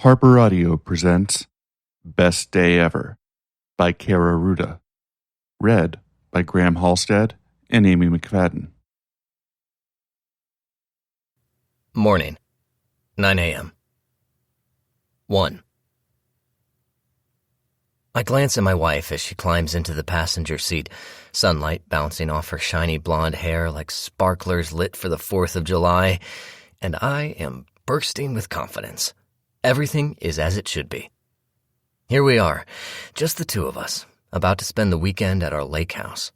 Harper Audio presents Best Day Ever by Kaira Rouda. Read by Graham Halstead and Amy McFadden. Morning, 9 a.m. 1. I glance at my wife as she climbs into the passenger seat, sunlight bouncing off her shiny blonde hair like sparklers lit for the 4th of July, and I am bursting with confidence. Everything is as it should be. Here we are, just the two of us, about to spend the weekend at our lake house.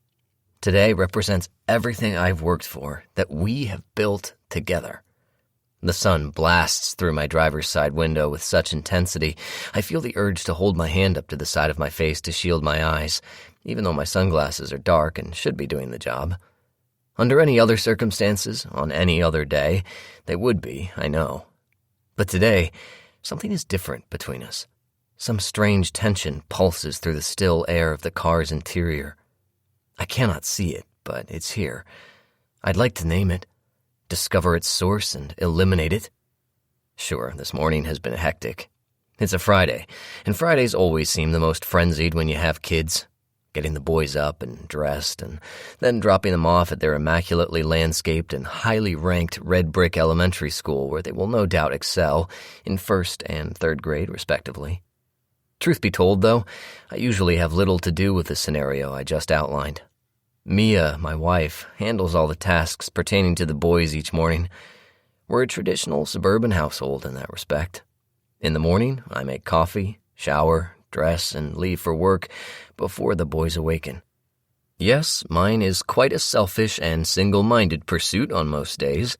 Today represents everything I've worked for that we have built together. The sun blasts through my driver's side window with such intensity, I feel the urge to hold my hand up to the side of my face to shield my eyes, even though my sunglasses are dark and should be doing the job. Under any other circumstances, on any other day, they would be, I know. But today, something is different between us. Some strange tension pulses through the still air of the car's interior. I cannot see it, but it's here. I'd like to name it, discover its source, and eliminate it. Sure, this morning has been hectic. It's a Friday, and Fridays always seem the most frenzied when you have kids. Getting the boys up and dressed, and then dropping them off at their immaculately landscaped and highly ranked red brick elementary school where they will no doubt excel in 1st and 3rd grade, respectively. Truth be told, though, I usually have little to do with the scenario I just outlined. Mia, my wife, handles all the tasks pertaining to the boys each morning. We're a traditional suburban household in that respect. In the morning, I make coffee, shower, dress, and leave for work before the boys awaken. Yes, mine is quite a selfish and single-minded pursuit on most days.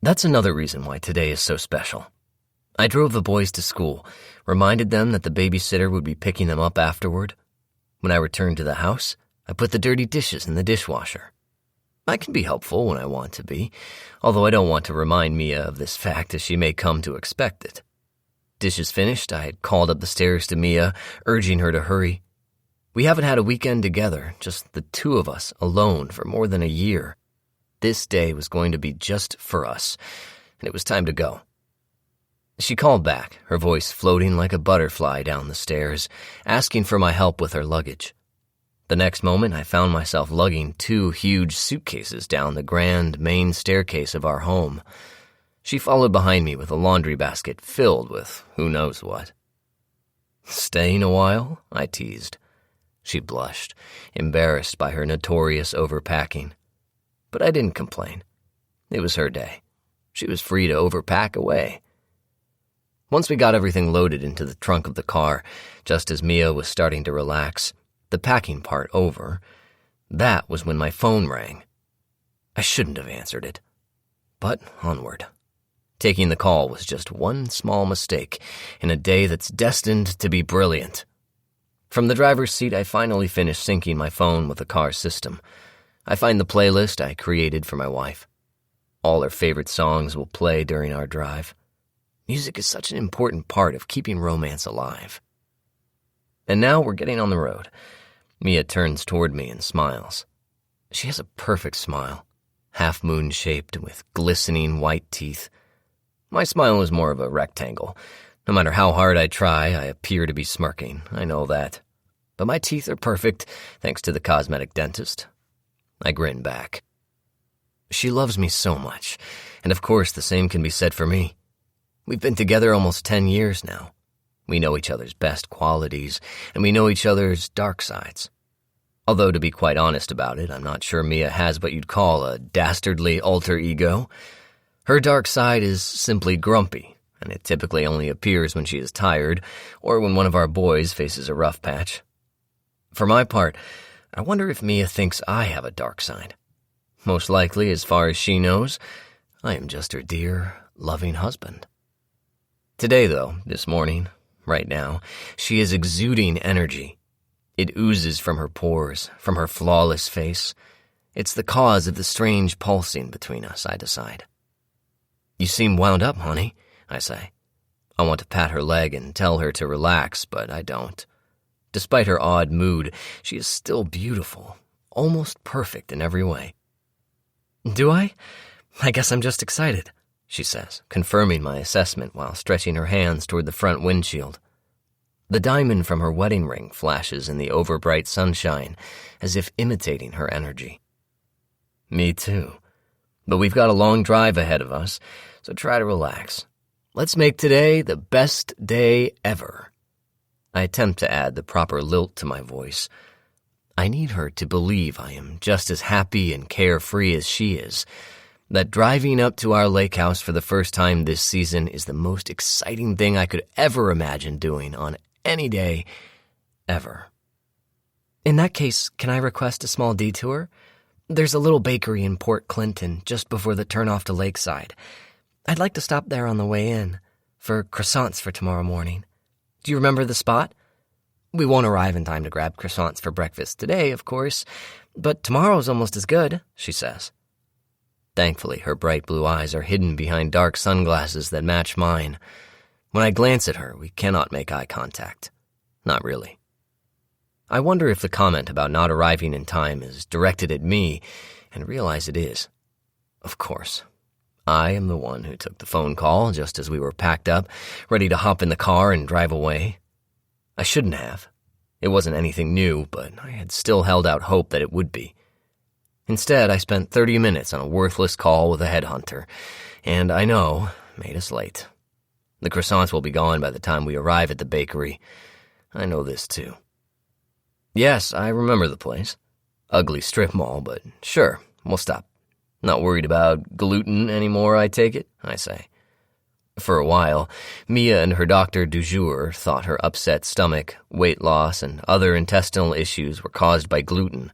That's another reason why today is so special. I drove the boys to school, reminded them that the babysitter would be picking them up afterward. When I returned to the house, I put the dirty dishes in the dishwasher. I can be helpful when I want to be, although I don't want to remind Mia of this fact as she may come to expect it. Dishes finished, I had called up the stairs to Mia, urging her to hurry. We haven't had a weekend together, just the two of us, alone, for more than a year. This day was going to be just for us, and it was time to go. She called back, her voice floating like a butterfly down the stairs, asking for my help with her luggage. The next moment, I found myself lugging 2 huge suitcases down the grand main staircase of our home. She followed behind me with a laundry basket filled with who knows what. "Staying a while?" I teased. She blushed, embarrassed by her notorious overpacking. But I didn't complain. It was her day. She was free to overpack away. Once we got everything loaded into the trunk of the car, just as Mia was starting to relax, the packing part over, that was when my phone rang. I shouldn't have answered it. But onward. Taking the call was just one small mistake in a day that's destined to be brilliant. From the driver's seat, I finally finished syncing my phone with the car's system. I find the playlist I created for my wife. All her favorite songs will play during our drive. Music is such an important part of keeping romance alive. And now we're getting on the road. Mia turns toward me and smiles. She has a perfect smile, half-moon-shaped with glistening white teeth. My smile is more of a rectangle. No matter how hard I try, I appear to be smirking, I know that. But my teeth are perfect, thanks to the cosmetic dentist. I grin back. She loves me so much, and of course the same can be said for me. We've been together almost 10 years now. We know each other's best qualities, and we know each other's dark sides. Although, to be quite honest about it, I'm not sure Mia has what you'd call a dastardly alter ego. Her dark side is simply grumpy, and it typically only appears when she is tired or when one of our boys faces a rough patch. For my part, I wonder if Mia thinks I have a dark side. Most likely, as far as she knows, I am just her dear, loving husband. Today, though, this morning, right now, she is exuding energy. It oozes from her pores, from her flawless face. It's the cause of the strange pulsing between us, I decide. "You seem wound up, honey," I say. I want to pat her leg and tell her to relax, but I don't. Despite her odd mood, she is still beautiful, almost perfect in every way. "Do I? I guess I'm just excited," she says, confirming my assessment while stretching her hands toward the front windshield. The diamond from her wedding ring flashes in the overbright sunshine, as if imitating her energy. Me too. But we've got a long drive ahead of us, so try to relax. Let's make today the best day ever. I attempt to add the proper lilt to my voice. I need her to believe I am just as happy and carefree as she is, that driving up to our lake house for the first time this season is the most exciting thing I could ever imagine doing on any day, ever. In that case, can I request a small detour? There's a little bakery in Port Clinton just before the turnoff to Lakeside. I'd like to stop there on the way in for croissants for tomorrow morning. Do you remember the spot? We won't arrive in time to grab croissants for breakfast today, of course, but tomorrow's almost as good, she says. Thankfully, her bright blue eyes are hidden behind dark sunglasses that match mine. When I glance at her, we cannot make eye contact. Not really. I wonder if the comment about not arriving in time is directed at me, and realize it is. Of course. I am the one who took the phone call just as we were packed up, ready to hop in the car and drive away. I shouldn't have. It wasn't anything new, but I had still held out hope that it would be. Instead, I spent 30 minutes on a worthless call with a headhunter, and I know, made us late. The croissants will be gone by the time we arrive at the bakery. I know this, too. Yes, I remember the place. Ugly strip mall, but sure, we'll stop. Not worried about gluten anymore, I take it, I say. For a while, Mia and her doctor du jour thought her upset stomach, weight loss, and other intestinal issues were caused by gluten.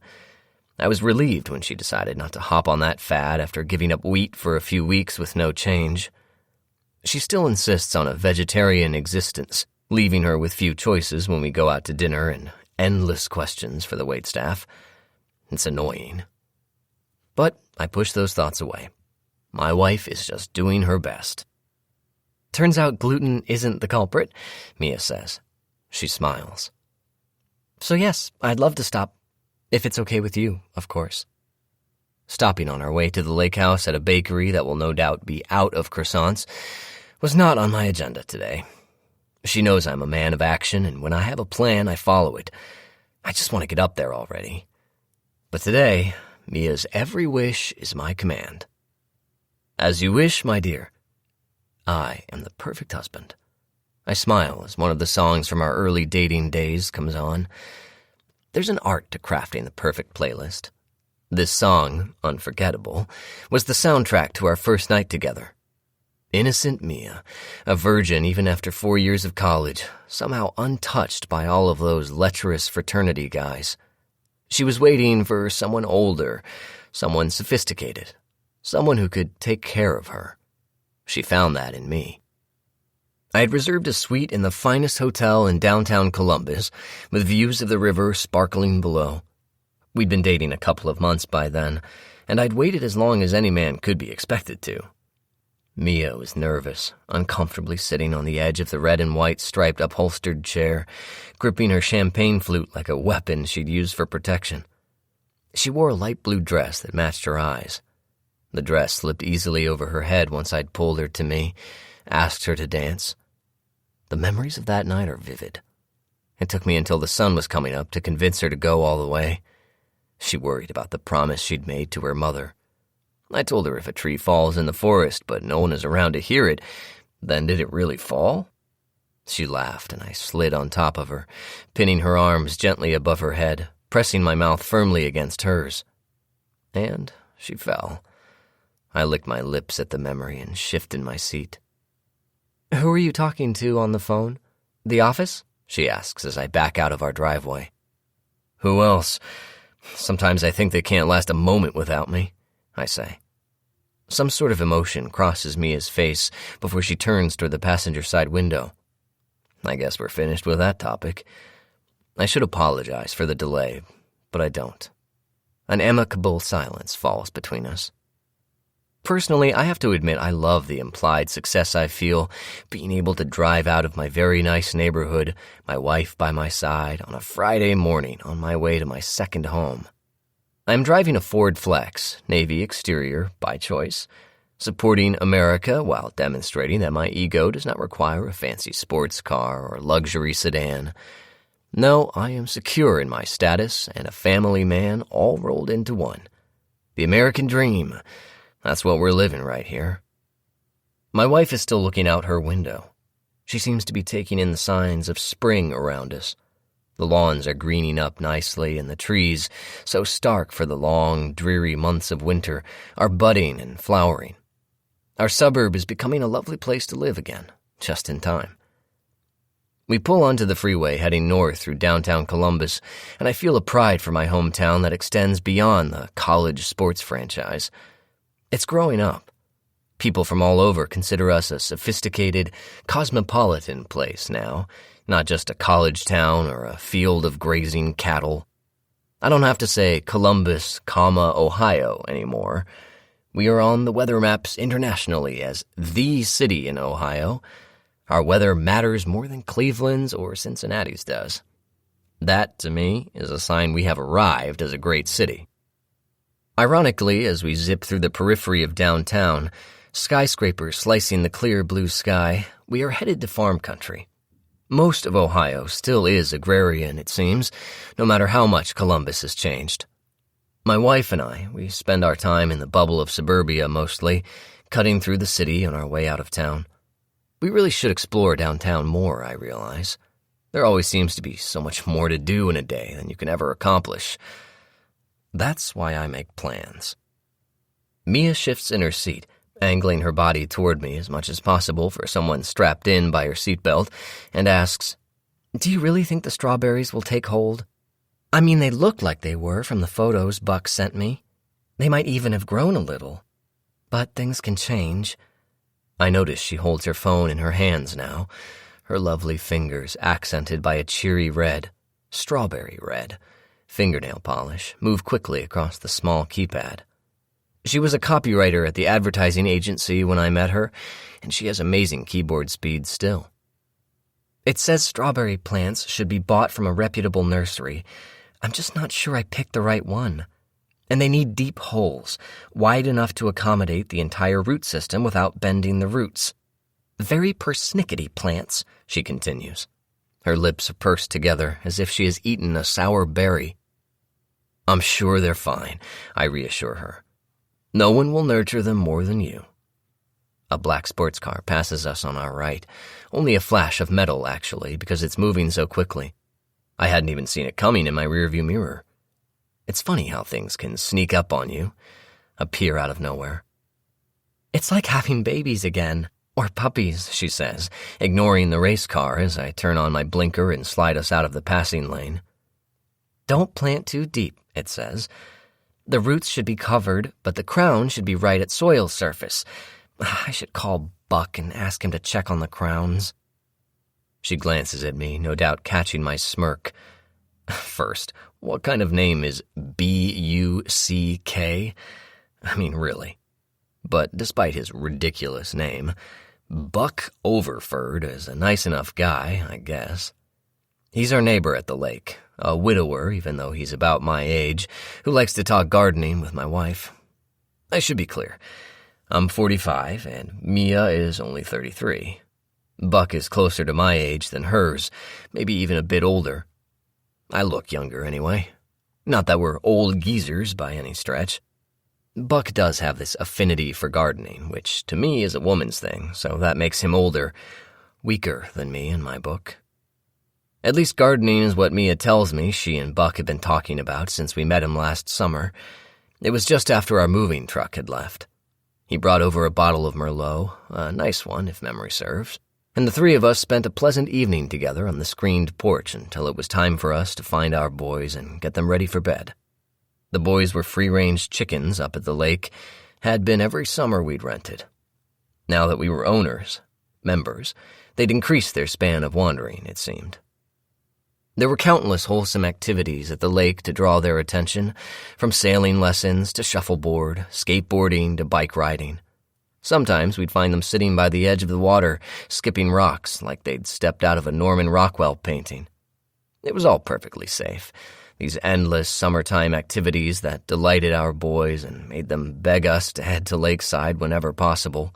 I was relieved when she decided not to hop on that fad after giving up wheat for a few weeks with no change. She still insists on a vegetarian existence, leaving her with few choices when we go out to dinner and endless questions for the waitstaff. It's annoying. But I push those thoughts away. My wife is just doing her best. Turns out gluten isn't the culprit, Mia says. She smiles. So yes, I'd love to stop. If it's okay with you, of course. Stopping on our way to the lake house at a bakery that will no doubt be out of croissants was not on my agenda today. She knows I'm a man of action, and when I have a plan, I follow it. I just want to get up there already. But today, Mia's every wish is my command. As you wish, my dear. I am the perfect husband. I smile as one of the songs from our early dating days comes on. There's an art to crafting the perfect playlist. This song, Unforgettable, was the soundtrack to our first night together. Innocent Mia, a virgin even after 4 years of college, somehow untouched by all of those lecherous fraternity guys. She was waiting for someone older, someone sophisticated, someone who could take care of her. She found that in me. I had reserved a suite in the finest hotel in downtown Columbus, with views of the river sparkling below. We'd been dating a couple of months by then, and I'd waited as long as any man could be expected to. Mia was nervous, uncomfortably sitting on the edge of the red and white striped upholstered chair, gripping her champagne flute like a weapon she'd used for protection. She wore a light blue dress that matched her eyes. The dress slipped easily over her head once I'd pulled her to me, asked her to dance. The memories of that night are vivid. It took me until the sun was coming up to convince her to go all the way. She worried about the promise she'd made to her mother. I told her if a tree falls in the forest but no one is around to hear it, then did it really fall? She laughed and I slid on top of her, pinning her arms gently above her head, pressing my mouth firmly against hers. And she fell. I licked my lips at the memory and shifted my seat. Who are you talking to on the phone? The office? She asks as I back out of our driveway. Who else? Sometimes I think they can't last a moment without me, I say. Some sort of emotion crosses Mia's face before she turns toward the passenger side window. I guess we're finished with that topic. I should apologize for the delay, but I don't. An amicable silence falls between us. Personally, I have to admit I love the implied success I feel being able to drive out of my very nice neighborhood, my wife by my side, on a Friday morning on my way to my second home. I'm driving a Ford Flex, navy exterior, by choice. supporting America while demonstrating that my ego does not require a fancy sports car or luxury sedan. No, I am secure in my status and a family man all rolled into one. The American dream. That's what we're living right here. My wife is still looking out her window. She seems to be taking in the signs of spring around us. The lawns are greening up nicely, and the trees, so stark for the long, dreary months of winter, are budding and flowering. Our suburb is becoming a lovely place to live again, just in time. We pull onto the freeway heading north through downtown Columbus, and I feel a pride for my hometown that extends beyond the college sports franchise. It's growing up. People from all over consider us a sophisticated, cosmopolitan place now, not just a college town or a field of grazing cattle. I don't have to say Columbus, Ohio anymore. We are on the weather maps internationally as the city in Ohio. Our weather matters more than Cleveland's or Cincinnati's does. That, to me, is a sign we have arrived as a great city. Ironically, as we zip through the periphery of downtown, skyscrapers slicing the clear blue sky, we are headed to farm country. Most of Ohio still is agrarian, it seems, no matter how much Columbus has changed. My wife and I, we spend our time in the bubble of suburbia mostly, cutting through the city on our way out of town. We really should explore downtown more, I realize. There always seems to be so much more to do in a day than you can ever accomplish. That's why I make plans. Mia shifts in her seat, angling her body toward me as much as possible for someone strapped in by her seatbelt, and asks, "Do you really think the strawberries will take hold? I mean, they look like they were from the photos Buck sent me. They might even have grown a little. But things can change." I notice she holds her phone in her hands now, her lovely fingers accented by a cheery red, strawberry red, fingernail polish move quickly across the small keypad. She was a copywriter at the advertising agency when I met her, and she has amazing keyboard speed still. "It says strawberry plants should be bought from a reputable nursery. I'm just not sure I picked the right one. And they need deep holes, wide enough to accommodate the entire root system without bending the roots. Very persnickety plants," she continues. Her lips are pursed together as if she has eaten a sour berry. "I'm sure they're fine," I reassure her. "No one will nurture them more than you." A black sports car passes us on our right, only a flash of metal, actually, because it's moving so quickly. I hadn't even seen it coming in my rearview mirror. It's funny how things can sneak up on you, appear out of nowhere. "It's like having babies again, or puppies," she says, ignoring the race car as I turn on my blinker and slide us out of the passing lane. "Don't plant too deep," it says. "The roots should be covered, but the crown should be right at soil surface. I should call Buck and ask him to check on the crowns." She glances at me, no doubt catching my smirk. First, what kind of name is B-U-C-K? I mean, really. But despite his ridiculous name, Buck Overford is a nice enough guy, I guess. He's our neighbor at the lake, a widower, even though he's about my age, who likes to talk gardening with my wife. I should be clear. I'm 45, and Mia is only 33. Buck is closer to my age than hers, maybe even a bit older. I look younger anyway. Not that we're old geezers by any stretch. Buck does have this affinity for gardening, which to me is a woman's thing, so that makes him older, weaker than me in my book. At least gardening is what Mia tells me she and Buck have been talking about since we met him last summer. It was just after our moving truck had left. He brought over a bottle of Merlot, a nice one if memory serves, and the three of us spent a pleasant evening together on the screened porch until it was time for us to find our boys and get them ready for bed. The boys were free-range chickens up at the lake, had been every summer we'd rented. Now that we were owners, members, they'd increased their span of wandering, it seemed. There were countless wholesome activities at the lake to draw their attention, from sailing lessons to shuffleboard, skateboarding to bike riding. Sometimes we'd find them sitting by the edge of the water, skipping rocks like they'd stepped out of a Norman Rockwell painting. It was all perfectly safe. These endless summertime activities that delighted our boys and made them beg us to head to Lakeside whenever possible.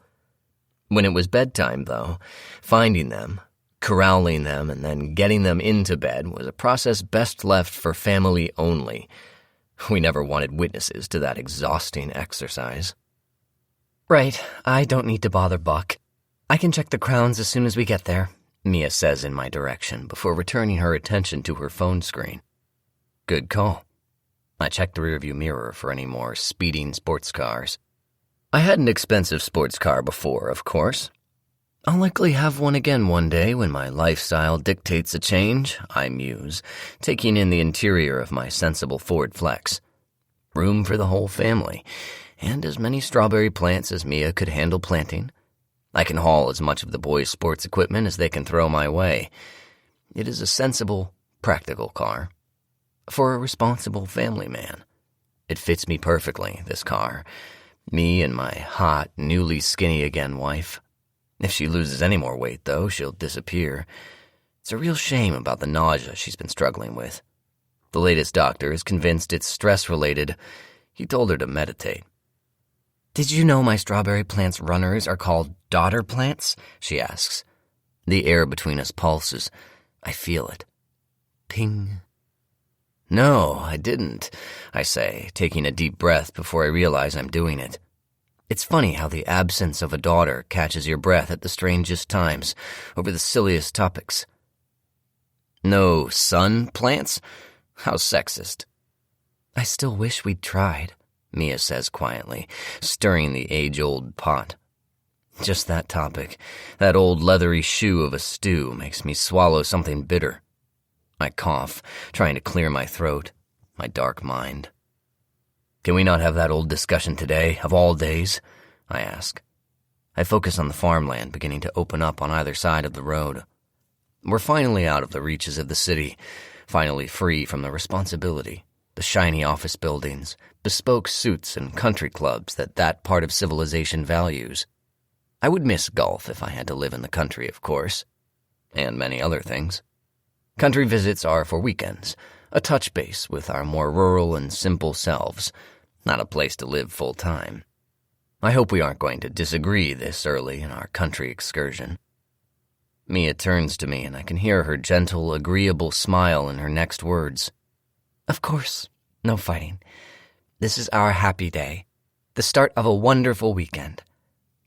When it was bedtime, though, finding them, corralling them, and then getting them into bed was a process best left for family only. We never wanted witnesses to that exhausting exercise. "Right, I don't need to bother Buck. I can check the crowns as soon as we get there," Mia says in my direction before returning her attention to her phone screen. Good call. I checked the rearview mirror for any more speeding sports cars. I had an expensive sports car before, of course. I'll likely have one again one day when my lifestyle dictates a change, I muse, taking in the interior of my sensible Ford Flex. Room for the whole family, and as many strawberry plants as Mia could handle planting. I can haul as much of the boys' sports equipment as they can throw my way. It is a sensible, practical car. For a responsible family man. It fits me perfectly, this car. Me and my hot, newly skinny-again wife. If she loses any more weight, though, she'll disappear. It's a real shame about the nausea she's been struggling with. The latest doctor is convinced it's stress-related. He told her to meditate. "Did you know my strawberry plant's runners are called daughter plants?" she asks. The air between us pulses. I feel it. Ping. "No, I didn't," I say, taking a deep breath before I realize I'm doing it. It's funny how the absence of a daughter catches your breath at the strangest times, over the silliest topics. "No son plants? How sexist." "I still wish we'd tried," Mia says quietly, stirring the age-old pot. Just that topic, that old leathery shoe of a stew, makes me swallow something bitter. I cough, trying to clear my throat, my dark mind. "Can we not have that old discussion today, of all days?" I ask. I focus on the farmland beginning to open up on either side of the road. We're finally out of the reaches of the city, finally free from the responsibility, the shiny office buildings, bespoke suits and country clubs that part of civilization values. I would miss golf if I had to live in the country, of course, and many other things. Country visits are for weekends, a touch base with our more rural and simple selves, not a place to live full-time. I hope we aren't going to disagree this early in our country excursion. Mia turns to me and I can hear her gentle, agreeable smile in her next words. "Of course, no fighting. This is our happy day, the start of a wonderful weekend.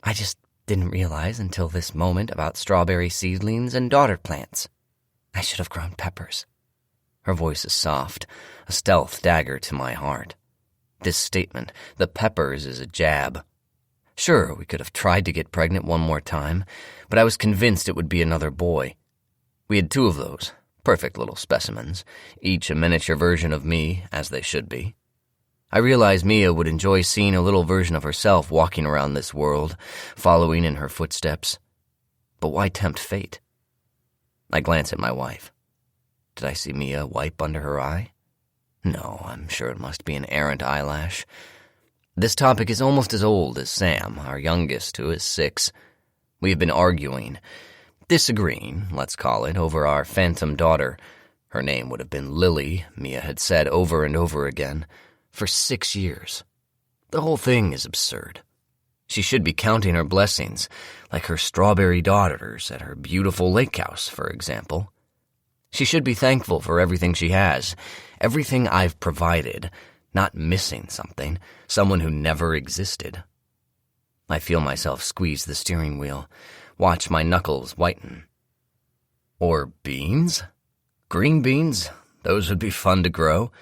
I just didn't realize until this moment about strawberry seedlings and daughter plants. I should have grown peppers." Her voice is soft, a stealth dagger to my heart. This statement, the peppers, is a jab. Sure, we could have tried to get pregnant one more time, but I was convinced it would be another boy. We had 2 of those, perfect little specimens, each a miniature version of me, as they should be. I realized Mia would enjoy seeing a little version of herself walking around this world, following in her footsteps. But why tempt fate? I glance at my wife. Did I see Mia wipe under her eye? No, I'm sure it must be an errant eyelash. This topic is almost as old as Sam, our youngest, who is 6. We have been arguing, disagreeing, let's call it, over our phantom daughter. Her name would have been Lily, Mia had said over and over again, for 6 years. The whole thing is absurd. She should be counting her blessings, like her strawberry daughters at her beautiful lake house, for example. She should be thankful for everything she has, everything I've provided, not missing something, someone who never existed. I feel myself squeeze the steering wheel, watch my knuckles whiten. Or beans? Green beans? Those would be fun to grow,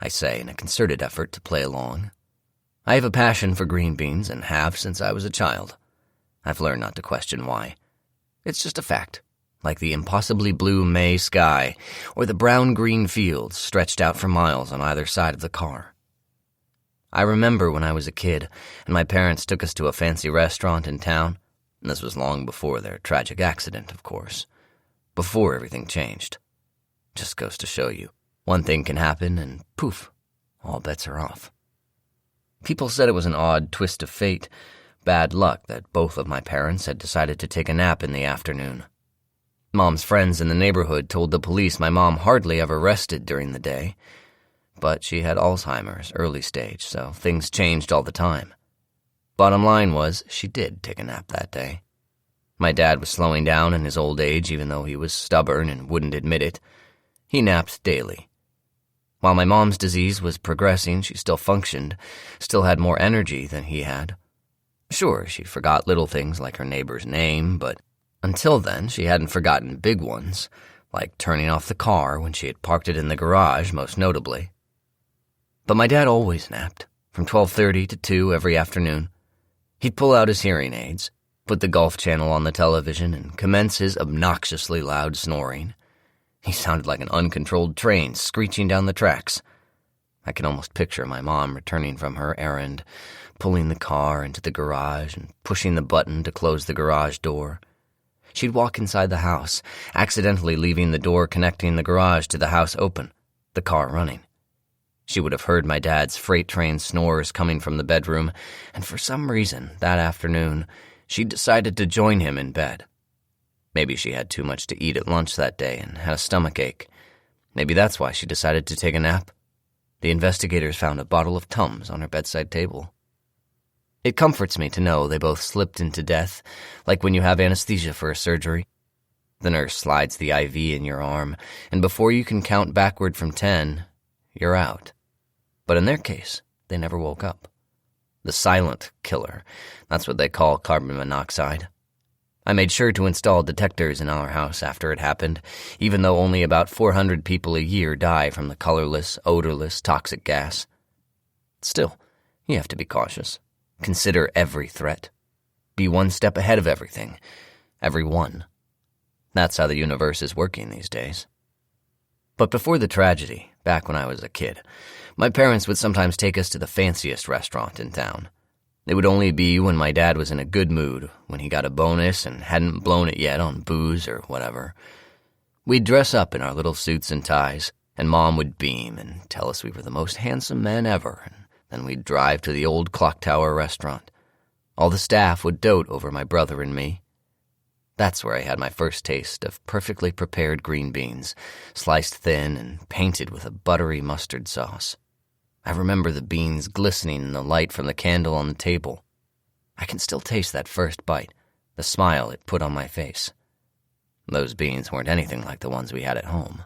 I say in a concerted effort to play along. I have a passion for green beans and have since I was a child. I've learned not to question why. It's just a fact, like the impossibly blue May sky or the brown-green fields stretched out for miles on either side of the car. I remember when I was a kid and my parents took us to a fancy restaurant in town. This was long before their tragic accident, of course. Before everything changed. Just goes to show you, one thing can happen and poof, all bets are off. People said it was an odd twist of fate, bad luck that both of my parents had decided to take a nap in the afternoon. Mom's friends in the neighborhood told the police my mom hardly ever rested during the day. but she had Alzheimer's, early stage, so things changed all the time. Bottom line was, she did take a nap that day. My dad was slowing down in his old age, even though he was stubborn and wouldn't admit it. He napped daily. While my mom's disease was progressing, she still functioned, still had more energy than he had. Sure, she forgot little things like her neighbor's name, but until then, she hadn't forgotten big ones, like turning off the car when she had parked it in the garage, most notably. But my dad always napped, from 12:30 to 2 every afternoon. He'd pull out his hearing aids, put the Golf Channel on the television, and commence his obnoxiously loud snoring. He sounded like an uncontrolled train screeching down the tracks. I can almost picture my mom returning from her errand, pulling the car into the garage and pushing the button to close the garage door. She'd walk inside the house, accidentally leaving the door connecting the garage to the house open, the car running. She would have heard my dad's freight train snores coming from the bedroom, and for some reason, that afternoon, she decided to join him in bed. Maybe she had too much to eat at lunch that day and had a stomachache. Maybe that's why she decided to take a nap. The investigators found a bottle of Tums on her bedside table. It comforts me to know they both slipped into death, like when you have anesthesia for a surgery. The nurse slides the IV in your arm, and before you can count backward from 10, you're out. But in their case, they never woke up. The silent killer, that's what they call carbon monoxide. I made sure to install detectors in our house after it happened, even though only about 400 people a year die from the colorless, odorless, toxic gas. Still, you have to be cautious. Consider every threat. Be one step ahead of everything. Everyone. That's how the universe is working these days. But before the tragedy, back when I was a kid, my parents would sometimes take us to the fanciest restaurant in town. It would only be when my dad was in a good mood, when he got a bonus and hadn't blown it yet on booze or whatever. We'd dress up in our little suits and ties, and Mom would beam and tell us we were the most handsome men ever, and then we'd drive to the old Clock Tower restaurant. All the staff would dote over my brother and me. That's where I had my first taste of perfectly prepared green beans, sliced thin and painted with a buttery mustard sauce. I remember the beans glistening in the light from the candle on the table. I can still taste that first bite, the smile it put on my face. Those beans weren't anything like the ones we had at home.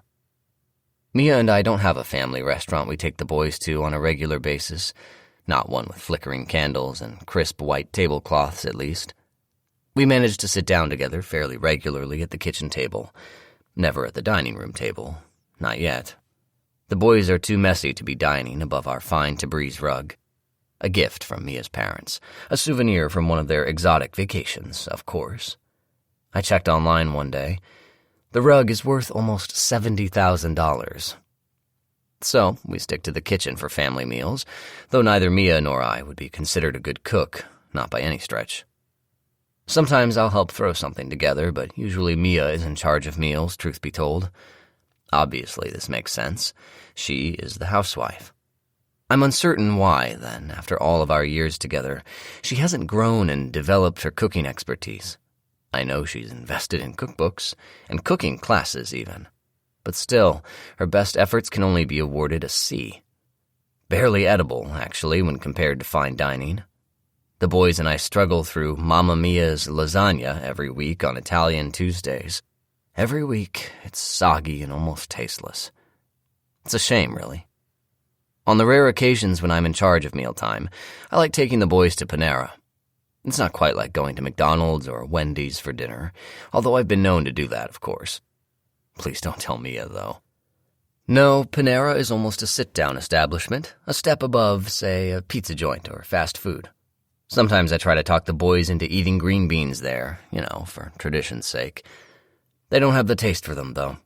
Mia and I don't have a family restaurant we take the boys to on a regular basis, not one with flickering candles and crisp white tablecloths at least. We manage to sit down together fairly regularly at the kitchen table, never at the dining room table, not yet. The boys are too messy to be dining above our fine Tabriz rug. A gift from Mia's parents, a souvenir from one of their exotic vacations, of course. I checked online one day. The rug is worth almost $70,000. So, we stick to the kitchen for family meals, though neither Mia nor I would be considered a good cook, not by any stretch. Sometimes I'll help throw something together, but usually Mia is in charge of meals, truth be told. Obviously, this makes sense. She is the housewife. I'm uncertain why, then, after all of our years together, she hasn't grown and developed her cooking expertise. I know she's invested in cookbooks, and cooking classes even. But still, her best efforts can only be awarded a C. Barely edible, actually, when compared to fine dining. The boys and I struggle through Mamma Mia's lasagna every week on Italian Tuesdays. Every week, it's soggy and almost tasteless. It's a shame, really. On the rare occasions when I'm in charge of mealtime, I like taking the boys to Panera. It's not quite like going to McDonald's or Wendy's for dinner, although I've been known to do that, of course. Please don't tell Mia, though. No, Panera is almost a sit-down establishment, a step above, say, a pizza joint or fast food. Sometimes I try to talk the boys into eating green beans there, for tradition's sake. They don't have the taste for them, though.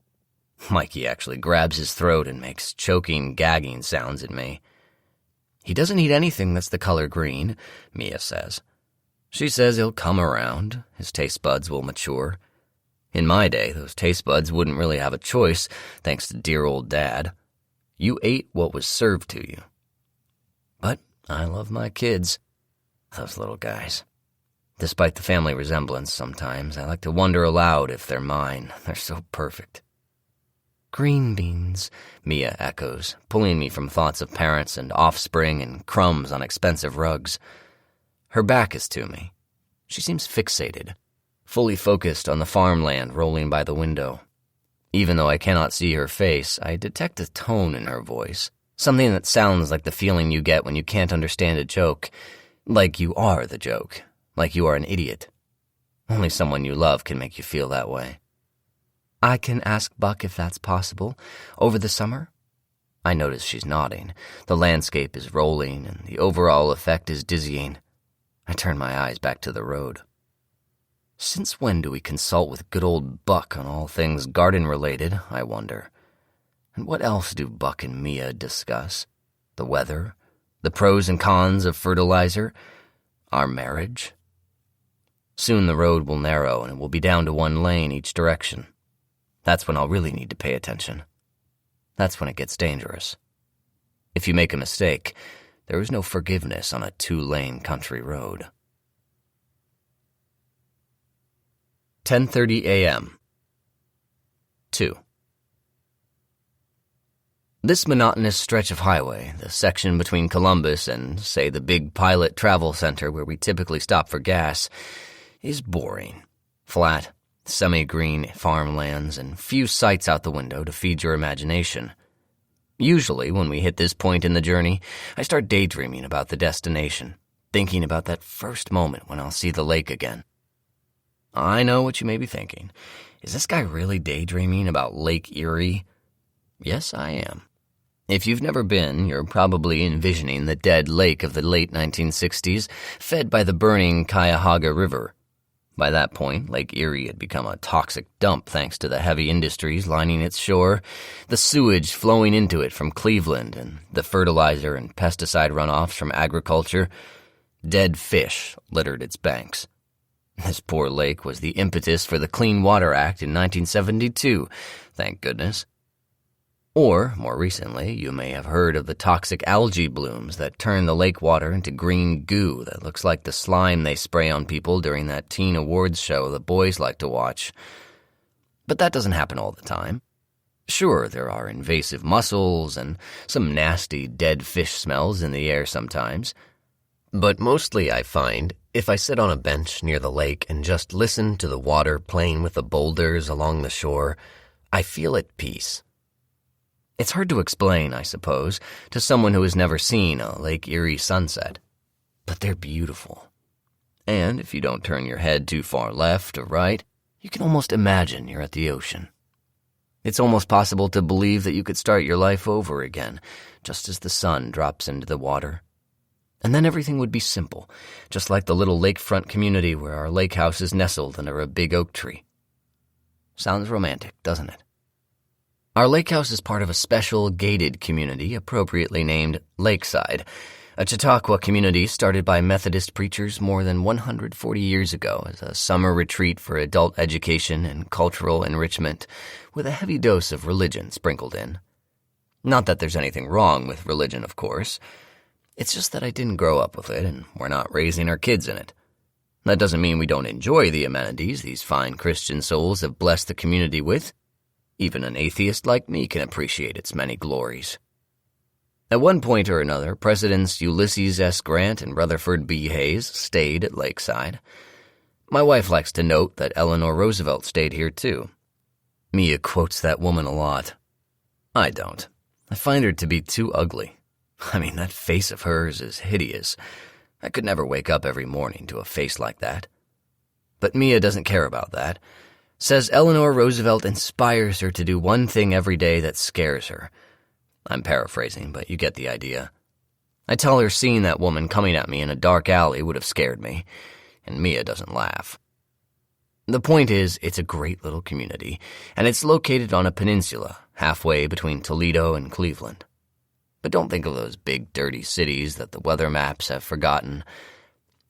Mikey actually grabs his throat and makes choking, gagging sounds at me. He doesn't eat anything that's the color green, Mia says. She says he'll come around, his taste buds will mature. In my day, those taste buds wouldn't really have a choice, thanks to dear old Dad. You ate what was served to you. But I love my kids, those little guys. Despite the family resemblance sometimes, I like to wonder aloud if they're mine. They're so perfect. Green beans, Mia echoes, pulling me from thoughts of parents and offspring and crumbs on expensive rugs. Her back is to me. She seems fixated, fully focused on the farmland rolling by the window. Even though I cannot see her face, I detect a tone in her voice, something that sounds like the feeling you get when you can't understand a joke, like you are the joke, like you are an idiot. Only someone you love can make you feel that way. I can ask Buck if that's possible. Over the summer? I notice she's nodding. The landscape is rolling, and the overall effect is dizzying. I turn my eyes back to the road. Since when do we consult with good old Buck on all things garden-related, I wonder? And what else do Buck and Mia discuss? The weather? The pros and cons of fertilizer? Our marriage? Soon the road will narrow, and it will be down to one lane each direction. That's when I'll really need to pay attention. That's when it gets dangerous. If you make a mistake, there is no forgiveness on a 2-lane country road. 10:30 a.m. 2. This monotonous stretch of highway, the section between Columbus and, say, the big Pilot Travel Center where we typically stop for gas, is boring. Flat, semi-green farmlands and few sights out the window to feed your imagination. Usually, when we hit this point in the journey, I start daydreaming about the destination, thinking about that first moment when I'll see the lake again. I know what you may be thinking. Is this guy really daydreaming about Lake Erie? Yes, I am. If you've never been, you're probably envisioning the dead lake of the late 1960s, fed by the burning Cuyahoga River. By that point, Lake Erie had become a toxic dump thanks to the heavy industries lining its shore, the sewage flowing into it from Cleveland, and the fertilizer and pesticide runoffs from agriculture. Dead fish littered its banks. This poor lake was the impetus for the Clean Water Act in 1972, thank goodness. Or, more recently, you may have heard of the toxic algae blooms that turn the lake water into green goo that looks like the slime they spray on people during that teen awards show the boys like to watch. But that doesn't happen all the time. Sure, there are invasive mussels and some nasty dead fish smells in the air sometimes. But mostly I find, if I sit on a bench near the lake and just listen to the water playing with the boulders along the shore, I feel at peace. It's hard to explain, I suppose, to someone who has never seen a Lake Erie sunset. But they're beautiful. And if you don't turn your head too far left or right, you can almost imagine you're at the ocean. It's almost possible to believe that you could start your life over again, just as the sun drops into the water. And then everything would be simple, just like the little lakefront community where our lake house is nestled under a big oak tree. Sounds romantic, doesn't it? Our lake house is part of a special gated community appropriately named Lakeside, a Chautauqua community started by Methodist preachers more than 140 years ago as a summer retreat for adult education and cultural enrichment, with a heavy dose of religion sprinkled in. Not that there's anything wrong with religion, of course. It's just that I didn't grow up with it, and we're not raising our kids in it. That doesn't mean we don't enjoy the amenities these fine Christian souls have blessed the community with. Even an atheist like me can appreciate its many glories. At one point or another, Presidents Ulysses S. Grant and Rutherford B. Hayes stayed at Lakeside. My wife likes to note that Eleanor Roosevelt stayed here too. Mia quotes that woman a lot. I don't. I find her to be too ugly. I mean, that face of hers is hideous. I could never wake up every morning to a face like that. But Mia doesn't care about that. Says Eleanor Roosevelt inspires her to do one thing every day that scares her. I'm paraphrasing, but you get the idea. I tell her seeing that woman coming at me in a dark alley would have scared me, and Mia doesn't laugh. The point is, it's a great little community, and it's located on a peninsula, halfway between Toledo and Cleveland. But don't think of those big, dirty cities that the weather maps have forgotten.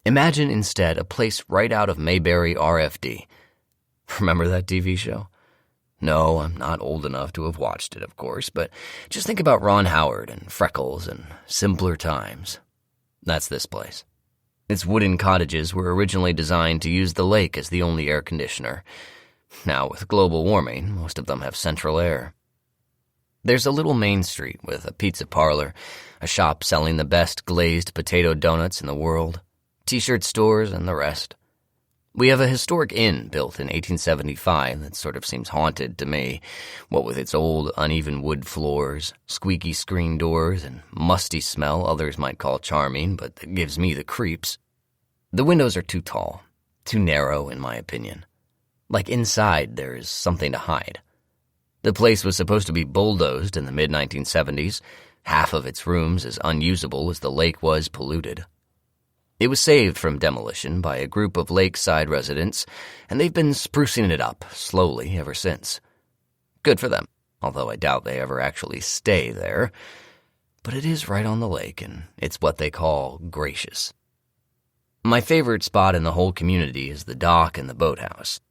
Imagine instead a place right out of Mayberry RFD. Remember that TV show? No, I'm not old enough to have watched it, of course, but just think about Ron Howard and Freckles and simpler times. That's this place. Its wooden cottages were originally designed to use the lake as the only air conditioner. Now, with global warming, most of them have central air. There's a little main street with a pizza parlor, a shop selling the best glazed potato donuts in the world, t-shirt stores, and the rest. We have a historic inn built in 1875 that sort of seems haunted to me, what with its old, uneven wood floors, squeaky screen doors, and musty smell others might call charming, but that gives me the creeps. The windows are too tall, too narrow in my opinion. Like inside there is something to hide. The place was supposed to be bulldozed in the mid-1970s. Half of its rooms as unusable as the lake was polluted. It was saved from demolition by a group of lakeside residents, and they've been sprucing it up slowly ever since. Good for them, although I doubt they ever actually stay there. But it is right on the lake, and it's what they call gracious. My favorite spot in the whole community is the dock and the boathouse.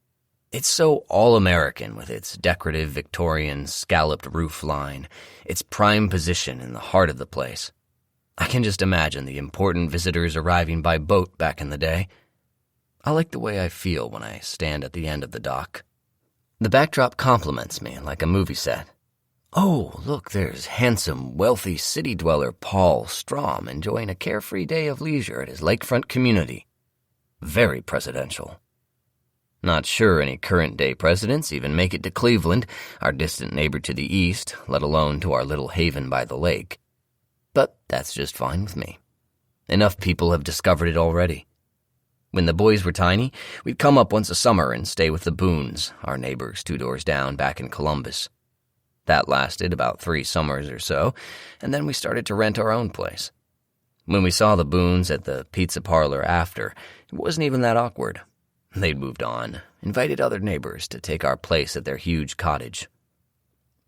It's so all-American with its decorative Victorian scalloped roof line, its prime position in the heart of the place. I can just imagine the important visitors arriving by boat back in the day. I like the way I feel when I stand at the end of the dock. The backdrop compliments me like a movie set. Oh, look, there's handsome, wealthy city dweller Paul Strom enjoying a carefree day of leisure at his lakefront community. Very presidential. Not sure any current-day presidents even make it to Cleveland, our distant neighbor to the east, let alone to our little haven by the lake. But that's just fine with me. Enough people have discovered it already. When the boys were tiny, we'd come up once a summer and stay with the Boones, our neighbors 2 doors down back in Columbus. That lasted about 3 summers or so, and then we started to rent our own place. When we saw the Boones at the pizza parlor after, it wasn't even that awkward. They'd moved on, invited other neighbors to take our place at their huge cottage.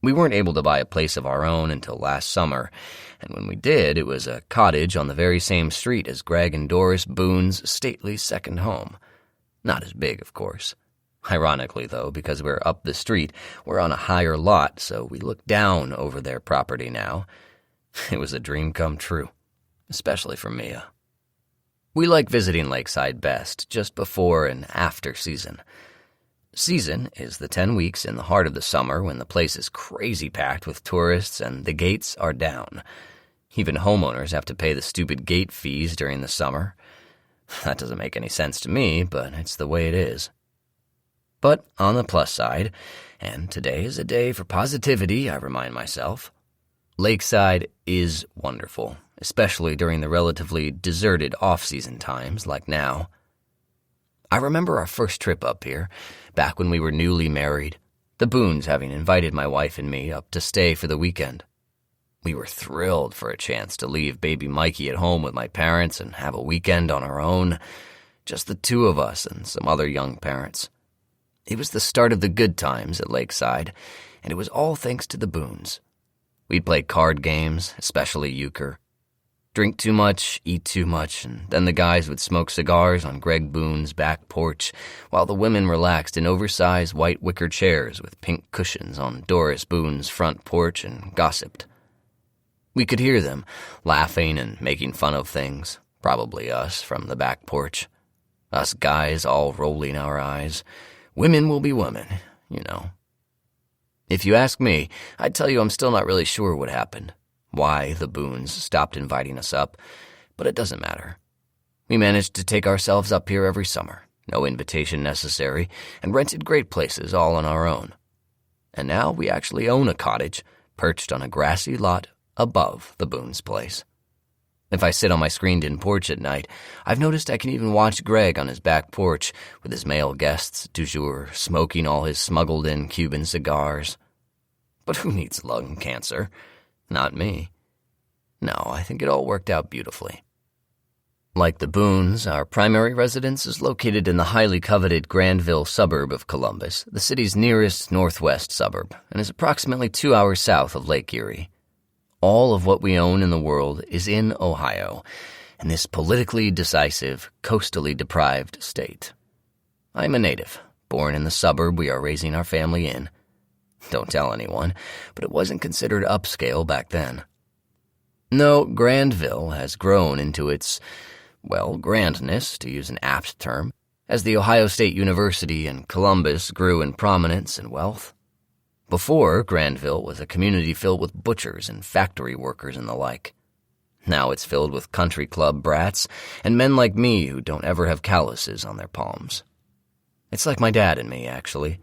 We weren't able to buy a place of our own until last summer, and when we did, it was a cottage on the very same street as Greg and Doris Boone's stately second home. Not as big, of course. Ironically, though, because we're up the street, we're on a higher lot, so we look down over their property now. It was a dream come true, especially for Mia. We like visiting Lakeside best, just before and after season. Season is the 10 weeks in the heart of the summer when the place is crazy packed with tourists and the gates are down. Even homeowners have to pay the stupid gate fees during the summer. That doesn't make any sense to me, but it's the way it is. But on the plus side, and today is a day for positivity, I remind myself, Lakeside is wonderful, especially during the relatively deserted off-season times like now. I remember our first trip up here, back when we were newly married, the Boones having invited my wife and me up to stay for the weekend. We were thrilled for a chance to leave baby Mikey at home with my parents and have a weekend on our own, just the 2 of us and some other young parents. It was the start of the good times at Lakeside, and it was all thanks to the Boones. We'd play card games, especially euchre. Drink too much, eat too much, and then the guys would smoke cigars on Greg Boone's back porch, while the women relaxed in oversized white wicker chairs with pink cushions on Doris Boone's front porch and gossiped. We could hear them, laughing and making fun of things, probably us, from the back porch. Us guys all rolling our eyes. Women will be women, you know. If you ask me, I'd tell you I'm still not really sure what happened, why the Boones stopped inviting us up, but it doesn't matter. We managed to take ourselves up here every summer, no invitation necessary, and rented great places all on our own. And now we actually own a cottage perched on a grassy lot above the Boone's place. If I sit on my screened-in porch at night, I've noticed I can even watch Greg on his back porch with his male guests du jour smoking all his smuggled-in Cuban cigars. But who needs lung cancer? Not me. No, I think it all worked out beautifully. Like the Boones, our primary residence is located in the highly coveted Grandville suburb of Columbus, the city's nearest northwest suburb, and is approximately 2 hours south of Lake Erie. All of what we own in the world is in Ohio, in this politically decisive, coastally deprived state. I am a native, born in the suburb we are raising our family in. Don't tell anyone, but it wasn't considered upscale back then. No, Grandville has grown into its, grandness, to use an apt term, as the Ohio State University and Columbus grew in prominence and wealth. Before, Grandville was a community filled with butchers and factory workers and the like. Now it's filled with country club brats and men like me who don't ever have calluses on their palms. It's like my dad and me, actually.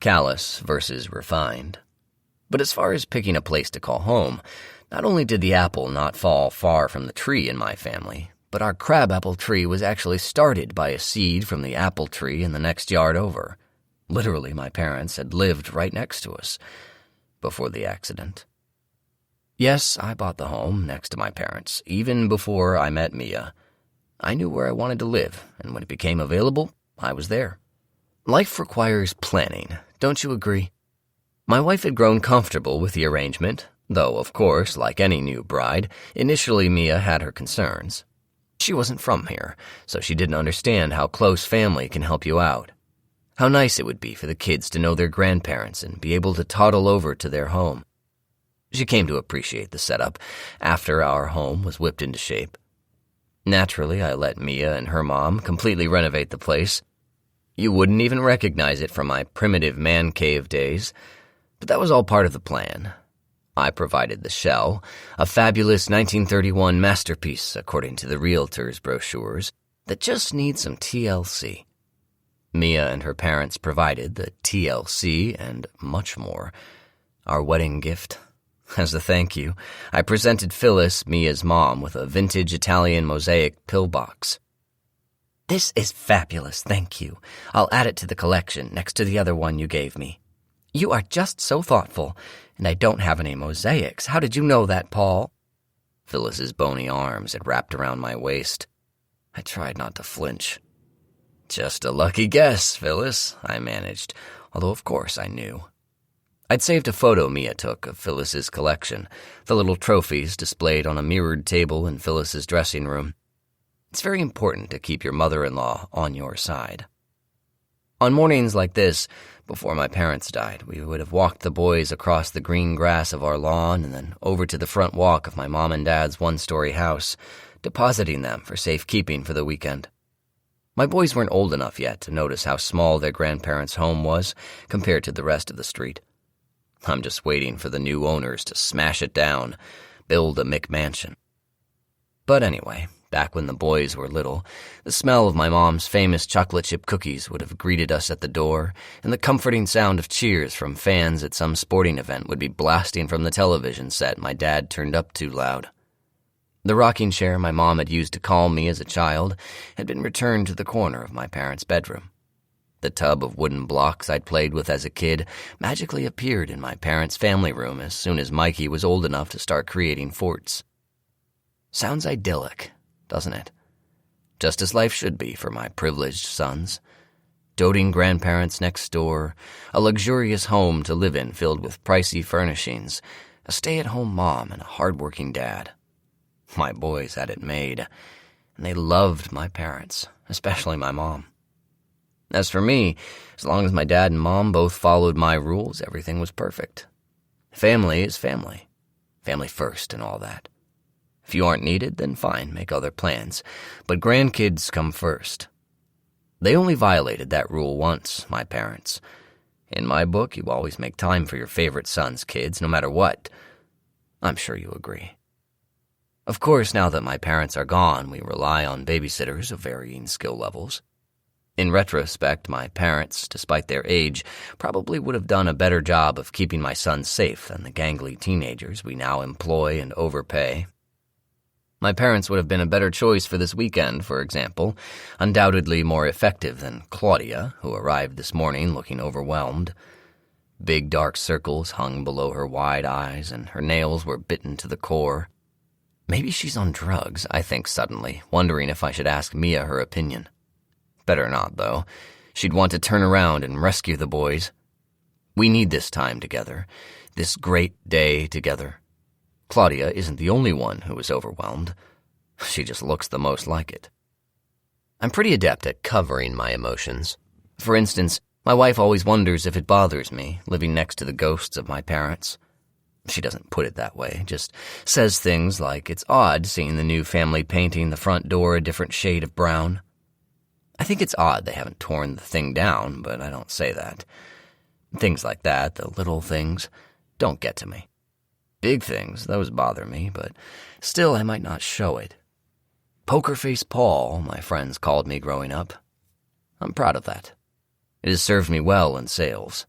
Callous versus refined. But as far as picking a place to call home, not only did the apple not fall far from the tree in my family, but our crabapple tree was actually started by a seed from the apple tree in the next yard over. Literally, my parents had lived right next to us before the accident. Yes, I bought the home next to my parents, even before I met Mia. I knew where I wanted to live, and when it became available, I was there. Life requires planning, don't you agree? My wife had grown comfortable with the arrangement, though, of course, like any new bride, initially Mia had her concerns. She wasn't from here, so she didn't understand how close family can help you out. How nice it would be for the kids to know their grandparents and be able to toddle over to their home. She came to appreciate the setup after our home was whipped into shape. Naturally, I let Mia and her mom completely renovate the place. You wouldn't even recognize it from my primitive man cave days, but that was all part of the plan. I provided the shell, a fabulous 1931 masterpiece according to the realtor's brochures, that just needs some TLC. Mia and her parents provided the TLC and much more. Our wedding gift. As a thank you, I presented Phyllis, Mia's mom, with a vintage Italian mosaic pillbox. This is fabulous, thank you. I'll add it to the collection next to the other one you gave me. You are just so thoughtful, and I don't have any mosaics. How did you know that, Paul? Phyllis's bony arms had wrapped around my waist. I tried not to flinch. Just a lucky guess, Phyllis, I managed, although of course I knew. I'd saved a photo Mia took of Phyllis's collection, the little trophies displayed on a mirrored table in Phyllis's dressing room. It's very important to keep your mother-in-law on your side. On mornings like this, before my parents died, we would have walked the boys across the green grass of our lawn and then over to the front walk of my mom and dad's one-story house, depositing them for safekeeping for the weekend. My boys weren't old enough yet to notice how small their grandparents' home was compared to the rest of the street. I'm just waiting for the new owners to smash it down, build a McMansion. But anyway, back when the boys were little, the smell of my mom's famous chocolate chip cookies would have greeted us at the door, and the comforting sound of cheers from fans at some sporting event would be blasting from the television set my dad turned up too loud. The rocking chair my mom had used to calm me as a child had been returned to the corner of my parents' bedroom. The tub of wooden blocks I'd played with as a kid magically appeared in my parents' family room as soon as Mikey was old enough to start creating forts. Sounds idyllic, doesn't it? Just as life should be for my privileged sons. Doting grandparents next door, a luxurious home to live in filled with pricey furnishings, a stay-at-home mom and a hard-working dad. My boys had it made, and they loved my parents, especially my mom. As for me, as long as my dad and mom both followed my rules, everything was perfect. Family is family. Family first and all that. If you aren't needed, then fine, make other plans. But grandkids come first. They only violated that rule once, my parents. In my book, you always make time for your favorite son's kids, no matter what. I'm sure you agree. Of course, now that my parents are gone, we rely on babysitters of varying skill levels. In retrospect, my parents, despite their age, probably would have done a better job of keeping my sons safe than the gangly teenagers we now employ and overpay. My parents would have been a better choice for this weekend, for example, undoubtedly more effective than Claudia, who arrived this morning looking overwhelmed. Big dark circles hung below her wide eyes, and her nails were bitten to the core. Maybe she's on drugs, I think suddenly, wondering if I should ask Mia her opinion. Better not, though. She'd want to turn around and rescue the boys. We need this time together, this great day together. Claudia isn't the only one who is overwhelmed. She just looks the most like it. I'm pretty adept at covering my emotions. For instance, my wife always wonders if it bothers me, living next to the ghosts of my parents. She doesn't put it that way, just says things like it's odd seeing the new family painting the front door a different shade of brown. I think it's odd they haven't torn the thing down, but I don't say that. Things like that, the little things, don't get to me. Big things, those bother me, but still I might not show it. Poker Face Paul, my friends called me growing up. I'm proud of that. It has served me well in sales.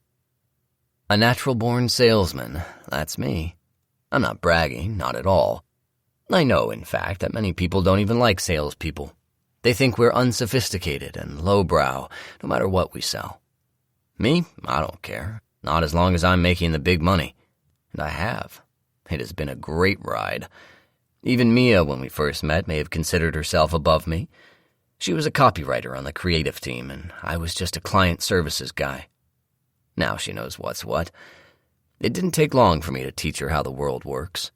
A natural-born salesman, that's me. I'm not bragging, not at all. I know, in fact, that many people don't even like salespeople. They think we're unsophisticated and lowbrow, no matter what we sell. Me, I don't care, not as long as I'm making the big money. And I have. It has been a great ride. Even Mia, when we first met, may have considered herself above me. She was a copywriter on the creative team, and I was just a client services guy. Now she knows what's what. It didn't take long for me to teach her how the world works.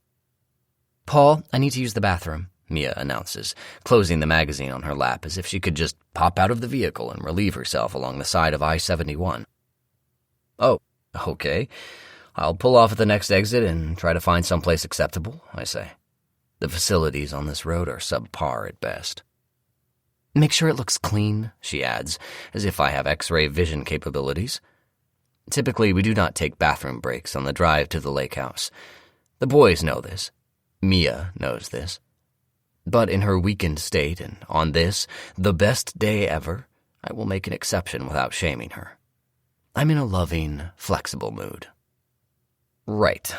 "Paul, I need to use the bathroom," Mia announces, closing the magazine on her lap as if she could just pop out of the vehicle and relieve herself along the side of I-71. "Oh, okay. I'll pull off at the next exit and try to find someplace acceptable," I say. The facilities on this road are subpar at best. "Make sure it looks clean," she adds, as if I have X-ray vision capabilities. Typically, we do not take bathroom breaks on the drive to the lake house. The boys know this. Mia knows this. But in her weakened state, and on this, the best day ever, I will make an exception without shaming her. I'm in a loving, flexible mood. Right.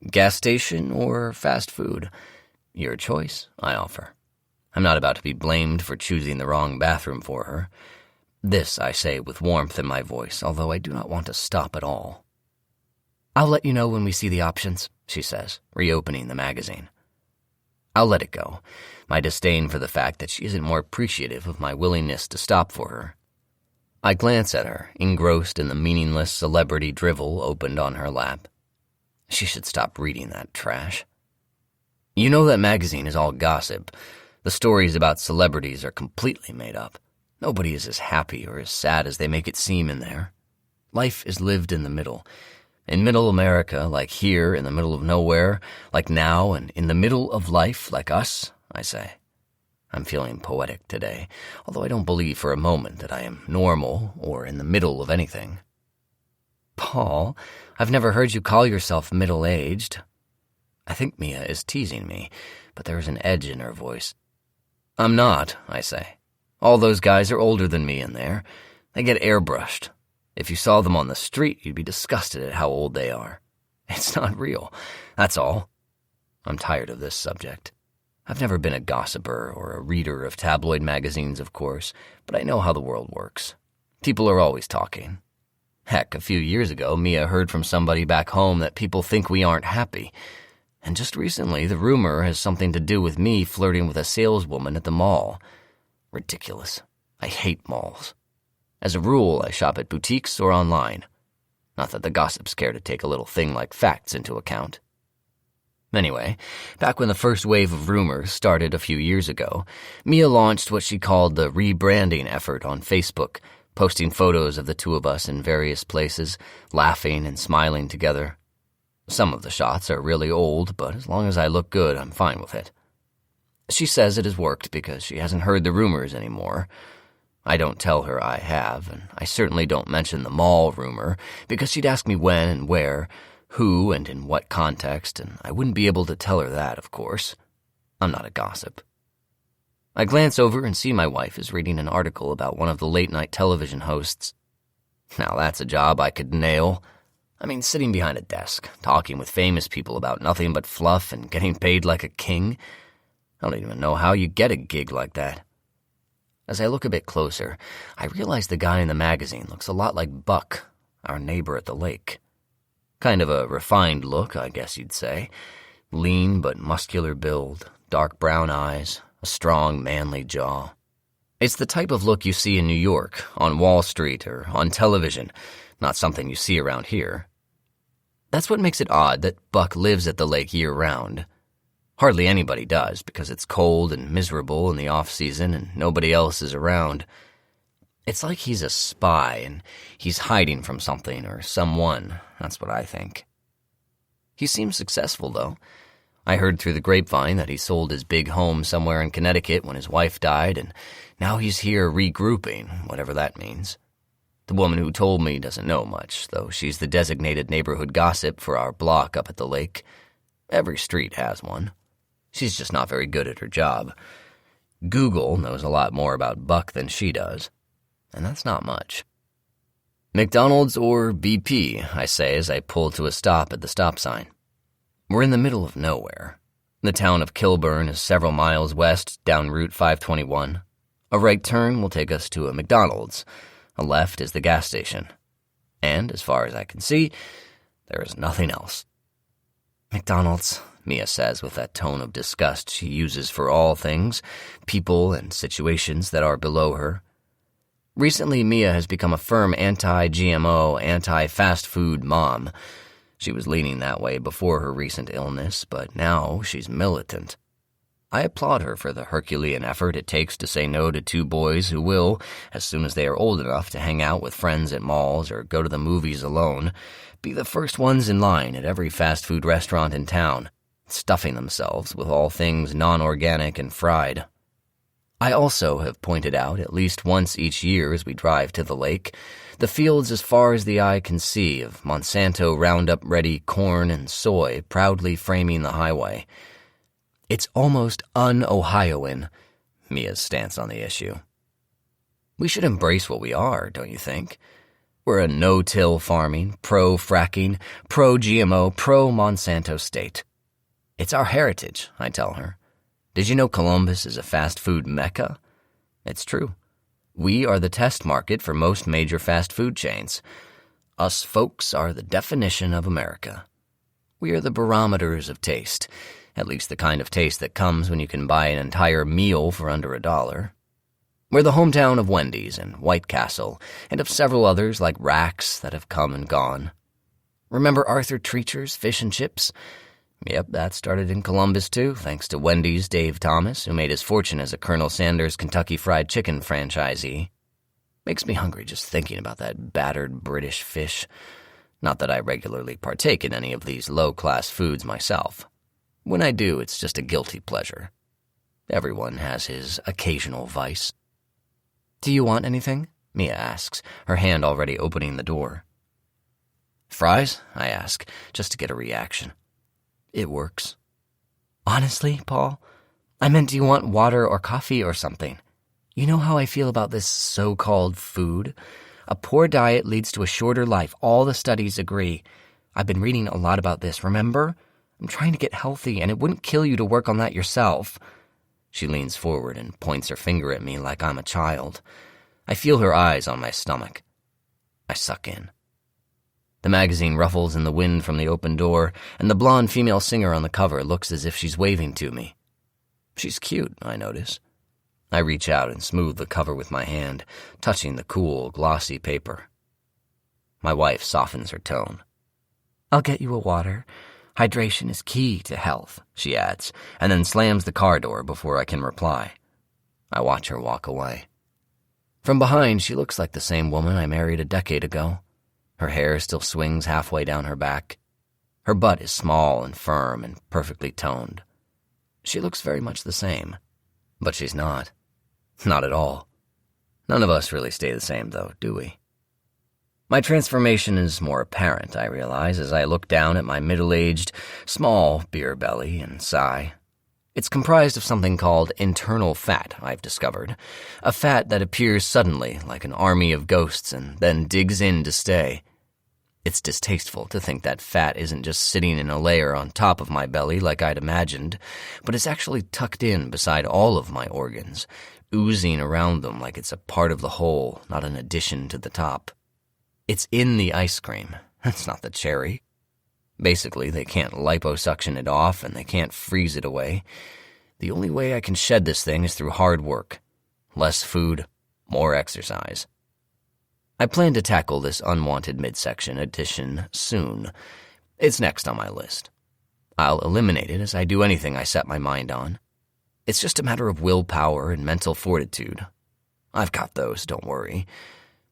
Gas station or fast food? Your choice, I offer. I'm not about to be blamed for choosing the wrong bathroom for her. This I say with warmth in my voice, although I do not want to stop at all. "I'll let you know when we see the options," she says, reopening the magazine. I'll let it go, my disdain for the fact that she isn't more appreciative of my willingness to stop for her. I glance at her, engrossed in the meaningless celebrity drivel opened on her lap. She should stop reading that trash. You know that magazine is all gossip. The stories about celebrities are completely made up. Nobody is as happy or as sad as they make it seem in there. Life is lived in the middle. In middle America, like here in the middle of nowhere, like now and in the middle of life like us, I say. I'm feeling poetic today, although I don't believe for a moment that I am normal or in the middle of anything. "Paul, I've never heard you call yourself middle-aged." I think Mia is teasing me, but there is an edge in her voice. "I'm not," I say. "All those guys are older than me in there. They get airbrushed. If you saw them on the street, you'd be disgusted at how old they are. It's not real. That's all." I'm tired of this subject. I've never been a gossiper or a reader of tabloid magazines, of course, but I know how the world works. People are always talking. Heck, a few years ago, Mia heard from somebody back home that people think we aren't happy. And just recently, the rumor has something to do with me flirting with a saleswoman at the mall. Ridiculous. I hate malls. As a rule, I shop at boutiques or online. Not that the gossips care to take a little thing like facts into account. Anyway, back when the first wave of rumors started a few years ago, Mia launched what she called the rebranding effort on Facebook, posting photos of the two of us in various places, laughing and smiling together. Some of the shots are really old, but as long as I look good, I'm fine with it. She says it has worked because she hasn't heard the rumors anymore. I don't tell her I have, and I certainly don't mention the mall rumor because she'd ask me when and where, who and in what context, and I wouldn't be able to tell her that, of course. I'm not a gossip. I glance over and see my wife is reading an article about one of the late-night television hosts. Now that's a job I could nail. I mean, sitting behind a desk, talking with famous people about nothing but fluff and getting paid like a king. I don't even know how you get a gig like that. As I look a bit closer, I realize the guy in the magazine looks a lot like Buck, our neighbor at the lake. Kind of a refined look, I guess you'd say. Lean but muscular build, dark brown eyes, a strong, manly jaw. It's the type of look you see in New York, on Wall Street, or on television, not something you see around here. That's what makes it odd that Buck lives at the lake year-round. Hardly anybody does, because it's cold and miserable in the off-season and nobody else is around. It's like he's a spy and he's hiding from something or someone. That's what I think. He seems successful, though. I heard through the grapevine that he sold his big home somewhere in Connecticut when his wife died, and now he's here regrouping, whatever that means. The woman who told me doesn't know much, though she's the designated neighborhood gossip for our block up at the lake. Every street has one. She's just not very good at her job. Google knows a lot more about Buck than she does, and that's not much. McDonald's or BP, I say as I pull to a stop at the stop sign. We're in the middle of nowhere. The town of Kilburn is several miles west down Route 521. A right turn will take us to a McDonald's. A left is the gas station. And, as far as I can see, there is nothing else. McDonald's, Mia says with that tone of disgust she uses for all things, people and situations that are below her. Recently, Mia has become a firm anti-GMO, anti-fast food mom. She was leaning that way before her recent illness, but now she's militant. I applaud her for the Herculean effort it takes to say no to two boys who will, as soon as they are old enough to hang out with friends at malls or go to the movies alone, be the first ones in line at every fast food restaurant in town, stuffing themselves with all things non-organic and fried. I also have pointed out at least once each year as we drive to the lake, the fields as far as the eye can see of Monsanto Roundup-ready corn and soy proudly framing the highway. It's almost un-Ohioan, Mia's stance on the issue. We should embrace what we are, don't you think? We're a no-till farming, pro-fracking, pro-GMO, pro-Monsanto state. It's our heritage, I tell her. Did you know Columbus is a fast food mecca? It's true. We are the test market for most major fast food chains. Us folks are the definition of America. We are the barometers of taste, at least the kind of taste that comes when you can buy an entire meal for under $1. We're the hometown of Wendy's and White Castle, and of several others like Rax that have come and gone. Remember Arthur Treacher's Fish and Chips? Yep, that started in Columbus too, thanks to Wendy's Dave Thomas, who made his fortune as a Colonel Sanders Kentucky Fried Chicken franchisee. Makes me hungry just thinking about that battered British fish. Not that I regularly partake in any of these low-class foods myself. When I do, it's just a guilty pleasure. Everyone has his occasional vice. Do you want anything? Mia asks, her hand already opening the door. Fries? I ask, just to get a reaction. It works. Honestly, Paul? I meant, do you want water or coffee or something? You know how I feel about this so-called food? A poor diet leads to a shorter life. All the studies agree. I've been reading a lot about this, remember? I'm trying to get healthy, and it wouldn't kill you to work on that yourself. She leans forward and points her finger at me like I'm a child. I feel her eyes on my stomach. I suck in. The magazine ruffles in the wind from the open door, and the blonde female singer on the cover looks as if she's waving to me. She's cute, I notice. I reach out and smooth the cover with my hand, touching the cool, glossy paper. My wife softens her tone. I'll get you a water. Hydration is key to health, she adds, and then slams the car door before I can reply. I watch her walk away. From behind, she looks like the same woman I married a decade ago. Her hair still swings halfway down her back. Her butt is small and firm and perfectly toned. She looks very much the same, but she's not. Not at all. None of us really stay the same, though, do we? My transformation is more apparent, I realize, as I look down at my middle-aged, small beer belly and sigh. It's comprised of something called internal fat, I've discovered. A fat that appears suddenly, like an army of ghosts, and then digs in to stay. It's distasteful to think that fat isn't just sitting in a layer on top of my belly like I'd imagined, but it's actually tucked in beside all of my organs, oozing around them like it's a part of the whole, not an addition to the top. It's in the ice cream. It's not the cherry. Basically, they can't liposuction it off and they can't freeze it away. The only way I can shed this thing is through hard work. Less food, more exercise. I plan to tackle this unwanted midsection addition soon. It's next on my list. I'll eliminate it as I do anything I set my mind on. It's just a matter of willpower and mental fortitude. I've got those, don't worry.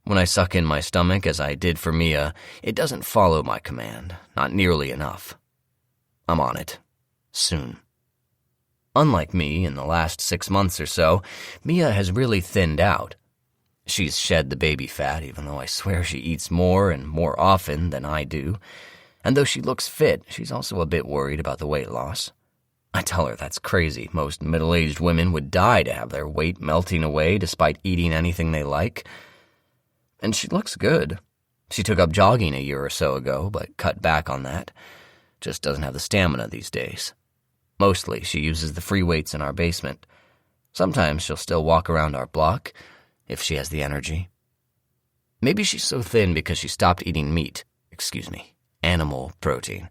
When I suck in my stomach, as I did for Mia, it doesn't follow my command, not nearly enough. I'm on it. Soon. Unlike me, in the last 6 months or so, Mia has really thinned out. She's shed the baby fat, even though I swear she eats more and more often than I do. And though she looks fit, she's also a bit worried about the weight loss. I tell her that's crazy. Most middle-aged women would die to have their weight melting away despite eating anything they like. And she looks good. She took up jogging a year or so ago, but cut back on that. Just doesn't have the stamina these days. Mostly, she uses the free weights in our basement. Sometimes she'll still walk around our block, if she has the energy. Maybe she's so thin because she stopped eating meat. Animal protein.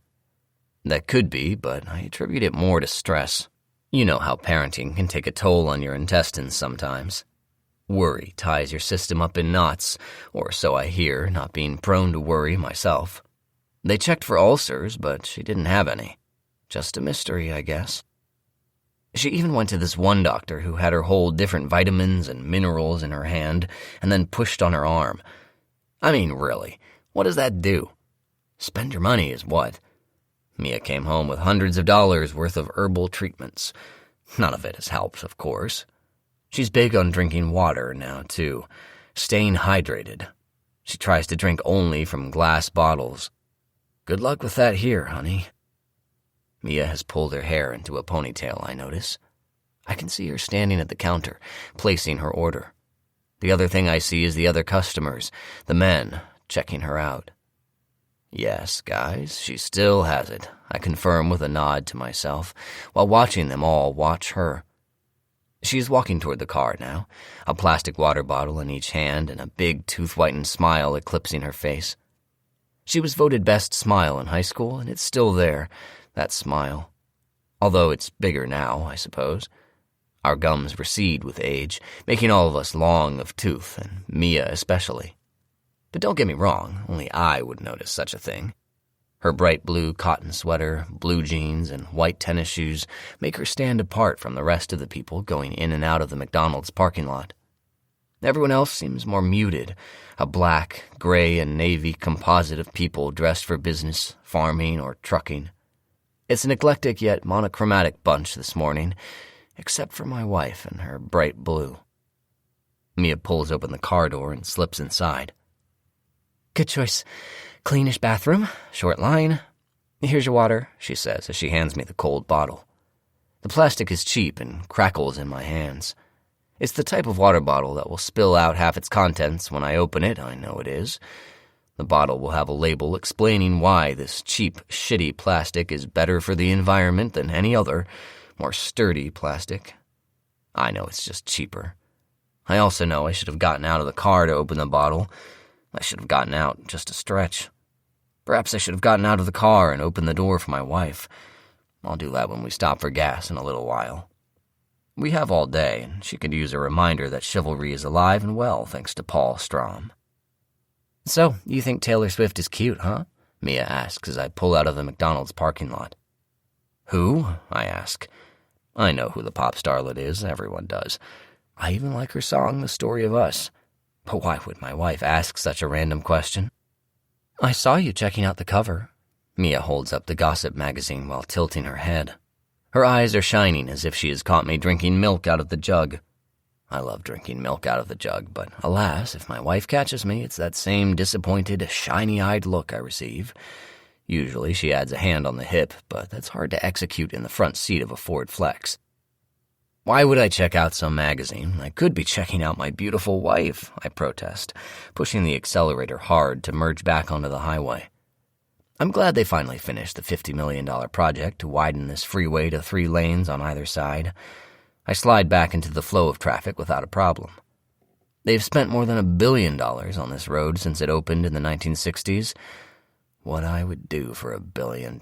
That could be, but I attribute it more to stress. You know how parenting can take a toll on your intestines sometimes. Worry ties your system up in knots, or so I hear, not being prone to worry myself. They checked for ulcers, but she didn't have any. Just a mystery, I guess. She even went to this one doctor who had her hold different vitamins and minerals in her hand and then pushed on her arm. I mean, really, what does that do? Spend your money is what? Mia came home with hundreds of dollars worth of herbal treatments. None of it has helped, of course. She's big on drinking water now, too, staying hydrated. She tries to drink only from glass bottles. Good luck with that here, honey. Mia has pulled her hair into a ponytail, I notice. I can see her standing at the counter, placing her order. The other thing I see is the other customers, the men, checking her out. Yes, guys, she still has it, I confirm with a nod to myself, while watching them all watch her. She is walking toward the car now, a plastic water bottle in each hand and a big tooth-whitened smile eclipsing her face. She was voted best smile in high school, and it's still there, that smile. Although it's bigger now, I suppose. Our gums recede with age, making all of us long of tooth, and Mia especially. But don't get me wrong, only I would notice such a thing. Her bright blue cotton sweater, blue jeans, and white tennis shoes make her stand apart from the rest of the people going in and out of the McDonald's parking lot. Everyone else seems more muted, a black, gray, and navy composite of people dressed for business, farming, or trucking. It's an eclectic yet monochromatic bunch this morning, except for my wife and her bright blue. Mia pulls open the car door and slips inside. Good choice. Cleanish bathroom, short line. Here's your water, she says as she hands me the cold bottle. The plastic is cheap and crackles in my hands. It's the type of water bottle that will spill out half its contents when I open it, I know it is. The bottle will have a label explaining why this cheap, shitty plastic is better for the environment than any other, more sturdy plastic. I know it's just cheaper. I also know I should have gotten out of the car to open the bottle. I should have gotten out just a stretch. Perhaps I should have gotten out of the car and opened the door for my wife. I'll do that when we stop for gas in a little while. We have all day, and she could use a reminder that chivalry is alive and well thanks to Paul Strom. So, you think Taylor Swift is cute, huh? Mia asks as I pull out of the McDonald's parking lot. Who? I ask. I know who the pop starlet is, everyone does. I even like her song, The Story of Us. But why would my wife ask such a random question? I saw you checking out the cover. Mia holds up the gossip magazine while tilting her head. Her eyes are shining as if she has caught me drinking milk out of the jug. I love drinking milk out of the jug, but alas, if my wife catches me, it's that same disappointed, shiny-eyed look I receive. Usually she adds a hand on the hip, but that's hard to execute in the front seat of a Ford Flex. Why would I check out some magazine? I could be checking out my beautiful wife, I protest, pushing the accelerator hard to merge back onto the highway. I'm glad they finally finished the $50 million project to widen this freeway to 3 lanes on either side. I slide back into the flow of traffic without a problem. They've spent more than $1 billion on this road since it opened in the 1960s. What I would do for $1 billion.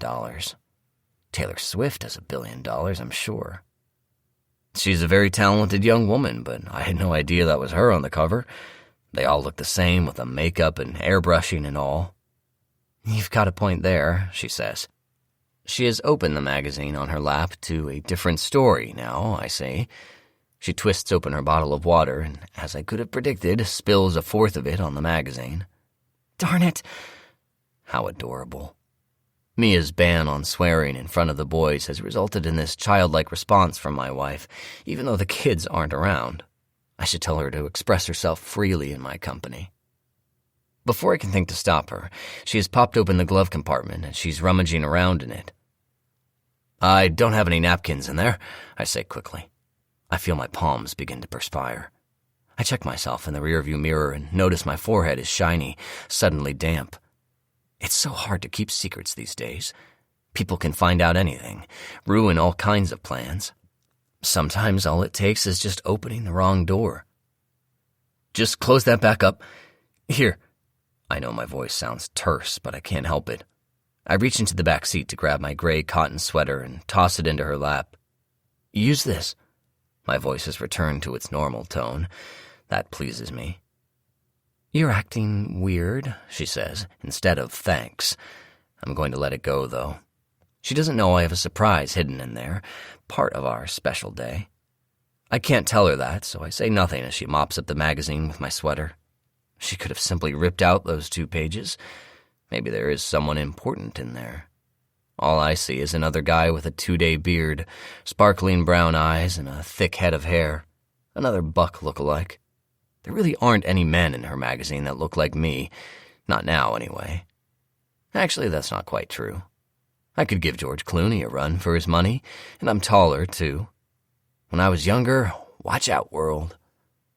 Taylor Swift has $1 billion, I'm sure. She's a very talented young woman, but I had no idea that was her on the cover. They all look the same with the makeup and airbrushing and all. You've got a point there, she says. She has opened the magazine on her lap to a different story now, I say. She twists open her bottle of water and, as I could have predicted, spills a fourth of it on the magazine. Darn it! How adorable. Mia's ban on swearing in front of the boys has resulted in this childlike response from my wife, even though the kids aren't around. I should tell her to express herself freely in my company. Before I can think to stop her, she has popped open the glove compartment and she's rummaging around in it. "I don't have any napkins in there," I say quickly. I feel my palms begin to perspire. I check myself in the rearview mirror and notice my forehead is shiny, suddenly damp. It's so hard to keep secrets these days. People can find out anything, ruin all kinds of plans. Sometimes all it takes is just opening the wrong door. "Just close that back up. Here." I know my voice sounds terse, but I can't help it. I reach into the back seat to grab my gray cotton sweater and toss it into her lap. "Use this." My voice has returned to its normal tone. That pleases me. "You're acting weird," she says, instead of thanks. I'm going to let it go, though. She doesn't know I have a surprise hidden in there, part of our special day. I can't tell her that, so I say nothing as she mops up the magazine with my sweater. She could have simply ripped out those 2 pages. Maybe there is someone important in there. All I see is another guy with a 2-day beard, sparkling brown eyes, and a thick head of hair. Another Buck look-alike. There really aren't any men in her magazine that look like me. Not now, anyway. Actually, that's not quite true. I could give George Clooney a run for his money, and I'm taller, too. When I was younger, watch out, world.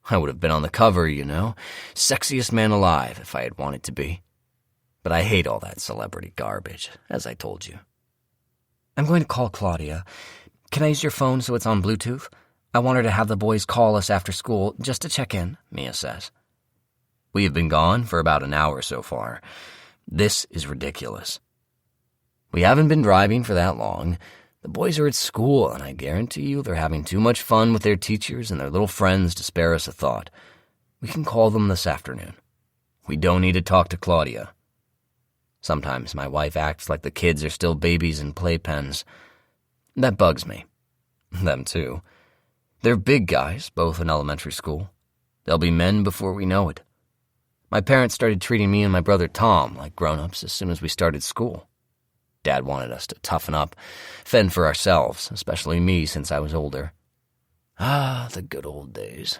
I would have been on the cover, you know. Sexiest man alive if I had wanted to be. But I hate all that celebrity garbage, as I told you. "I'm going to call Claudia. Can I use your phone so it's on Bluetooth? I want her to have the boys call us after school just to check in," Mia says. We have been gone for about an hour so far. This is ridiculous. We haven't been driving for that long. The boys are at school, and I guarantee you they're having too much fun with their teachers and their little friends to spare us a thought. We can call them this afternoon. We don't need to talk to Claudia. Sometimes my wife acts like the kids are still babies in playpens. That bugs me. Them too. They're big guys, both in elementary school. They'll be men before we know it. My parents started treating me and my brother Tom like grown-ups as soon as we started school. Dad wanted us to toughen up, fend for ourselves, especially me since I was older. Ah, the good old days.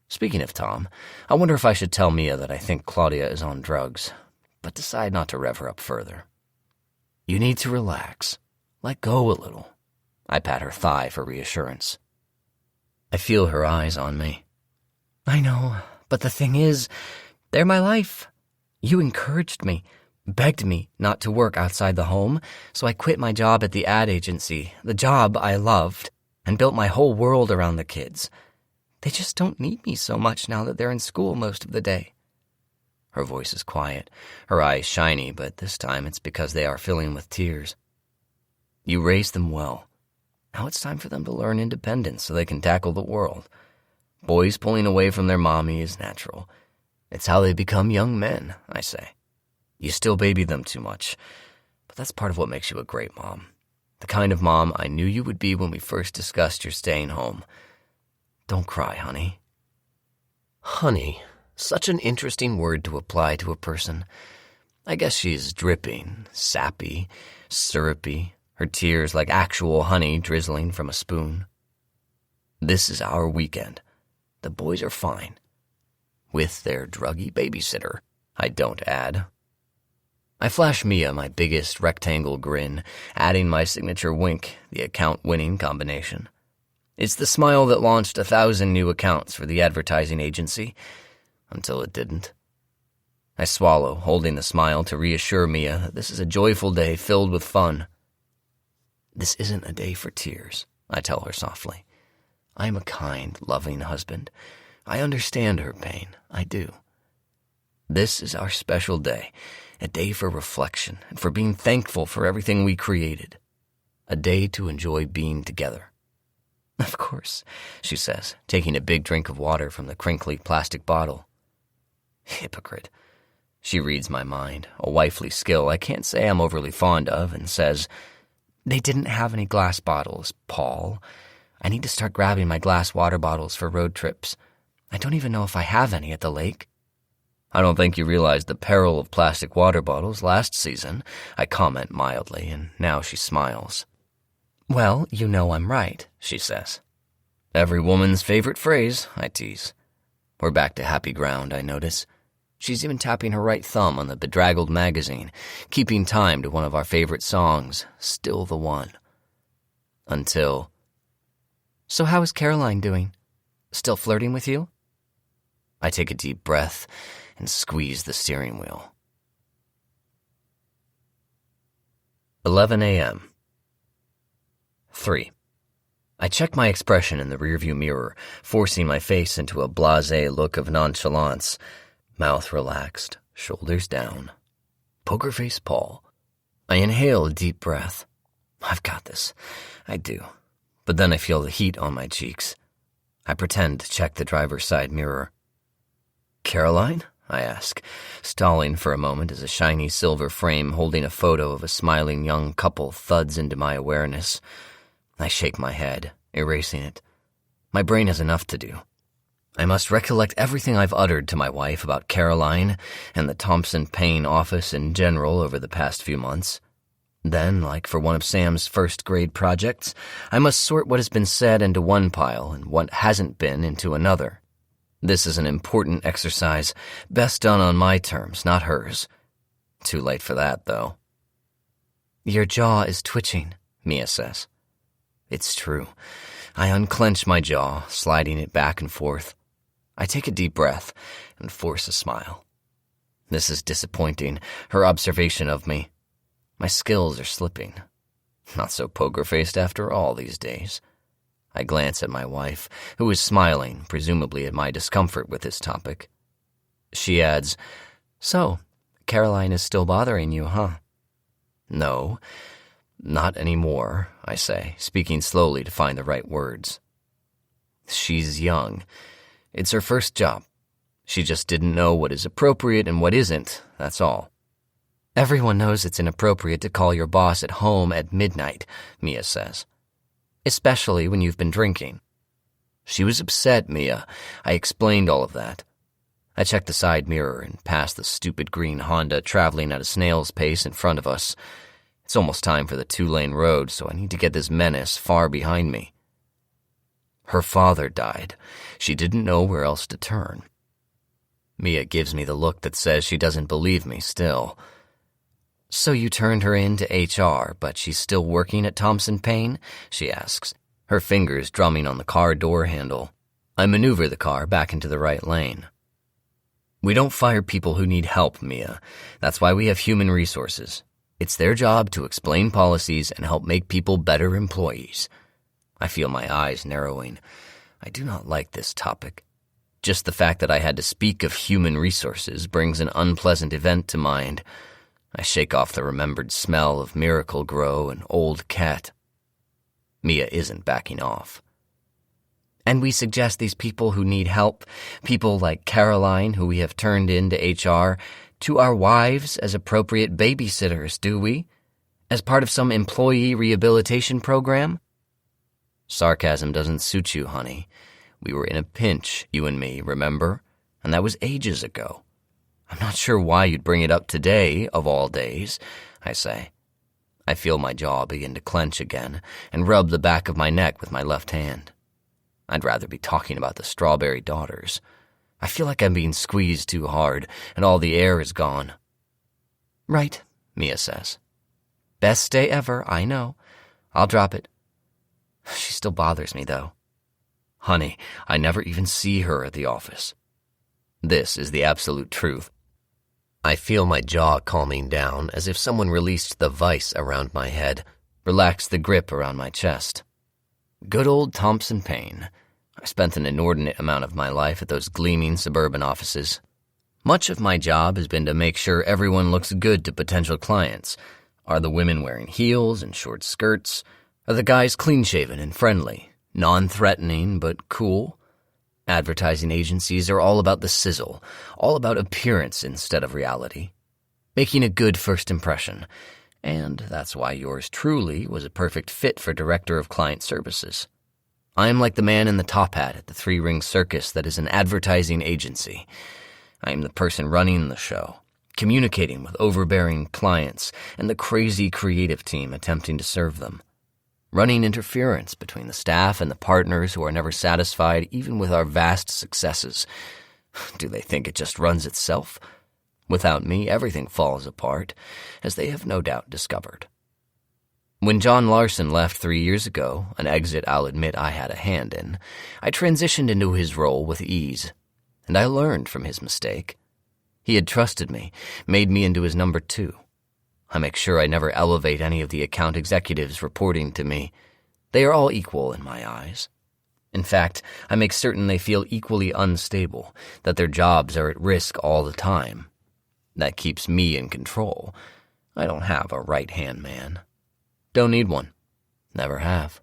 Speaking of Tom, I wonder if I should tell Mia that I think Claudia is on drugs, but decide not to rev her up further. You need to relax. Let go a little. I pat her thigh for reassurance. I feel her eyes on me. I know, but the thing is, they're my life. You encouraged me, begged me not to work outside the home, so I quit my job at the ad agency, the job I loved, and built my whole world around the kids. They just don't need me so much now that they're in school most of the day. Her voice is quiet, her eyes shiny, but this time it's because they are filling with tears. You raised them well. Now it's time for them to learn independence so they can tackle the world. Boys pulling away from their mommy is natural. It's how they become young men, I say. You still baby them too much, but that's part of what makes you a great mom. The kind of mom I knew you would be when we first discussed your staying home. Don't cry, honey. Honey, such an interesting word to apply to a person. I guess she's dripping, sappy, syrupy, her tears like actual honey drizzling from a spoon. This is our weekend. The boys are fine. With their druggy babysitter, I don't add. I flash Mia my biggest rectangle grin, adding my signature wink, the account-winning combination. It's the smile that launched 1,000 new accounts for the advertising agency, until it didn't. I swallow, holding the smile to reassure Mia that this is a joyful day filled with fun. This isn't a day for tears, I tell her softly. I am a kind, loving husband. I understand her pain. I do. This is our special day, a day for reflection and for being thankful for everything we created. A day to enjoy being together. Of course, she says, taking a big drink of water from the crinkly plastic bottle. Hypocrite. She reads my mind, a wifely skill I can't say I'm overly fond of, and says, They didn't have any glass bottles, Paul. I need to start grabbing my glass water bottles for road trips. I don't even know if I have any at the lake. I don't think you realized the peril of plastic water bottles last season, I comment mildly, and now she smiles. Well, you know I'm right, she says. Every woman's favorite phrase, I tease. We're back to happy ground, I notice. She's even tapping her right thumb on the bedraggled magazine, keeping time to one of our favorite songs, Still the One. Until... So how is Caroline doing? Still flirting with you? I take a deep breath and squeeze the steering wheel. 11 a.m. 3. I check my expression in the rearview mirror, forcing my face into a blasé look of nonchalance. Mouth relaxed, shoulders down. Poker face Paul. I inhale a deep breath. I've got this. I do. But then I feel the heat on my cheeks. I pretend to check the driver's side mirror. Caroline? I ask, stalling for a moment as a shiny silver frame holding a photo of a smiling young couple thuds into my awareness. I shake my head, erasing it. My brain has enough to do. I must recollect everything I've uttered to my wife about Caroline and the Thompson Paine office in general over the past few months. Then, like for one of Sam's first-grade projects, I must sort what has been said into one pile and what hasn't been into another. This is an important exercise, best done on my terms, not hers. Too late for that, though. Your jaw is twitching, Mia says. It's true. I unclench my jaw, sliding it back and forth. I take a deep breath and force a smile. This is disappointing, her observation of me. My skills are slipping. Not so poker-faced after all these days. I glance at my wife, who is smiling, presumably at my discomfort with this topic. She adds, So, Caroline is still bothering you, huh? No, not anymore, I say, speaking slowly to find the right words. She's young. It's her first job. She just didn't know what is appropriate and what isn't, that's all. Everyone knows it's inappropriate to call your boss at home at midnight, Mia says. Especially when you've been drinking. She was upset, Mia. I explained all of that. I checked the side mirror and passed the stupid green Honda traveling at a snail's pace in front of us. It's almost time for the 2-lane road, so I need to get this menace far behind me. Her father died. She didn't know where else to turn. Mia gives me the look that says she doesn't believe me still. So you turned her into HR, but she's still working at Thompson Paine? She asks, her fingers drumming on the car door handle. I maneuver the car back into the right lane. We don't fire people who need help, Mia. That's why we have human resources. It's their job to explain policies and help make people better employees. I feel my eyes narrowing. I do not like this topic. Just the fact that I had to speak of human resources brings an unpleasant event to mind. I shake off the remembered smell of Miracle Grow and old cat. Mia isn't backing off. And we suggest these people who need help, people like Caroline who we have turned into HR, to our wives as appropriate babysitters, do we? As part of some employee rehabilitation program? Sarcasm doesn't suit you, honey. We were in a pinch, you and me, remember? And that was ages ago. I'm not sure why you'd bring it up today, of all days, I say. I feel my jaw begin to clench again and rub the back of my neck with my left hand. I'd rather be talking about the Strawberry Daughters. I feel like I'm being squeezed too hard and all the air is gone. Right, Mia says. Best day ever, I know. I'll drop it. She still bothers me, though. Honey, I never even see her at the office. This is the absolute truth. I feel my jaw calming down as if someone released the vice around my head, relaxed the grip around my chest. Good old Thompson Paine. I spent an inordinate amount of my life at those gleaming suburban offices. Much of my job has been to make sure everyone looks good to potential clients. Are the women wearing heels and short skirts? Are the guys clean-shaven and friendly, non-threatening but cool? Advertising agencies are all about the sizzle, all about appearance instead of reality. Making a good first impression. And that's why yours truly was a perfect fit for Director of Client Services. I am like the man in the top hat at the three-ring circus that is an advertising agency. I am the person running the show, communicating with overbearing clients and the crazy creative team attempting to serve them. running interference between the staff and the partners who are never satisfied even with our vast successes. Do they think it just runs itself? Without me, everything falls apart, as they have no doubt discovered. When John Larson left 3 years ago, an exit I'll admit I had a hand in, I transitioned into his role with ease, and I learned from his mistake. He had trusted me, made me into his number 2. I make sure I never elevate any of the account executives reporting to me. They are all equal in my eyes. In fact, I make certain they feel equally unstable, that their jobs are at risk all the time. That keeps me in control. I don't have a right-hand man. Don't need one. Never have.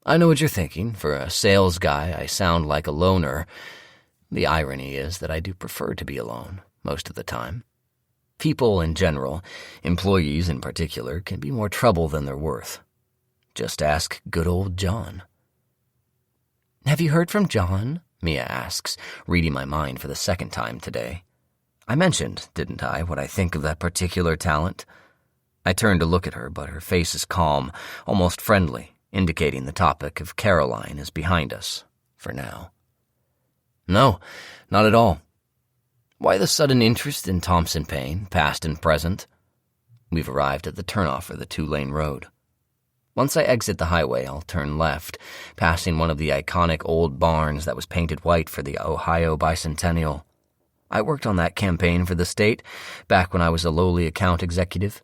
I know what you're thinking. For a sales guy, I sound like a loner. The irony is that I do prefer to be alone, most of the time. People in general, employees in particular, can be more trouble than they're worth. Just ask good old John. Have you heard from John? Mia asks, reading my mind for the second time today. I mentioned, didn't I, what I think of that particular talent? I turn to look at her, but her face is calm, almost friendly, indicating the topic of Caroline is behind us, for now. No, not at all. Why the sudden interest in Thompson Paine, past and present? We've arrived at the turnoff for the 2-lane road. Once I exit the highway, I'll turn left, passing one of the iconic old barns that was painted white for the Ohio Bicentennial. I worked on that campaign for the state back when I was a lowly account executive.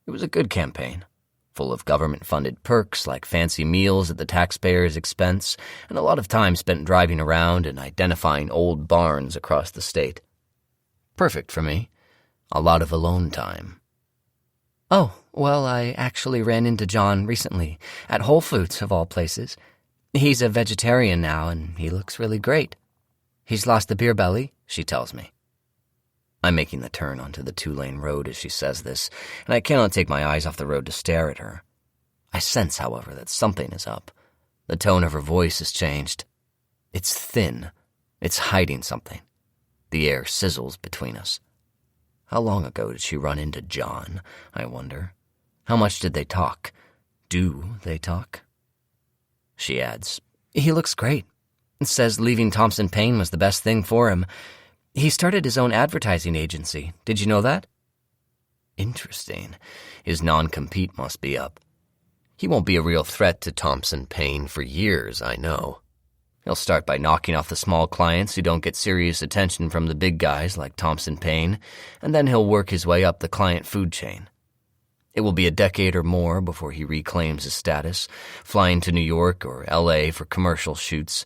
It was a good campaign, full of government-funded perks like fancy meals at the taxpayer's expense and a lot of time spent driving around and identifying old barns across the state. Perfect for me. A lot of alone time. Oh, well, I actually ran into John recently, at Whole Foods, of all places. He's a vegetarian now, and he looks really great. He's lost the beer belly, she tells me. I'm making the turn onto the 2-lane road as she says this, and I cannot take my eyes off the road to stare at her. I sense, however, that something is up. The tone of her voice has changed. It's thin. It's hiding something. The air sizzles between us. How long ago did she run into John, I wonder? How much did they talk? Do they talk? She adds, he looks great. Says leaving Thompson Paine was the best thing for him. He started his own advertising agency. Did you know that? Interesting. His non-compete must be up. He won't be a real threat to Thompson Paine for years, I know. He'll start by knocking off the small clients who don't get serious attention from the big guys like Thompson Paine, and then he'll work his way up the client food chain. It will be a decade or more before he reclaims his status, flying to New York or L.A. for commercial shoots.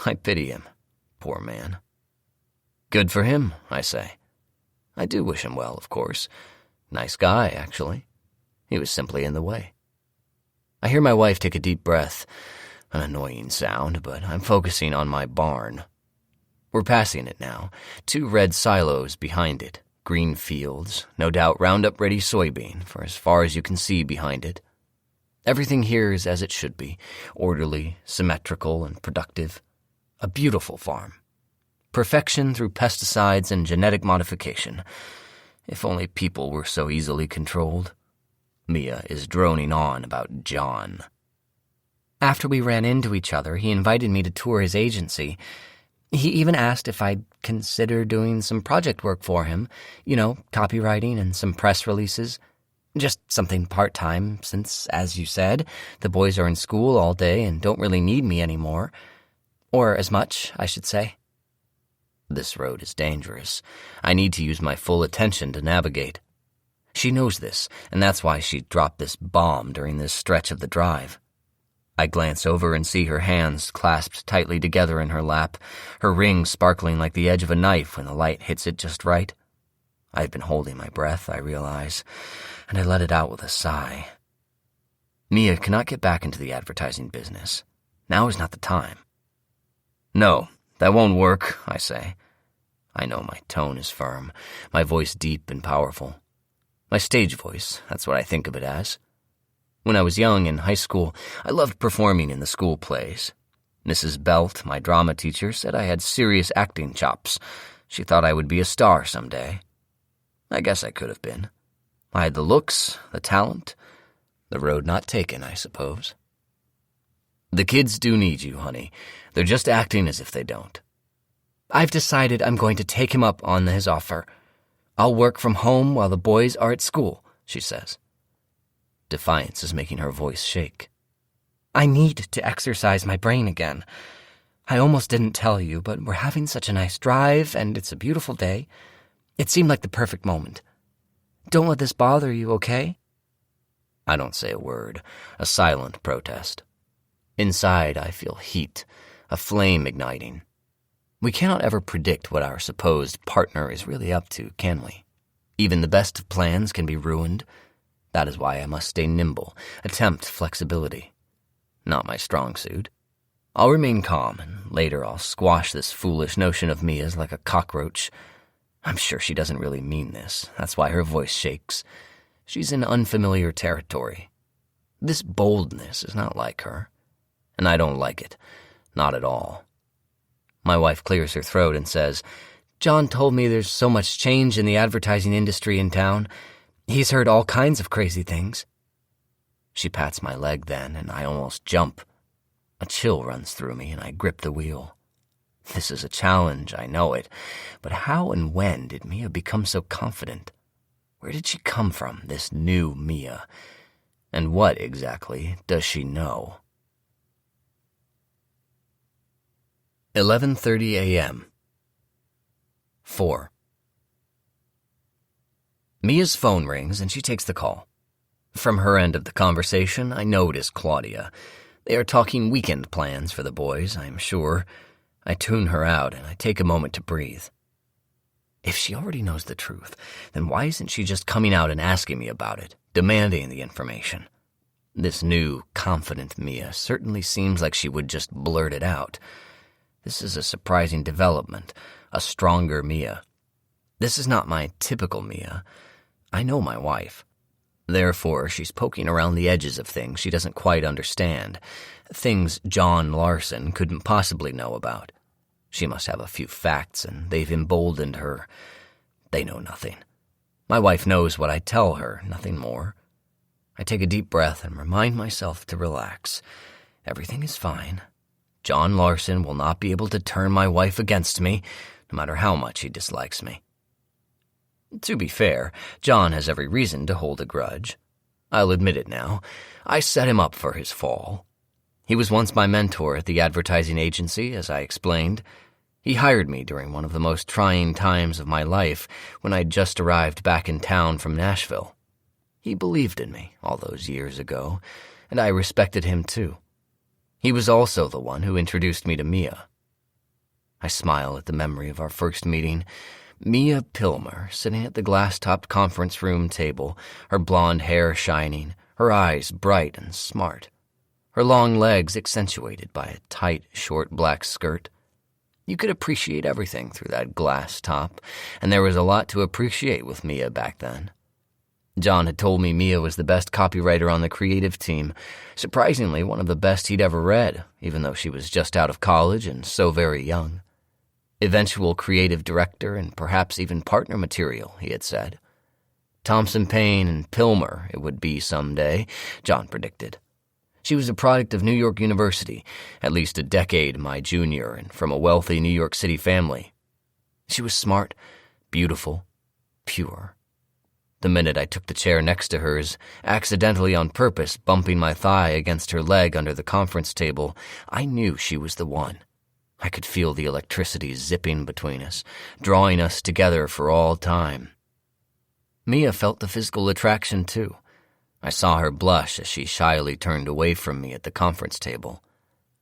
I pity him, poor man. Good for him, I say. I do wish him well, of course. Nice guy, actually. He was simply in the way. I hear my wife take a deep breath. An annoying sound, but I'm focusing on my barn. We're passing it now. 2 red silos behind it. Green fields, no doubt Roundup-ready soybean, for as far as you can see behind it. Everything here is as it should be, orderly, symmetrical, and productive. A beautiful farm. Perfection through pesticides and genetic modification. If only people were so easily controlled. Mia is droning on about John. After we ran into each other, he invited me to tour his agency. He even asked if I'd consider doing some project work for him, copywriting and some press releases. Just something part-time, since, as you said, the boys are in school all day and don't really need me anymore. Or as much, I should say. This road is dangerous. I need to use my full attention to navigate. She knows this, and that's why she dropped this bomb during this stretch of the drive. I glance over and see her hands clasped tightly together in her lap, her ring sparkling like the edge of a knife when the light hits it just right. I've been holding my breath, I realize, and I let it out with a sigh. Mia cannot get back into the advertising business. Now is not the time. No, that won't work, I say. I know my tone is firm, my voice deep and powerful. My stage voice, that's what I think of it as. When I was young in high school, I loved performing in the school plays. Mrs. Belt, my drama teacher, said I had serious acting chops. She thought I would be a star someday. I guess I could have been. I had the looks, the talent, the road not taken, I suppose. The kids do need you, honey. They're just acting as if they don't. I've decided I'm going to take him up on his offer. I'll work from home while the boys are at school, she says. Defiance is making her voice shake. I need to exercise my brain again. I almost didn't tell you, but we're having such a nice drive, and it's a beautiful day. It seemed like the perfect moment. Don't let this bother you, okay? I don't say a word, a silent protest. Inside, I feel heat, a flame igniting. We cannot ever predict what our supposed partner is really up to, can we? Even the best of plans can be ruined. That is why I must stay nimble, attempt flexibility. Not my strong suit. I'll remain calm, and later I'll squash this foolish notion of Mia's like a cockroach. I'm sure she doesn't really mean this. That's why her voice shakes. She's in unfamiliar territory. This boldness is not like her, and I don't like it. Not at all. My wife clears her throat and says, John told me there's so much change in the advertising industry in town. He's heard all kinds of crazy things. She pats my leg then, and I almost jump. A chill runs through me, and I grip the wheel. This is a challenge, I know it, but how and when did Mia become so confident? Where did she come from, this new Mia? And what, exactly, does she know? 11:30 a.m. 4. Mia's phone rings, and she takes the call. From her end of the conversation, I know it is Claudia. They are talking weekend plans for the boys, I am sure. I tune her out, and I take a moment to breathe. If she already knows the truth, then why isn't she just coming out and asking me about it, demanding the information? This new, confident Mia certainly seems like she would just blurt it out. This is a surprising development, a stronger Mia. This is not my typical Mia. I know my wife. Therefore, she's poking around the edges of things she doesn't quite understand, things John Larson couldn't possibly know about. She must have a few facts, and they've emboldened her. They know nothing. My wife knows what I tell her, nothing more. I take a deep breath and remind myself to relax. Everything is fine. John Larson will not be able to turn my wife against me, no matter how much he dislikes me. To be fair, John has every reason to hold a grudge. I'll admit it now. I set him up for his fall. He was once my mentor at the advertising agency, as I explained. He hired me during one of the most trying times of my life when I'd just arrived back in town from Nashville. He believed in me all those years ago, and I respected him too. He was also the one who introduced me to Mia. I smile at the memory of our first meeting. Mia Pilmer, sitting at the glass-topped conference room table, her blonde hair shining, her eyes bright and smart, her long legs accentuated by a tight, short black skirt. You could appreciate everything through that glass top, and there was a lot to appreciate with Mia back then. John had told me Mia was the best copywriter on the creative team, surprisingly one of the best he'd ever read, even though she was just out of college and so very young. Eventual creative director and perhaps even partner material, he had said. Thompson Paine and Pilmer it would be someday, John predicted. She was a product of New York University, at least a decade my junior, and from a wealthy New York City family. She was smart, beautiful, pure. The minute I took the chair next to hers, accidentally on purpose bumping my thigh against her leg under the conference table, I knew she was the one. I could feel the electricity zipping between us, drawing us together for all time. Mia felt the physical attraction, too. I saw her blush as she shyly turned away from me at the conference table.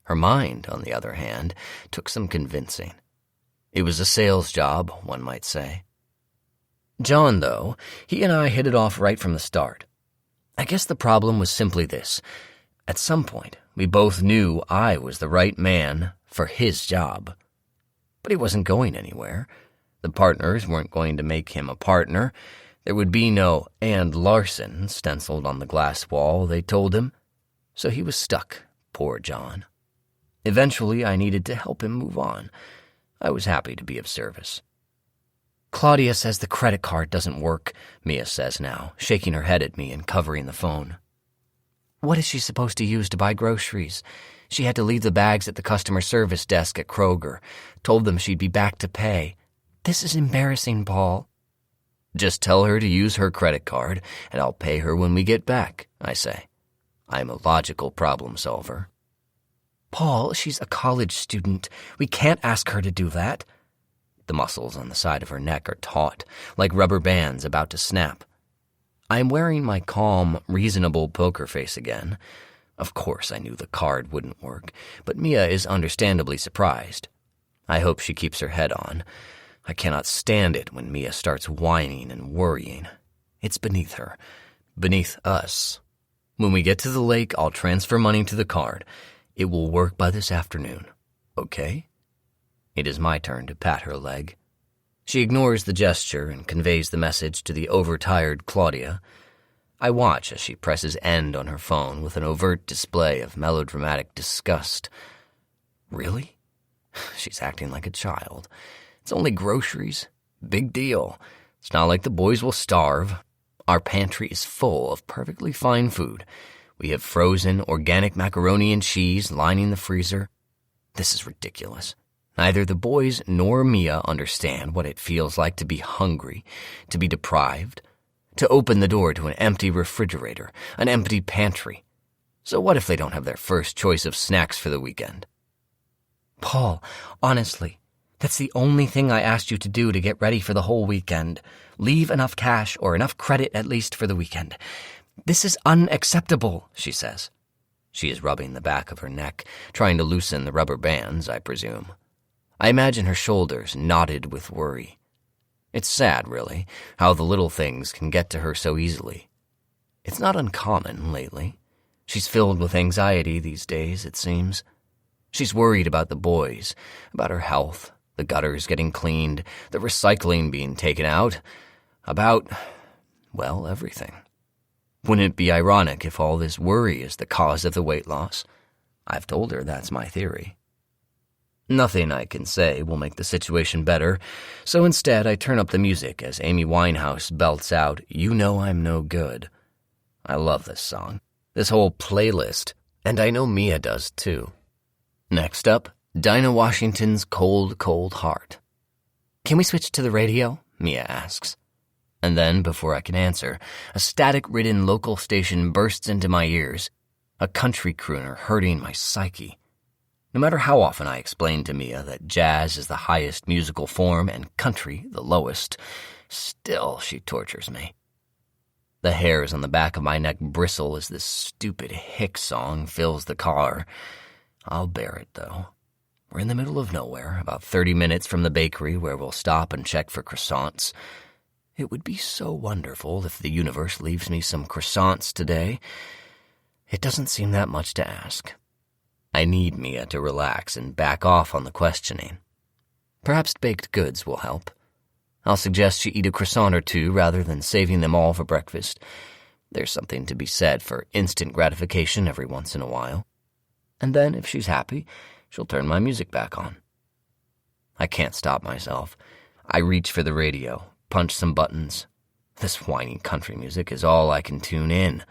Her mind, on the other hand, took some convincing. It was a sales job, one might say. John, though, he and I hit it off right from the start. I guess the problem was simply this. At some point, we both knew I was the right man for his job. But he wasn't going anywhere. The partners weren't going to make him a partner. There would be no "and Larson" stenciled on the glass wall, they told him. So he was stuck, poor John. Eventually, I needed to help him move on. I was happy to be of service. Claudia says the credit card doesn't work, Mia says now, shaking her head at me and covering the phone. What is she supposed to use to buy groceries? She had to leave the bags at the customer service desk at Kroger, told them she'd be back to pay. This is embarrassing, Paul. Just tell her to use her credit card, and I'll pay her when we get back, I say. I'm a logical problem solver. Paul, she's a college student. We can't ask her to do that. The muscles on the side of her neck are taut, like rubber bands about to snap. I'm wearing my calm, reasonable poker face again. Of course I knew the card wouldn't work, but Mia is understandably surprised. I hope she keeps her head on. I cannot stand it when Mia starts whining and worrying. It's beneath her, beneath us. When we get to the lake, I'll transfer money to the card. It will work by this afternoon, okay? It is my turn to pat her leg. She ignores the gesture and conveys the message to the overtired Claudia. I watch as she presses end on her phone with an overt display of melodramatic disgust. Really? She's acting like a child. It's only groceries. Big deal. It's not like the boys will starve. Our pantry is full of perfectly fine food. We have frozen organic macaroni and cheese lining the freezer. This is ridiculous. Neither the boys nor Mia understand what it feels like to be hungry, to be deprived, to open the door to an empty refrigerator, an empty pantry. So what if they don't have their first choice of snacks for the weekend? Paul, honestly, that's the only thing I asked you to do to get ready for the whole weekend. Leave enough cash or enough credit at least for the weekend. This is unacceptable, she says. She is rubbing the back of her neck, trying to loosen the rubber bands, I presume. I imagine her shoulders knotted with worry. It's sad, really, how the little things can get to her so easily. It's not uncommon lately. She's filled with anxiety these days, it seems. She's worried about the boys, about her health, the gutters getting cleaned, the recycling being taken out, about, well, everything. Wouldn't it be ironic if all this worry is the cause of the weight loss? I've told her that's my theory. Nothing I can say will make the situation better, so instead I turn up the music as Amy Winehouse belts out, "You Know I'm No Good." I love this song, this whole playlist, and I know Mia does too. Next up, Dinah Washington's Cold, Cold Heart. Can we switch to the radio? Mia asks. And then, before I can answer, a static-ridden local station bursts into my ears, a country crooner hurting my psyche. No matter how often I explain to Mia that jazz is the highest musical form and country the lowest, still she tortures me. The hairs on the back of my neck bristle as this stupid hick song fills the car. I'll bear it, though. We're in the middle of nowhere, about 30 minutes from the bakery where we'll stop and check for croissants. It would be so wonderful if the universe leaves me some croissants today. It doesn't seem that much to ask. I need Mia to relax and back off on the questioning. Perhaps baked goods will help. I'll suggest she eat a croissant or two rather than saving them all for breakfast. There's something to be said for instant gratification every once in a while. And then, if she's happy, she'll turn my music back on. I can't stop myself. I reach for the radio, punch some buttons. This whiny country music is all I can tune in.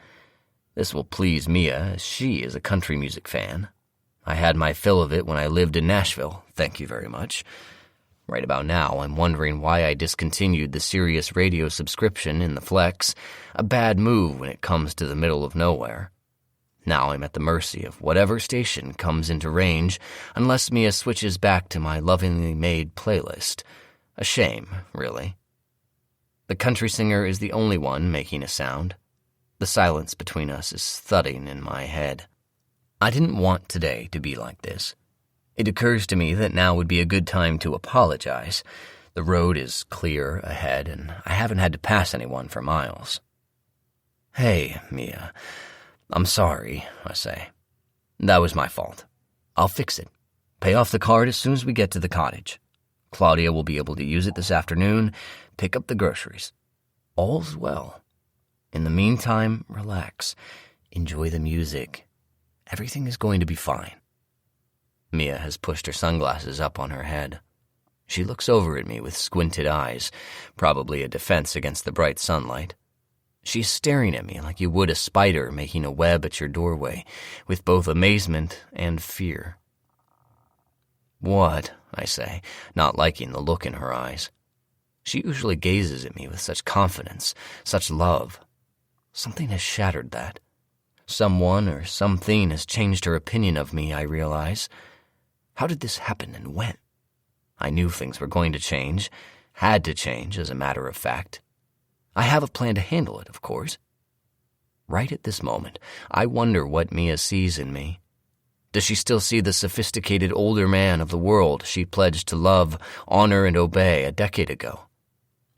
This will please Mia, as she is a country music fan. I had my fill of it when I lived in Nashville, thank you very much. Right about now, I'm wondering why I discontinued the Sirius radio subscription in the Flex, a bad move when it comes to the middle of nowhere. Now I'm at the mercy of whatever station comes into range, unless Mia switches back to my lovingly made playlist. A shame, really. The country singer is the only one making a sound. The silence between us is thudding in my head. I didn't want today to be like this. It occurs to me that now would be a good time to apologize. The road is clear ahead, and I haven't had to pass anyone for miles. Hey, Mia. I'm sorry, I say. That was my fault. I'll fix it. Pay off the card as soon as we get to the cottage. Claudia will be able to use it this afternoon, pick up the groceries. All's well. In the meantime, relax. Enjoy the music. Everything is going to be fine. Mia has pushed her sunglasses up on her head. She looks over at me with squinted eyes, probably a defense against the bright sunlight. She's staring at me like you would a spider making a web at your doorway, with both amazement and fear. "What?" I say, not liking the look in her eyes. She usually gazes at me with such confidence, such love. Something has shattered that. Someone or something has changed her opinion of me, I realize. How did this happen and when? I knew things were going to change, had to change as a matter of fact. I have a plan to handle it, of course. Right at this moment, I wonder what Mia sees in me. Does she still see the sophisticated older man of the world she pledged to love, honor, and obey a decade ago?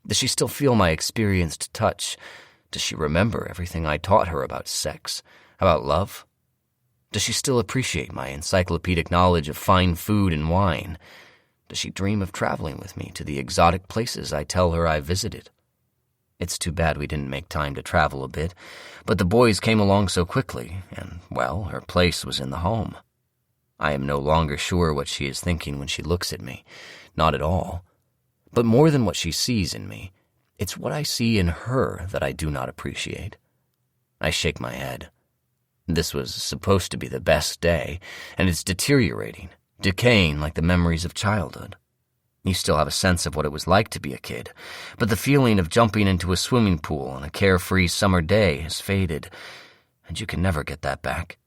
Does she still feel my experienced touch? Does she remember everything I taught her about sex, about love? Does she still appreciate my encyclopedic knowledge of fine food and wine? Does she dream of traveling with me to the exotic places I tell her I visited? It's too bad we didn't make time to travel a bit, but the boys came along so quickly, and, well, her place was in the home. I am no longer sure what she is thinking when she looks at me. Not at all. But more than what she sees in me, it's what I see in her that I do not appreciate. I shake my head. This was supposed to be the best day, and it's deteriorating, decaying like the memories of childhood. You still have a sense of what it was like to be a kid, but the feeling of jumping into a swimming pool on a carefree summer day has faded, and you can never get that back.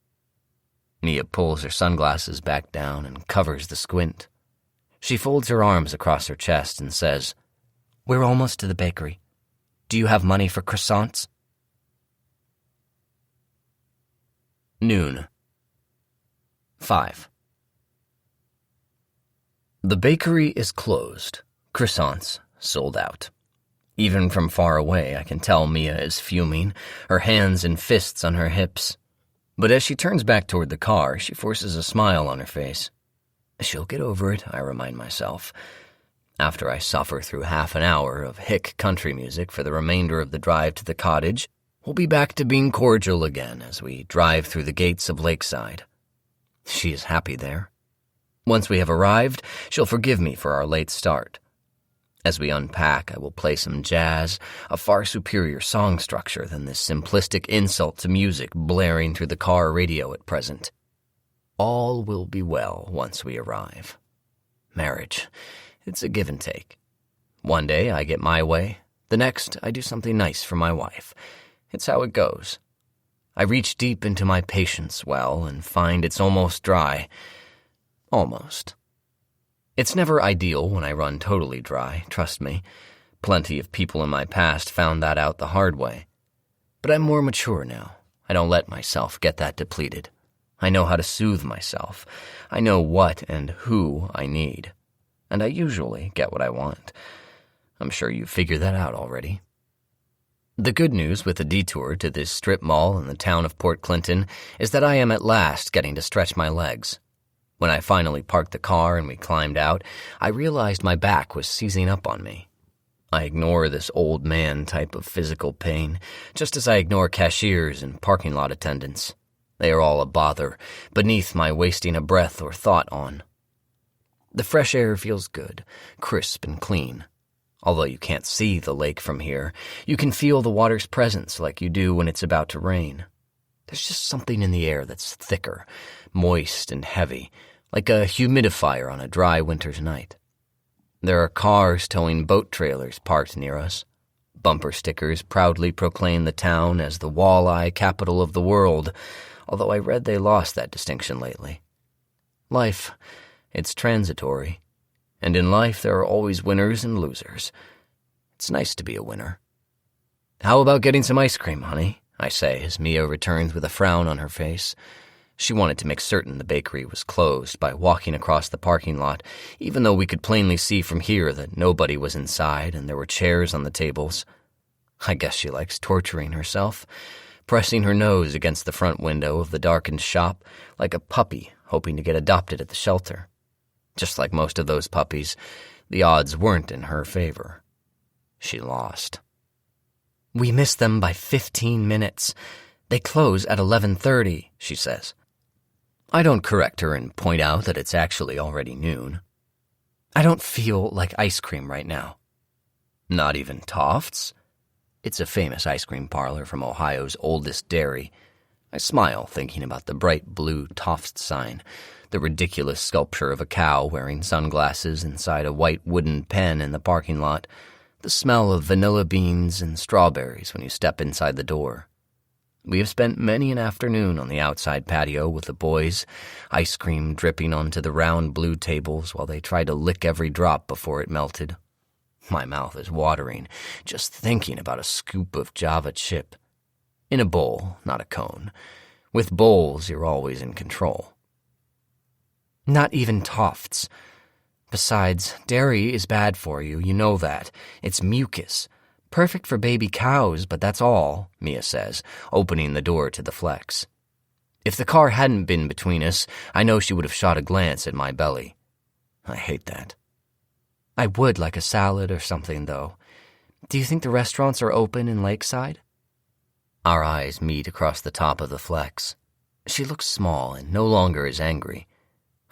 Mia pulls her sunglasses back down and covers the squint. She folds her arms across her chest and says, "We're almost to the bakery. Do you have money for croissants?" Noon. 5. The bakery is closed. Croissants sold out. Even from far away, I can tell Mia is fuming, her hands in fists on her hips. But as she turns back toward the car, she forces a smile on her face. She'll get over it, I remind myself. After I suffer through half an hour of hick country music for the remainder of the drive to the cottage, we'll be back to being cordial again as we drive through the gates of Lakeside. She is happy there. Once we have arrived, she'll forgive me for our late start. As we unpack, I will play some jazz, a far superior song structure than this simplistic insult to music blaring through the car radio at present. All will be well once we arrive. Marriage, it's a give and take. One day I get my way, the next I do something nice for my wife. It's how it goes. I reach deep into my patience well and find it's almost dry. Almost. It's never ideal when I run totally dry, trust me. Plenty of people in my past found that out the hard way. But I'm more mature now. I don't let myself get that depleted. I know how to soothe myself. I know what and who I need. And I usually get what I want. I'm sure you figured that out already. The good news with the detour to this strip mall in the town of Port Clinton is that I am at last getting to stretch my legs. When I finally parked the car and we climbed out, I realized my back was seizing up on me. I ignore this old man type of physical pain, just as I ignore cashiers and parking lot attendants. They are all a bother, beneath my wasting a breath or thought on. The fresh air feels good, crisp and clean. Although you can't see the lake from here, you can feel the water's presence like you do when it's about to rain. There's just something in the air that's thicker, moist and heavy, like a humidifier on a dry winter's night. There are cars towing boat trailers parked near us. Bumper stickers proudly proclaim the town as the walleye capital of the world, although I read they lost that distinction lately. Life, it's transitory. And in life, there are always winners and losers. It's nice to be a winner. "How about getting some ice cream, honey?" I say as Mia returns with a frown on her face. She wanted to make certain the bakery was closed by walking across the parking lot, even though we could plainly see from here that nobody was inside and there were chairs on the tables. I guess she likes torturing herself, pressing her nose against the front window of the darkened shop like a puppy hoping to get adopted at the shelter. Just like most of those puppies, the odds weren't in her favor. She lost. "We missed them by 15 minutes. They close at 11:30, she says. I don't correct her and point out that it's actually already noon. I don't feel like ice cream right now. Not even Tofts? It's a famous ice cream parlor from Ohio's oldest dairy. I smile thinking about the bright blue Tofts sign, the ridiculous sculpture of a cow wearing sunglasses inside a white wooden pen in the parking lot, the smell of vanilla beans and strawberries when you step inside the door. We have spent many an afternoon on the outside patio with the boys, ice cream dripping onto the round blue tables while they tried to lick every drop before it melted. My mouth is watering just thinking about a scoop of Java chip. In a bowl, not a cone. With bowls, you're always in control. Not even Tofts. Besides, dairy is bad for you, you know that. It's mucus. Perfect for baby cows, but that's all, Mia says, opening the door to the flex. If the car hadn't been between us, I know she would have shot a glance at my belly. I hate that. I would like a salad or something, though. Do you think the restaurants are open in Lakeside? Our eyes meet across the top of the flex. She looks small and no longer is angry.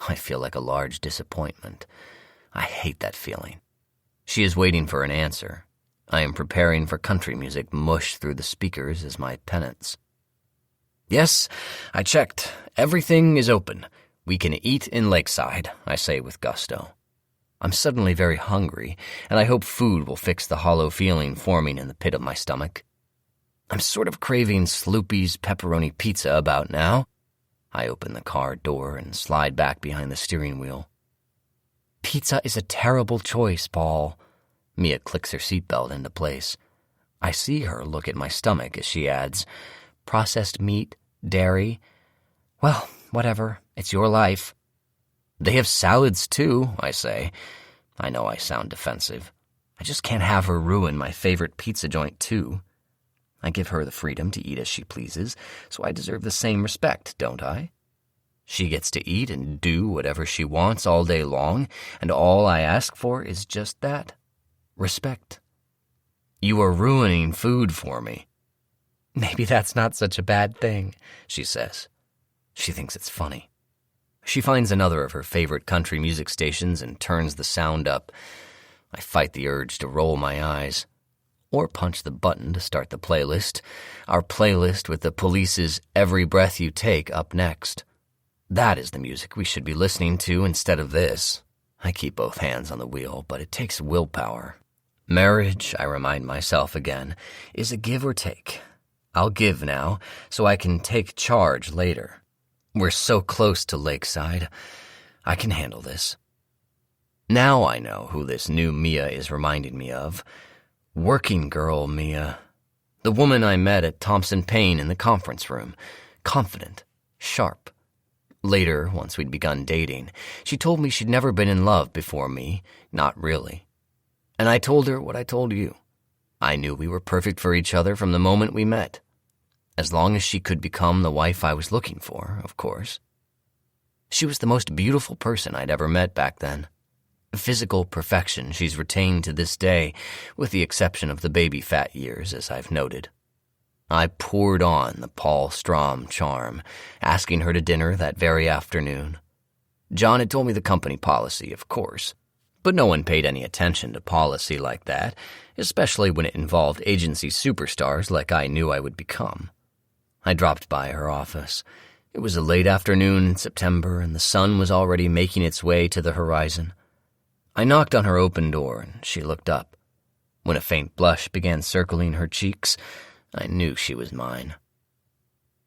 I feel like a large disappointment. I hate that feeling. She is waiting for an answer. I am preparing for country music mush through the speakers as my penance. Yes, I checked. Everything is open. We can eat in Lakeside, I say with gusto. I'm suddenly very hungry, and I hope food will fix the hollow feeling forming in the pit of my stomach. I'm sort of craving Sloopy's pepperoni pizza about now. I open the car door and slide back behind the steering wheel. Pizza is a terrible choice, Paul. Mia clicks her seatbelt into place. I see her look at my stomach as she adds, processed meat, dairy. Well, whatever. It's your life. They have salads, too, I say. I know I sound defensive. I just can't have her ruin my favorite pizza joint, too. I give her the freedom to eat as she pleases, so I deserve the same respect, don't I? She gets to eat and do whatever she wants all day long, and all I ask for is just that. Respect. You are ruining food for me. Maybe that's not such a bad thing, she says. She thinks it's funny. She finds another of her favorite country music stations and turns the sound up. I fight the urge to roll my eyes. Or punch the button to start the playlist. Our playlist with the Police's Every Breath You Take up next. That is the music we should be listening to instead of this. I keep both hands on the wheel, but it takes willpower. Marriage, I remind myself again, is a give or take. I'll give now, so I can take charge later. We're so close to Lakeside. I can handle this. Now I know who this new Mia is reminding me of. Working girl Mia. The woman I met at Thompson Paine in the conference room. Confident. Sharp. Later, once we'd begun dating, she told me she'd never been in love before me. Not really. And I told her what I told you. I knew we were perfect for each other from the moment we met. As long as she could become the wife I was looking for, of course. She was the most beautiful person I'd ever met back then. Physical perfection she's retained to this day, with the exception of the baby fat years, as I've noted. I poured on the Paul Strom charm, asking her to dinner that very afternoon. John had told me the company policy, of course, but no one paid any attention to policy like that, especially when it involved agency superstars like I knew I would become. I dropped by her office. It was a late afternoon in September, and the sun was already making its way to the horizon. I knocked on her open door, and she looked up. When a faint blush began circling her cheeks, I knew she was mine.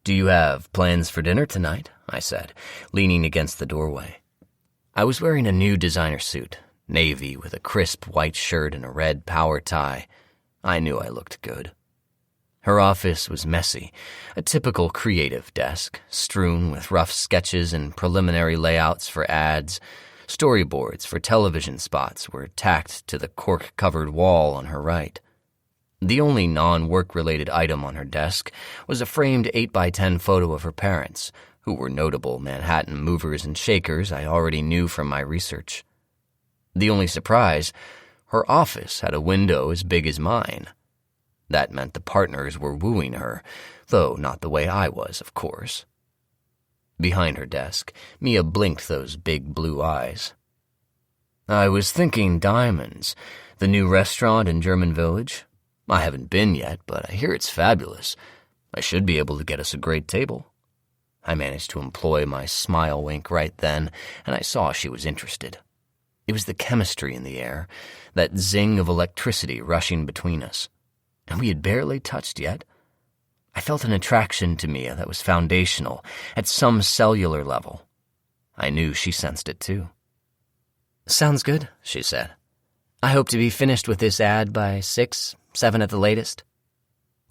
"Do you have plans for dinner tonight?" I said, leaning against the doorway. I was wearing a new designer suit, navy with a crisp white shirt and a red power tie. I knew I looked good. Her office was messy, a typical creative desk, strewn with rough sketches and preliminary layouts for ads. Storyboards for television spots were tacked to the cork-covered wall on her right. The only non-work-related item on her desk was a framed 8x10 photo of her parents, who were notable Manhattan movers and shakers I already knew from my research. The only surprise, her office had a window as big as mine. That meant the partners were wooing her, though not the way I was, of course. Behind her desk, Mia blinked those big blue eyes. "I was thinking Diamonds, the new restaurant in German Village. I haven't been yet, but I hear it's fabulous. I should be able to get us a great table. I managed to employ my smile wink right then, and I saw she was interested. It was the chemistry in the air, that zing of electricity rushing between us. And we had barely touched yet. I felt an attraction to Mia that was foundational at some cellular level. I knew she sensed it too. "Sounds good," she said. "I hope to be finished with this ad by 6, 7 at the latest."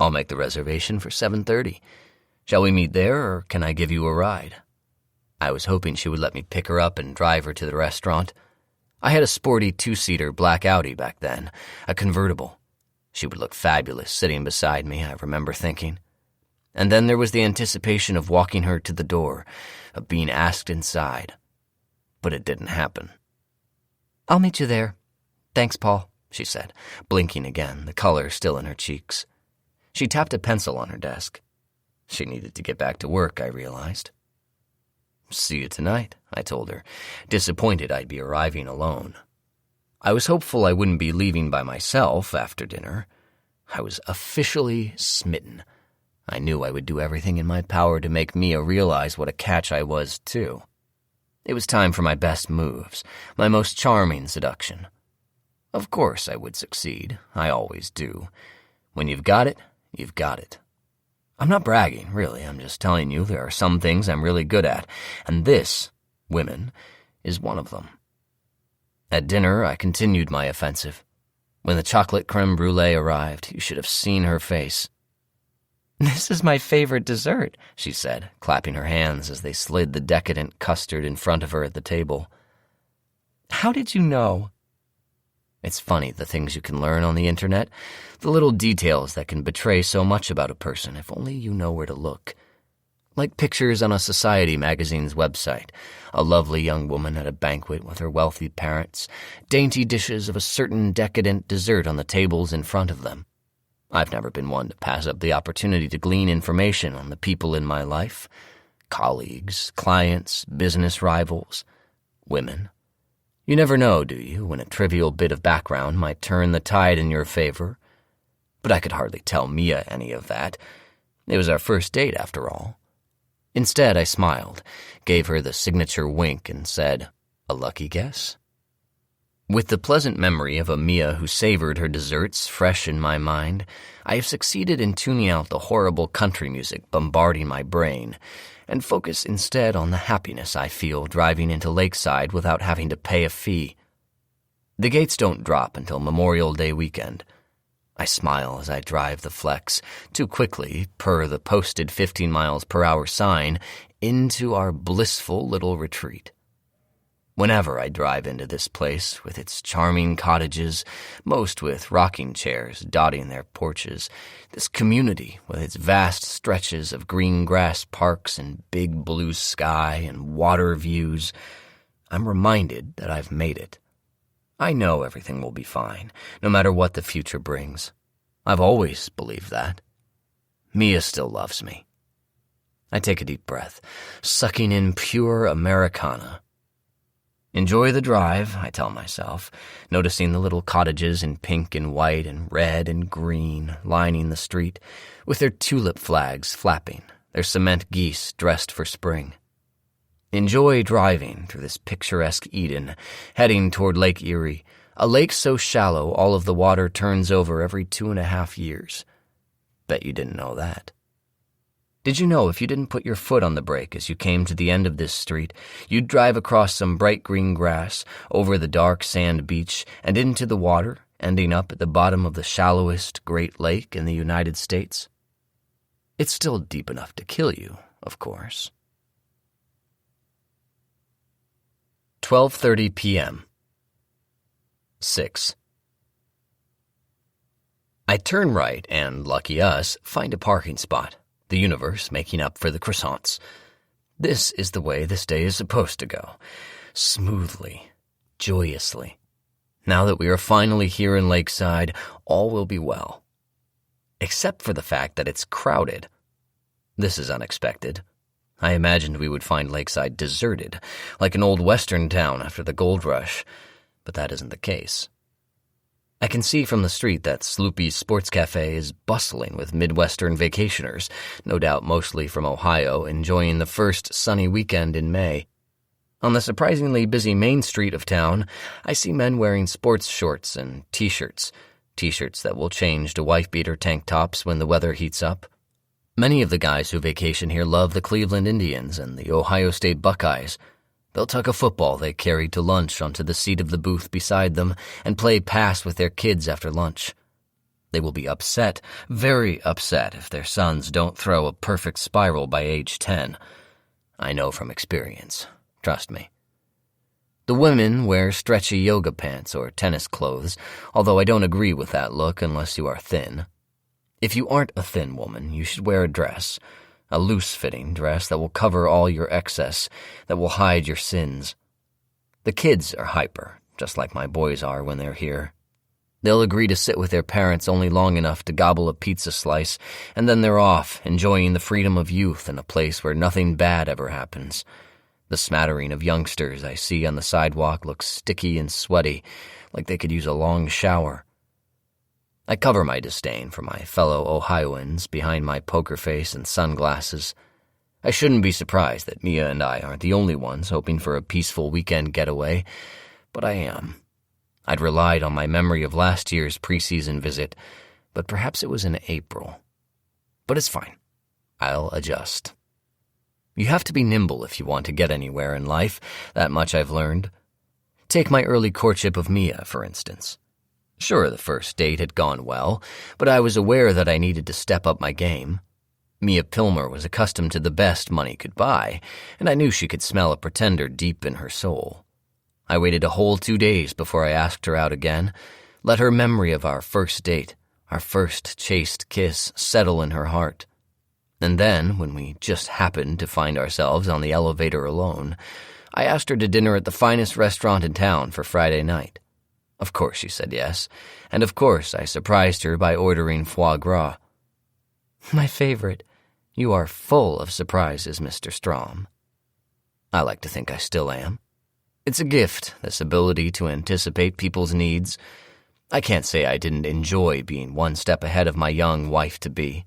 "I'll make the reservation for 7:30. Shall we meet there, or can I give you a ride?" I was hoping she would let me pick her up and drive her to the restaurant. I had a sporty 2-seater black Audi back then, a convertible. She would look fabulous sitting beside me, I remember thinking. And then there was the anticipation of walking her to the door, of being asked inside. But it didn't happen. "I'll meet you there. Thanks, Paul," she said, blinking again, the color still in her cheeks. She tapped a pencil on her desk. She needed to get back to work, I realized. "See you tonight," I told her, disappointed I'd be arriving alone. I was hopeful I wouldn't be leaving by myself after dinner. I was officially smitten. I knew I would do everything in my power to make Mia realize what a catch I was, too. It was time for my best moves, my most charming seduction. Of course I would succeed. I always do. When you've got it, you've got it. I'm not bragging, really. I'm just telling you there are some things I'm really good at, and this, women, is one of them. At dinner, I continued my offensive. When the chocolate creme brulee arrived, you should have seen her face. "This is my favorite dessert," she said, clapping her hands as they slid the decadent custard in front of her at the table. "How did you know?" It's funny the things you can learn on the internet, the little details that can betray so much about a person if only you know where to look. Like pictures on a Society magazine's website, a lovely young woman at a banquet with her wealthy parents, dainty dishes of a certain decadent dessert on the tables in front of them. I've never been one to pass up the opportunity to glean information on the people in my life. Colleagues, clients, business rivals, women. You never know, do you, when a trivial bit of background might turn the tide in your favor? But I could hardly tell Mia any of that. It was our first date, after all. Instead, I smiled, gave her the signature wink, and said, "A lucky guess?" With the pleasant memory of a Mia who savored her desserts fresh in my mind, I have succeeded in tuning out the horrible country music bombarding my brain, and focus instead on the happiness I feel driving into Lakeside without having to pay a fee. The gates don't drop until Memorial Day weekend. I smile as I drive the Flex, too quickly, per the posted 15 miles per hour sign, into our blissful little retreat. Whenever I drive into this place, with its charming cottages, most with rocking chairs dotting their porches, this community with its vast stretches of green grass parks and big blue sky and water views, I'm reminded that I've made it. I know everything will be fine, no matter what the future brings. I've always believed that. Mia still loves me. I take a deep breath, sucking in pure Americana. Enjoy the drive, I tell myself, noticing the little cottages in pink and white and red and green lining the street, with their tulip flags flapping, their cement geese dressed for spring. Enjoy driving through this picturesque Eden, heading toward Lake Erie, a lake so shallow all of the water turns over every 2.5 years. Bet you didn't know that. Did you know if you didn't put your foot on the brake as you came to the end of this street, you'd drive across some bright green grass, over the dark sand beach, and into the water, ending up at the bottom of the shallowest Great Lake in the United States? It's still deep enough to kill you, of course. 12:30 p.m. 6. I turn right and, lucky us, find a parking spot. The universe making up for the croissants. This is the way this day is supposed to go. Smoothly, joyously. Now that we are finally here in Lakeside, all will be well. Except for the fact that it's crowded. This is unexpected. I imagined we would find Lakeside deserted, like an old western town after the gold rush, but that isn't the case. I can see from the street that Sloopy's Sports Cafe is bustling with Midwestern vacationers, no doubt mostly from Ohio, enjoying the first sunny weekend in May. On the surprisingly busy main street of town, I see men wearing sports shorts and t-shirts that will change to wife-beater tank tops when the weather heats up. Many of the guys who vacation here love the Cleveland Indians and the Ohio State Buckeyes. They'll tuck a football they carried to lunch onto the seat of the booth beside them and play pass with their kids after lunch. They will be upset, very upset, if their sons don't throw a perfect spiral by age 10. I know from experience. Trust me. The women wear stretchy yoga pants or tennis clothes, although I don't agree with that look unless you are thin. If you aren't a thin woman, you should wear a dress. A loose-fitting dress that will cover all your excess, that will hide your sins. The kids are hyper, just like my boys are when they're here. They'll agree to sit with their parents only long enough to gobble a pizza slice, and then they're off, enjoying the freedom of youth in a place where nothing bad ever happens. The smattering of youngsters I see on the sidewalk looks sticky and sweaty, like they could use a long shower. I cover my disdain for my fellow Ohioans behind my poker face and sunglasses. I shouldn't be surprised that Mia and I aren't the only ones hoping for a peaceful weekend getaway, but I am. I'd relied on my memory of last year's preseason visit, but perhaps it was in April. But it's fine. I'll adjust. You have to be nimble if you want to get anywhere in life, that much I've learned. Take my early courtship of Mia, for instance. Sure, the first date had gone well, but I was aware that I needed to step up my game. Mia Pilmer was accustomed to the best money could buy, and I knew she could smell a pretender deep in her soul. I waited a whole 2 days before I asked her out again, let her memory of our first date, our first chaste kiss, settle in her heart. And then, when we just happened to find ourselves on the elevator alone, I asked her to dinner at the finest restaurant in town for Friday night. Of course she said yes, and of course I surprised her by ordering foie gras. My favorite. You are full of surprises, Mr. Strom. I like to think I still am. It's a gift, this ability to anticipate people's needs. I can't say I didn't enjoy being one step ahead of my young wife-to-be.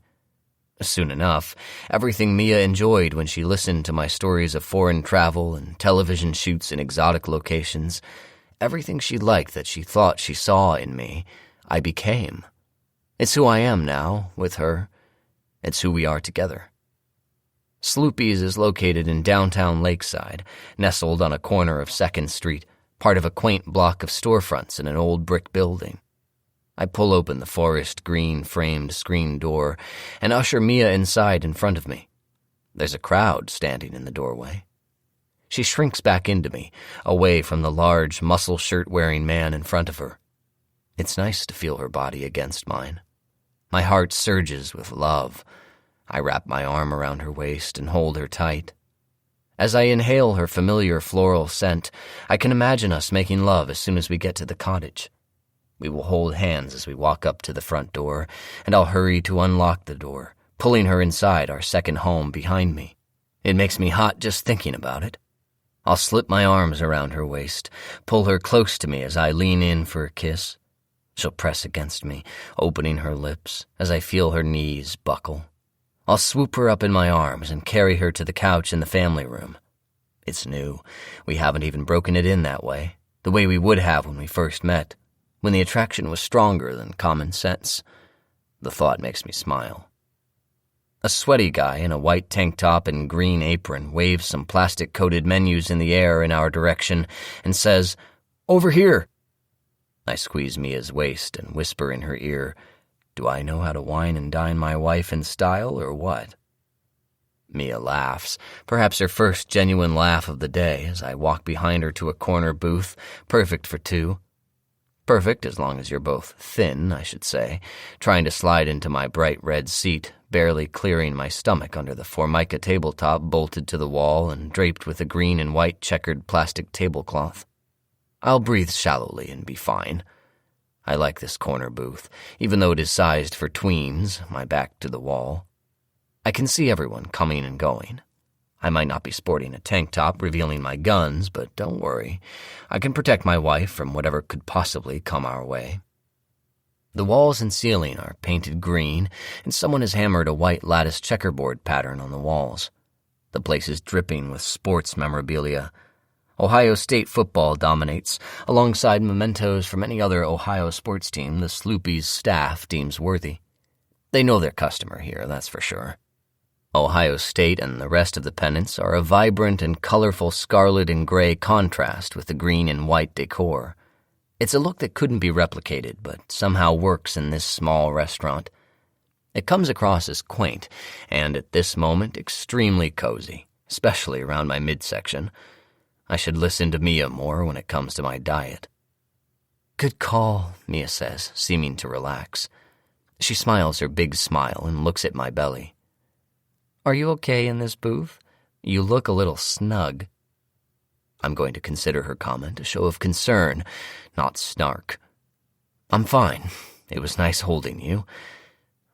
Soon enough, everything Mia enjoyed when she listened to my stories of foreign travel and television shoots in exotic locations, everything she liked that she thought she saw in me, I became. It's who I am now, with her. It's who we are together. Sloopy's is located in downtown Lakeside, nestled on a corner of 2nd Street, part of a quaint block of storefronts in an old brick building. I pull open the forest green framed screen door and usher Mia inside in front of me. There's a crowd standing in the doorway. She shrinks back into me, away from the large muscle shirt-wearing man in front of her. It's nice to feel her body against mine. My heart surges with love. I wrap my arm around her waist and hold her tight. As I inhale her familiar floral scent, I can imagine us making love as soon as we get to the cottage. We will hold hands as we walk up to the front door, and I'll hurry to unlock the door, pulling her inside our second home behind me. It makes me hot just thinking about it. I'll slip my arms around her waist, pull her close to me as I lean in for a kiss. She'll press against me, opening her lips as I feel her knees buckle. I'll swoop her up in my arms and carry her to the couch in the family room. It's new. We haven't even broken it in that way, the way we would have when we first met, when the attraction was stronger than common sense. The thought makes me smile. A sweaty guy in a white tank top and green apron waves some plastic-coated menus in the air in our direction and says, "Over here." I squeeze Mia's waist and whisper in her ear, "Do I know how to wine and dine my wife in style or what?" Mia laughs, perhaps her first genuine laugh of the day, as I walk behind her to a corner booth, perfect for two. Perfect as long as you're both thin, I should say, trying to slide into my bright red seat, barely clearing my stomach under the Formica tabletop bolted to the wall and draped with a green and white checkered plastic tablecloth. I'll breathe shallowly and be fine. I like this corner booth, even though it is sized for tweens, my back to the wall. I can see everyone coming and going. I might not be sporting a tank top revealing my guns, but don't worry. I can protect my wife from whatever could possibly come our way. The walls and ceiling are painted green, and someone has hammered a white lattice checkerboard pattern on the walls. The place is dripping with sports memorabilia. Ohio State football dominates, alongside mementos from any other Ohio sports team the Sloopy's staff deems worthy. They know their customer here, that's for sure. Ohio State and the rest of the pennants are a vibrant and colorful scarlet and gray contrast with the green and white decor. It's a look that couldn't be replicated, but somehow works in this small restaurant. It comes across as quaint, and at this moment extremely cozy, especially around my midsection. I should listen to Mia more when it comes to my diet. "Good call," Mia says, seeming to relax. She smiles her big smile and looks at my belly. "Are you okay in this booth? You look a little snug." I'm going to consider her comment a show of concern, not snark. "I'm fine. It was nice holding you.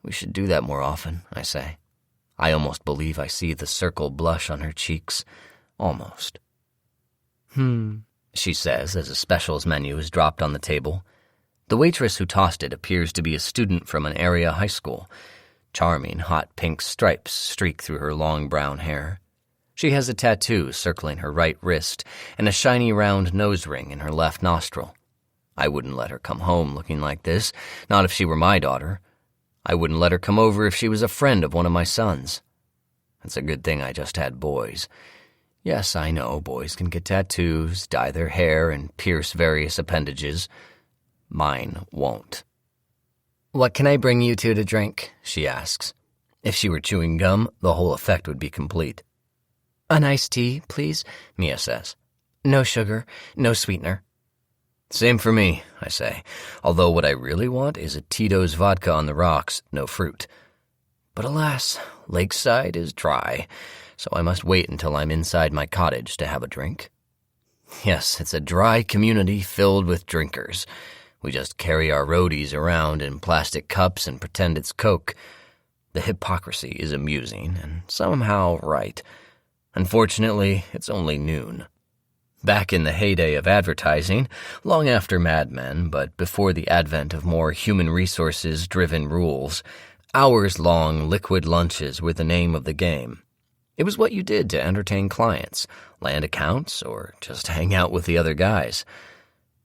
We should do that more often," I say. I almost believe I see the circle blush on her cheeks. Almost. She says as a specials menu is dropped on the table. The waitress who tossed it appears to be a student from an area high school. Charming, hot pink stripes streak through her long brown hair. She has a tattoo circling her right wrist and a shiny round nose ring in her left nostril. I wouldn't let her come home looking like this, not if she were my daughter. I wouldn't let her come over if she was a friend of one of my sons. It's a good thing I just had boys. Yes, I know boys can get tattoos, dye their hair, and pierce various appendages. Mine won't. "What can I bring you two to drink?" she asks. If she were chewing gum, the whole effect would be complete. "An iced tea, please," Mia says. "No sugar, no sweetener." "Same for me," I say, although what I really want is a Tito's vodka on the rocks, no fruit. But alas, Lakeside is dry, so I must wait until I'm inside my cottage to have a drink. Yes, it's a dry community filled with drinkers. We just carry our roadies around in plastic cups and pretend it's Coke. The hypocrisy is amusing and somehow right. Unfortunately, it's only noon. Back in the heyday of advertising, long after Mad Men, but before the advent of more human resources-driven rules, hours-long liquid lunches were the name of the game. It was what you did to entertain clients, land accounts, or just hang out with the other guys.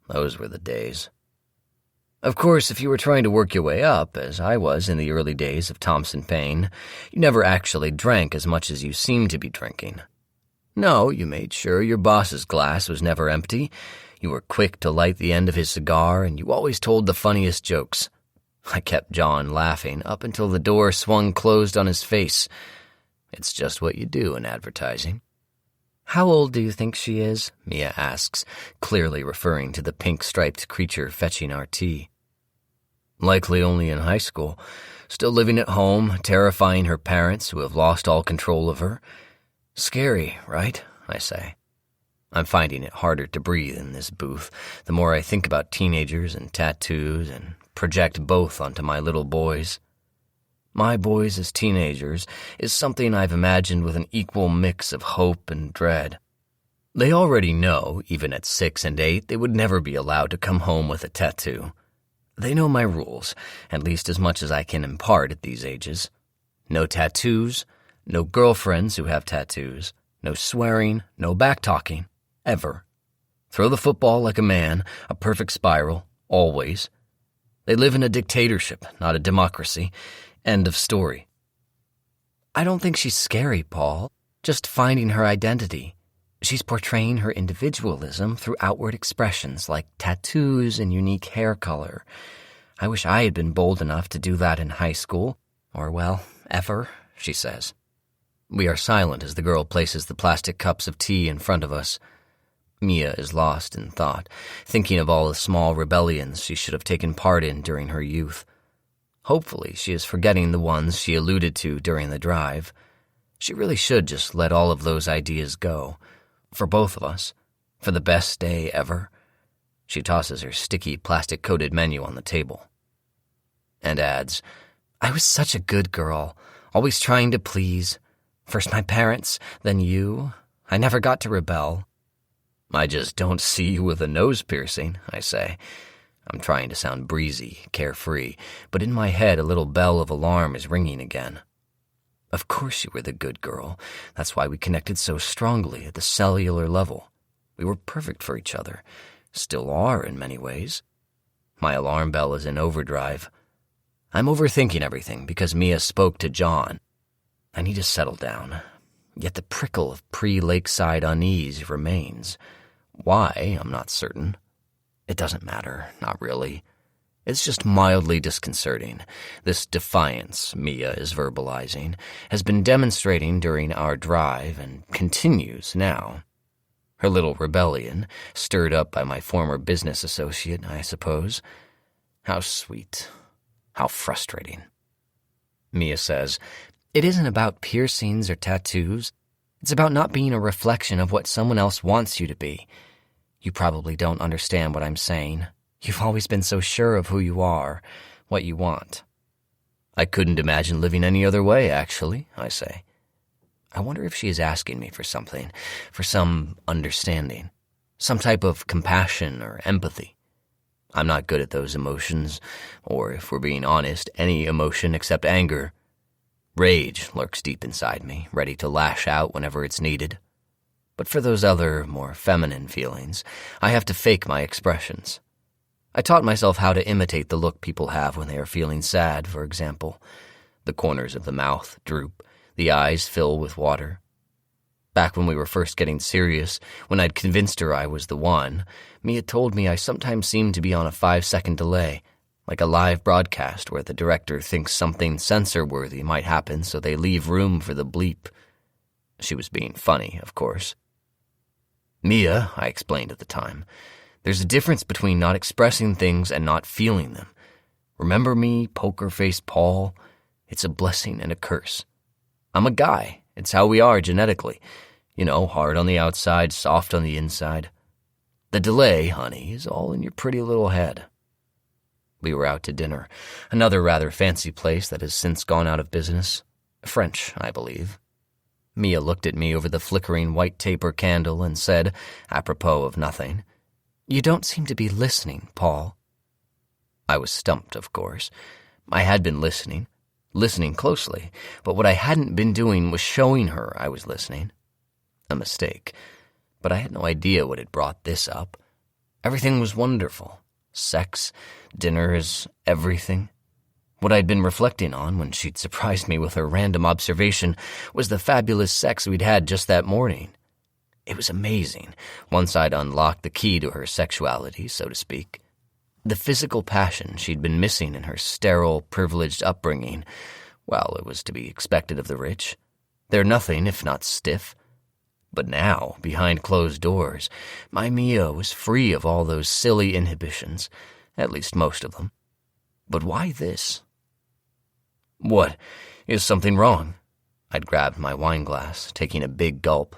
Those were the days. Of course, if you were trying to work your way up, as I was in the early days of Thompson Paine, you never actually drank as much as you seemed to be drinking. No, you made sure your boss's glass was never empty, you were quick to light the end of his cigar, and you always told the funniest jokes. I kept John laughing up until the door swung closed on his face. It's just what you do in advertising. "How old do you think she is?" Mia asks, clearly referring to the pink-striped creature fetching our tea. "Likely only in high school, still living at home, terrifying her parents who have lost all control of her. Scary, right?" I say. I'm finding it harder to breathe in this booth the more I think about teenagers and tattoos and project both onto my little boys. My boys as teenagers is something I've imagined with an equal mix of hope and dread. They already know, even at 6 and 8, they would never be allowed to come home with a tattoo. They know my rules, at least as much as I can impart at these ages. No tattoos, no girlfriends who have tattoos, no swearing, no back-talking, ever. Throw the football like a man, a perfect spiral, always. They live in a dictatorship, not a democracy. End of story. I don't think she's scary, Paul. Just finding her identity. She's portraying her individualism through outward expressions like tattoos and unique hair color. I wish I had been bold enough to do that in high school, or, well, ever, she says. We are silent as the girl places the plastic cups of tea in front of us. Mia is lost in thought, thinking of all the small rebellions she should have taken part in during her youth. Hopefully, she is forgetting the ones she alluded to during the drive. She really should just let all of those ideas go. For both of us. For the best day ever. She tosses her sticky, plastic-coated menu on the table. And adds, I was such a good girl, always trying to please. First my parents, then you. I never got to rebel. I just don't see you with a nose piercing, I say. I'm trying to sound breezy, carefree, but in my head a little bell of alarm is ringing again. Of course you were the good girl. That's why we connected so strongly at the cellular level. We were perfect for each other. Still are in many ways. My alarm bell is in overdrive. I'm overthinking everything because Mia spoke to John. I need to settle down. Yet the prickle of pre-lakeside unease remains. Why, I'm not certain. It doesn't matter, not really. It's just mildly disconcerting. This defiance Mia is verbalizing has been demonstrating during our drive and continues now. Her little rebellion, stirred up by my former business associate, I suppose. How sweet. How frustrating. Mia says, "It isn't about piercings or tattoos. It's about not being a reflection of what someone else wants you to be. You probably don't understand what I'm saying. You've always been so sure of who you are, what you want." I couldn't imagine living any other way, actually, I say. I wonder if she is asking me for something, for some understanding, some type of compassion or empathy. I'm not good at those emotions, or if we're being honest, any emotion except anger. Rage lurks deep inside me, ready to lash out whenever it's needed. But for those other, more feminine feelings, I have to fake my expressions. I taught myself how to imitate the look people have when they are feeling sad, for example. The corners of the mouth droop, the eyes fill with water. Back when we were first getting serious, when I'd convinced her I was the one, Mia told me I sometimes seemed to be on a 5-second delay, like a live broadcast where the director thinks something censor-worthy might happen so they leave room for the bleep. She was being funny, of course. "Mia," I explained at the time, "there's a difference between not expressing things and not feeling them. Remember me, poker-faced Paul? It's a blessing and a curse. I'm a guy. It's how we are genetically. You know, hard on the outside, soft on the inside. The delay, honey, is all in your pretty little head." We were out to dinner, another rather fancy place that has since gone out of business. French, I believe. Mia looked at me over the flickering white taper candle and said, apropos of nothing, "You don't seem to be listening, Paul." I was stumped, of course. I had been listening closely, but what I hadn't been doing was showing her I was listening. A mistake, but I had no idea what had brought this up. Everything was wonderful. Sex, dinners, everything. What I'd been reflecting on when she'd surprised me with her random observation was the fabulous sex we'd had just that morning. It was amazing, once I'd unlocked the key to her sexuality, so to speak. The physical passion she'd been missing in her sterile, privileged upbringing. Well, it was to be expected of the rich. They're nothing if not stiff. But now, behind closed doors, my Mia was free of all those silly inhibitions, at least most of them. But why this? "What? Is something wrong?" I'd grabbed my wine glass, taking a big gulp.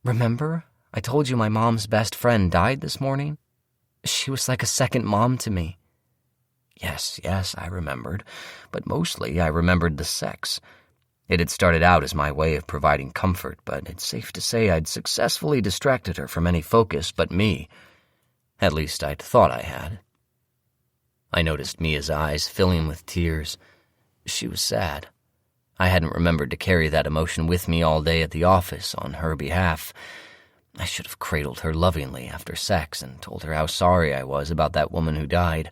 "Remember, I told you my mom's best friend died this morning? She was like a second mom to me." Yes, I remembered, but mostly I remembered the sex. It had started out as my way of providing comfort, but it's safe to say I'd successfully distracted her from any focus but me. At least I'd thought I had. I noticed Mia's eyes filling with tears. She was sad. I hadn't remembered to carry that emotion with me all day at the office on her behalf. I should have cradled her lovingly after sex and told her how sorry I was about that woman who died.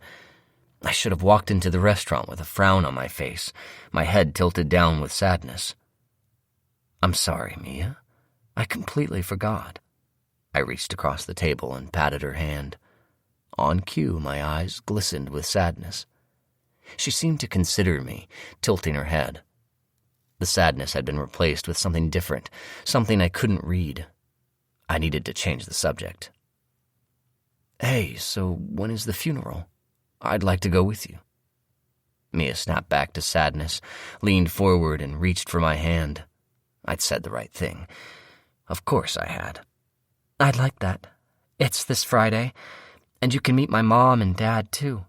I should have walked into the restaurant with a frown on my face, my head tilted down with sadness. "I'm sorry, Mia. I completely forgot." I reached across the table and patted her hand. On cue, my eyes glistened with sadness. She seemed to consider me, tilting her head. The sadness had been replaced with something different, something I couldn't read. I needed to change the subject. "Hey, so when is the funeral? I'd like to go with you." Mia snapped back to sadness, leaned forward and reached for my hand. I'd said the right thing. Of course I had. "I'd like that. It's this Friday, and you can meet my mom and dad, too."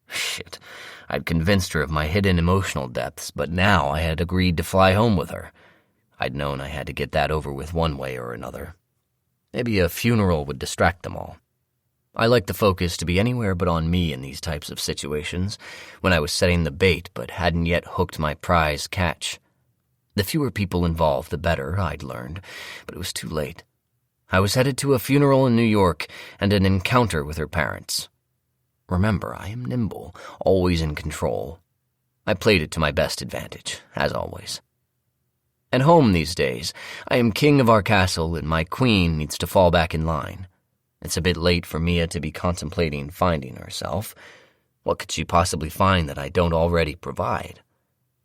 Shit, I'd convinced her of my hidden emotional depths, but now I had agreed to fly home with her. I'd known I had to get that over with one way or another. Maybe a funeral would distract them all. I like the focus to be anywhere but on me in these types of situations, when I was setting the bait but hadn't yet hooked my prize catch. The fewer people involved, the better, I'd learned, but it was too late. I was headed to a funeral in New York and an encounter with her parents. Remember, I am nimble, always in control. I played it to my best advantage, as always. At home these days, I am king of our castle and my queen needs to fall back in line. It's a bit late for Mia to be contemplating finding herself. What could she possibly find that I don't already provide?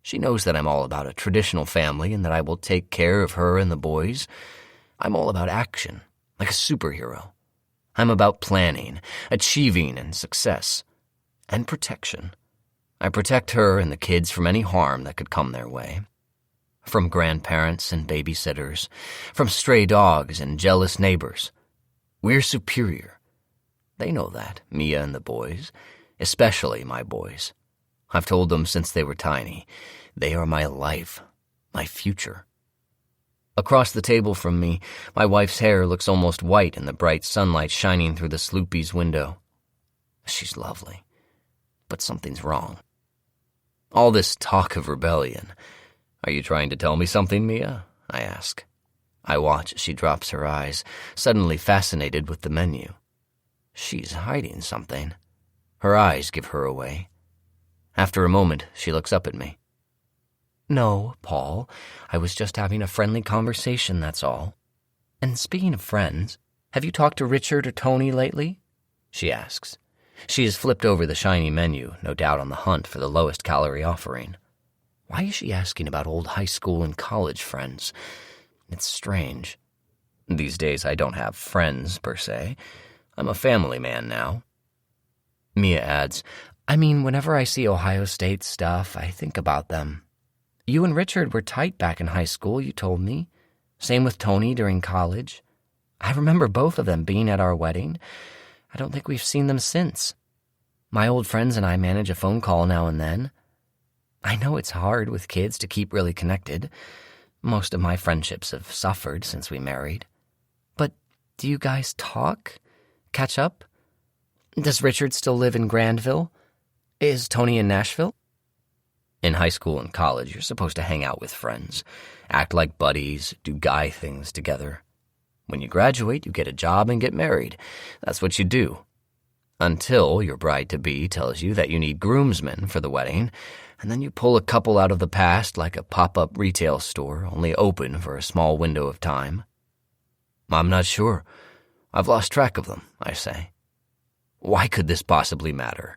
She knows that I'm all about a traditional family and that I will take care of her and the boys. I'm all about action, like a superhero. I'm about planning, achieving, and success. And protection. I protect her and the kids from any harm that could come their way. From grandparents and babysitters, from stray dogs and jealous neighbors. We're superior. They know that, Mia and the boys, especially my boys. I've told them since they were tiny. They are my life, my future. Across the table from me, my wife's hair looks almost white in the bright sunlight shining through the Sloopy's window. She's lovely, but something's wrong. All this talk of rebellion. Are you trying to tell me something, Mia? I ask. I watch as she drops her eyes, suddenly fascinated with the menu. She's hiding something. Her eyes give her away. After a moment, she looks up at me. No, Paul, I was just having a friendly conversation, that's all. And speaking of friends, have you talked to Richard or Tony lately? She asks. She has flipped over the shiny menu, no doubt on the hunt for the lowest calorie offering. Why is she asking about old high school and college friends? It's strange. These days I don't have friends, per se. I'm a family man now. Mia adds, I mean, whenever I see Ohio State stuff, I think about them. You and Richard were tight back in high school, you told me. Same with Tony during college. I remember both of them being at our wedding. I don't think we've seen them since. My old friends and I manage a phone call now and then. I know it's hard with kids to keep really connected. Most of my friendships have suffered since we married. But do you guys talk? Catch up? Does Richard still live in Grandville? Is Tony in Nashville? In high school and college, you're supposed to hang out with friends, act like buddies, do guy things together. When you graduate, you get a job and get married. That's what you do. Until your bride-to-be tells you that you need groomsmen for the wedding, and then you pull a couple out of the past like a pop-up retail store, only open for a small window of time. I'm not sure. I've lost track of them, I say. Why could this possibly matter?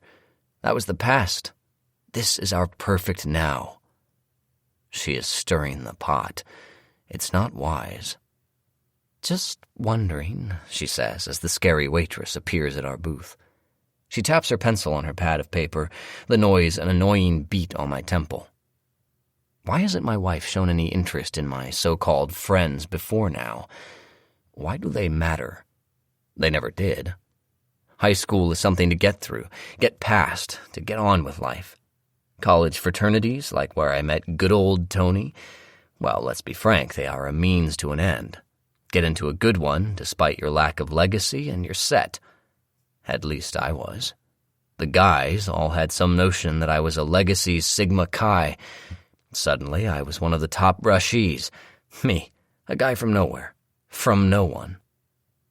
That was the past. This is our perfect now. She is stirring the pot. It's not wise. Just wondering, she says as the scary waitress appears at our booth. She taps her pencil on her pad of paper, the noise an annoying beat on my temple. Why hasn't my wife shown any interest in my so-called friends before now? Why do they matter? They never did. High school is something to get through, get past, to get on with life. College fraternities, like where I met good old Tony, well, let's be frank, they are a means to an end. Get into a good one, despite your lack of legacy, and you're set. At least I was. The guys all had some notion that I was a legacy Sigma Chi. Suddenly, I was one of the top rushees. Me, a guy from nowhere. From no one.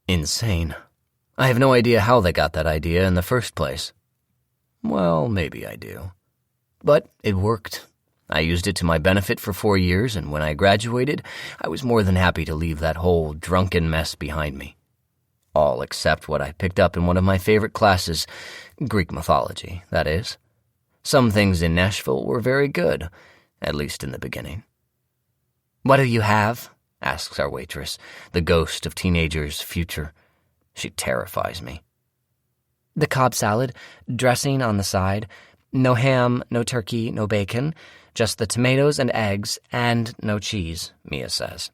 Insane. I have no idea how they got that idea in the first place. Well, maybe I do. But it worked. I used it to my benefit for 4 years, and when I graduated, I was more than happy to leave that whole drunken mess behind me. All except what I picked up in one of my favorite classes, Greek mythology, that is. Some things in Nashville were very good, at least in the beginning. What do you have? Asks our waitress, the ghost of teenagers' future. She terrifies me. The Cobb salad, dressing on the side, no ham, no turkey, no bacon, just the tomatoes and eggs, and no cheese, Mia says.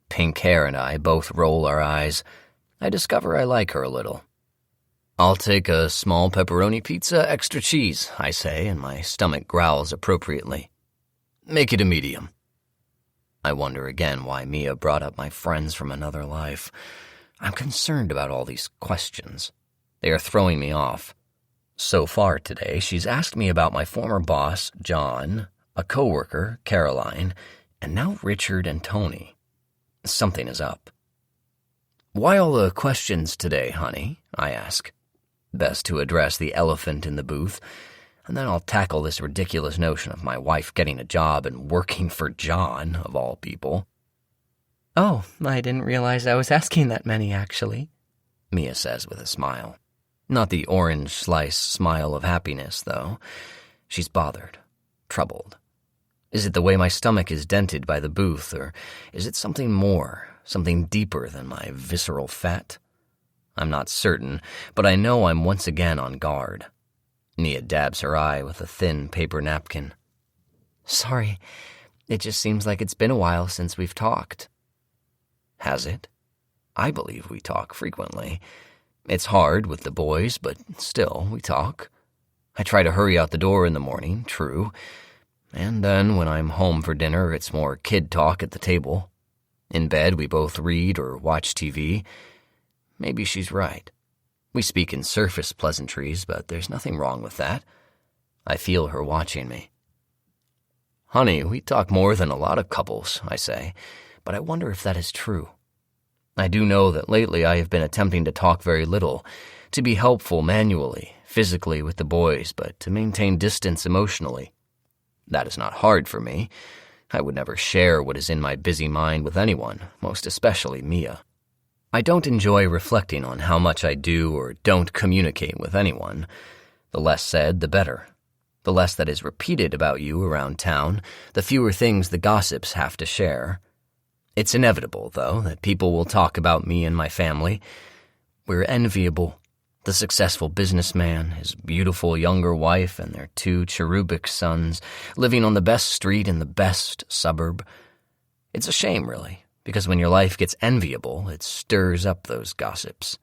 Pink hair and I both roll our eyes. I discover I like her a little. I'll take a small pepperoni pizza, extra cheese, I say, and my stomach growls appropriately. Make it a medium. I wonder again why Mia brought up my friends from another life. I'm concerned about all these questions. They are throwing me off. So far today, she's asked me about my former boss, John, a coworker, Caroline, and now Richard and Tony. Something is up. "Why all the questions today, honey?" I ask. Best to address the elephant in the booth, and then I'll tackle this ridiculous notion of my wife getting a job and working for John, of all people. "Oh, I didn't realize I was asking that many, actually," Mia says with a smile. Not the orange slice smile of happiness, though. She's bothered, troubled. Is it the way my stomach is dented by the booth, or is it something more, something deeper than my visceral fat? I'm not certain, but I know I'm once again on guard. Mia dabs her eye with a thin paper napkin. "Sorry, it just seems like it's been a while since we've talked." Has it? I believe we talk frequently. It's hard with the boys, but still, we talk. I try to hurry out the door in the morning, true. And then when I'm home for dinner, it's more kid talk at the table. In bed, we both read or watch TV. Maybe she's right. We speak in surface pleasantries, but there's nothing wrong with that. I feel her watching me. "Honey, we talk more than a lot of couples," I say, but I wonder if that is true. I do know that lately I have been attempting to talk very little, to be helpful manually, physically with the boys, but to maintain distance emotionally. That is not hard for me. I would never share what is in my busy mind with anyone, most especially Mia. I don't enjoy reflecting on how much I do or don't communicate with anyone. The less said, the better. The less that is repeated about you around town, the fewer things the gossips have to share. It's inevitable, though, that people will talk about me and my family. We're enviable. The successful businessman, his beautiful younger wife, and their 2 cherubic sons, living on the best street in the best suburb. It's a shame, really, because when your life gets enviable, it stirs up those gossips.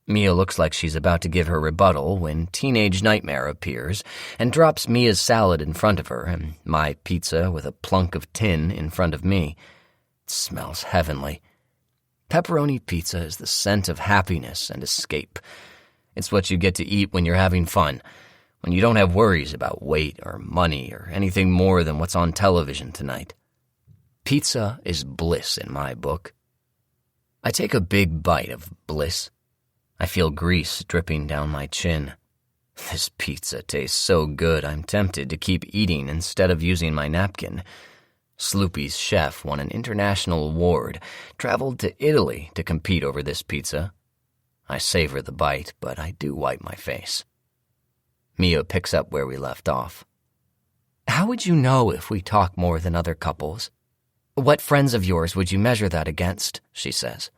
Mia looks like she's about to give her rebuttal when Teenage Nightmare appears and drops Mia's salad in front of her and my pizza with a plunk of tin in front of me. It smells heavenly. Pepperoni pizza is the scent of happiness and escape. It's what you get to eat when you're having fun, when you don't have worries about weight or money or anything more than what's on television tonight. Pizza is bliss in my book. I take a big bite of bliss. I feel grease dripping down my chin. This pizza tastes so good I'm tempted to keep eating instead of using my napkin. Sloopy's chef won an international award, traveled to Italy to compete over this pizza. I savor the bite, but I do wipe my face. Mia picks up where we left off. "How would you know if we talk more than other couples? What friends of yours would you measure that against?" she says.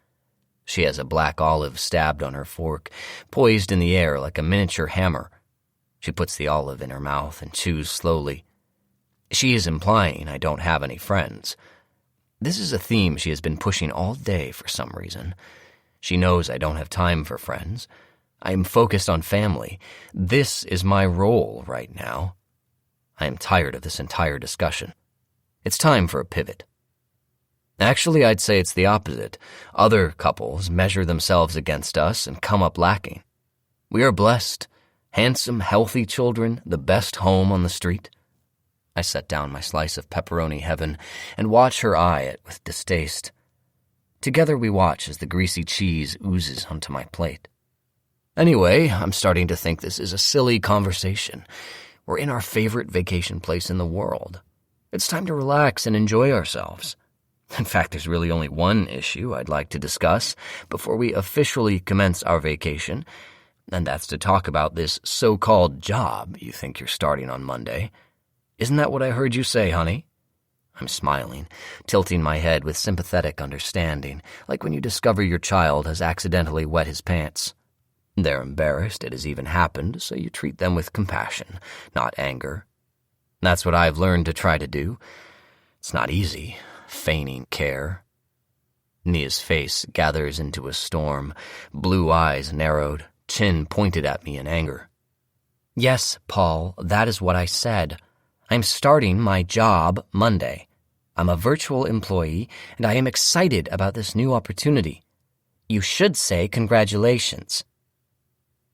She has a black olive stabbed on her fork, poised in the air like a miniature hammer. She puts the olive in her mouth and chews slowly. She is implying I don't have any friends. This is a theme she has been pushing all day for some reason. She knows I don't have time for friends. I am focused on family. This is my role right now. I am tired of this entire discussion. It's time for a pivot. Actually, I'd say it's the opposite. Other couples measure themselves against us and come up lacking. We are blessed. Handsome, healthy children, the best home on the street. I set down my slice of pepperoni heaven and watch her eye it with distaste. Together we watch as the greasy cheese oozes onto my plate. Anyway, I'm starting to think this is a silly conversation. We're in our favorite vacation place in the world. It's time to relax and enjoy ourselves. In fact, there's really only one issue I'd like to discuss before we officially commence our vacation, and that's to talk about this so-called job you think you're starting on Monday. Isn't that what I heard you say, honey? I'm smiling, tilting my head with sympathetic understanding, like when you discover your child has accidentally wet his pants. They're embarrassed it has even happened, so you treat them with compassion, not anger. That's what I've learned to try to do. It's not easy, feigning care. Nia's face gathers into a storm, blue eyes narrowed, chin pointed at me in anger. "Yes, Paul, that is what I said. I'm starting my job Monday. I'm a virtual employee, and I am excited about this new opportunity. You should say congratulations."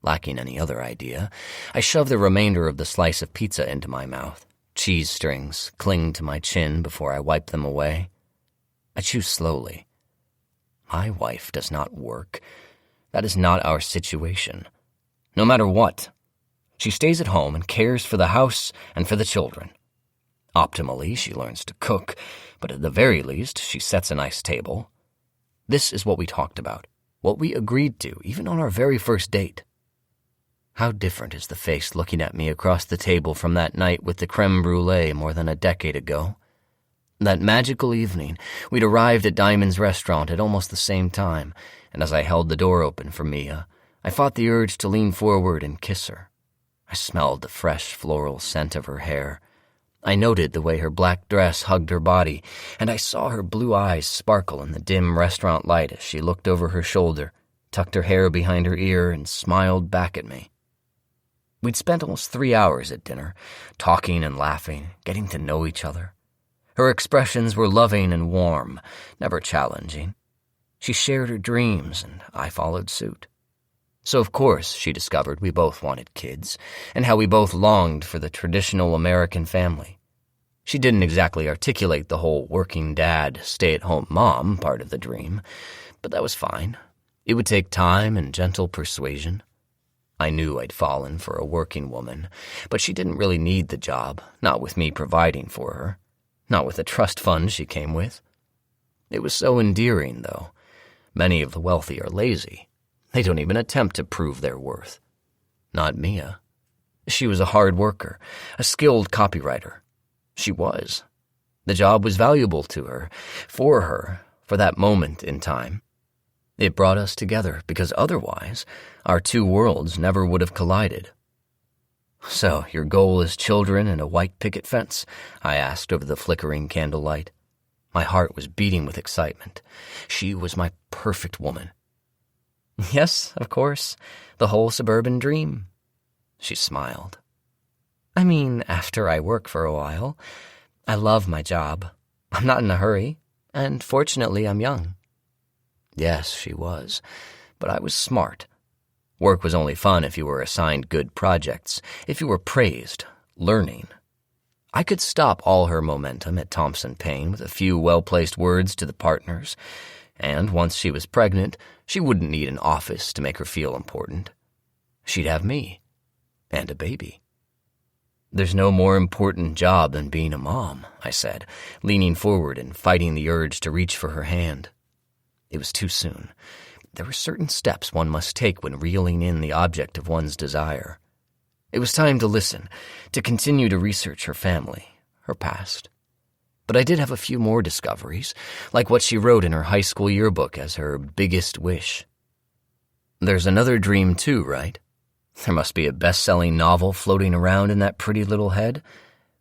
Lacking any other idea, I shove the remainder of the slice of pizza into my mouth. Cheese strings cling to my chin before I wipe them away. I chew slowly. My wife does not work. That is not our situation. No matter what, she stays at home and cares for the house and for the children. Optimally, she learns to cook, but at the very least, she sets a nice table. This is what we talked about, what we agreed to, even on our very first date. How different is the face looking at me across the table from that night with the creme brulee more than a decade ago. That magical evening, we'd arrived at Diamond's restaurant at almost the same time, and as I held the door open for Mia, I fought the urge to lean forward and kiss her. I smelled the fresh floral scent of her hair. I noted the way her black dress hugged her body, and I saw her blue eyes sparkle in the dim restaurant light as she looked over her shoulder, tucked her hair behind her ear, and smiled back at me. We'd spent almost 3 hours at dinner, talking and laughing, getting to know each other. Her expressions were loving and warm, never challenging. She shared her dreams, and I followed suit. So of course, she discovered we both wanted kids, and how we both longed for the traditional American family. She didn't exactly articulate the whole working dad, stay-at-home mom part of the dream, but that was fine. It would take time and gentle persuasion. I knew I'd fallen for a working woman, but she didn't really need the job, not with me providing for her, not with the trust fund she came with. It was so endearing, though. Many of the wealthy are lazy. They don't even attempt to prove their worth. Not Mia. She was a hard worker, a skilled copywriter. She was. The job was valuable to her, for that moment in time. It brought us together because otherwise, our two worlds never would have collided. "So, your goal is children and a white picket fence?" I asked over the flickering candlelight. My heart was beating with excitement. She was my perfect woman. "Yes, of course. The whole suburban dream." She smiled. "I mean, after I work for a while. I love my job. I'm not in a hurry, and fortunately I'm young." Yes, she was, but I was smart. Work was only fun if you were assigned good projects, if you were praised, learning. I could stop all her momentum at Thompson Paine with a few well-placed words to the partners, and once she was pregnant, she wouldn't need an office to make her feel important. She'd have me, and a baby. "There's no more important job than being a mom," I said, leaning forward and fighting the urge to reach for her hand. It was too soon. There were certain steps one must take when reeling in the object of one's desire. It was time to listen, to continue to research her family, her past. But I did have a few more discoveries, like what she wrote in her high school yearbook as her biggest wish. "There's another dream too, right? There must be a best-selling novel floating around in that pretty little head.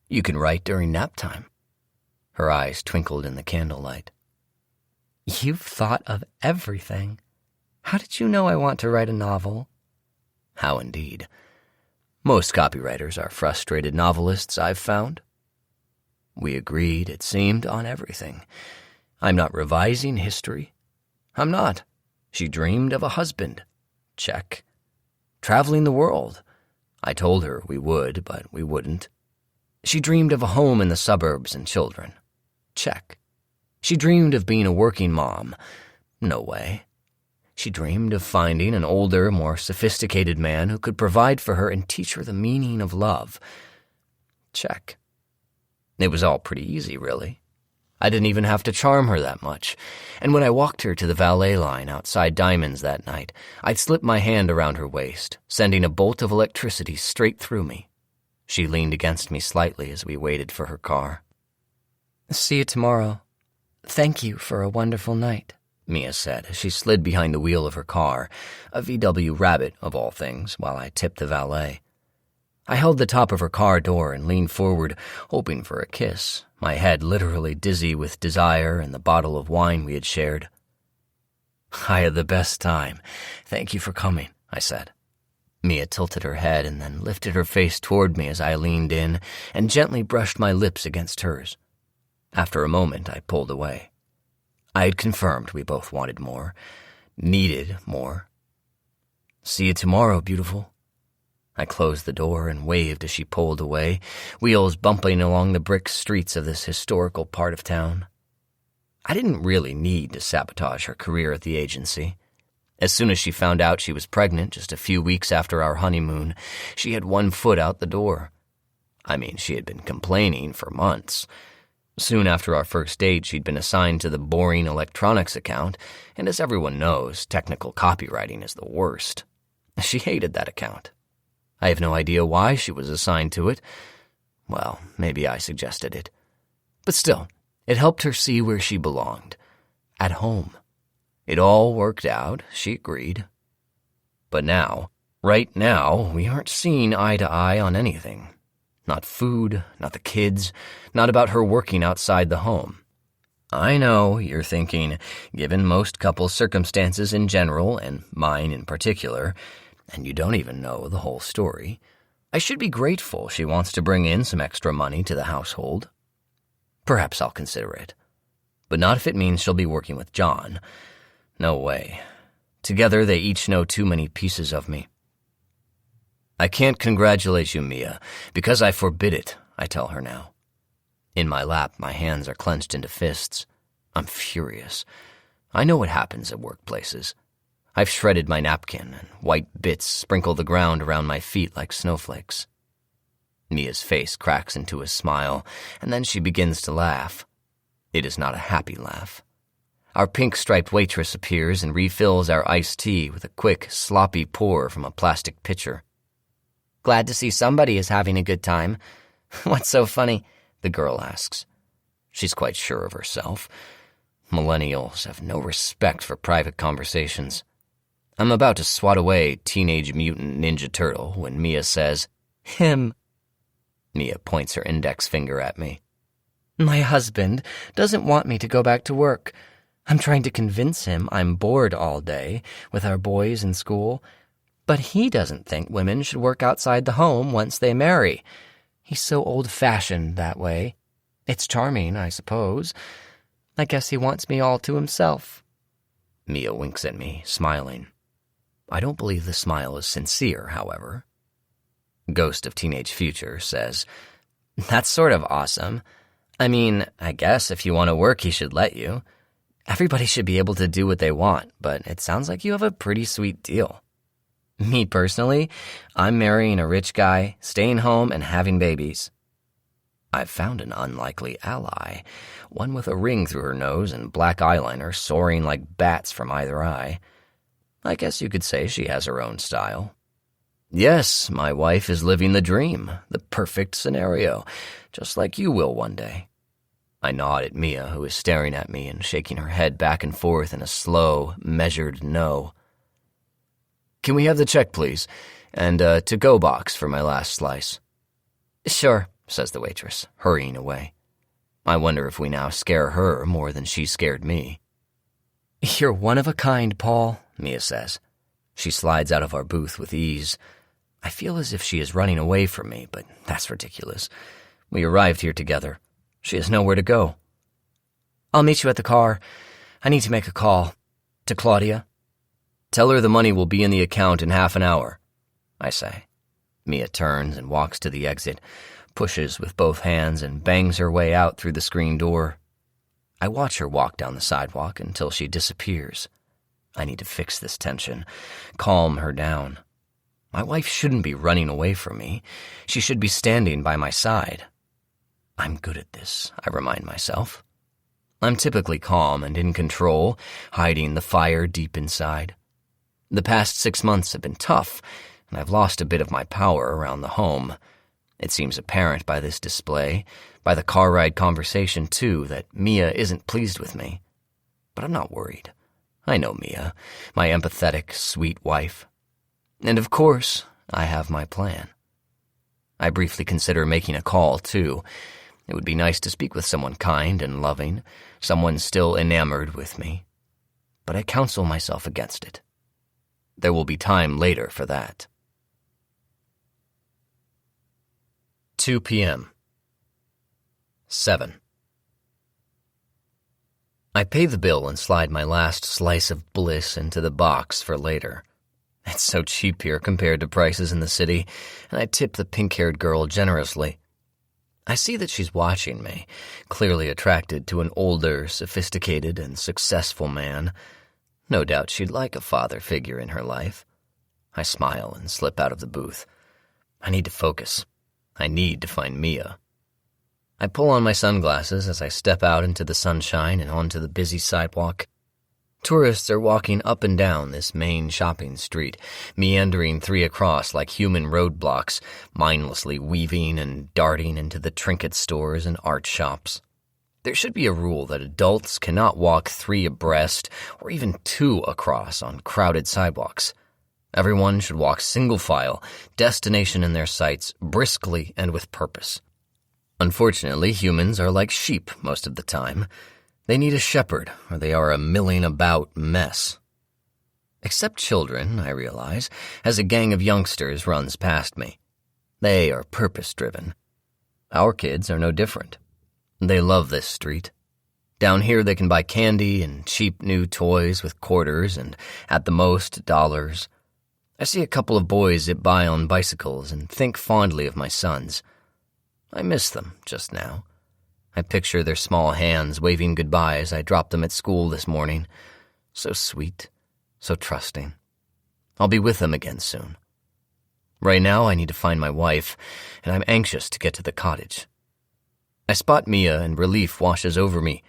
You can write during nap time." Her eyes twinkled in the candlelight. "You've thought of everything. How did you know I want to write a novel?" How indeed. Most copywriters are frustrated novelists, I've found. We agreed, it seemed, on everything. I'm not revising history. I'm not. She dreamed of a husband. Check. Traveling the world. I told her we would, but we wouldn't. She dreamed of a home in the suburbs and children. Check. She dreamed of being a working mom. No way. She dreamed of finding an older, more sophisticated man who could provide for her and teach her the meaning of love. Check. It was all pretty easy, really. I didn't even have to charm her that much, and when I walked her to the valet line outside Diamond's that night, I'd slipped my hand around her waist, sending a bolt of electricity straight through me. She leaned against me slightly as we waited for her car. "See you tomorrow. Thank you for a wonderful night," Mia said as she slid behind the wheel of her car, a VW Rabbit of all things, while I tipped the valet. I held the top of her car door and leaned forward, hoping for a kiss, my head literally dizzy with desire and the bottle of wine we had shared. "I had the best time. Thank you for coming," I said. Mia tilted her head and then lifted her face toward me as I leaned in and gently brushed my lips against hers. After a moment, I pulled away. I had confirmed we both wanted more, needed more. See you tomorrow, beautiful. I closed the door and waved as she pulled away, wheels bumping along the brick streets of this historical part of town. I didn't really need to sabotage her career at the agency. As soon as she found out she was pregnant just a few weeks after our honeymoon, she had one foot out the door. I mean, she had been complaining for months. Soon after our first date, she'd been assigned to the boring electronics account, and as everyone knows, technical copywriting is the worst. She hated that account. I have no idea why she was assigned to it. Well, maybe I suggested it. But still, it helped her see where she belonged. At home. It all worked out, she agreed. But now, right now, we aren't seeing eye to eye on anything. Not food, not the kids, not about her working outside the home. I know, you're thinking, given most couples' circumstances in general, and mine in particular, and you don't even know the whole story, I should be grateful she wants to bring in some extra money to the household. Perhaps I'll consider it. But not if it means she'll be working with John. No way. Together they each know too many pieces of me. I can't congratulate you, Mia, because I forbid it, I tell her now. In my lap, my hands are clenched into fists. I'm furious. I know what happens at workplaces. I've shredded my napkin, and white bits sprinkle the ground around my feet like snowflakes. Mia's face cracks into a smile, and then she begins to laugh. It is not a happy laugh. Our pink-striped waitress appears and refills our iced tea with a quick, sloppy pour from a plastic pitcher. Glad to see somebody is having a good time. What's so funny? The girl asks. She's quite sure of herself. Millennials have no respect for private conversations. I'm about to swat away Teenage Mutant Ninja Turtle when Mia says, "Him." Mia points her index finger at me. My husband doesn't want me to go back to work. I'm trying to convince him I'm bored all day with our boys in school. But he doesn't think women should work outside the home once they marry. He's so old-fashioned that way. It's charming, I suppose. I guess he wants me all to himself. Mia winks at me, smiling. I don't believe the smile is sincere, however. Ghost of Teenage Future says, That's sort of awesome. I mean, I guess if you want to work, he should let you. Everybody should be able to do what they want, but it sounds like you have a pretty sweet deal. Me personally, I'm marrying a rich guy, staying home, and having babies. I've found an unlikely ally, one with a ring through her nose and black eyeliner soaring like bats from either eye. I guess you could say she has her own style. Yes, my wife is living the dream, the perfect scenario, just like you will one day. I nod at Mia, who is staring at me and shaking her head back and forth in a slow, measured no. Can we have the check, please? And a to-go box for my last slice. Sure, says the waitress, hurrying away. I wonder if we now scare her more than she scared me. You're one of a kind, Paul, Mia says. She slides out of our booth with ease. I feel as if she is running away from me, but that's ridiculous. We arrived here together. She has nowhere to go. I'll meet you at the car. I need to make a call. To Claudia. Tell her the money will be in the account in half an hour, I say. Mia turns and walks to the exit, pushes with both hands and bangs her way out through the screen door. I watch her walk down the sidewalk until she disappears. I need to fix this tension, calm her down. My wife shouldn't be running away from me. She should be standing by my side. I'm good at this, I remind myself. I'm typically calm and in control, hiding the fire deep inside. The past 6 months have been tough, and I've lost a bit of my power around the home. It seems apparent by this display, by the car ride conversation too, that Mia isn't pleased with me. But I'm not worried. I know Mia, my empathetic, sweet wife. And of course, I have my plan. I briefly consider making a call, too. It would be nice to speak with someone kind and loving, someone still enamored with me. But I counsel myself against it. There will be time later for that. 2 p.m. 7. I pay the bill and slide my last slice of bliss into the box for later. It's so cheap here compared to prices in the city, and I tip the pink-haired girl generously. I see that she's watching me, clearly attracted to an older, sophisticated, and successful man. No doubt she'd like a father figure in her life. I smile and slip out of the booth. I need to focus. I need to find Mia. I pull on my sunglasses as I step out into the sunshine and onto the busy sidewalk. Tourists are walking up and down this main shopping street, meandering three across like human roadblocks, mindlessly weaving and darting into the trinket stores and art shops. There should be a rule that adults cannot walk three abreast or even two across on crowded sidewalks. Everyone should walk single file, destination in their sights, briskly and with purpose. Unfortunately, humans are like sheep most of the time. They need a shepherd, or they are a milling about mess. Except children, I realize, as a gang of youngsters runs past me. They are purpose-driven. Our kids are no different. They love this street. Down here they can buy candy and cheap new toys with quarters and, at the most, dollars. I see a couple of boys zip by on bicycles and think fondly of my sons. I miss them just now. I picture their small hands waving goodbye as I dropped them at school this morning. So sweet, so trusting. I'll be with them again soon. Right now I need to find my wife, and I'm anxious to get to the cottage. I spot Mia and relief washes over me.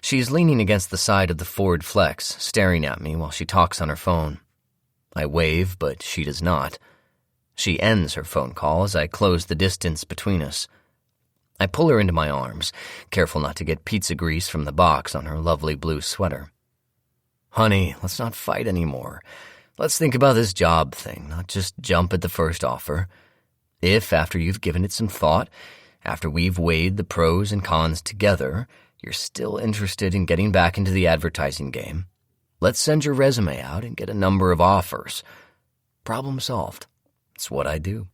She is leaning against the side of the Ford Flex, staring at me while she talks on her phone. I wave, but she does not. She ends her phone call as I close the distance between us. I pull her into my arms, careful not to get pizza grease from the box on her lovely blue sweater. Honey, let's not fight anymore. Let's think about this job thing, not just jump at the first offer. If, after you've given it some thought, after we've weighed the pros and cons together, you're still interested in getting back into the advertising game, let's send your resume out and get a number of offers. Problem solved. It's what I do.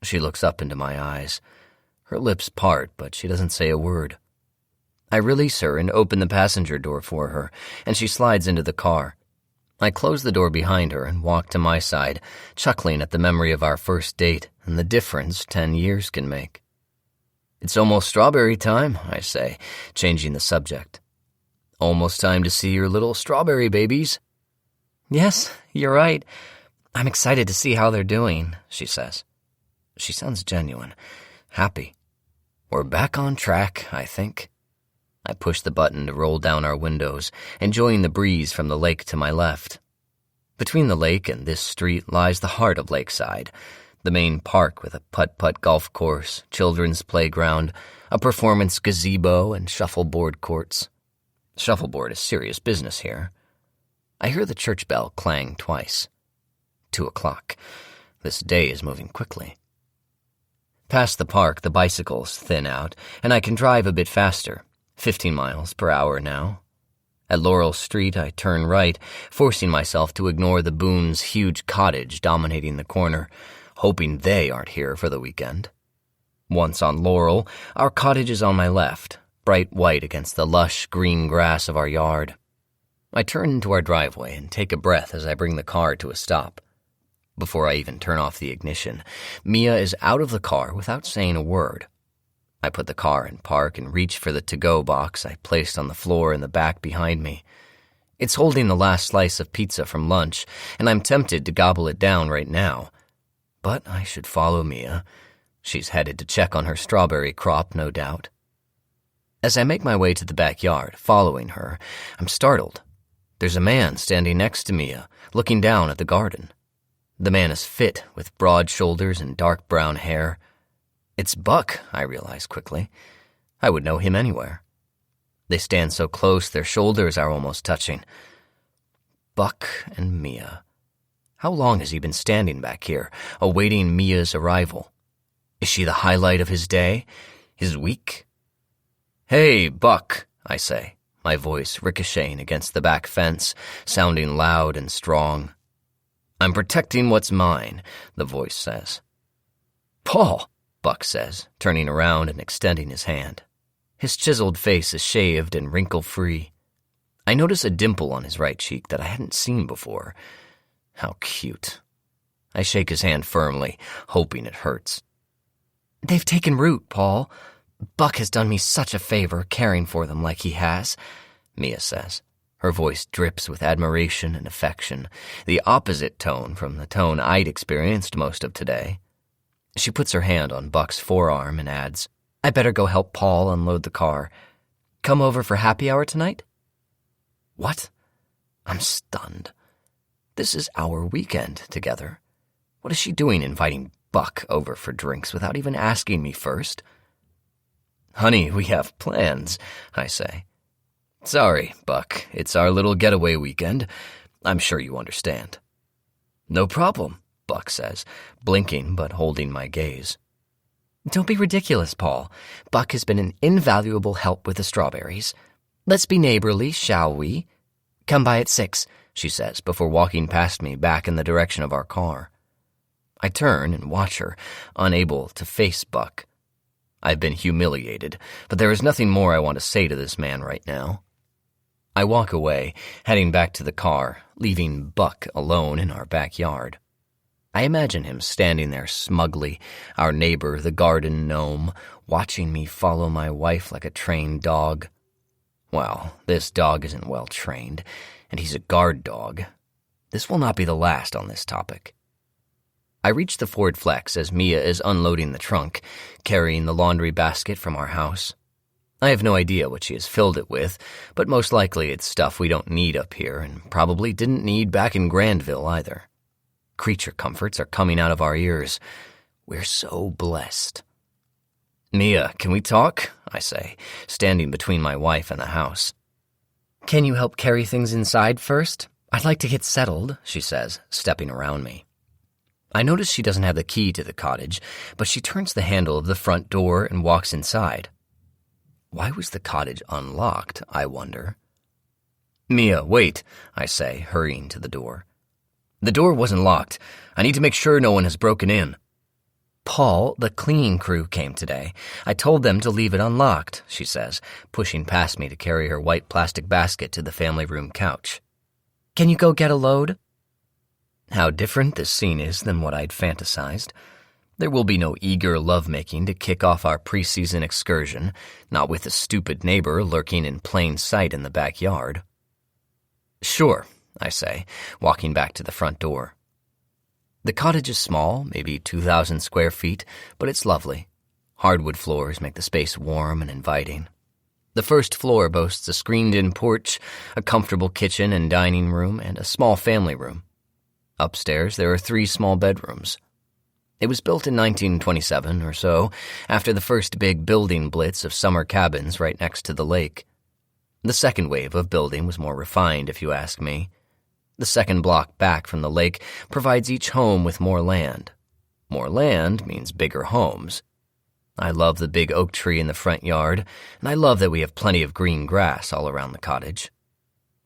She looks up into my eyes. Her lips part, but she doesn't say a word. I release her and open the passenger door for her, and she slides into the car. I close the door behind her and walk to my side, chuckling at the memory of our first date and the difference 10 years can make. It's almost strawberry time, I say, changing the subject. Almost time to see your little strawberry babies. Yes, you're right. I'm excited to see how they're doing, she says. She sounds genuine, happy. We're back on track, I think. I push the button to roll down our windows, enjoying the breeze from the lake to my left. Between the lake and this street lies the heart of Lakeside, the main park with a putt-putt golf course, children's playground, a performance gazebo, and shuffleboard courts. Shuffleboard is serious business here. I hear the church bell clang twice. 2:00. This day is moving quickly. Past the park, the bicycles thin out, and I can drive a bit faster, 15 miles per hour now. At Laurel Street, I turn right, forcing myself to ignore the Boone's huge cottage dominating the corner, hoping they aren't here for the weekend. Once on Laurel, our cottage is on my left, bright white against the lush green grass of our yard. I turn into our driveway and take a breath as I bring the car to a stop. Before I even turn off the ignition, Mia is out of the car without saying a word. I put the car in park and reach for the to-go box I placed on the floor in the back behind me. It's holding the last slice of pizza from lunch, and I'm tempted to gobble it down right now. But I should follow Mia. She's headed to check on her strawberry crop, no doubt. As I make my way to the backyard, following her, I'm startled. There's a man standing next to Mia, looking down at the garden. The man is fit, with broad shoulders and dark brown hair. It's Buck, I realize quickly. I would know him anywhere. They stand so close their shoulders are almost touching. Buck and Mia. How long has he been standing back here, awaiting Mia's arrival? Is she the highlight of his day, his week? Hey, Buck, I say, my voice ricocheting against the back fence, sounding loud and strong. I'm protecting what's mine, the voice says. Paul, Buck says, turning around and extending his hand. His chiseled face is shaved and wrinkle-free. I notice a dimple on his right cheek that I hadn't seen before. How cute. I shake his hand firmly, hoping it hurts. They've taken root, Paul. Buck has done me such a favor caring for them like he has, Mia says. Her voice drips with admiration and affection, the opposite tone from the tone I'd experienced most of today. She puts her hand on Buck's forearm and adds, I better go help Paul unload the car. Come over for happy hour tonight? What? I'm stunned. This is our weekend together. What is she doing inviting Buck over for drinks without even asking me first? Honey, we have plans, I say. Sorry, Buck. It's our little getaway weekend. I'm sure you understand. No problem, Buck says, blinking but holding my gaze. Don't be ridiculous, Paul. Buck has been an invaluable help with the strawberries. Let's be neighborly, shall we? Come by at 6, she says, before walking past me back in the direction of our car. I turn and watch her, unable to face Buck. I've been humiliated, but there is nothing more I want to say to this man right now. I walk away, heading back to the car, leaving Buck alone in our backyard. I imagine him standing there smugly, our neighbor, the garden gnome, watching me follow my wife like a trained dog. Well, this dog isn't well trained, and he's a guard dog. This will not be the last on this topic. I reach the Ford Flex as Mia is unloading the trunk, carrying the laundry basket from our house. I have no idea what she has filled it with, but most likely it's stuff we don't need up here and probably didn't need back in Grandville either. Creature comforts are coming out of our ears. We're so blessed. Mia, can we talk? I say, standing between my wife and the house. Can you help carry things inside first? I'd like to get settled, she says, stepping around me. I notice she doesn't have the key to the cottage, but she turns the handle of the front door and walks inside. Why was the cottage unlocked, I wonder? Mia, wait, I say, hurrying to the door. The door wasn't locked. I need to make sure no one has broken in. Paul, the cleaning crew came today. I told them to leave it unlocked, she says, pushing past me to carry her white plastic basket to the family room couch. Can you go get a load? How different this scene is than what I'd fantasized. There will be no eager lovemaking to kick off our preseason excursion, not with a stupid neighbor lurking in plain sight in the backyard. Sure, I say, walking back to the front door. The cottage is small, maybe 2,000 square feet, but it's lovely. Hardwood floors make the space warm and inviting. The first floor boasts a screened-in porch, a comfortable kitchen and dining room, and a small family room. Upstairs, there are 3 small bedrooms. It was built in 1927 or so, after the first big building blitz of summer cabins right next to the lake. The second wave of building was more refined, if you ask me. The second block back from the lake provides each home with more land. More land means bigger homes. I love the big oak tree in the front yard, and I love that we have plenty of green grass all around the cottage.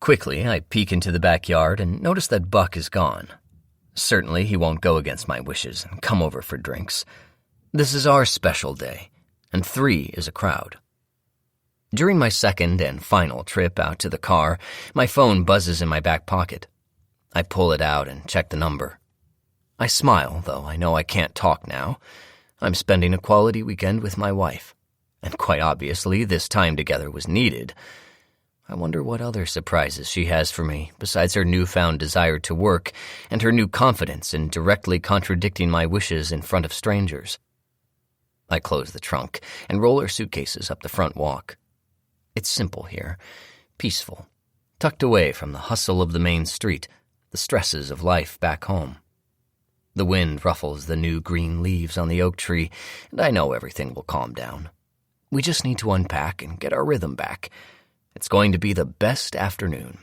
Quickly, I peek into the backyard and notice that Buck is gone. Certainly, he won't go against my wishes and come over for drinks. This is our special day, and 3 is a crowd. During my second and final trip out to the car, my phone buzzes in my back pocket. I pull it out and check the number. I smile, though I know I can't talk now. I'm spending a quality weekend with my wife, and quite obviously this time together was needed. I wonder what other surprises she has for me besides her newfound desire to work and her new confidence in directly contradicting my wishes in front of strangers. I close the trunk and roll her suitcases up the front walk. It's simple here, peaceful, tucked away from the hustle of the main street, the stresses of life back home. The wind ruffles the new green leaves on the oak tree, and I know everything will calm down. We just need to unpack and get our rhythm back. It's going to be the best afternoon.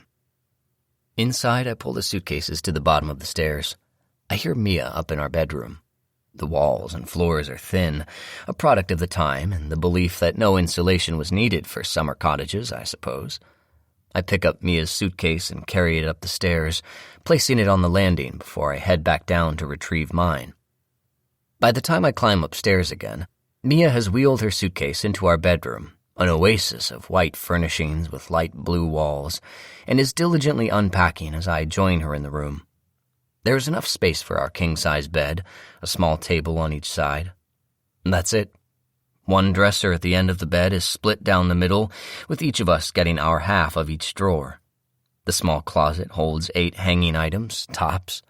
Inside, I pull the suitcases to the bottom of the stairs. I hear Mia up in our bedroom. The walls and floors are thin, a product of the time and the belief that no insulation was needed for summer cottages, I suppose. I pick up Mia's suitcase and carry it up the stairs, placing it on the landing before I head back down to retrieve mine. By the time I climb upstairs again, Mia has wheeled her suitcase into our bedroom, an oasis of white furnishings with light blue walls, and is diligently unpacking as I join her in the room. There was enough space for our king-size bed, a small table on each side. That's it. One dresser at the end of the bed is split down the middle, with each of us getting our half of each drawer. The small closet holds 8 hanging items, tops.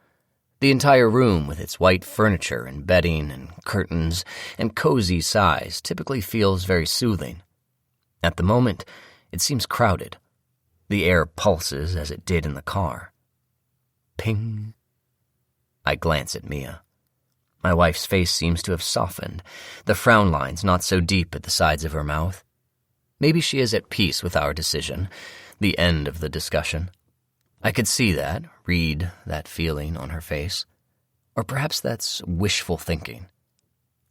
The entire room, with its white furniture and bedding and curtains and cozy size, typically feels very soothing. At the moment, it seems crowded. The air pulses as it did in the car. Ping. I glance at Mia. My wife's face seems to have softened, the frown lines not so deep at the sides of her mouth. Maybe she is at peace with our decision, the end of the discussion. I could see that, read that feeling on her face. Or perhaps that's wishful thinking.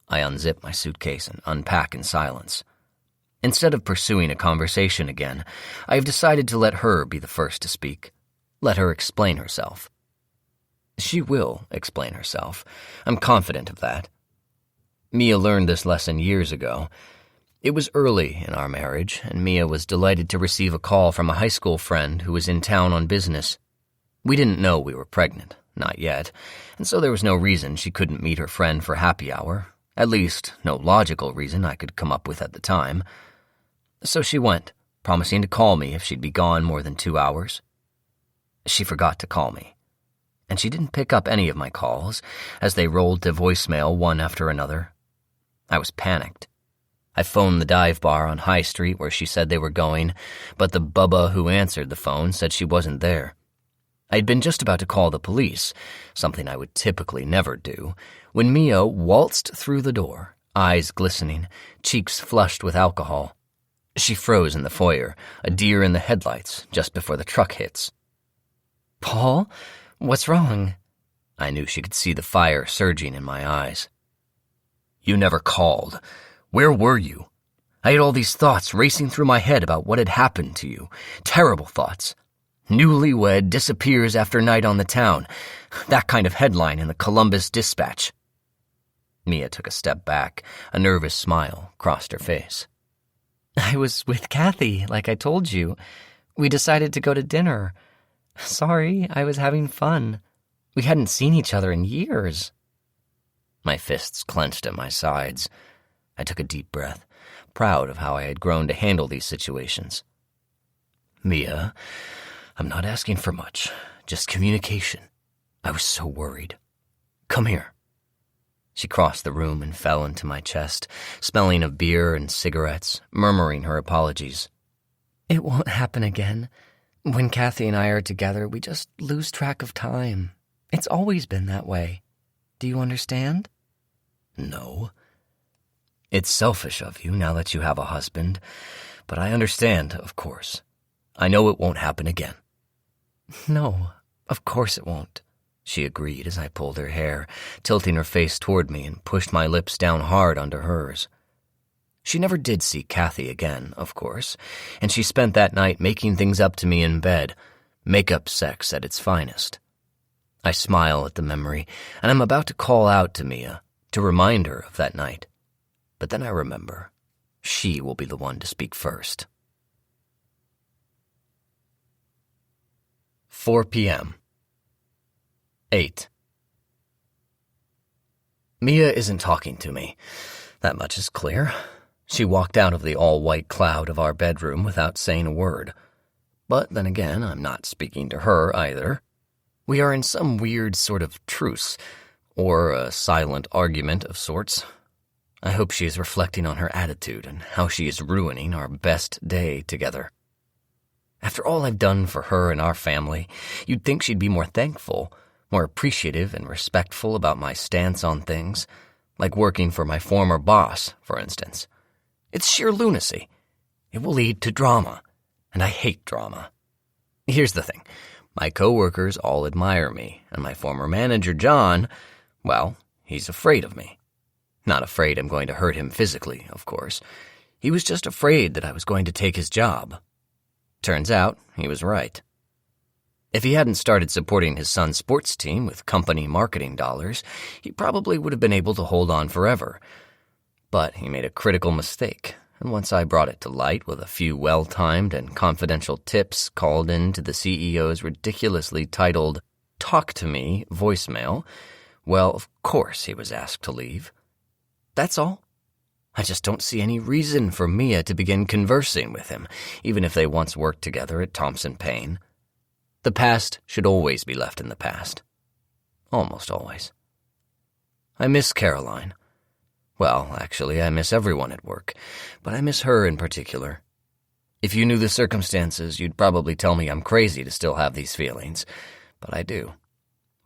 I unzip my suitcase and unpack in silence. Instead of pursuing a conversation again, I have decided to let her be the first to speak. Let her explain herself. She will explain herself. I'm confident of that. Mia learned this lesson years ago. It was early in our marriage, and Mia was delighted to receive a call from a high school friend who was in town on business. We didn't know we were pregnant, not yet, and so there was no reason she couldn't meet her friend for happy hour, at least no logical reason I could come up with at the time. So she went, promising to call me if she'd be gone more than 2 hours. She forgot to call me. And she didn't pick up any of my calls as they rolled to voicemail one after another. I was panicked. I phoned the dive bar on High Street where she said they were going, but the bubba who answered the phone said she wasn't there. I'd been just about to call the police, something I would typically never do, when Mia waltzed through the door, eyes glistening, cheeks flushed with alcohol. She froze in the foyer, a deer in the headlights, just before the truck hits. "Paul? What's wrong?" I knew she could see the fire surging in my eyes. "You never called. Where were you? I had all these thoughts racing through my head about what had happened to you. Terrible thoughts. Newlywed disappears after night on the town. That kind of headline in the Columbus Dispatch." Mia took a step back. A nervous smile crossed her face. "I was with Kathy, like I told you. We decided to go to dinner. Sorry, I was having fun. We hadn't seen each other in years." My fists clenched at my sides. I took a deep breath, proud of how I had grown to handle these situations. "Mia, I'm not asking for much, just communication. I was so worried. Come here." She crossed the room and fell into my chest, smelling of beer and cigarettes, murmuring her apologies. "It won't happen again. When Kathy and I are together, we just lose track of time. It's always been that way. Do you understand?" "No. It's selfish of you now that you have a husband, but I understand, of course. I know it won't happen again." "No, of course it won't," she agreed as I pulled her hair, tilting her face toward me and pushed my lips down hard onto hers. She never did see Kathy again, of course, and she spent that night making things up to me in bed, make-up sex at its finest. I smile at the memory, and I'm about to call out to Mia to remind her of that night. But then I remember, she will be the one to speak first. 4 p.m. 8. Mia isn't talking to me. That much is clear. She walked out of the all-white cloud of our bedroom without saying a word. But then again, I'm not speaking to her either. We are in some weird sort of truce, or a silent argument of sorts. I hope she is reflecting on her attitude and how she is ruining our best day together. After all I've done for her and our family, you'd think she'd be more thankful, more appreciative and respectful about my stance on things, like working for my former boss, for instance. It's sheer lunacy. It will lead to drama, and I hate drama. Here's the thing. My coworkers all admire me, and my former manager, John, well, he's afraid of me. Not afraid I'm going to hurt him physically, of course. He was just afraid that I was going to take his job. Turns out, he was right. If he hadn't started supporting his son's sports team with company marketing dollars, he probably would have been able to hold on forever. But he made a critical mistake, and once I brought it to light with a few well-timed and confidential tips called in to the CEO's ridiculously titled talk to me voicemail, well, of course he was asked to leave. That's all. I just don't see any reason for Mia to begin conversing with him, even if they once worked together at Thompson Paine. The past should always be left in the past. Almost always. I miss Caroline. Well, actually, I miss everyone at work, but I miss her in particular. If you knew the circumstances, you'd probably tell me I'm crazy to still have these feelings, but I do.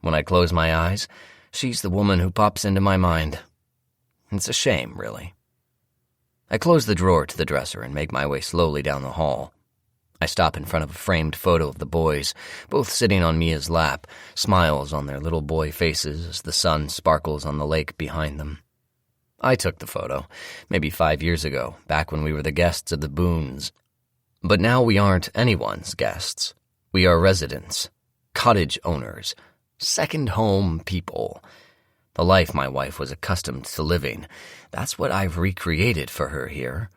When I close my eyes, she's the woman who pops into my mind. It's a shame, really. I close the drawer to the dresser and make my way slowly down the hall. I stop in front of a framed photo of the boys, both sitting on Mia's lap, smiles on their little boy faces as the sun sparkles on the lake behind them. I took the photo, maybe 5 years ago, back when we were the guests of the Boones. But now we aren't anyone's guests. We are residents, cottage owners, second home people. The life my wife was accustomed to living, that's what I've recreated for her here.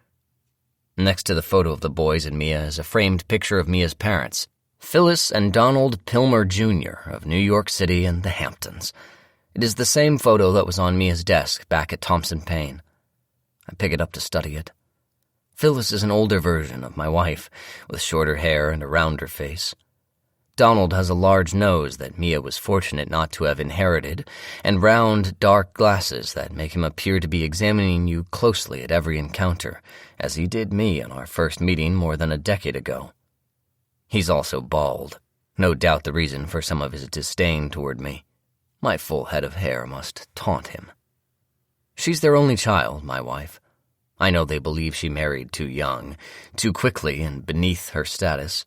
Next to the photo of the boys and Mia is a framed picture of Mia's parents, Phyllis and Donald Pilmer Jr. of New York City and the Hamptons. It is the same photo that was on Mia's desk back at Thompson Paine. I pick it up to study it. Phyllis is an older version of my wife, with shorter hair and a rounder face. Donald has a large nose that Mia was fortunate not to have inherited, and round, dark glasses that make him appear to be examining you closely at every encounter, as he did me in our first meeting more than a decade ago. He's also bald, no doubt the reason for some of his disdain toward me. My full head of hair must taunt him. She's their only child, my wife. I know they believe she married too young, too quickly and beneath her status.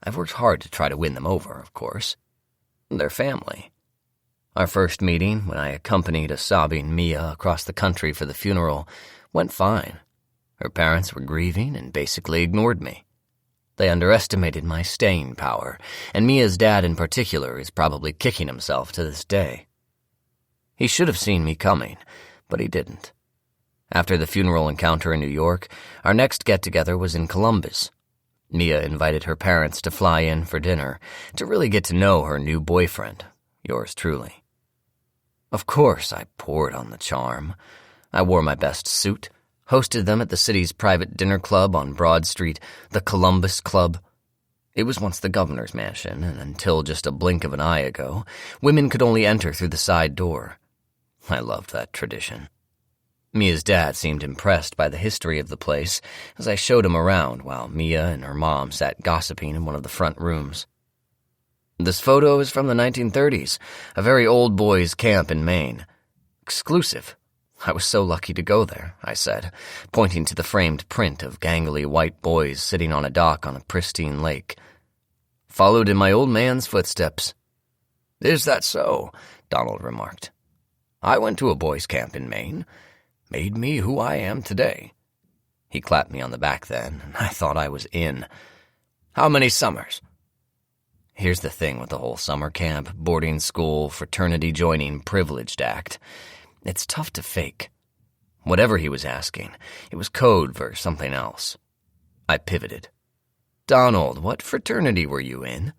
I've worked hard to try to win them over, of course. They're family. Our first meeting, when I accompanied a sobbing Mia across the country for the funeral, went fine. Her parents were grieving and basically ignored me. They underestimated my staying power, and Mia's dad in particular is probably kicking himself to this day. He should have seen me coming, but he didn't. After the funeral encounter in New York, our next get-together was in Columbus. Mia invited her parents to fly in for dinner, to really get to know her new boyfriend, yours truly. Of course, I poured on the charm. I wore my best suit, hosted them at the city's private dinner club on Broad Street, the Columbus Club. It was once the governor's mansion, and until just a blink of an eye ago, women could only enter through the side door. I loved that tradition. Mia's dad seemed impressed by the history of the place as I showed him around while Mia and her mom sat gossiping in one of the front rooms. This photo is from the 1930s, a very old boys' camp in Maine. Exclusive. I was so lucky to go there, I said, pointing to the framed print of gangly white boys sitting on a dock on a pristine lake. Followed in my old man's footsteps. Is that so? Donald remarked. I went to a boys' camp in Maine. Made me who I am today. He clapped me on the back then, and I thought I was in. How many summers? Here's the thing with the whole summer camp, boarding school, fraternity joining, privileged act. It's tough to fake. Whatever he was asking, it was code for something else. I pivoted. Donald, what fraternity were you in?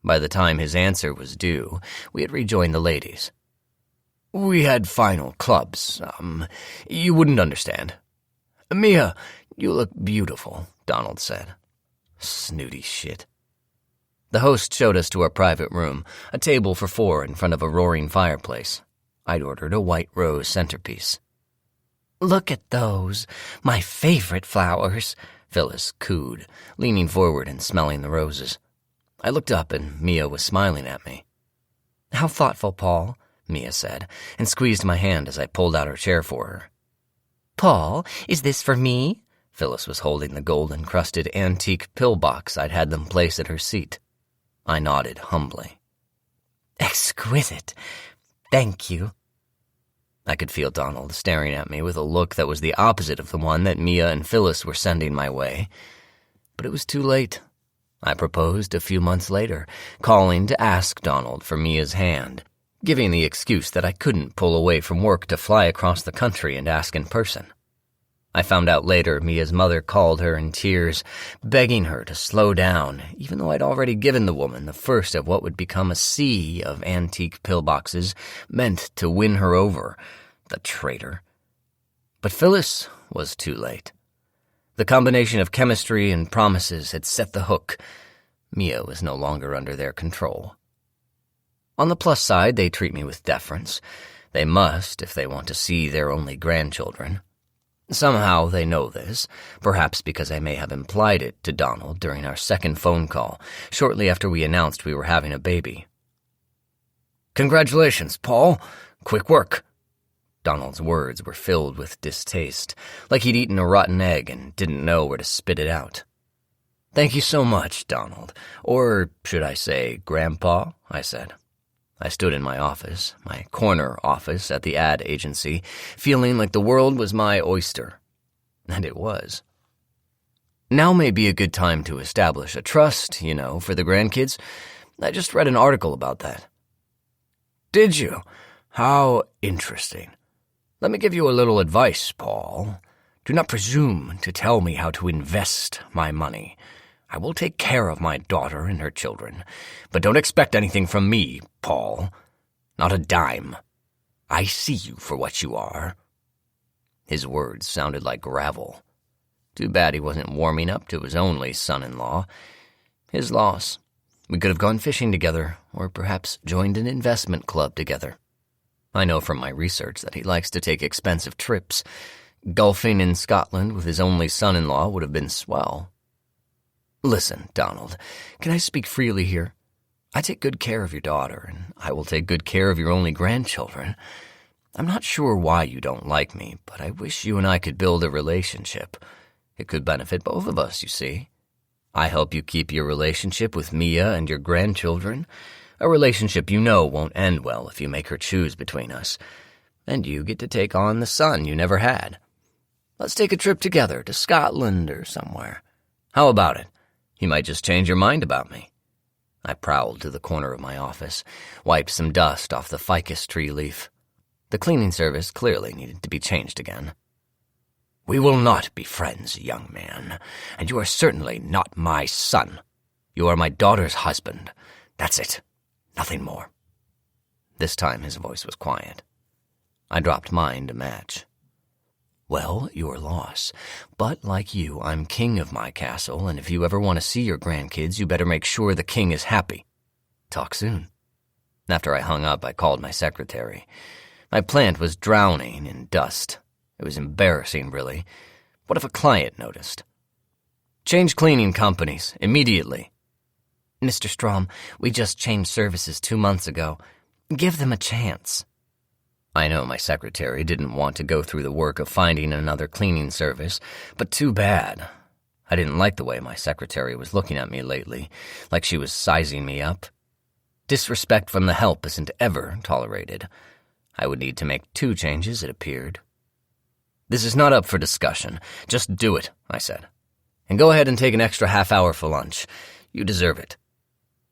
By the time his answer was due, we had rejoined the ladies. We had final clubs. You wouldn't understand. Mia, you look beautiful, Donald said. Snooty shit. The host showed us to our private room, a table for 4 in front of a roaring fireplace. I'd ordered a white rose centerpiece. Look at those, my favorite flowers, Phyllis cooed, leaning forward and smelling the roses. I looked up and Mia was smiling at me. How thoughtful, Paul, Mia said, and squeezed my hand as I pulled out her chair for her. Paul, is this for me? Phyllis was holding the gold-encrusted antique pill box I'd had them place at her seat. I nodded humbly. Exquisite. Thank you. I could feel Donald staring at me with a look that was the opposite of the one that Mia and Phyllis were sending my way. But it was too late. I proposed a few months later, calling to ask Donald for Mia's hand, giving the excuse that I couldn't pull away from work to fly across the country and ask in person. I found out later Mia's mother called her in tears, begging her to slow down, even though I'd already given the woman the first of what would become a sea of antique pillboxes meant to win her over, the traitor. But Phyllis was too late. The combination of chemistry and promises had set the hook. Mia was no longer under their control. On the plus side, they treat me with deference. They must if they want to see their only grandchildren. Somehow they know this, perhaps because I may have implied it to Donald during our second phone call, shortly after we announced we were having a baby. "Congratulations, Paul. Quick work." Donald's words were filled with distaste, like he'd eaten a rotten egg and didn't know where to spit it out. "Thank you so much, Donald. Or should I say Grandpa?" I said. I stood in my office, my corner office at the ad agency, feeling like the world was my oyster. And it was. "Now may be a good time to establish a trust, for the grandkids. I just read an article about that." "Did you? How interesting. Let me give you a little advice, Paul. Do not presume to tell me how to invest my money. I will take care of my daughter and her children, but don't expect anything from me, Paul. Not a dime. I see you for what you are." His words sounded like gravel. Too bad he wasn't warming up to his only son-in-law. His loss. We could have gone fishing together, or perhaps joined an investment club together. I know from my research that he likes to take expensive trips. Golfing in Scotland with his only son-in-law would have been swell. "Listen, Donald, can I speak freely here? I take good care of your daughter, and I will take good care of your only grandchildren. I'm not sure why you don't like me, but I wish you and I could build a relationship. It could benefit both of us, you see. I help you keep your relationship with Mia and your grandchildren, a relationship you know won't end well if you make her choose between us, and you get to take on the son you never had. Let's take a trip together to Scotland or somewhere. How about it? You might just change your mind about me." I prowled to the corner of my office, wiped some dust off the ficus tree leaf. The cleaning service clearly needed to be changed again. "We will not be friends, young man, and you are certainly not my son. You are my daughter's husband. That's it. Nothing more." This time his voice was quiet. I dropped mine to match. "Well, your loss. But like you, I'm king of my castle, and if you ever want to see your grandkids, you better make sure the king is happy. Talk soon." After I hung up, I called my secretary. My plant was drowning in dust. It was embarrassing, really. What if a client noticed? "Change cleaning companies, immediately." "Mr. Strom, we just changed services 2 months ago. Give them a chance." I know my secretary didn't want to go through the work of finding another cleaning service, but too bad. I didn't like the way my secretary was looking at me lately, like she was sizing me up. Disrespect from the help isn't ever tolerated. I would need to make 2 changes, it appeared. "This is not up for discussion. Just do it," I said. "And go ahead and take an extra half-hour for lunch. You deserve it."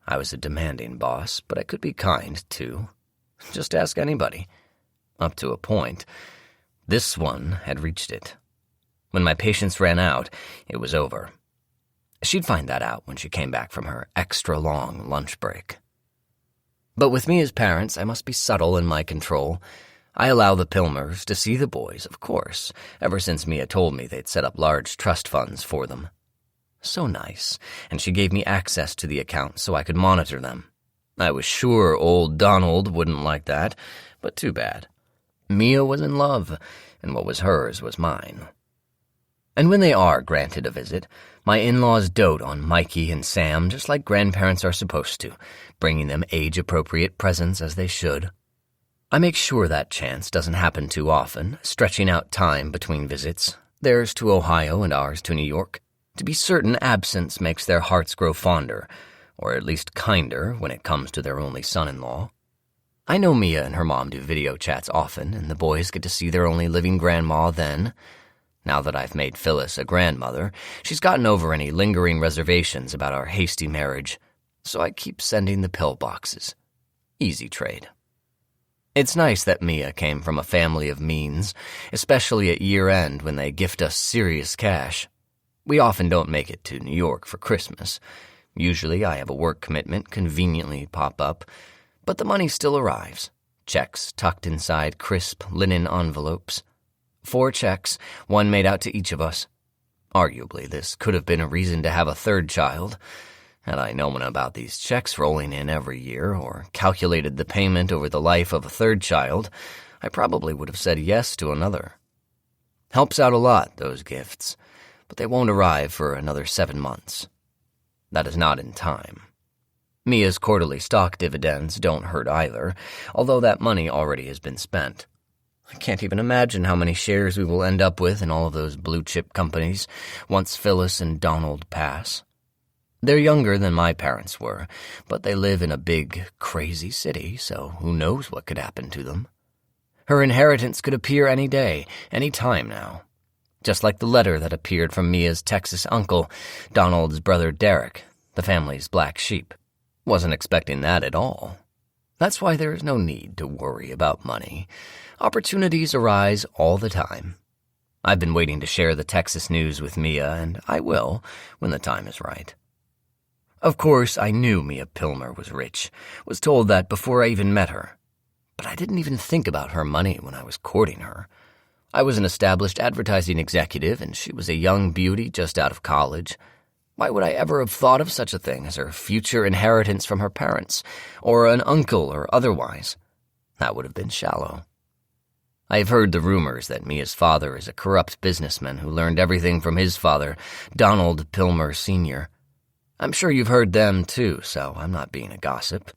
I was a demanding boss, but I could be kind, too. Just ask anybody. Up to a point. This one had reached it. When my patience ran out, it was over. She'd find that out when she came back from her extra-long lunch break. But with me as parents, I must be subtle in my control. I allow the Pilmers to see the boys, of course, ever since Mia told me they'd set up large trust funds for them. So nice, and she gave me access to the account so I could monitor them. I was sure old Donald wouldn't like that, but too bad. Mia was in love, and what was hers was mine. And when they are granted a visit, my in-laws dote on Mikey and Sam just like grandparents are supposed to, bringing them age-appropriate presents as they should. I make sure that chance doesn't happen too often, stretching out time between visits, theirs to Ohio and ours to New York, to be certain absence makes their hearts grow fonder, or at least kinder when it comes to their only son-in-law. I know Mia and her mom do video chats often, and the boys get to see their only living grandma then. Now that I've made Phyllis a grandmother, she's gotten over any lingering reservations about our hasty marriage, so I keep sending the pill boxes. Easy trade. It's nice that Mia came from a family of means, especially at year-end when they gift us serious cash. We often don't make it to New York for Christmas. Usually I have a work commitment conveniently pop up, but the money still arrives. Checks tucked inside crisp linen envelopes. 4 checks, one made out to each of us. Arguably, this could have been a reason to have a third child. Had I known about these checks rolling in every year, or calculated the payment over the life of a third child, I probably would have said yes to another. Helps out a lot, those gifts, but they won't arrive for another 7 months. That is not in time. Mia's quarterly stock dividends don't hurt either, although that money already has been spent. I can't even imagine how many shares we will end up with in all of those blue-chip companies once Phyllis and Donald pass. They're younger than my parents were, but they live in a big, crazy city, so who knows what could happen to them. Her inheritance could appear any day, any time now. Just like the letter that appeared from Mia's Texas uncle, Donald's brother Derek, the family's black sheep. Wasn't expecting that at all. That's why there is no need to worry about money. Opportunities arise all the time. I've been waiting to share the Texas news with Mia, and I will when the time is right. Of course, I knew Mia Pilmer was rich, was told that before I even met her. But I didn't even think about her money when I was courting her. I was an established advertising executive, and she was a young beauty just out of college. Why would I ever have thought of such a thing as her future inheritance from her parents, or an uncle or otherwise? That would have been shallow. I have heard the rumors that Mia's father is a corrupt businessman who learned everything from his father, Donald Pilmer Sr. I'm sure you've heard them too, so I'm not being a gossip.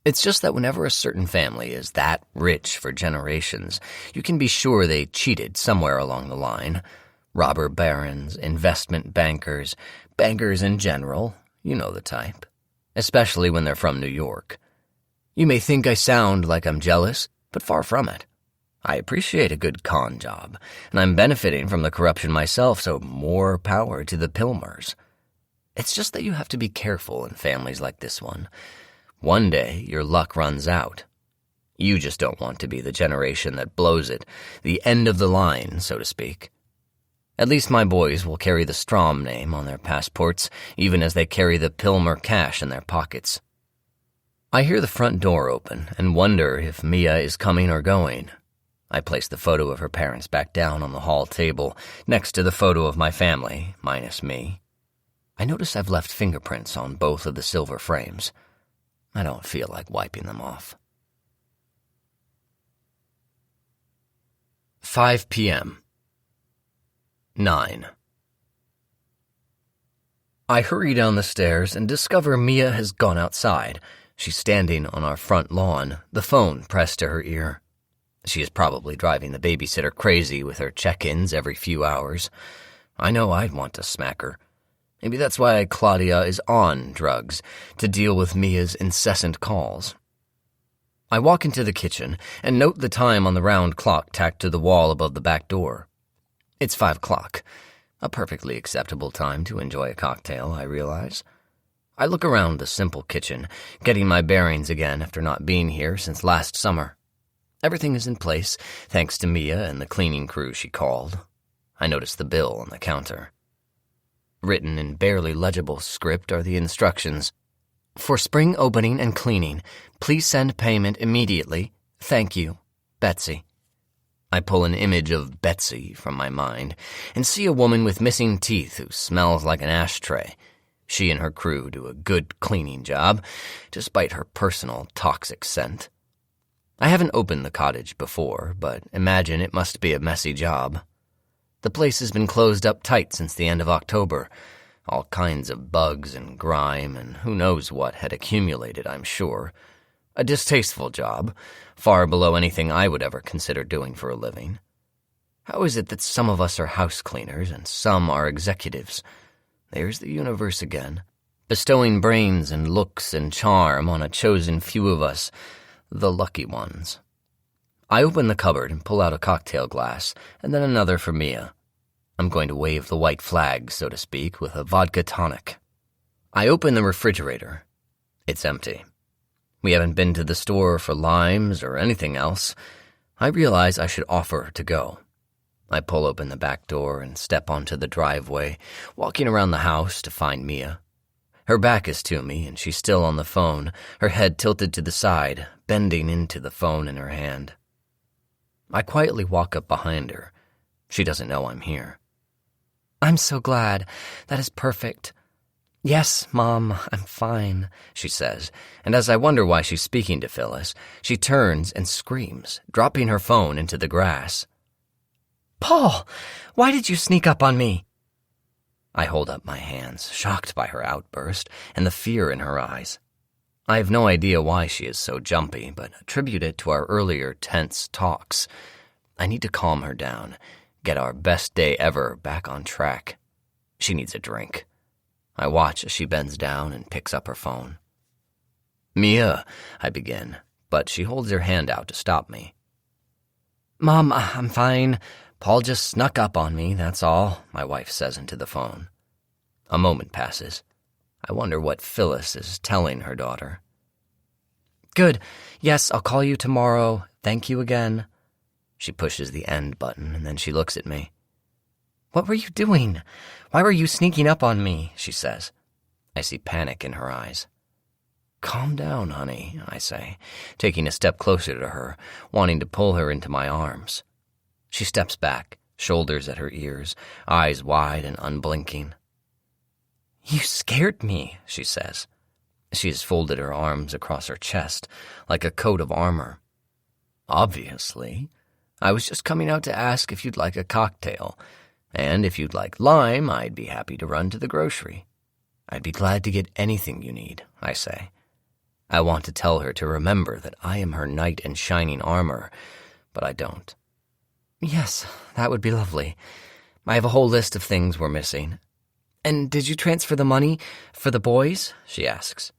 It's just that whenever a certain family is that rich for generations, you can be sure they cheated somewhere along the line. Robber barons, investment bankers, bankers in general, you know the type. Especially when they're from New York. You may think I sound like I'm jealous, but far from it. I appreciate a good con job, and I'm benefiting from the corruption myself, so more power to the Pilmers. It's just that you have to be careful in families like this one. One day, your luck runs out. You just don't want to be the generation that blows it, the end of the line, so to speak. At least my boys will carry the Strom name on their passports, even as they carry the Pilmer cash in their pockets. I hear the front door open and wonder if Mia is coming or going. I place the photo of her parents back down on the hall table, next to the photo of my family, minus me. I notice I've left fingerprints on both of the silver frames. I don't feel like wiping them off. 5 p.m. 9. I hurry down the stairs and discover Mia has gone outside. She's standing on our front lawn, the phone pressed to her ear. She is probably driving the babysitter crazy with her check-ins every few hours. I know I'd want to smack her. Maybe that's why Claudia is on drugs, to deal with Mia's incessant calls. I walk into the kitchen and note the time on the round clock tacked to the wall above the back door. It's 5 o'clock, a perfectly acceptable time to enjoy a cocktail, I realize. I look around the simple kitchen, getting my bearings again after not being here since last summer. Everything is in place, thanks to Mia and the cleaning crew she called. I notice the bill on the counter. Written in barely legible script are the instructions. For spring opening and cleaning, please send payment immediately. Thank you, Betsy. I pull an image of Betsy from my mind and see a woman with missing teeth who smells like an ashtray. She and her crew do a good cleaning job, despite her personal toxic scent. I haven't opened the cottage before, but imagine it must be a messy job. The place has been closed up tight since the end of October. All kinds of bugs and grime and who knows what had accumulated, I'm sure. A distasteful job, far below anything I would ever consider doing for a living. How is it that some of us are house cleaners and some are executives? There's the universe again, bestowing brains and looks and charm on a chosen few of us, the lucky ones. I open the cupboard and pull out a cocktail glass, and then another for Mia. I'm going to wave the white flag, so to speak, with a vodka tonic. I open the refrigerator. It's empty. We haven't been to the store for limes or anything else. I realize I should offer to go. I pull open the back door and step onto the driveway, walking around the house to find Mia. Her back is to me, and she's still on the phone, her head tilted to the side, bending into the phone in her hand. I quietly walk up behind her. She doesn't know I'm here. I'm so glad. That is perfect. Yes, Mom, I'm fine, she says, and as I wonder why she's speaking to Phyllis, she turns and screams, dropping her phone into the grass. Paul, why did you sneak up on me? I hold up my hands, shocked by her outburst and the fear in her eyes. I have no idea why she is so jumpy, but attribute it to our earlier tense talks. I need to calm her down, get our best day ever back on track. She needs a drink. I watch as she bends down and picks up her phone. Mia, I begin, but she holds her hand out to stop me. Mom, I'm fine. Paul just snuck up on me, that's all, my wife says into the phone. A moment passes. I wonder what Phyllis is telling her daughter. Good. Yes, I'll call you tomorrow. Thank you again. She pushes the end button, and then she looks at me. What were you doing? Why were you sneaking up on me? She says. I see panic in her eyes. Calm down, honey, I say, taking a step closer to her, wanting to pull her into my arms. She steps back, shoulders at her ears, eyes wide and unblinking. You scared me, she says. She has folded her arms across her chest, like a coat of armor. Obviously. I was just coming out to ask if you'd like a cocktail, and if you'd like lime, I'd be happy to run to the grocery. I'd be glad to get anything you need, I say. I want to tell her to remember that I am her knight in shining armor, but I don't. Yes, that would be lovely. I have a whole list of things we're missing. And did you transfer the money for the boys? She asks.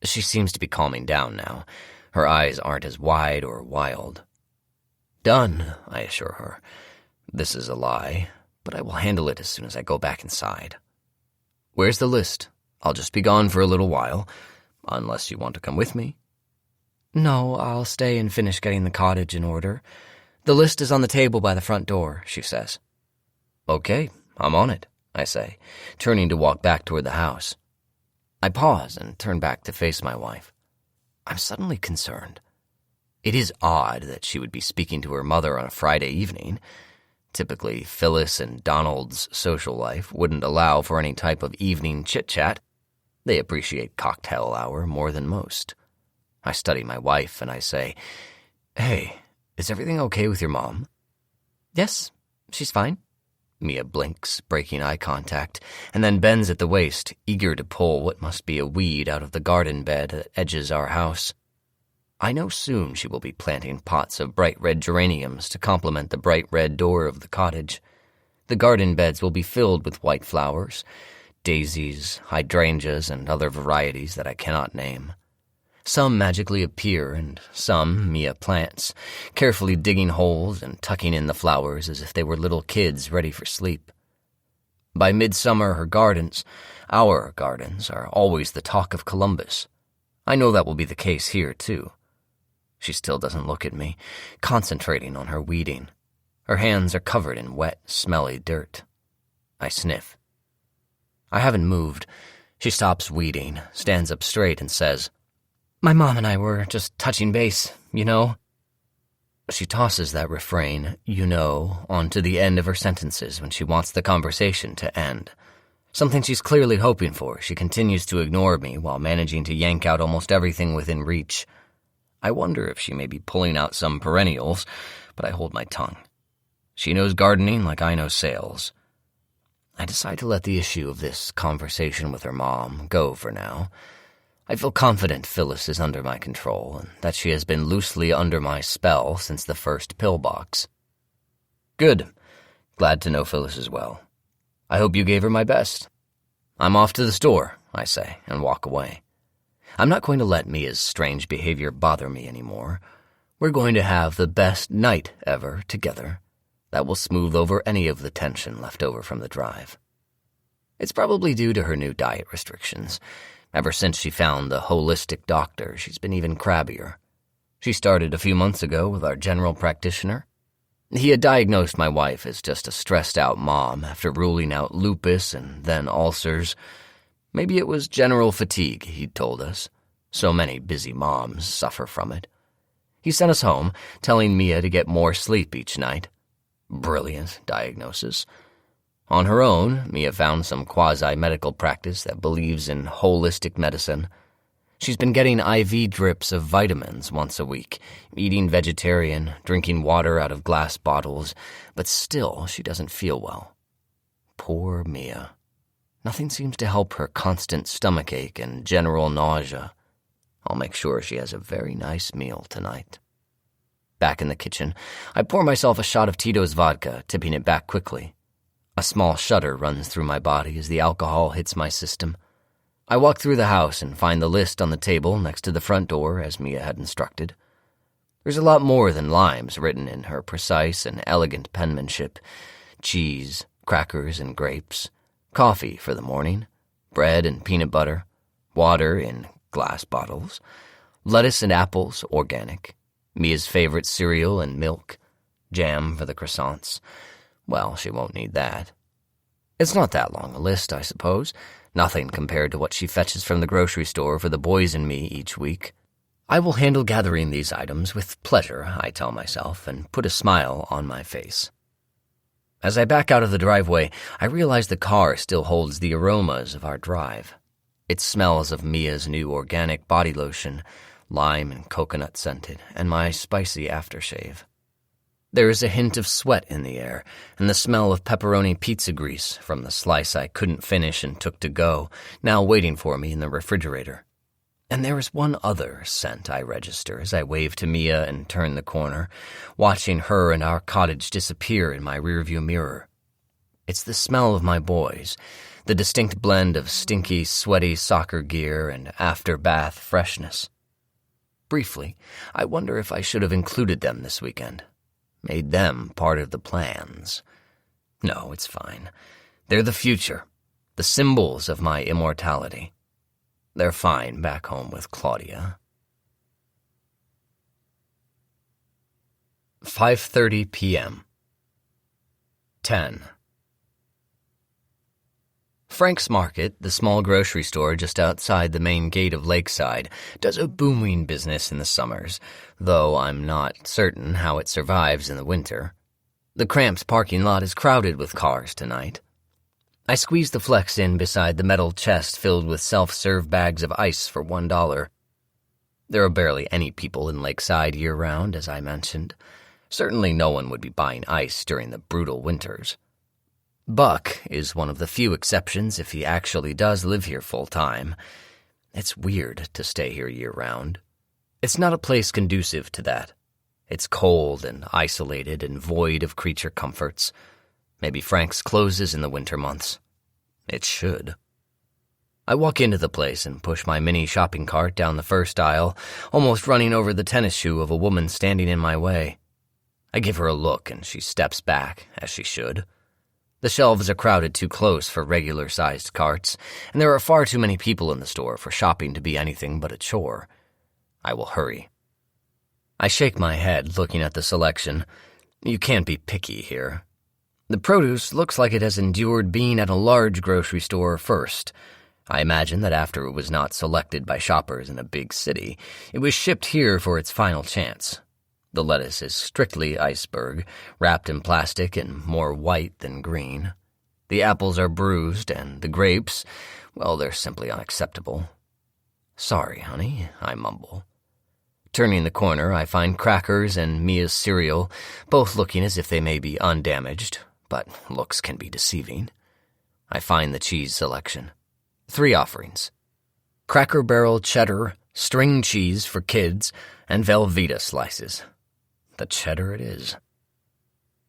She seems to be calming down now. Her eyes aren't as wide or wild. Done, I assure her. This is a lie, but I will handle it as soon as I go back inside. Where's the list? I'll just be gone for a little while, unless you want to come with me. No, I'll stay and finish getting the cottage in order. The list is on the table by the front door, she says. Okay, I'm on it, I say, turning to walk back toward the house. I pause and turn back to face my wife. I'm suddenly concerned. It is odd that she would be speaking to her mother on a Friday evening. Typically, Phyllis and Donald's social life wouldn't allow for any type of evening chit-chat. They appreciate cocktail hour more than most. I study my wife and I say, Hey, is everything okay with your mom? Yes, she's fine. Mia blinks, breaking eye contact, and then bends at the waist, eager to pull what must be a weed out of the garden bed that edges our house. I know soon she will be planting pots of bright red geraniums to complement the bright red door of the cottage. The garden beds will be filled with white flowers, daisies, hydrangeas, and other varieties that I cannot name. Some magically appear, and some Mia plants, carefully digging holes and tucking in the flowers as if they were little kids ready for sleep. By midsummer, our gardens, are always the talk of Columbus. I know that will be the case here, too. She still doesn't look at me, concentrating on her weeding. Her hands are covered in wet, smelly dirt. I sniff. I haven't moved. She stops weeding, stands up straight, and says, My mom and I were just touching base, you know. She tosses that refrain, you know, onto the end of her sentences when she wants the conversation to end. Something she's clearly hoping for. She continues to ignore me while managing to yank out almost everything within reach. I wonder if she may be pulling out some perennials, but I hold my tongue. She knows gardening like I know sales. I decide to let the issue of this conversation with her mom go for now. I feel confident Phyllis is under my control and that she has been loosely under my spell since the first pillbox. Good. Glad to know Phyllis as well. I hope you gave her my best. I'm off to the store, I say, and walk away. I'm not going to let Mia's strange behavior bother me anymore. We're going to have the best night ever together. That will smooth over any of the tension left over from the drive. It's probably due to her new diet restrictions. Ever since she found the holistic doctor, she's been even crabbier. She started a few months ago with our general practitioner. He had diagnosed my wife as just a stressed-out mom after ruling out lupus and then ulcers. Maybe it was general fatigue, he'd told us. So many busy moms suffer from it. He sent us home, telling Mia to get more sleep each night. Brilliant diagnosis. On her own, Mia found some quasi-medical practice that believes in holistic medicine. She's been getting IV drips of vitamins once a week, eating vegetarian, drinking water out of glass bottles, but still she doesn't feel well. Poor Mia. Nothing seems to help her constant stomachache and general nausea. I'll make sure she has a very nice meal tonight. Back in the kitchen, I pour myself a shot of Tito's vodka, tipping it back quickly. A small shudder runs through my body as the alcohol hits my system. I walk through the house and find the list on the table next to the front door as Mia had instructed. There's a lot more than limes written in her precise and elegant penmanship. Cheese, crackers and grapes, coffee for the morning, bread and peanut butter, water in glass bottles, lettuce and apples organic, Mia's favorite cereal and milk, jam for the croissants. Well, she won't need that. It's not that long a list, I suppose. Nothing compared to what she fetches from the grocery store for the boys and me each week. I will handle gathering these items with pleasure, I tell myself, and put a smile on my face. As I back out of the driveway, I realize the car still holds the aromas of our drive. It smells of Mia's new organic body lotion, lime and coconut scented, and my spicy aftershave. There is a hint of sweat in the air, and the smell of pepperoni pizza grease from the slice I couldn't finish and took to go, now waiting for me in the refrigerator. And there is one other scent I register as I wave to Mia and turn the corner, watching her and our cottage disappear in my rearview mirror. It's the smell of my boys, the distinct blend of stinky, sweaty soccer gear and after-bath freshness. Briefly, I wonder if I should have included them this weekend. Made them part of the plans. No, it's fine. They're the future, the symbols of my immortality. They're fine back home with Claudia. 5:30 p.m. 10. Frank's Market, the small grocery store just outside the main gate of Lakeside, does a booming business in the summers, though I'm not certain how it survives in the winter. The cramped parking lot is crowded with cars tonight. I squeeze the Flex in beside the metal chest filled with self-serve bags of ice for $1. There are barely any people in Lakeside year-round, as I mentioned. Certainly no one would be buying ice during the brutal winters. Buck is one of the few exceptions if he actually does live here full-time. It's weird to stay here year-round. It's not a place conducive to that. It's cold and isolated and void of creature comforts. Maybe Frank's closes in the winter months. It should. I walk into the place and push my mini shopping cart down the first aisle, almost running over the tennis shoe of a woman standing in my way. I give her a look and she steps back, as she should. The shelves are crowded too close for regular-sized carts, and there are far too many people in the store for shopping to be anything but a chore. I will hurry. I shake my head, looking at the selection. You can't be picky here. The produce looks like it has endured being at a large grocery store first. I imagine that after it was not selected by shoppers in a big city, it was shipped here for its final chance. The lettuce is strictly iceberg, wrapped in plastic and more white than green. The apples are bruised, and the grapes, well, they're simply unacceptable. Sorry, honey, I mumble. Turning the corner, I find crackers and Mia's cereal, both looking as if they may be undamaged, but looks can be deceiving. I find the cheese selection. 3 offerings. Cracker Barrel cheddar, string cheese for kids, and Velveeta slices. The cheddar it is.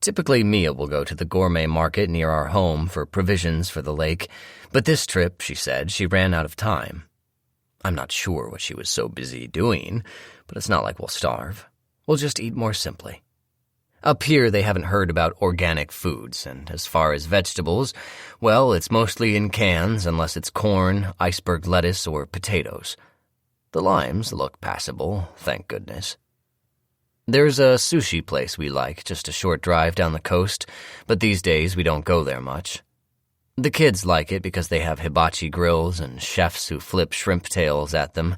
Typically, Mia will go to the gourmet market near our home for provisions for the lake, but this trip, she said, she ran out of time. I'm not sure what she was so busy doing, but it's not like we'll starve. We'll just eat more simply. Up here, they haven't heard about organic foods, and as far as vegetables, well, it's mostly in cans unless it's corn, iceberg lettuce, or potatoes. The limes look passable, thank goodness. There's a sushi place we like, just a short drive down the coast, but these days we don't go there much. The kids like it because they have hibachi grills and chefs who flip shrimp tails at them,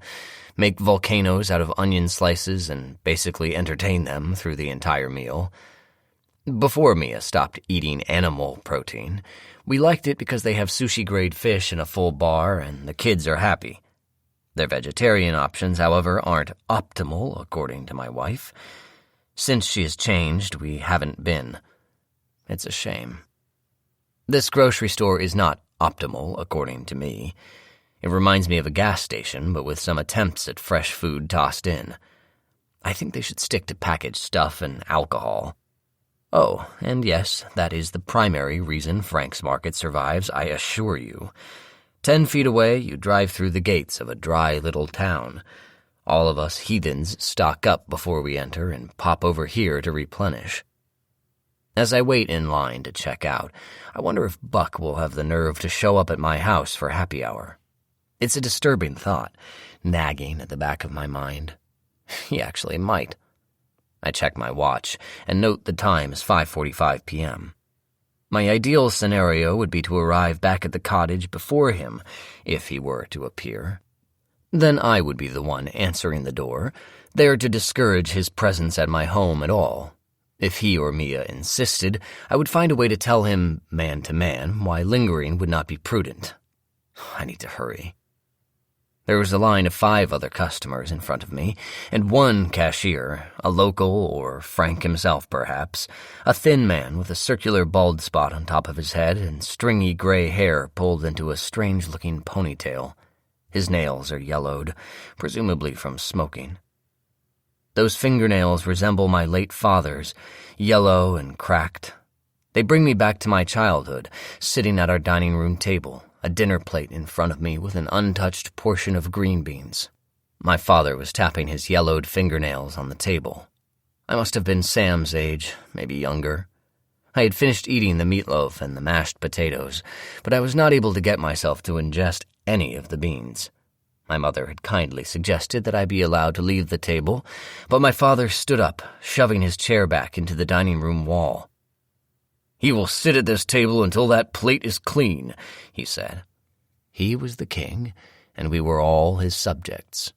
make volcanoes out of onion slices, and basically entertain them through the entire meal. Before Mia stopped eating animal protein, we liked it because they have sushi-grade fish in a full bar and the kids are happy. Their vegetarian options, however, aren't optimal, according to my wife. Since she has changed, we haven't been. It's a shame. This grocery store is not optimal, according to me. It reminds me of a gas station, but with some attempts at fresh food tossed in. I think they should stick to packaged stuff and alcohol. Oh, and yes, that is the primary reason Frank's Market survives, I assure you. 10 feet away, you drive through the gates of a dry little town. All of us heathens stock up before we enter and pop over here to replenish. As I wait in line to check out, I wonder if Buck will have the nerve to show up at my house for happy hour. It's a disturbing thought, nagging at the back of my mind. He actually might. I check my watch and note the time is 5:45 p.m. My ideal scenario would be to arrive back at the cottage before him, if he were to appear. Then I would be the one answering the door, there to discourage his presence at my home at all. If he or Mia insisted, I would find a way to tell him, man to man, why lingering would not be prudent. I need to hurry. There was a line of 5 other customers in front of me, and one cashier, a local or Frank himself perhaps, a thin man with a circular bald spot on top of his head and stringy gray hair pulled into a strange-looking ponytail. His nails are yellowed, presumably from smoking. Those fingernails resemble my late father's, yellow and cracked. They bring me back to my childhood, sitting at our dining room table, a dinner plate in front of me with an untouched portion of green beans. My father was tapping his yellowed fingernails on the table. I must have been Sam's age, maybe younger. I had finished eating the meatloaf and the mashed potatoes, but I was not able to get myself to ingest any of the beans. My mother had kindly suggested that I be allowed to leave the table, but my father stood up, shoving his chair back into the dining room wall. "He will sit at this table until that plate is clean," he said. He was the king, and we were all his subjects.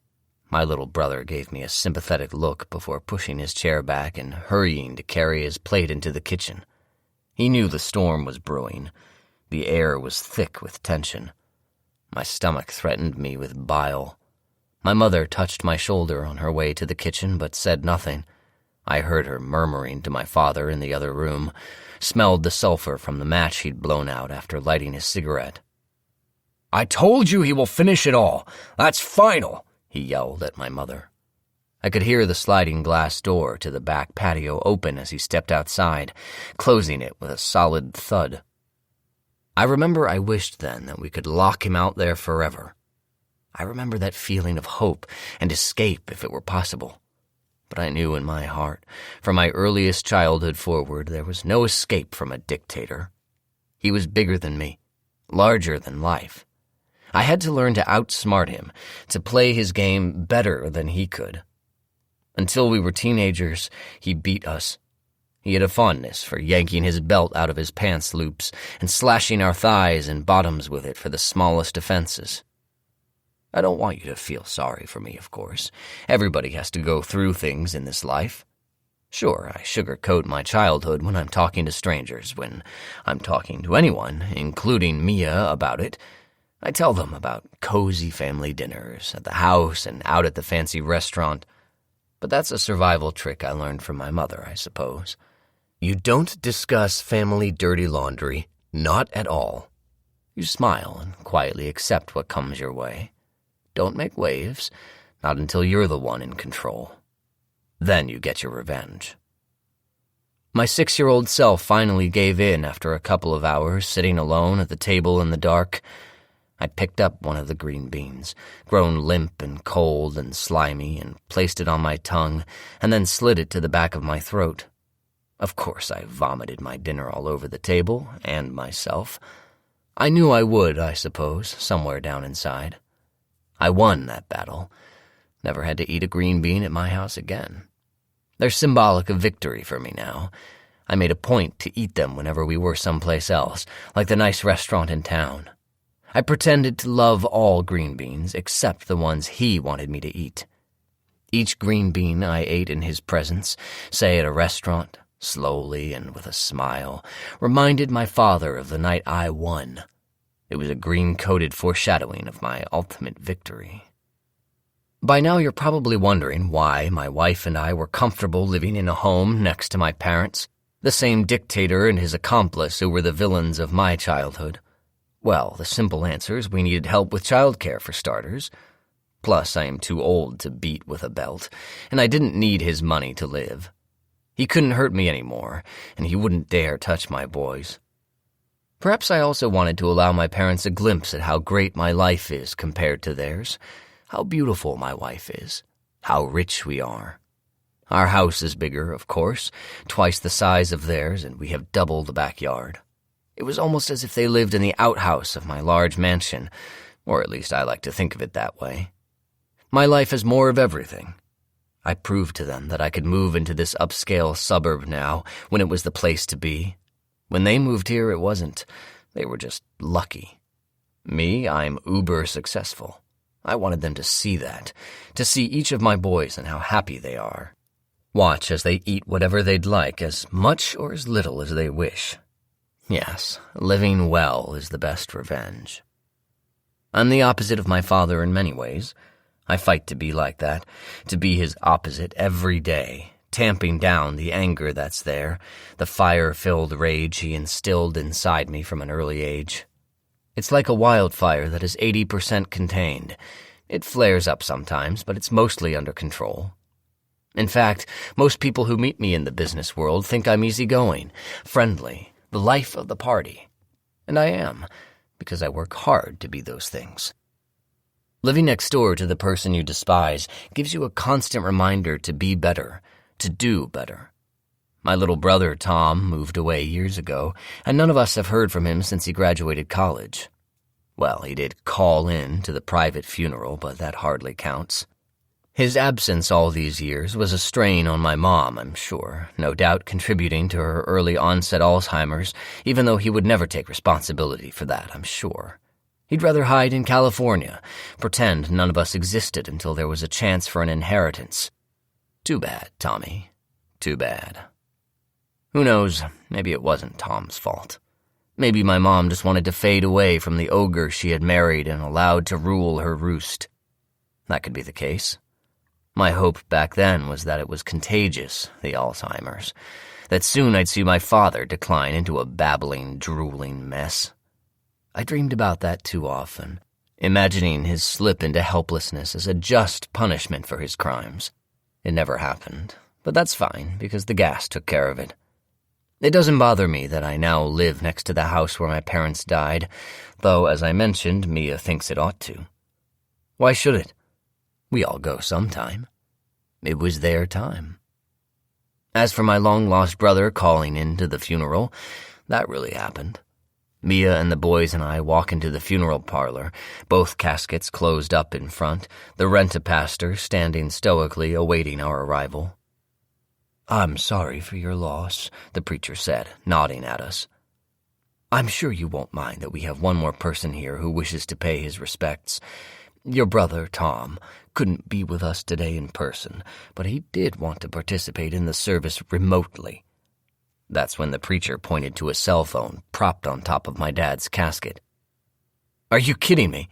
My little brother gave me a sympathetic look before pushing his chair back and hurrying to carry his plate into the kitchen. He knew the storm was brewing. The air was thick with tension. My stomach threatened me with bile. My mother touched my shoulder on her way to the kitchen, but said nothing. I heard her murmuring to my father in the other room, smelled the sulfur from the match he'd blown out after lighting his cigarette. "I told you he will finish it all. That's final," he yelled at my mother. I could hear the sliding glass door to the back patio open as he stepped outside, closing it with a solid thud. I remember I wished then that we could lock him out there forever. I remember that feeling of hope and escape if it were possible. But I knew in my heart, from my earliest childhood forward, there was no escape from a dictator. He was bigger than me, larger than life. I had to learn to outsmart him, to play his game better than he could. Until we were teenagers, he beat us. He had a fondness for yanking his belt out of his pants loops and slashing our thighs and bottoms with it for the smallest offenses. I don't want you to feel sorry for me, of course. Everybody has to go through things in this life. Sure, I sugarcoat my childhood when I'm talking to strangers, when I'm talking to anyone, including Mia, about it. I tell them about cozy family dinners at the house and out at the fancy restaurant. But that's a survival trick I learned from my mother, I suppose. You don't discuss family dirty laundry, not at all. You smile and quietly accept what comes your way. Don't make waves, not until you're the one in control. Then you get your revenge. My 6-year-old self finally gave in after a couple of hours sitting alone at the table in the dark. I picked up one of the green beans, grown limp and cold and slimy, and placed it on my tongue, and then slid it to the back of my throat. Of course, I vomited my dinner all over the table, and myself. I knew I would, I suppose, somewhere down inside. I won that battle. Never had to eat a green bean at my house again. They're symbolic of victory for me now. I made a point to eat them whenever we were someplace else, like the nice restaurant in town. I pretended to love all green beans except the ones he wanted me to eat. Each green bean I ate in his presence, say at a restaurant, slowly and with a smile, reminded my father of the night I won. It was a green-coated foreshadowing of my ultimate victory. By now you're probably wondering why my wife and I were comfortable living in a home next to my parents, the same dictator and his accomplice who were the villains of my childhood. Well, the simple answer is we needed help with childcare for starters. Plus, I am too old to beat with a belt, and I didn't need his money to live. He couldn't hurt me anymore, and he wouldn't dare touch my boys. Perhaps I also wanted to allow my parents a glimpse at how great my life is compared to theirs, how beautiful my wife is, how rich we are. Our house is bigger, of course, twice the size of theirs, and we have double the backyard. It was almost as if they lived in the outhouse of my large mansion, or at least I like to think of it that way. My life is more of everything. I proved to them that I could move into this upscale suburb now when it was the place to be. When they moved here, it wasn't. They were just lucky. Me, I'm uber successful. I wanted them to see that, to see each of my boys and how happy they are. Watch as they eat whatever they'd like, as much or as little as they wish. Yes, living well is the best revenge. I'm the opposite of my father in many ways. I fight to be like that, to be his opposite every day, tamping down the anger that's there, the fire-filled rage he instilled inside me from an early age. It's like a wildfire that is 80% contained. It flares up sometimes, but it's mostly under control. In fact, most people who meet me in the business world think I'm easygoing, friendly, the life of the party. And I am, because I work hard to be those things. Living next door to the person you despise gives you a constant reminder to be better, to do better. My little brother, Tom, moved away years ago, and none of us have heard from him since he graduated college. Well, he did call in to the private funeral, but that hardly counts. His absence all these years was a strain on my mom, I'm sure, no doubt contributing to her early onset Alzheimer's, even though he would never take responsibility for that, I'm sure. He'd rather hide in California, pretend none of us existed until there was a chance for an inheritance. Too bad, Tommy. Too bad. Who knows, maybe it wasn't Tom's fault. Maybe my mom just wanted to fade away from the ogre she had married and allowed to rule her roost. That could be the case. My hope back then was that it was contagious, the Alzheimer's, that soon I'd see my father decline into a babbling, drooling mess. I dreamed about that too often, imagining his slip into helplessness as a just punishment for his crimes. It never happened, but that's fine because the gas took care of it. It doesn't bother me that I now live next to the house where my parents died, though, as I mentioned, Mia thinks it ought to. Why should it? We all go sometime. It was their time. As for my long-lost brother calling in to the funeral, that really happened. Mia and the boys and I walk into the funeral parlor, both caskets closed up in front, the rent-a-pastor standing stoically awaiting our arrival. "I'm sorry for your loss," the preacher said, nodding at us. "I'm sure you won't mind that we have one more person here who wishes to pay his respects. Your brother, Tom, couldn't be with us today in person, but he did want to participate in the service remotely." That's when the preacher pointed to a cell phone propped on top of my dad's casket. "Are you kidding me?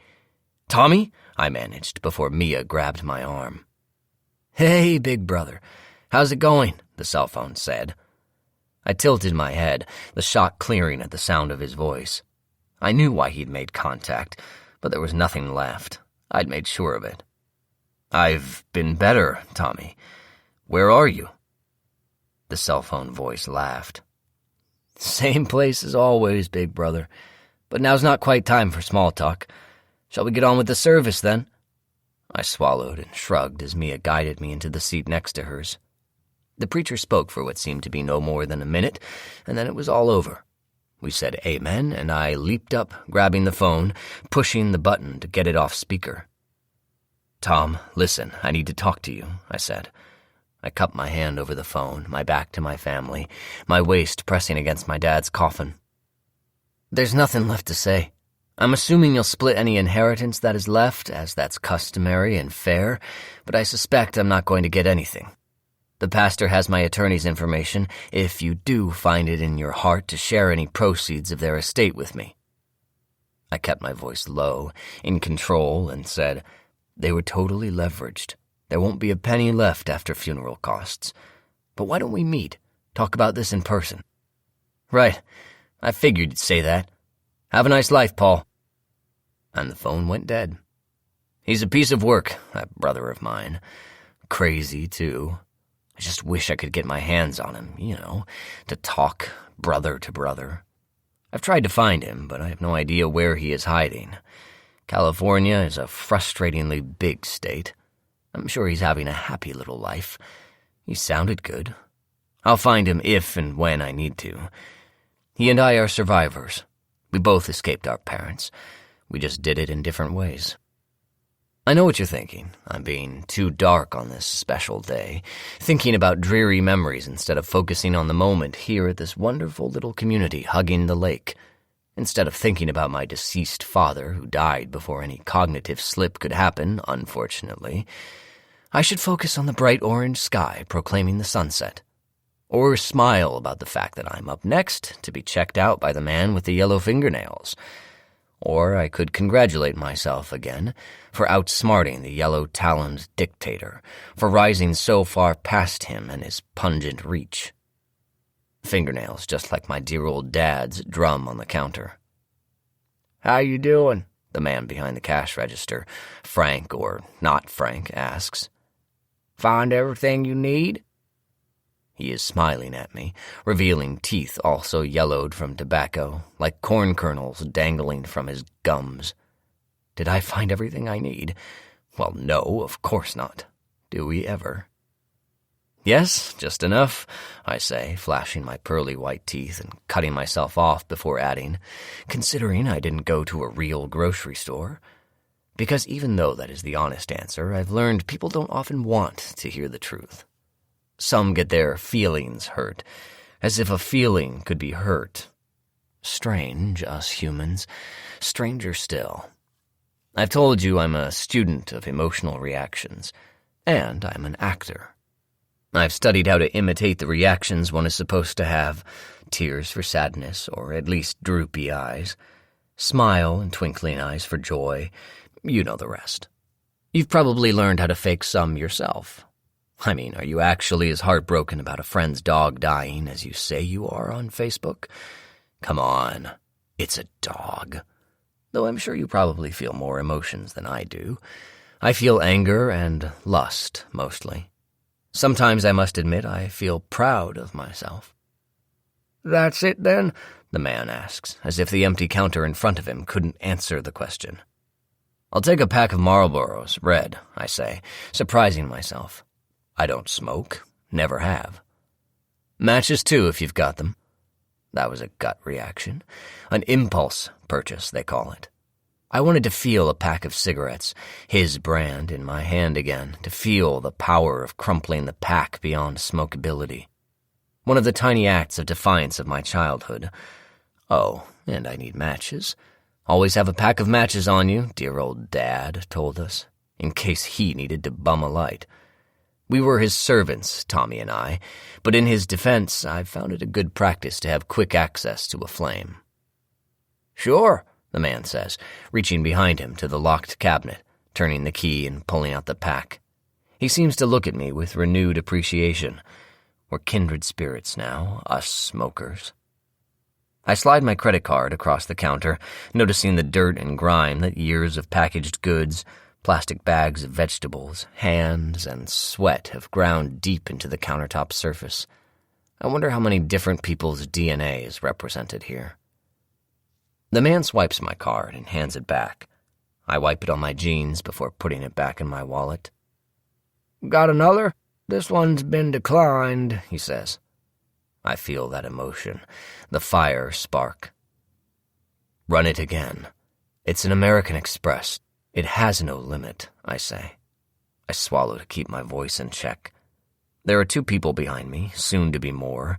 Tommy?" I managed before Mia grabbed my arm. "Hey, big brother. How's it going?" the cell phone said. I tilted my head, the shock clearing at the sound of his voice. I knew why he'd made contact, but there was nothing left. I'd made sure of it. "I've been better, Tommy. Where are you?" The cell phone voice laughed. "Same place as always, big brother. But now's not quite time for small talk. Shall we get on with the service, then?" I swallowed and shrugged as Mia guided me into the seat next to hers. The preacher spoke for what seemed to be no more than a minute, and then it was all over. We said amen, and I leaped up, grabbing the phone, pushing the button to get it off speaker. "Tom, listen, I need to talk to you," I said. I cupped my hand over the phone, my back to my family, my waist pressing against my dad's coffin. "There's nothing left to say. I'm assuming you'll split any inheritance that is left, as that's customary and fair, but I suspect I'm not going to get anything. The pastor has my attorney's information if you do find it in your heart to share any proceeds of their estate with me." I kept my voice low, in control, and said, "They were totally leveraged. There won't be a penny left after funeral costs. But why don't we meet? Talk about this in person." "Right. I figured you'd say that. Have a nice life, Paul." And the phone went dead. He's a piece of work, that brother of mine. Crazy, too. I just wish I could get my hands on him, to talk brother to brother. I've tried to find him, but I have no idea where he is hiding. California is a frustratingly big state. I'm sure he's having a happy little life. He sounded good. I'll find him if and when I need to. He and I are survivors. We both escaped our parents. We just did it in different ways. I know what you're thinking. I'm being too dark on this special day, thinking about dreary memories instead of focusing on the moment here at this wonderful little community hugging the lake. Instead of thinking about my deceased father who died before any cognitive slip could happen, unfortunately, I should focus on the bright orange sky proclaiming the sunset. Or smile about the fact that I'm up next to be checked out by the man with the yellow fingernails. Or I could congratulate myself again for outsmarting the yellow-taloned dictator, for rising so far past him and his pungent reach. Fingernails just like my dear old dad's drum on the counter. "How you doing?" the man behind the cash register, Frank or not Frank, asks. "Find everything you need?" He is smiling at me, revealing teeth also yellowed from tobacco, like corn kernels dangling from his gums. Did I find everything I need? Well, no, of course not. Do we ever? "Yes, just enough," I say, flashing my pearly white teeth and cutting myself off before adding, considering I didn't go to a real grocery store. Because even though that is the honest answer, I've learned people don't often want to hear the truth. Some get their feelings hurt, as if a feeling could be hurt. Strange, us humans. Stranger still. I've told you I'm a student of emotional reactions, and I'm an actor. I've studied how to imitate the reactions one is supposed to have. Tears for sadness, or at least droopy eyes. Smile and twinkling eyes for joy. You know the rest. You've probably learned how to fake some yourself. I mean, are you actually as heartbroken about a friend's dog dying as you say you are on Facebook? Come on, it's a dog. Though I'm sure you probably feel more emotions than I do. I feel anger and lust, mostly. Sometimes I must admit I feel proud of myself. "That's it, then?" the man asks, as if the empty counter in front of him couldn't answer the question. "I'll take a pack of Marlboros, red," I say, surprising myself. I don't smoke, never have. "Matches, too, if you've got them." That was a gut reaction. An impulse purchase, they call it. I wanted to feel a pack of cigarettes, his brand, in my hand again, to feel the power of crumpling the pack beyond smokability. One of the tiny acts of defiance of my childhood. Oh, and I need matches. Always have a pack of matches on you, dear old Dad told us, in case he needed to bum a light. We were his servants, Tommy and I, but in his defense, I found it a good practice to have quick access to a flame. "Sure," the man says, reaching behind him to the locked cabinet, turning the key and pulling out the pack. He seems to look at me with renewed appreciation. We're kindred spirits now, us smokers. I slide my credit card across the counter, noticing the dirt and grime that years of packaged goods, plastic bags of vegetables, hands, and sweat have ground deep into the countertop surface. I wonder how many different people's DNA is represented here. The man swipes my card and hands it back. I wipe it on my jeans before putting it back in my wallet. "Got another?" "This one's been declined," he says. I feel that emotion, the fire spark. "Run it again. It's an American Express. It has no limit," I say. I swallow to keep my voice in check. There are 2 people behind me, soon to be more.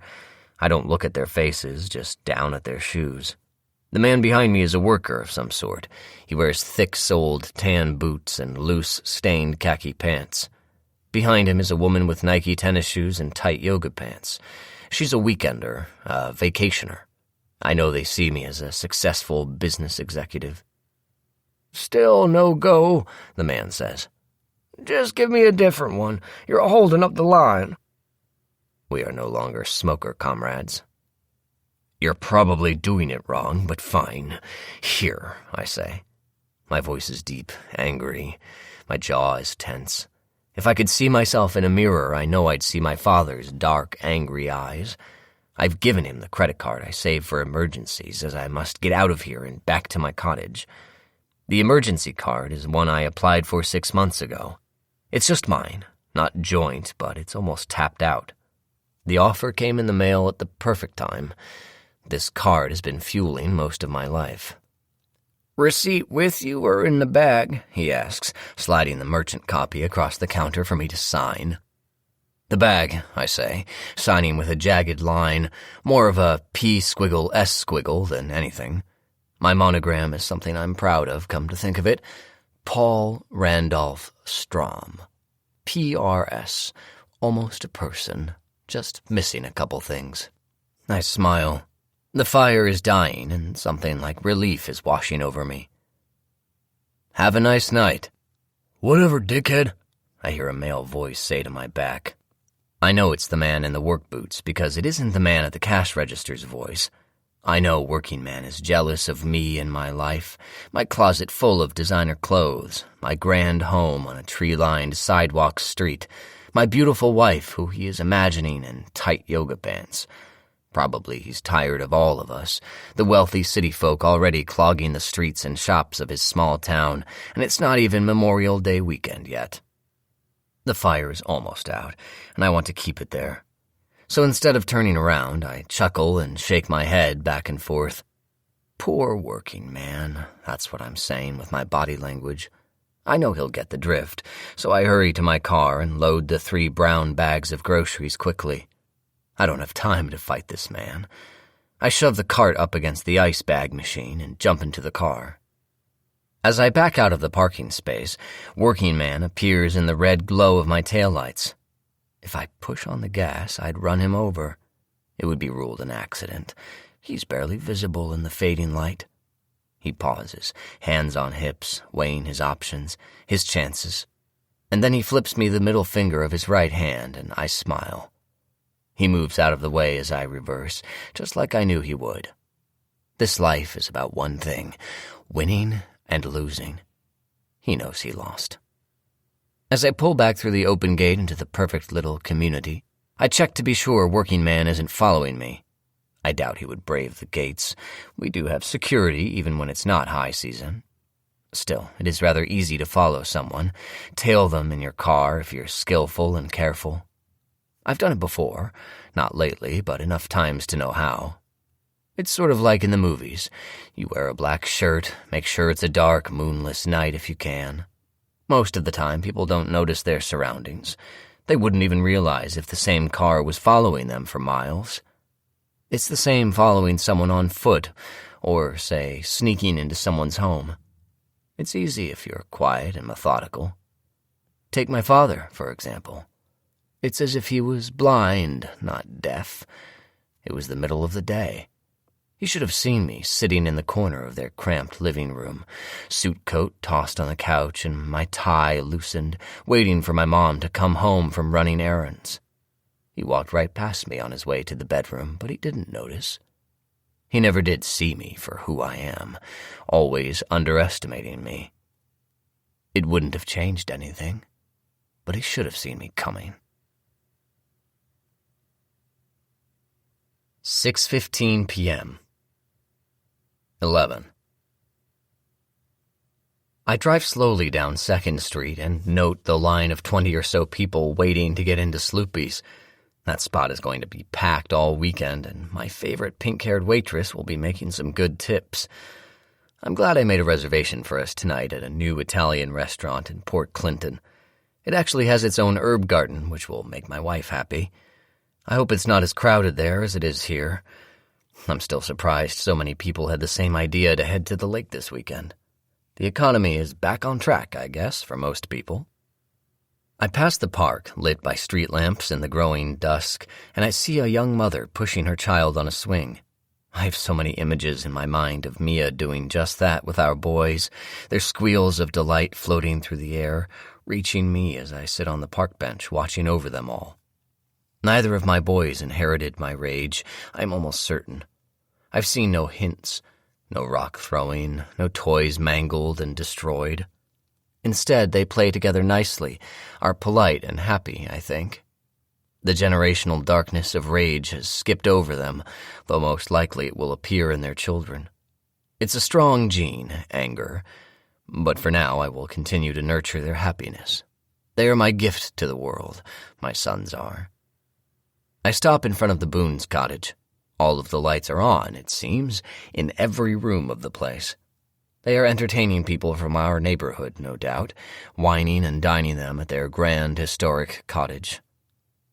I don't look at their faces, just down at their shoes. The man behind me is a worker of some sort. He wears thick-soled tan boots and loose, stained khaki pants. Behind him is a woman with Nike tennis shoes and tight yoga pants. She's a weekender, a vacationer. I know they see me as a successful business executive. "Still no go," the man says. "Just give me a different one. You're holding up the line." We are no longer smoker comrades. "You're probably doing it wrong, but fine. Here," I say. My voice is deep, angry. My jaw is tense. If I could see myself in a mirror, I know I'd see my father's dark, angry eyes. I've given him the credit card I saved for emergencies, as I must get out of here and back to my cottage. The emergency card is one I applied for 6 months ago. It's just mine, not joint, but it's almost tapped out. The offer came in the mail at the perfect time. This card has been fueling most of my life. "Receipt with you or in the bag?" he asks, sliding the merchant copy across the counter for me to sign. "The bag," I say, signing with a jagged line, more of a P*S* than anything. My monogram is something I'm proud of, come to think of it. Paul Randolph Strom. PRS. Almost a person, just missing a couple things. I smile. The fire is dying, and something like relief is washing over me. "Have a nice night." "Whatever, dickhead," I hear a male voice say to my back. I know it's the man in the work boots, because it isn't the man at the cash register's voice. I know working man is jealous of me and my life, my closet full of designer clothes, my grand home on a tree-lined sidewalk street, my beautiful wife who he is imagining in tight yoga pants. Probably he's tired of all of us, the wealthy city folk already clogging the streets and shops of his small town, and it's not even Memorial Day weekend yet. The fire is almost out, and I want to keep it there. So instead of turning around, I chuckle and shake my head back and forth. Poor working man, that's what I'm saying with my body language. I know he'll get the drift, so I hurry to my car and load the 3 brown bags of groceries quickly. I don't have time to fight this man. I shove the cart up against the ice bag machine and jump into the car. As I back out of the parking space, working man appears in the red glow of my taillights. If I push on the gas, I'd run him over. It would be ruled an accident. He's barely visible in the fading light. He pauses, hands on hips, weighing his options, his chances. And then he flips me the middle finger of his right hand, and I smile. He moves out of the way as I reverse, just like I knew he would. This life is about one thing, winning and losing. He knows he lost. As I pull back through the open gate into the perfect little community, I check to be sure working man isn't following me. I doubt he would brave the gates. We do have security even when it's not high season. Still, it is rather easy to follow someone, tail them in your car if you're skillful and careful. I've done it before, not lately, but enough times to know how. It's sort of like in the movies. You wear a black shirt, make sure it's a dark, moonless night if you can. Most of the time, people don't notice their surroundings. They wouldn't even realize if the same car was following them for miles. It's the same following someone on foot, or, say, sneaking into someone's home. It's easy if you're quiet and methodical. Take my father, for example. It's as if he was blind, not deaf. It was the middle of the day. He should have seen me sitting in the corner of their cramped living room, suit coat tossed on the couch and my tie loosened, waiting for my mom to come home from running errands. He walked right past me on his way to the bedroom, but he didn't notice. He never did see me for who I am, always underestimating me. It wouldn't have changed anything, but he should have seen me coming. 6:15 p.m. 11. I drive slowly down 2nd Street and note the line of 20 or so people waiting to get into Sloopy's. That spot is going to be packed all weekend, and my favorite pink-haired waitress will be making some good tips. I'm glad I made a reservation for us tonight at a new Italian restaurant in Port Clinton. It actually has its own herb garden, which will make my wife happy. I hope it's not as crowded there as it is here. I'm still surprised so many people had the same idea to head to the lake this weekend. The economy is back on track, I guess, for most people. I pass the park, lit by street lamps in the growing dusk, and I see a young mother pushing her child on a swing. I have so many images in my mind of Mia doing just that with our boys, their squeals of delight floating through the air, reaching me as I sit on the park bench watching over them all. Neither of my boys inherited my rage, I'm almost certain. I've seen no hints, no rock throwing, no toys mangled and destroyed. Instead, they play together nicely, are polite and happy, I think. The generational darkness of rage has skipped over them, though most likely it will appear in their children. It's a strong gene, anger, but for now I will continue to nurture their happiness. They are my gift to the world, my sons are. I stop in front of the Boone's cottage. All of the lights are on, it seems, in every room of the place. They are entertaining people from our neighborhood, no doubt, wining and dining them at their grand, historic cottage.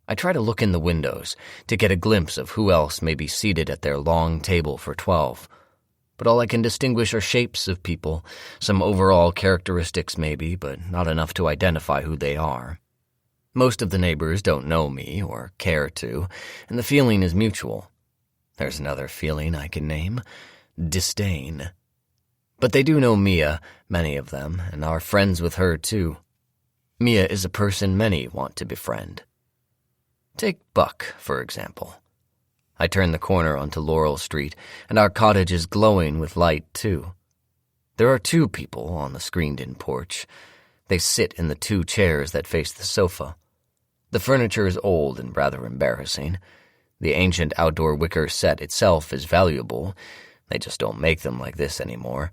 I try to look in the windows to get a glimpse of who else may be seated at their long table for 12, but all I can distinguish are shapes of people, some overall characteristics maybe, but not enough to identify who they are. Most of the neighbors don't know me or care to, and the feeling is mutual. There's another feeling I can name: disdain. But they do know Mia, many of them, and are friends with her too. Mia is a person many want to befriend. Take Buck, for example. I turn the corner onto Laurel Street, and our cottage is glowing with light too. There are 2 people on the screened-in porch. They sit in the 2 chairs that face the sofa. The furniture is old and rather embarrassing. The ancient outdoor wicker set itself is valuable. They just don't make them like this anymore.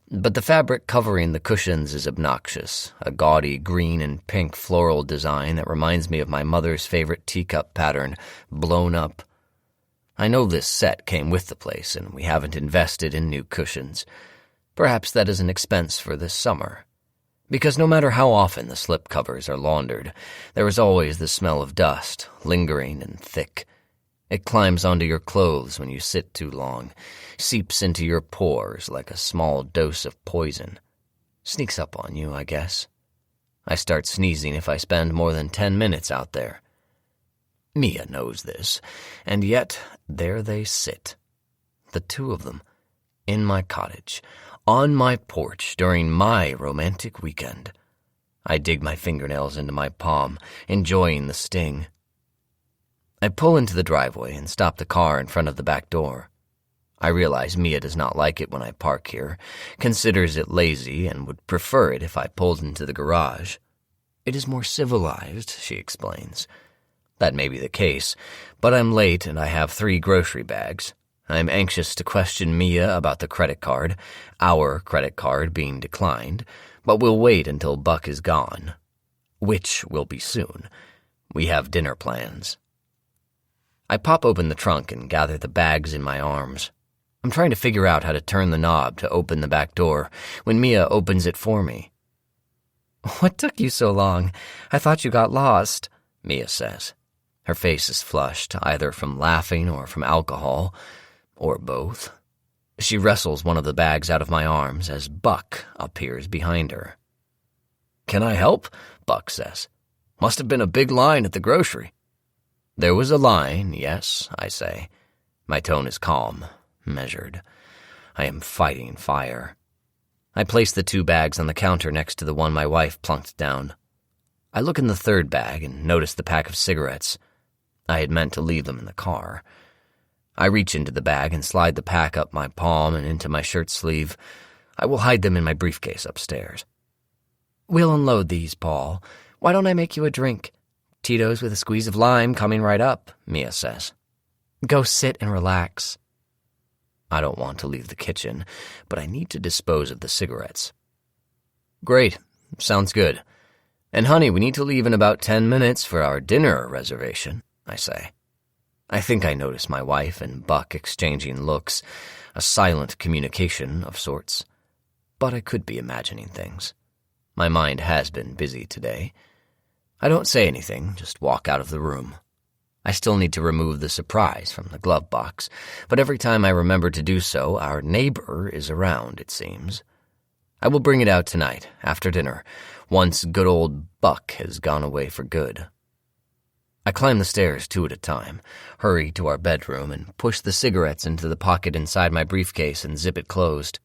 But the fabric covering the cushions is obnoxious, a gaudy green and pink floral design that reminds me of my mother's favorite teacup pattern, blown up. I know this set came with the place, and we haven't invested in new cushions. Perhaps that is an expense for this summer. Because no matter how often the slip covers are laundered, there is always the smell of dust, lingering and thick. It climbs onto your clothes when you sit too long, seeps into your pores like a small dose of poison. Sneaks up on you, I guess. I start sneezing if I spend more than 10 minutes out there. Mia knows this, and yet there they sit. The 2 of them, in my cottage, on my porch during my romantic weekend. I dig my fingernails into my palm, enjoying the sting. I pull into the driveway and stop the car in front of the back door. I realize Mia does not like it when I park here, considers it lazy, and would prefer it if I pulled into the garage. It is more civilized, she explains. That may be the case, but I'm late and I have 3 grocery bags. I'm anxious to question Mia about the credit card, our credit card being declined, but we'll wait until Buck is gone. Which will be soon. We have dinner plans. I pop open the trunk and gather the bags in my arms. I'm trying to figure out how to turn the knob to open the back door when Mia opens it for me. "What took you so long? I thought you got lost," Mia says. Her face is flushed, either from laughing or from alcohol, or both. She wrestles one of the bags out of my arms as Buck appears behind her. "Can I help?" Buck says. "Must have been a big line at the grocery." "There was a line, yes," I say. My tone is calm, measured. I am fighting fire. I place the 2 bags on the counter next to the one my wife plunked down. I look in the 3rd bag and notice the pack of cigarettes. I had meant to leave them in the car. I reach into the bag and slide the pack up my palm and into my shirt sleeve. I will hide them in my briefcase upstairs. "We'll unload these, Paul. Why don't I make you a drink? Tito's with a squeeze of lime coming right up," Mia says. "Go sit and relax." I don't want to leave the kitchen, but I need to dispose of the cigarettes. Great. Sounds good. And honey, we need to leave in about 10 minutes for our dinner reservation, I say. I think I notice my wife and Buck exchanging looks, a silent communication of sorts. But I could be imagining things. My mind has been busy today. I don't say anything, just walk out of the room. I still need to remove the surprise from the glove box, but every time I remember to do so, our neighbor is around, it seems. I will bring it out tonight, after dinner, once good old Buck has gone away for good. I climb the stairs 2 at a time, hurry to our bedroom, and push the cigarettes into the pocket inside my briefcase and zip it closed.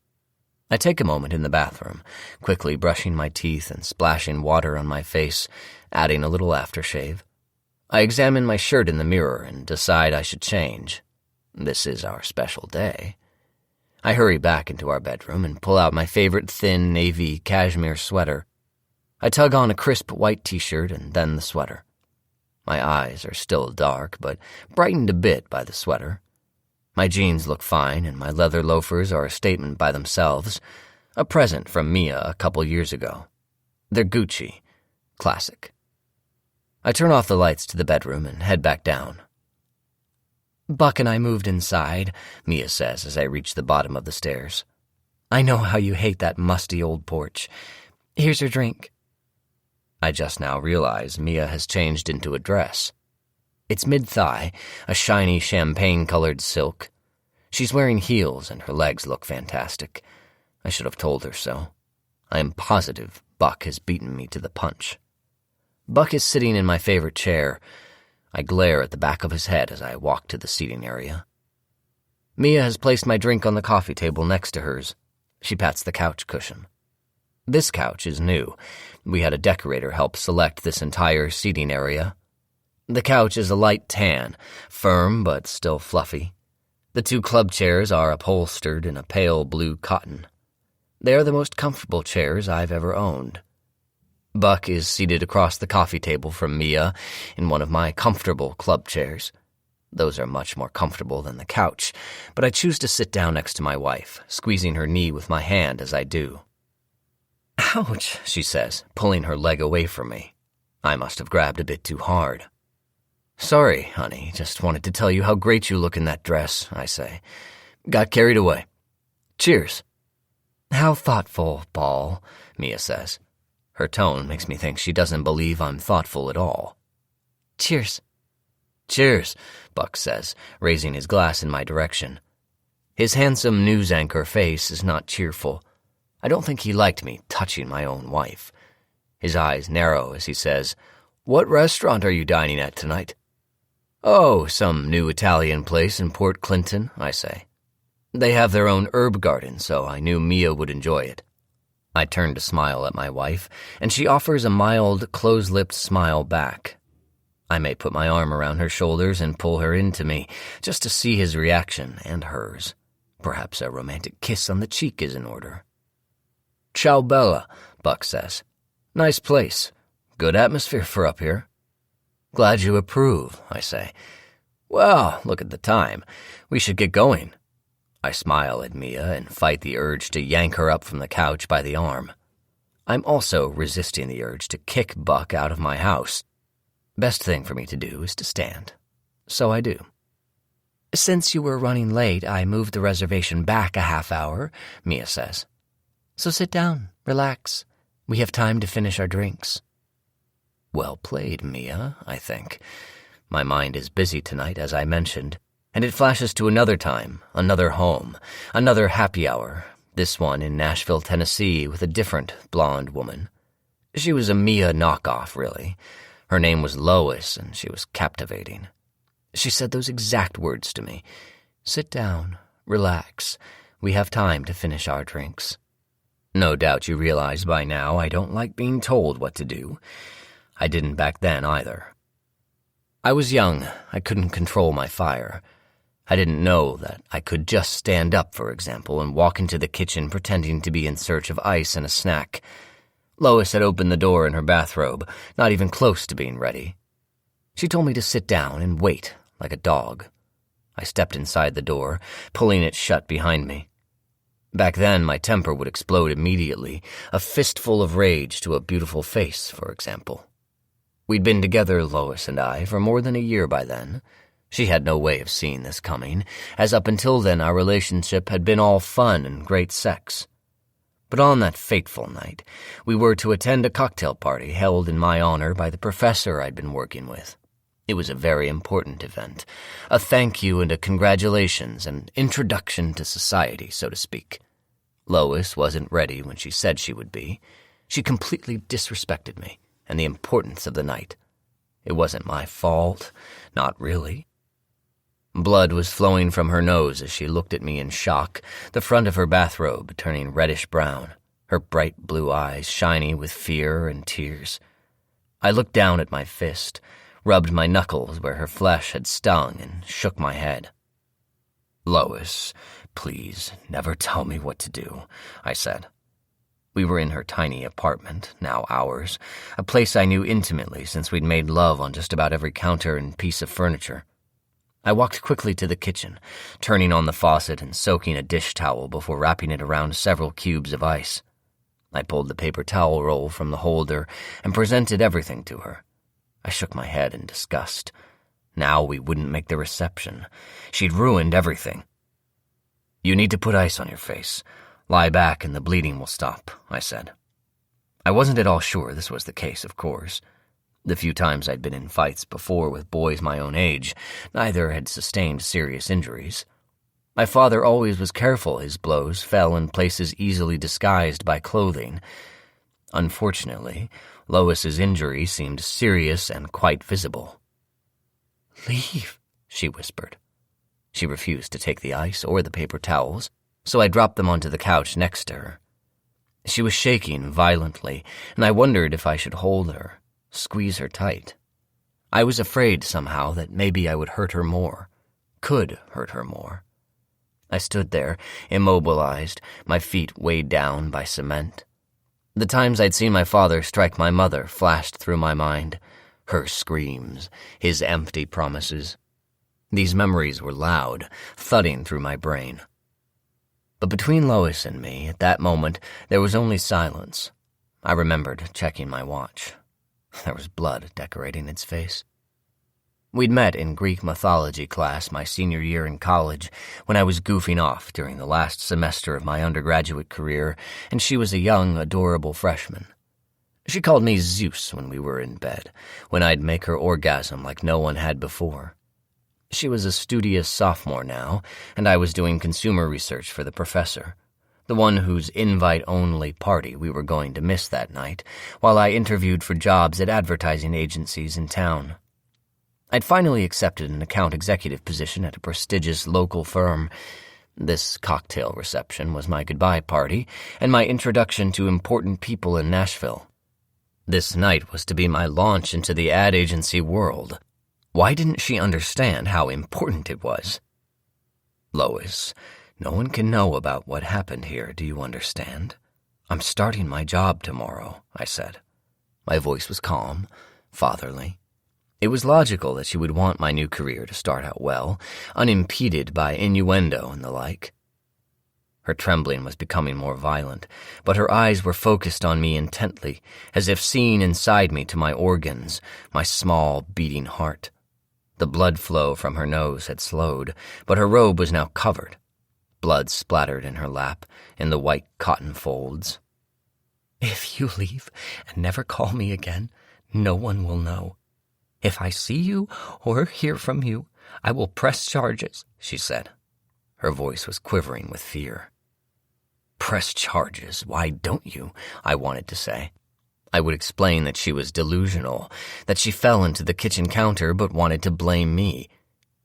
I take a moment in the bathroom, quickly brushing my teeth and splashing water on my face, adding a little aftershave. I examine my shirt in the mirror and decide I should change. This is our special day. I hurry back into our bedroom and pull out my favorite thin navy cashmere sweater. I tug on a crisp white t-shirt and then the sweater. My eyes are still dark, but brightened a bit by the sweater. My jeans look fine, and my leather loafers are a statement by themselves, a present from Mia a couple years ago. They're Gucci. Classic. I turn off the lights to the bedroom and head back down. Buck and I moved inside, Mia says as I reach the bottom of the stairs. I know how you hate that musty old porch. Here's your drink. I just now realize Mia has changed into a dress. It's mid-thigh, a shiny champagne-colored silk. She's wearing heels and her legs look fantastic. I should have told her so. I am positive Buck has beaten me to the punch. Buck is sitting in my favorite chair. I glare at the back of his head as I walk to the seating area. Mia has placed my drink on the coffee table next to hers. She pats the couch cushion. This couch is new. We had a decorator help select this entire seating area. The couch is a light tan, firm but still fluffy. The 2 club chairs are upholstered in a pale blue cotton. They are the most comfortable chairs I've ever owned. Buck is seated across the coffee table from Mia in one of my comfortable club chairs. Those are much more comfortable than the couch, but I choose to sit down next to my wife, squeezing her knee with my hand as I do. Ouch, she says, pulling her leg away from me. I must have grabbed a bit too hard. Sorry, honey, just wanted to tell you how great you look in that dress, I say. Got carried away. Cheers. How thoughtful, Paul, Mia says. Her tone makes me think she doesn't believe I'm thoughtful at all. Cheers. Cheers, Buck says, raising his glass in my direction. His handsome news anchor face is not cheerful. I don't think he liked me touching my own wife. His eyes narrow as he says, What restaurant are you dining at tonight? Oh, some new Italian place in Port Clinton, I say. They have their own herb garden, so I knew Mia would enjoy it. I turn to smile at my wife, and she offers a mild, close-lipped smile back. I may put my arm around her shoulders and pull her into me, just to see his reaction and hers. Perhaps a romantic kiss on the cheek is in order. Ciao Bella, Buck says. Nice place. Good atmosphere for up here. Glad you approve, I say. Well, look at the time. We should get going. I smile at Mia and fight the urge to yank her up from the couch by the arm. I'm also resisting the urge to kick Buck out of my house. Best thing for me to do is to stand. So I do. Since you were running late, I moved the reservation back a half hour, Mia says. So sit down, relax. We have time to finish our drinks. Well played, Mia, I think. My mind is busy tonight, as I mentioned, and it flashes to another time, another home, another happy hour, this one in Nashville, Tennessee, with a different blonde woman. She was a Mia knockoff, really. Her name was Lois, and she was captivating. She said those exact words to me. Sit down, relax. We have time to finish our drinks. No doubt you realize by now I don't like being told what to do. I didn't back then either. I was young. I couldn't control my fire. I didn't know that I could just stand up, for example, and walk into the kitchen pretending to be in search of ice and a snack. Lois had opened the door in her bathrobe, not even close to being ready. She told me to sit down and wait, like a dog. I stepped inside the door, pulling it shut behind me. Back then, my temper would explode immediately, a fistful of rage to a beautiful face, for example. We'd been together, Lois and I, for more than a year by then. She had no way of seeing this coming, as up until then our relationship had been all fun and great sex. But on that fateful night, we were to attend a cocktail party held in my honor by the professor I'd been working with. It was a very important event, a thank you and a congratulations, an introduction to society, so to speak. Lois wasn't ready when she said she would be. She completely disrespected me and the importance of the night. It wasn't my fault, not really. Blood was flowing from her nose as she looked at me in shock, the front of her bathrobe turning reddish-brown, her bright blue eyes shiny with fear and tears. I looked down at my fist, rubbed my knuckles where her flesh had stung, and shook my head. "Lois, please, never tell me what to do," I said. We were in her tiny apartment, now ours, a place I knew intimately since we'd made love on just about every counter and piece of furniture. I walked quickly to the kitchen, turning on the faucet and soaking a dish towel before wrapping it around several cubes of ice. I pulled the paper towel roll from the holder and presented everything to her. I shook my head in disgust. Now we wouldn't make the reception. She'd ruined everything. "You need to put ice on your face. Lie back and the bleeding will stop," I said. I wasn't at all sure this was the case, of course. The few times I'd been in fights before with boys my own age, neither had sustained serious injuries. My father always was careful his blows fell in places easily disguised by clothing. Unfortunately, Lois's injury seemed serious and quite visible. "Leave," she whispered. She refused to take the ice or the paper towels, so I dropped them onto the couch next to her. She was shaking violently, and I wondered if I should hold her, squeeze her tight. I was afraid somehow that maybe I would hurt her more, could hurt her more. I stood there, immobilized, my feet weighed down by cement. The times I'd seen my father strike my mother flashed through my mind, her screams, his empty promises. These memories were loud, thudding through my brain. But between Lois and me, at that moment, there was only silence. I remembered checking my watch. There was blood decorating its face. We'd met in Greek mythology class my senior year in college when I was goofing off during the last semester of my undergraduate career, and she was a young, adorable freshman. She called me Zeus when we were in bed, when I'd make her orgasm like no one had before. She was a studious sophomore now, and I was doing consumer research for the professor, the one whose invite-only party we were going to miss that night, while I interviewed for jobs at advertising agencies in town. I'd finally accepted an account executive position at a prestigious local firm. This cocktail reception was my goodbye party and my introduction to important people in Nashville. This night was to be my launch into the ad agency world. Why didn't she understand how important it was? "Lois, no one can know about what happened here, do you understand? I'm starting my job tomorrow," I said. My voice was calm, fatherly. It was logical that she would want my new career to start out well, unimpeded by innuendo and the like. Her trembling was becoming more violent, but her eyes were focused on me intently, as if seeing inside me to my organs, my small, beating heart. The blood flow from her nose had slowed, but her robe was now covered. Blood splattered in her lap, in the white cotton folds. "If you leave and never call me again, no one will know. If I see you or hear from you, I will press charges," she said. Her voice was quivering with fear. "Press charges? Why don't you?" I wanted to say. I would explain that she was delusional, that she fell into the kitchen counter but wanted to blame me.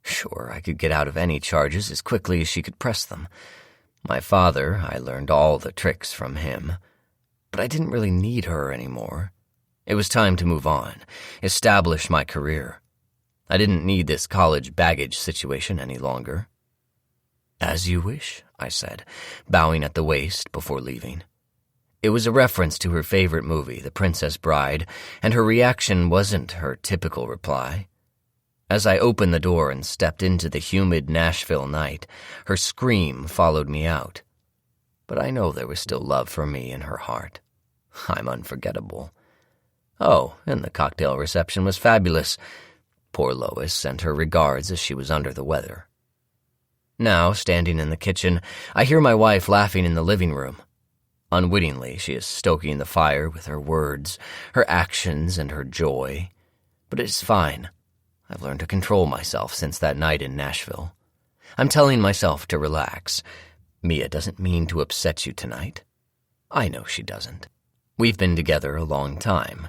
Sure, I could get out of any charges as quickly as she could press them. My father, I learned all the tricks from him. But I didn't really need her anymore. It was time to move on, establish my career. I didn't need this college baggage situation any longer. "As you wish," I said, bowing at the waist before leaving. It was a reference to her favorite movie, The Princess Bride, and her reaction wasn't her typical reply. As I opened the door and stepped into the humid Nashville night, her scream followed me out. but I know there was still love for me in her heart. I'm unforgettable. Oh, and the cocktail reception was fabulous. Poor Lois sent her regards as she was under the weather. Now, standing in the kitchen, I hear my wife laughing in the living room. Unwittingly, she is stoking the fire with her words, her actions, and her joy. But it's fine. I've learned to control myself since that night in Nashville. I'm telling myself to relax. Mia doesn't mean to upset you tonight. I know she doesn't. We've been together a long time.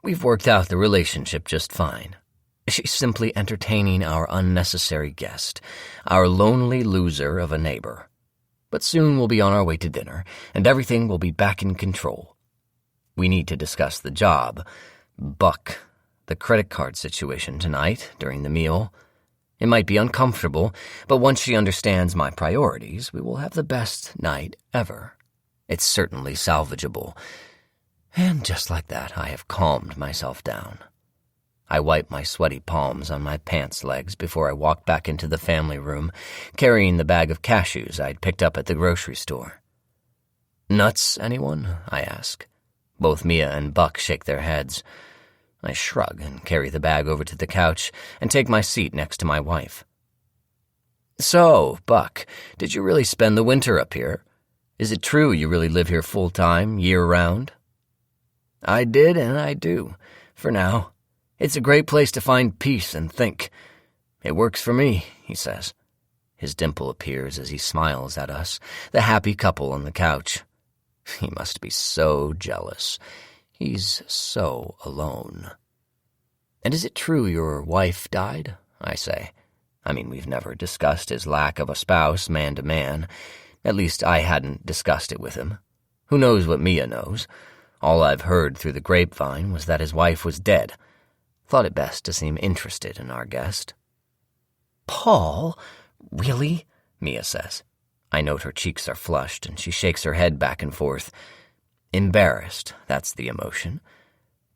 We've worked out the relationship just fine. She's simply entertaining our unnecessary guest, our lonely loser of a neighbor. But soon we'll be on our way to dinner, and everything will be back in control. We need to discuss the job. Buck, the credit card situation tonight during the meal. It might be uncomfortable, but once she understands my priorities, we will have the best night ever. It's certainly salvageable. And just like that, I have calmed myself down. I wipe my sweaty palms on my pants legs before I walk back into the family room, carrying the bag of cashews I'd picked up at the grocery store. "Nuts, anyone?" I ask. Both Mia and Buck shake their heads. I shrug and carry the bag over to the couch and take my seat next to my wife. "So, Buck, did you really spend the winter up here? Is it true you really live here full-time, year-round?" "I did and I do, for now. It's a great place to find peace and think. It works for me," he says. His dimple appears as he smiles at us, the happy couple on the couch. He must be so jealous. He's so alone. "And is it true your wife died?" I say. I mean, we've never discussed his lack of a spouse man to man. At least I hadn't discussed it with him. Who knows what Mia knows? All I've heard through the grapevine was that his wife was dead. Thought it best to seem interested in our guest. "Paul? Really?" Mia says. I note her cheeks are flushed, and she shakes her head back and forth. Embarrassed, that's the emotion.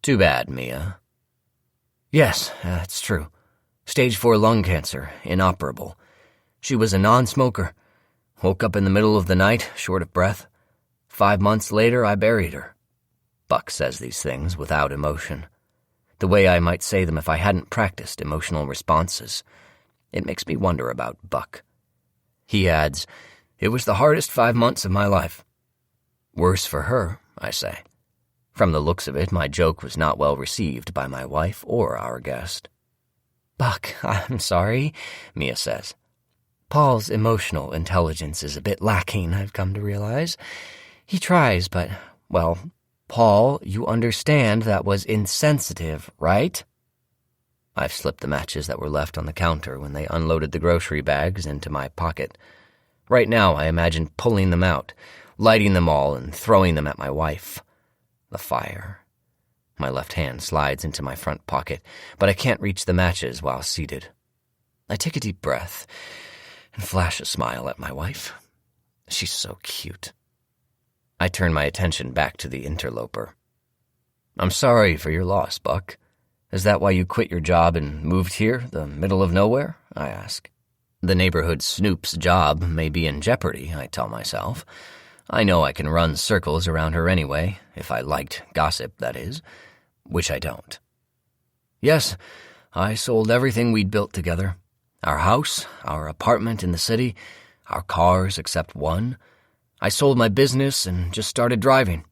"Too bad, Mia." "Yes, that's true. Stage 4 lung cancer, inoperable. She was a non-smoker. Woke up in the middle of the night, short of breath. 5 months later, I buried her." Buck says these things without emotion. The way I might say them if I hadn't practiced emotional responses. It makes me wonder about Buck. He adds, "It was the hardest 5 months of my life." "Worse for her," I say. From the looks of it, my joke was not well received by my wife or our guest. "Buck, I'm sorry," Mia says. "Paul's emotional intelligence is a bit lacking, I've come to realize. He tries, but, well, Paul, you understand that was insensitive, right?" I've slipped the matches that were left on the counter when they unloaded the grocery bags into my pocket. Right now I imagine pulling them out, lighting them all and throwing them at my wife. The fire. My left hand slides into my front pocket, but I can't reach the matches while seated. I take a deep breath and flash a smile at my wife. She's so cute. I turn my attention back to the interloper. "I'm sorry for your loss, Buck. Is that why you quit your job and moved here, the middle of nowhere?" I ask. The neighborhood snoop's job may be in jeopardy, I tell myself. I know I can run circles around her anyway, if I liked gossip, that is, which I don't. "Yes, I sold everything we'd built together. Our house, our apartment in the city, our cars except one. I sold my business and just started driving.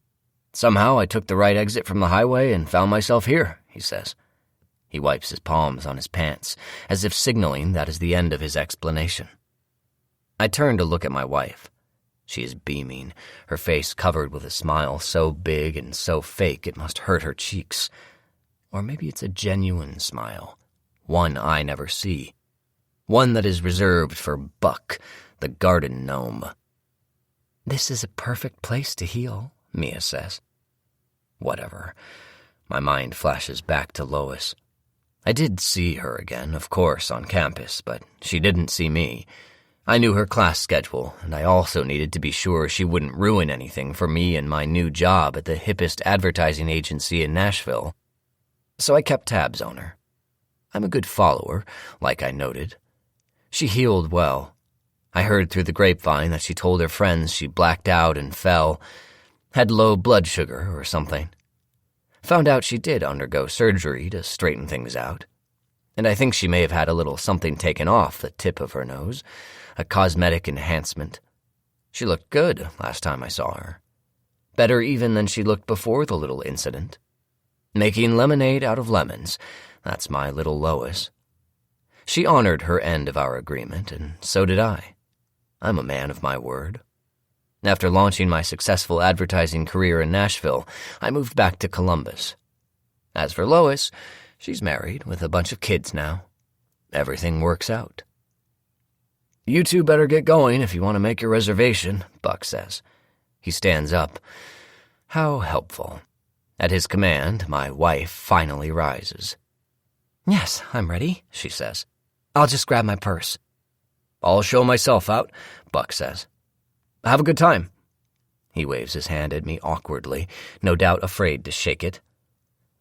Somehow I took the right exit from the highway and found myself here," he says. He wipes his palms on his pants, as if signaling that is the end of his explanation. I turn to look at my wife. She is beaming, her face covered with a smile so big and so fake it must hurt her cheeks. Or maybe it's a genuine smile, one I never see. One that is reserved for Buck, the garden gnome. "This is a perfect place to heal," Mia says. Whatever. My mind flashes back to Lois. I did see her again, of course, on campus, but she didn't see me. I knew her class schedule, and I also needed to be sure she wouldn't ruin anything for me and my new job at the hippest advertising agency in Nashville. So I kept tabs on her. I'm a good follower, like I noted. She healed well. I heard through the grapevine that she told her friends she blacked out and fell, had low blood sugar or something. Found out she did undergo surgery to straighten things out, and I think she may have had a little something taken off the tip of her nose, a cosmetic enhancement. She looked good last time I saw her. Better even than she looked before the little incident. Making lemonade out of lemons, that's my little Lois. She honored her end of our agreement, and so did I. I'm a man of my word. After launching my successful advertising career in Nashville, I moved back to Columbus. As for Lois, she's married with a bunch of kids now. Everything works out. "You two better get going if you want to make your reservation," Buck says. He stands up. How helpful. At his command, my wife finally rises. "Yes, I'm ready," she says. "I'll just grab my purse." "I'll show myself out," Buck says. "Have a good time." He waves his hand at me awkwardly, no doubt afraid to shake it.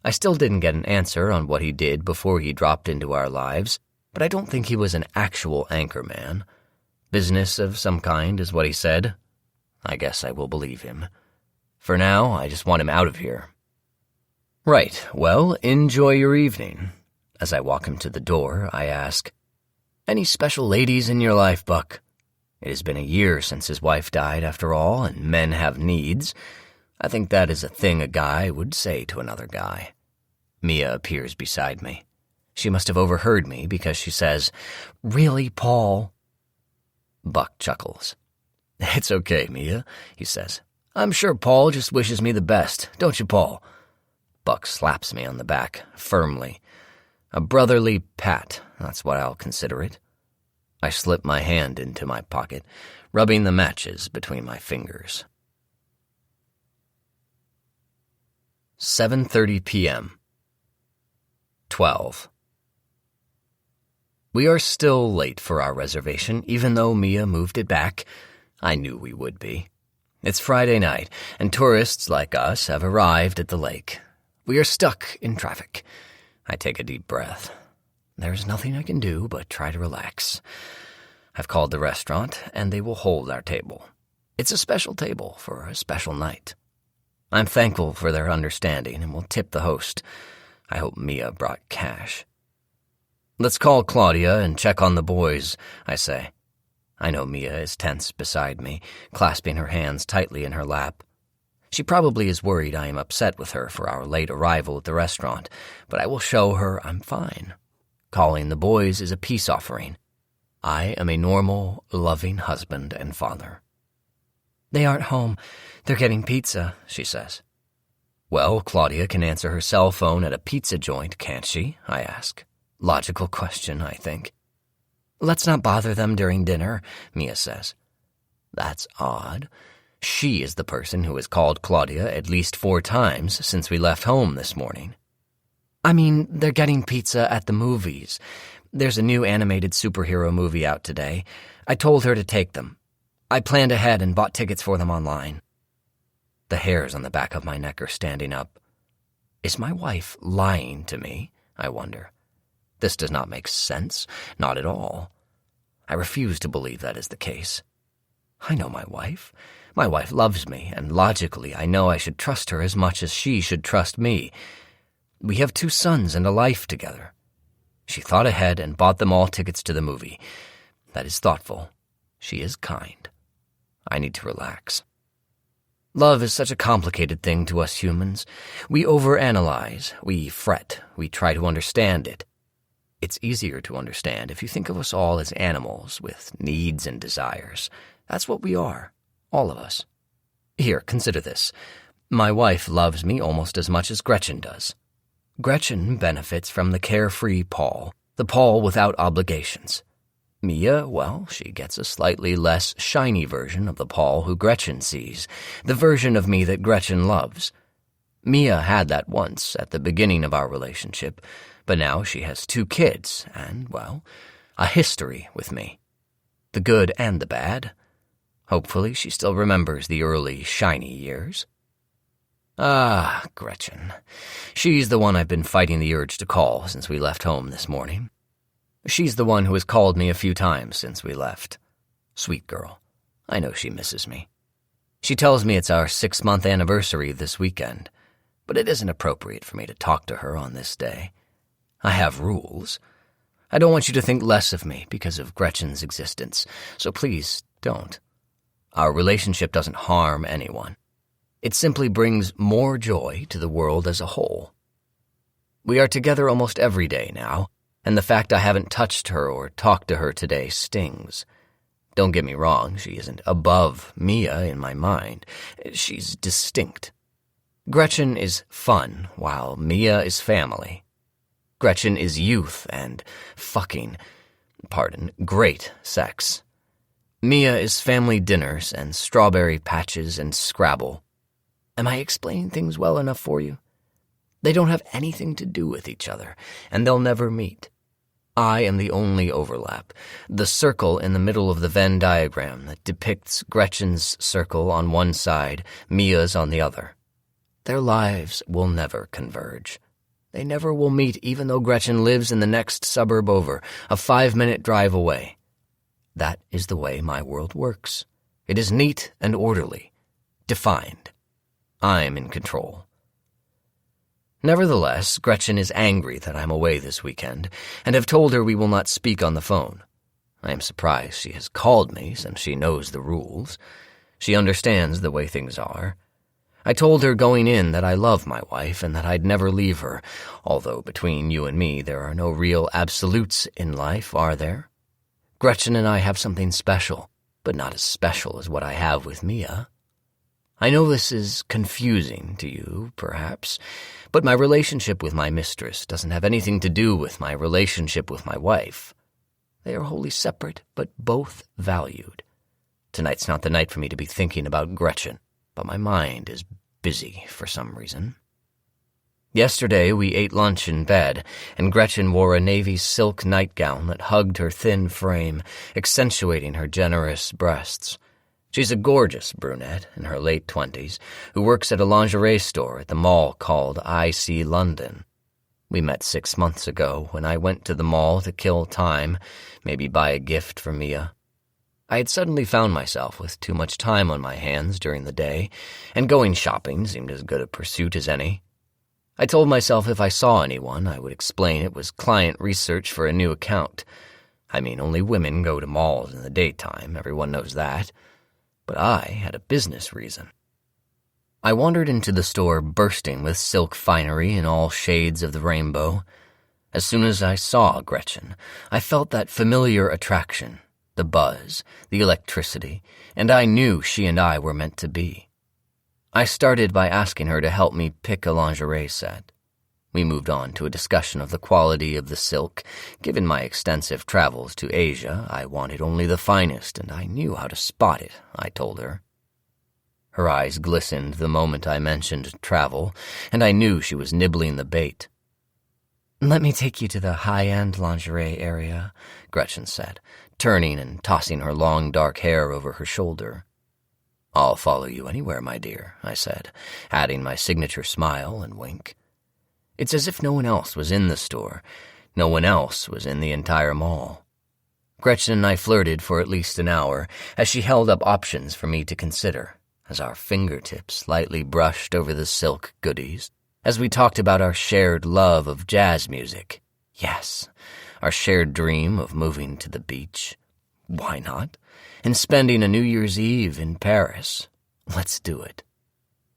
I still didn't get an answer on what he did before he dropped into our lives, but I don't think he was an actual anchorman. Business of some kind is what he said. I guess I will believe him. For now, I just want him out of here. "Right, well, enjoy your evening." As I walk him to the door, I ask, "Any special ladies in your life, Buck?" It has been a year since his wife died, after all, and men have needs. I think that is a thing a guy would say to another guy. Mia appears beside me. She must have overheard me because she says, "Really, Paul?" Buck chuckles. "It's okay, Mia," he says. "I'm sure Paul just wishes me the best, don't you, Paul?" Buck slaps me on the back, firmly. A brotherly pat, that's what I'll consider it. I slip my hand into my pocket, rubbing the matches between my fingers. 7:30 p.m. 12. We are still late for our reservation, even though Mia moved it back. I knew we would be. It's Friday night, and tourists like us have arrived at the lake. We are stuck in traffic. I take a deep breath. There's nothing I can do but try to relax. I've called the restaurant, and they will hold our table. It's a special table for a special night. I'm thankful for their understanding and will tip the host. I hope Mia brought cash. "Let's call Claudia and check on the boys," I say. I know Mia is tense beside me, clasping her hands tightly in her lap. She probably is worried I am upset with her for our late arrival at the restaurant, but I will show her I'm fine. Calling the boys is a peace offering. I am a normal, loving husband and father. "They aren't home. They're getting pizza," she says. "Well, Claudia can answer her cell phone at a pizza joint, can't she?" I ask. Logical question, I think. "Let's not bother them during dinner," Mia says. That's odd. She is the person who has called Claudia at least 4 times since we left home this morning. "I mean, they're getting pizza at the movies. There's a new animated superhero movie out today. I told her to take them. I planned ahead and bought tickets for them online." The hairs on the back of my neck are standing up. Is my wife lying to me, I wonder? This does not make sense, not at all. I refuse to believe that is the case. I know my wife. My wife loves me, and logically I know I should trust her as much as she should trust me. We have 2 sons and a life together. She thought ahead and bought them all tickets to the movie. That is thoughtful. She is kind. I need to relax. Love is such a complicated thing to us humans. We overanalyze, we fret, we try to understand it. It's easier to understand if you think of us all as animals with needs and desires. That's what we are, all of us. Here, consider this. My wife loves me almost as much as Gretchen does. Gretchen benefits from the carefree Paul, the Paul without obligations. Mia, well, she gets a slightly less shiny version of the Paul who Gretchen sees, the version of me that Gretchen loves. Mia had that once, at the beginning of our relationship, but now she has 2 kids and, well, a history with me. The good and the bad. Hopefully she still remembers the early, shiny years. Ah, Gretchen. She's the one I've been fighting the urge to call since we left home this morning. She's the one who has called me a few times since we left. Sweet girl. I know she misses me. She tells me it's our 6-month anniversary this weekend, but it isn't appropriate for me to talk to her on this day. I have rules. I don't want you to think less of me because of Gretchen's existence, so please don't. Our relationship doesn't harm anyone. It simply brings more joy to the world as a whole. We are together almost every day now, and the fact I haven't touched her or talked to her today stings. Don't get me wrong, she isn't above Mia in my mind. She's distinct. Gretchen is fun, while Mia is family. Gretchen is youth and great sex. Mia is family dinners and strawberry patches and Scrabble. Am I explaining things well enough for you? They don't have anything to do with each other, and they'll never meet. I am the only overlap, the circle in the middle of the Venn diagram that depicts Gretchen's circle on one side, Mia's on the other. Their lives will never converge. They never will meet even though Gretchen lives in the next suburb over, a 5-minute drive away. That is the way my world works. It is neat and orderly, defined. I'm in control. Nevertheless, Gretchen is angry that I'm away this weekend, and have told her we will not speak on the phone. I am surprised she has called me, since she knows the rules. She understands the way things are. I told her going in that I love my wife and that I'd never leave her, although between you and me there are no real absolutes in life, are there? Gretchen and I have something special, but not as special as what I have with Mia. I know this is confusing to you, perhaps, but my relationship with my mistress doesn't have anything to do with my relationship with my wife. They are wholly separate, but both valued. Tonight's not the night for me to be thinking about Gretchen, but my mind is busy for some reason. Yesterday we ate lunch in bed, and Gretchen wore a navy silk nightgown that hugged her thin frame, accentuating her generous breasts. She's a gorgeous brunette in her late 20s who works at a lingerie store at the mall called IC London. We met 6 months ago when I went to the mall to kill time, maybe buy a gift for Mia. I had suddenly found myself with too much time on my hands during the day, and going shopping seemed as good a pursuit as any. I told myself if I saw anyone, I would explain it was client research for a new account. I mean, only women go to malls in the daytime, everyone knows that. But I had a business reason. I wandered into the store bursting with silk finery in all shades of the rainbow. As soon as I saw Gretchen, I felt that familiar attraction, the buzz, the electricity, and I knew she and I were meant to be. I started by asking her to help me pick a lingerie set. We moved on to a discussion of the quality of the silk. Given my extensive travels to Asia, I wanted only the finest, and I knew how to spot it, I told her. Her eyes glistened the moment I mentioned travel, and I knew she was nibbling the bait. "Let me take you to the high-end lingerie area," Gretchen said, turning and tossing her long dark hair over her shoulder. "I'll follow you anywhere, my dear," I said, adding my signature smile and wink. It's as if no one else was in the store. No one else was in the entire mall. Gretchen and I flirted for at least an hour as she held up options for me to consider, as our fingertips lightly brushed over the silk goodies, as we talked about our shared love of jazz music. Yes, our shared dream of moving to the beach. Why not? And spending a New Year's Eve in Paris. Let's do it.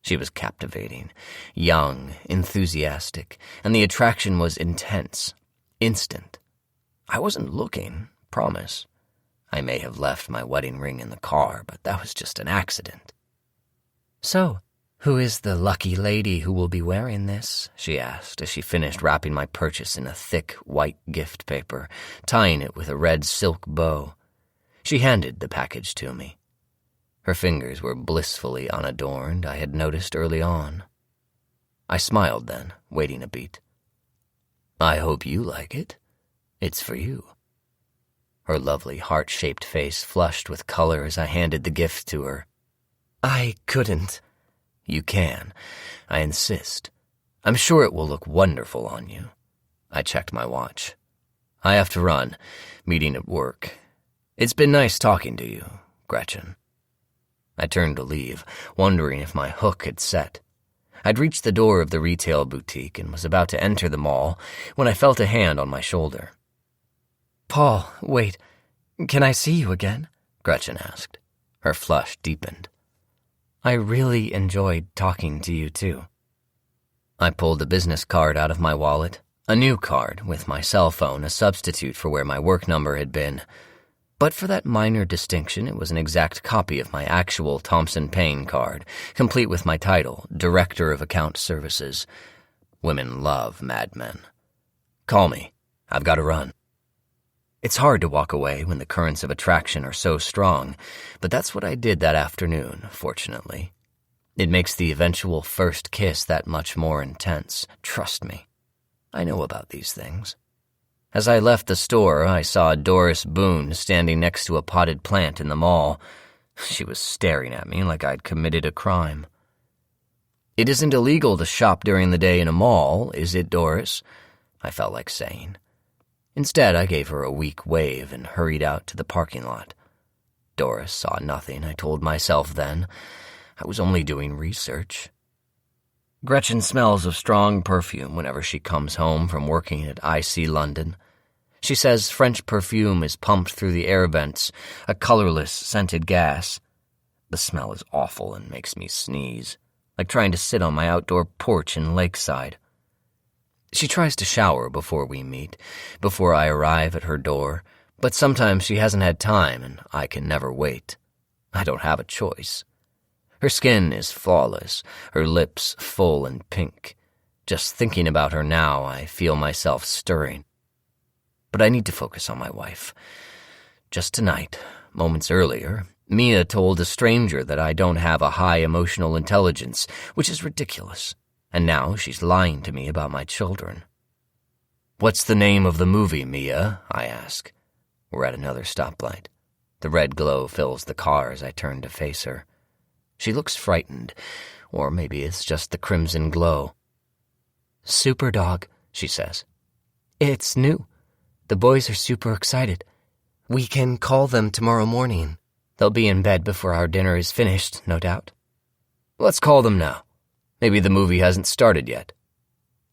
She was captivating, young, enthusiastic, and the attraction was intense, instant. I wasn't looking, promise. I may have left my wedding ring in the car, but that was just an accident. "So, who is the lucky lady who will be wearing this?" she asked as she finished wrapping my purchase in a thick white gift paper, tying it with a red silk bow. She handed the package to me. Her fingers were blissfully unadorned, I had noticed early on. I smiled then, waiting a beat. "I hope you like it. It's for you." Her lovely heart-shaped face flushed with color as I handed the gift to her. "I couldn't." "You can. I insist. I'm sure it will look wonderful on you." I checked my watch. "I have to run. Meeting at work. It's been nice talking to you, Gretchen. I turned to leave, wondering if my hook had set. I'd reached the door of the retail boutique and was about to enter the mall when I felt a hand on my shoulder. Paul, wait, can I see you again? Gretchen asked. Her flush deepened. I really enjoyed talking to you too. I pulled a business card out of my wallet, a new card with my cell phone, a substitute for where my work number had been. But for that minor distinction, it was an exact copy of my actual Thompson Paine card, complete with my title, Director of Account Services. Women love madmen. Call me. I've got to run. It's hard to walk away when the currents of attraction are so strong, but that's what I did that afternoon, fortunately. It makes the eventual first kiss that much more intense. Trust me. I know about these things. As I left the store, I saw Doris Boone standing next to a potted plant in the mall. She was staring at me like I'd committed a crime. It isn't illegal to shop during the day in a mall, is it, Doris? I felt like saying. Instead, I gave her a weak wave and hurried out to the parking lot. Doris saw nothing, I told myself then. I was only doing research. Gretchen smells of strong perfume whenever she comes home from working at IC London. She says French perfume is pumped through the air vents, a colorless, scented gas. The smell is awful and makes me sneeze, like trying to sit on my outdoor porch in Lakeside. She tries to shower before we meet, before I arrive at her door, but sometimes she hasn't had time and I can never wait. I don't have a choice. Her skin is flawless, her lips full and pink. Just thinking about her now, I feel myself stirring. But I need to focus on my wife. Just tonight, moments earlier, Mia told a stranger that I don't have a high emotional intelligence, which is ridiculous. And now she's lying to me about my children. What's the name of the movie, Mia? I ask. We're at another stoplight. The red glow fills the car as I turn to face her. She looks frightened, or maybe it's just the crimson glow. Superdog, she says. It's new. The boys are super excited. We can call them tomorrow morning. They'll be in bed before our dinner is finished, no doubt. Let's call them now. Maybe the movie hasn't started yet.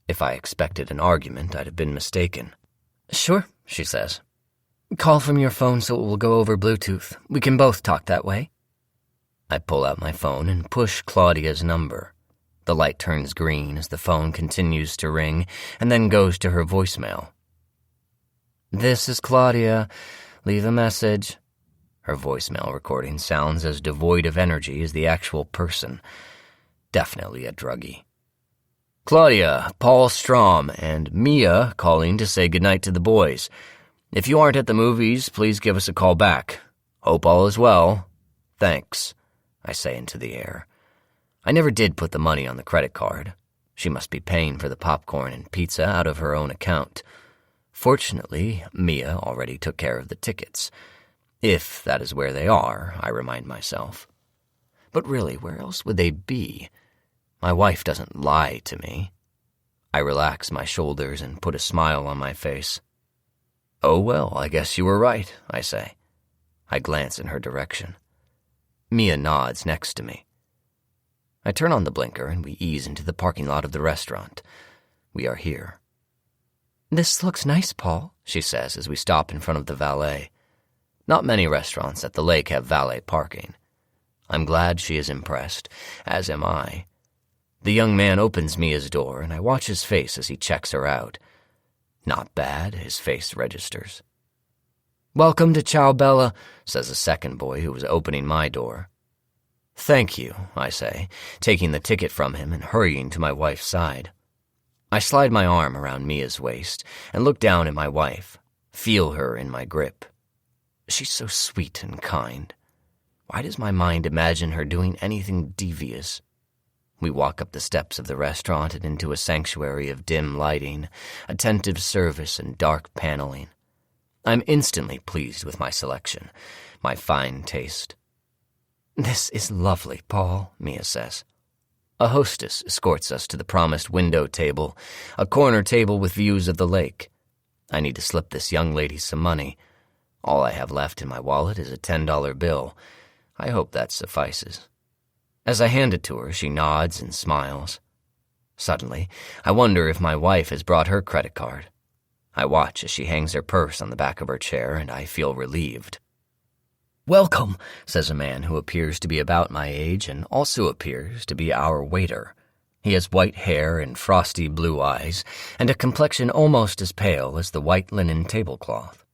If I expected an argument, I'd have been mistaken. Sure, she says. Call from your phone so it will go over Bluetooth. We can both talk that way. I pull out my phone and push Claudia's number. The light turns green as the phone continues to ring and then goes to her voicemail. This is Claudia. Leave a message. Her voicemail recording sounds as devoid of energy as the actual person. Definitely a druggie. Claudia, Paul Strom, and Mia calling to say goodnight to the boys. If you aren't at the movies, please give us a call back. Hope all is well. Thanks, I say into the air. I never did put the money on the credit card. She must be paying for the popcorn and pizza out of her own account. Fortunately, Mia already took care of the tickets. If that is where they are, I remind myself. But really, where else would they be? My wife doesn't lie to me. I relax my shoulders and put a smile on my face. Oh well, I guess you were right, I say. I glance in her direction. Mia nods next to me. I turn on the blinker and we ease into the parking lot of the restaurant. We are here. This looks nice, Paul, she says as we stop in front of the valet. Not many restaurants at the lake have valet parking. I'm glad she is impressed, as am I. The young man opens Mia's door, and I watch his face as he checks her out. Not bad, his face registers. Welcome to Ciao Bella, says a second boy who was opening my door. Thank you, I say, taking the ticket from him and hurrying to my wife's side. I slide my arm around Mia's waist and look down at my wife, feel her in my grip. She's so sweet and kind. Why does my mind imagine her doing anything devious? We walk up the steps of the restaurant and into a sanctuary of dim lighting, attentive service, and dark paneling. I'm instantly pleased with my selection, my fine taste. This is lovely, Paul, Mia says. A hostess escorts us to the promised window table, a corner table with views of the lake. I need to slip this young lady some money. All I have left in my wallet is a $10 bill. I hope that suffices. As I hand it to her, she nods and smiles. Suddenly, I wonder if my wife has brought her credit card. I watch as she hangs her purse on the back of her chair, and I feel relieved. "Welcome," says a man who appears to be about my age and also appears to be our waiter. He has white hair and frosty blue eyes, and a complexion almost as pale as the white linen tablecloth.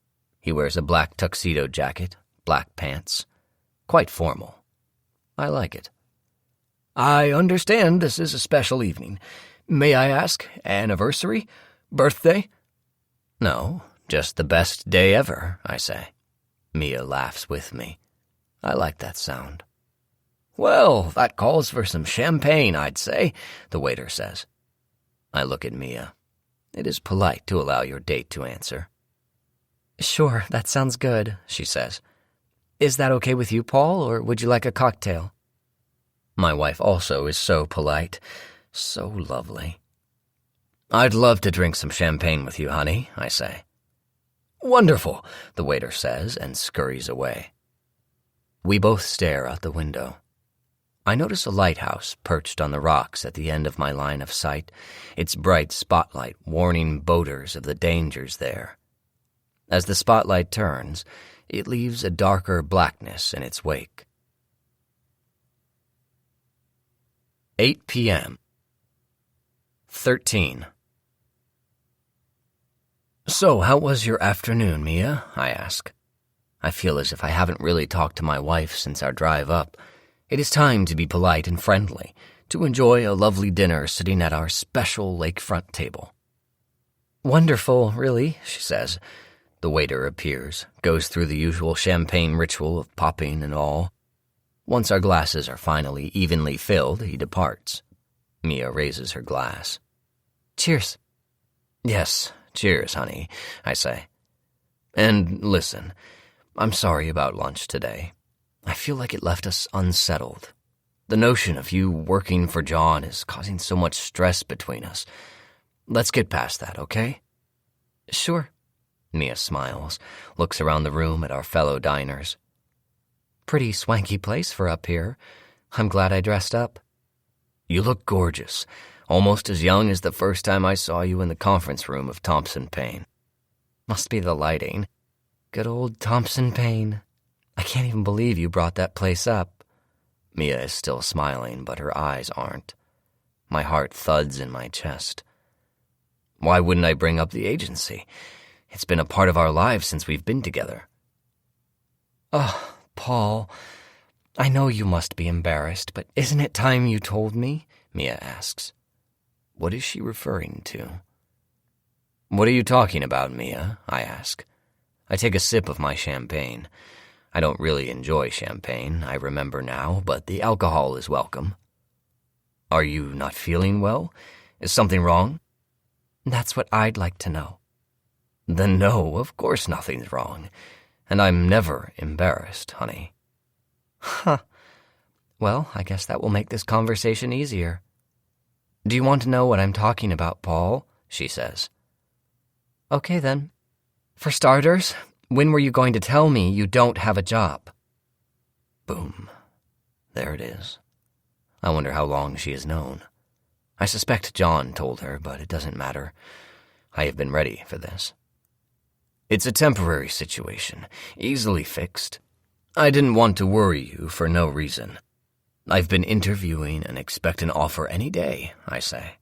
He wears a black tuxedo jacket, black pants. Quite formal. I like it. "I understand this is a special evening. May I ask, anniversary? Birthday?" "No, just the best day ever," I say. Mia laughs with me. I like that sound. "Well, that calls for some champagne, I'd say," the waiter says. I look at Mia. It is polite to allow your date to answer. "Sure, that sounds good," she says. "Is that okay with you, Paul, or would you like a cocktail?" My wife also is so polite, so lovely. "I'd love to drink some champagne with you, honey," I say. "Wonderful," the waiter says and scurries away. We both stare out the window. I notice a lighthouse perched on the rocks at the end of my line of sight, its bright spotlight warning boaters of the dangers there. As the spotlight turns, it leaves a darker blackness in its wake. 8 p.m. 13. "So, how was your afternoon, Mia?" I ask. I feel as if I haven't really talked to my wife since our drive up. It is time to be polite and friendly, to enjoy a lovely dinner sitting at our special lakefront table. "Wonderful, really," she says. The waiter appears, goes through the usual champagne ritual of popping and all. Once our glasses are finally evenly filled, he departs. Mia raises her glass. "Cheers." "Yes, cheers, honey," I say. "And listen, I'm sorry about lunch today. I feel like it left us unsettled. The notion of you working for John is causing so much stress between us. Let's get past that, okay?" "Sure." Mia smiles, looks around the room at our fellow diners. "Pretty swanky place for up here. I'm glad I dressed up." "You look gorgeous, almost as young as the first time I saw you in the conference room of Thompson Paine." "Must be the lighting. Good old Thompson Paine. I can't even believe you brought that place up." Mia is still smiling, but her eyes aren't. My heart thuds in my chest. Why wouldn't I bring up the agency? It's been a part of our lives since we've been together. "Oh, Paul, I know you must be embarrassed, but isn't it time you told me?" Mia asks. What is she referring to? "What are you talking about, Mia?" I ask. I take a sip of my champagne. I don't really enjoy champagne, I remember now, but the alcohol is welcome. "Are you not feeling well? Is something wrong?" "That's what I'd like to know." "Then no, of course nothing's wrong. And I'm never embarrassed, honey." "Huh. Well, I guess that will make this conversation easier." "Do you want to know what I'm talking about, Paul?" she says. "Okay, then. For starters, when were you going to tell me you don't have a job?" Boom. There it is. I wonder how long she has known. I suspect John told her, but it doesn't matter. I have been ready for this. "It's a temporary situation, easily fixed. I didn't want to worry you for no reason. I've been interviewing and expect an offer any day," I say.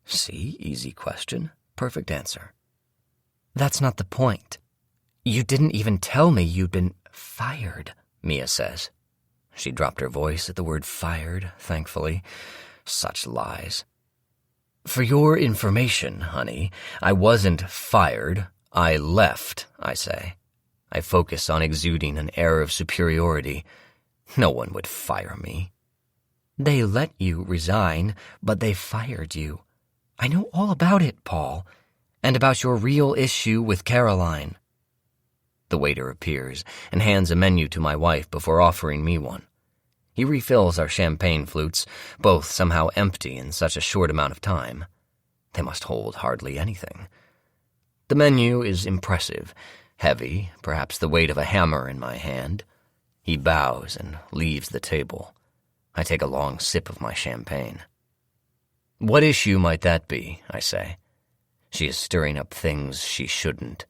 See, easy question, perfect answer. "That's not the point. You didn't even tell me you'd been fired," Mia says. She dropped her voice at the word fired, thankfully. Such lies. "For your information, honey, I wasn't fired. I left," I say. I focus on exuding an air of superiority. No one would fire me. "They let you resign, but they fired you. I know all about it, Paul, and about your real issue with Caroline." The waiter appears and hands a menu to my wife before offering me one. He refills our champagne flutes, both somehow empty in such a short amount of time. They must hold hardly anything. The menu is impressive. heavy, perhaps the weight of a hammer in my hand. He bows and leaves the table. I take a long sip of my champagne. "What issue might that be?" I say. She is stirring up things she shouldn't.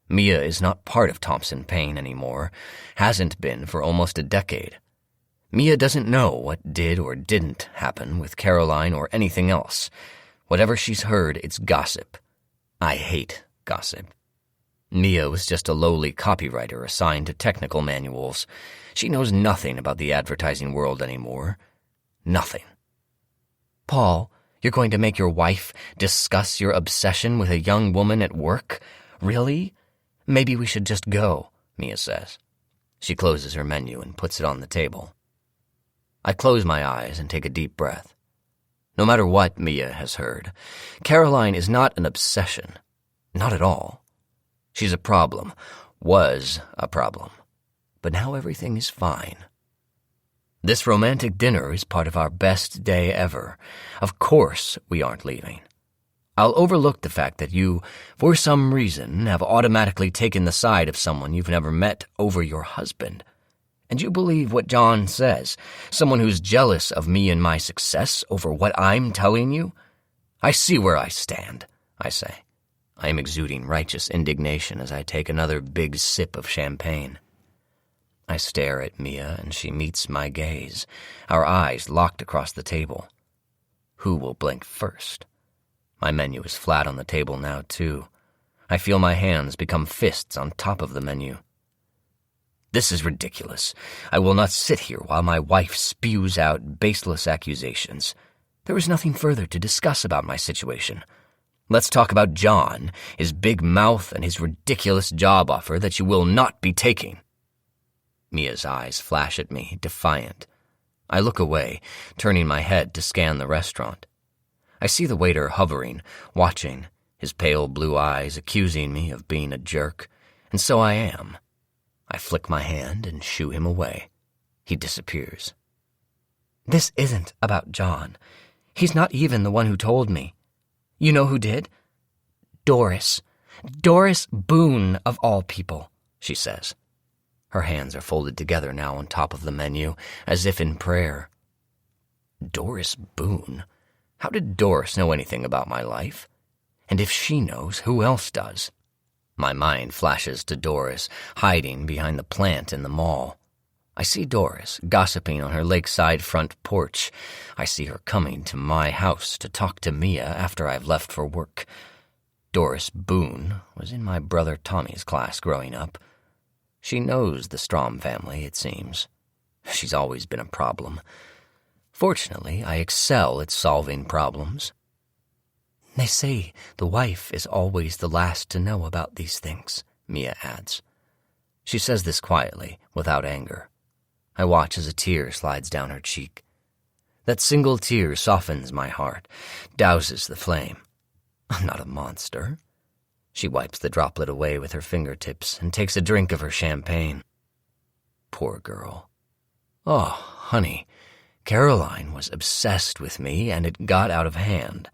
Mia is not part of Thompson Paine anymore, hasn't been for almost a decade. Mia doesn't know what did or didn't happen with Caroline or anything else. Whatever she's heard, it's gossip. I hate gossip. Mia was just a lowly copywriter assigned to technical manuals. She knows nothing about the advertising world anymore. Nothing. "Paul, you're going to make your wife discuss your obsession with a young woman at work? Really? Maybe we should just go," Mia says. She closes her menu and puts it on the table. I close my eyes and take a deep breath. No matter what Mia has heard, Caroline is not an obsession. Not at all. She's a problem. Was a problem. But now everything is fine. This romantic dinner is part of our best day ever. Of course we aren't leaving. I'll overlook the fact that you, for some reason, have automatically taken the side of someone you've never met over your husband. And you believe what John says, someone who's jealous of me and my success over what I'm telling you? I see where I stand, I say. I am exuding righteous indignation as I take another big sip of champagne. I stare at Mia and she meets my gaze, our eyes locked across the table. Who will blink first? My menu is flat on the table now, too. I feel my hands become fists on top of the menu. This is ridiculous. I will not sit here while my wife spews out baseless accusations. There is nothing further to discuss about my situation. Let's talk about John, his big mouth, and his ridiculous job offer that you will not be taking. Mia's eyes flash at me, defiant. I look away, turning my head to scan the restaurant. I see the waiter hovering, watching, his pale blue eyes accusing me of being a jerk, and so I am. I flick my hand and shoo him away. He disappears. This isn't about John. He's not even the one who told me. You know who did? Doris. Doris Boone, of all people, she says. Her hands are folded together now on top of the menu, as if in prayer. Doris Boone? How did Doris know anything about my life? And if she knows, who else does? My mind flashes to Doris, hiding behind the plant in the mall. I see Doris, gossiping on her lakeside front porch. I see her coming to my house to talk to Mia after I've left for work. Doris Boone was in my brother Tommy's class growing up. She knows the Strom family, it seems. She's always been a problem. Fortunately, I excel at solving problems. They say the wife is always the last to know about these things, Mia adds. She says this quietly, without anger. I watch as a tear slides down her cheek. That single tear softens my heart, douses the flame. I'm not a monster. She wipes the droplet away with her fingertips and takes a drink of her champagne. Poor girl. Oh, honey, Caroline was obsessed with me and it got out of hand.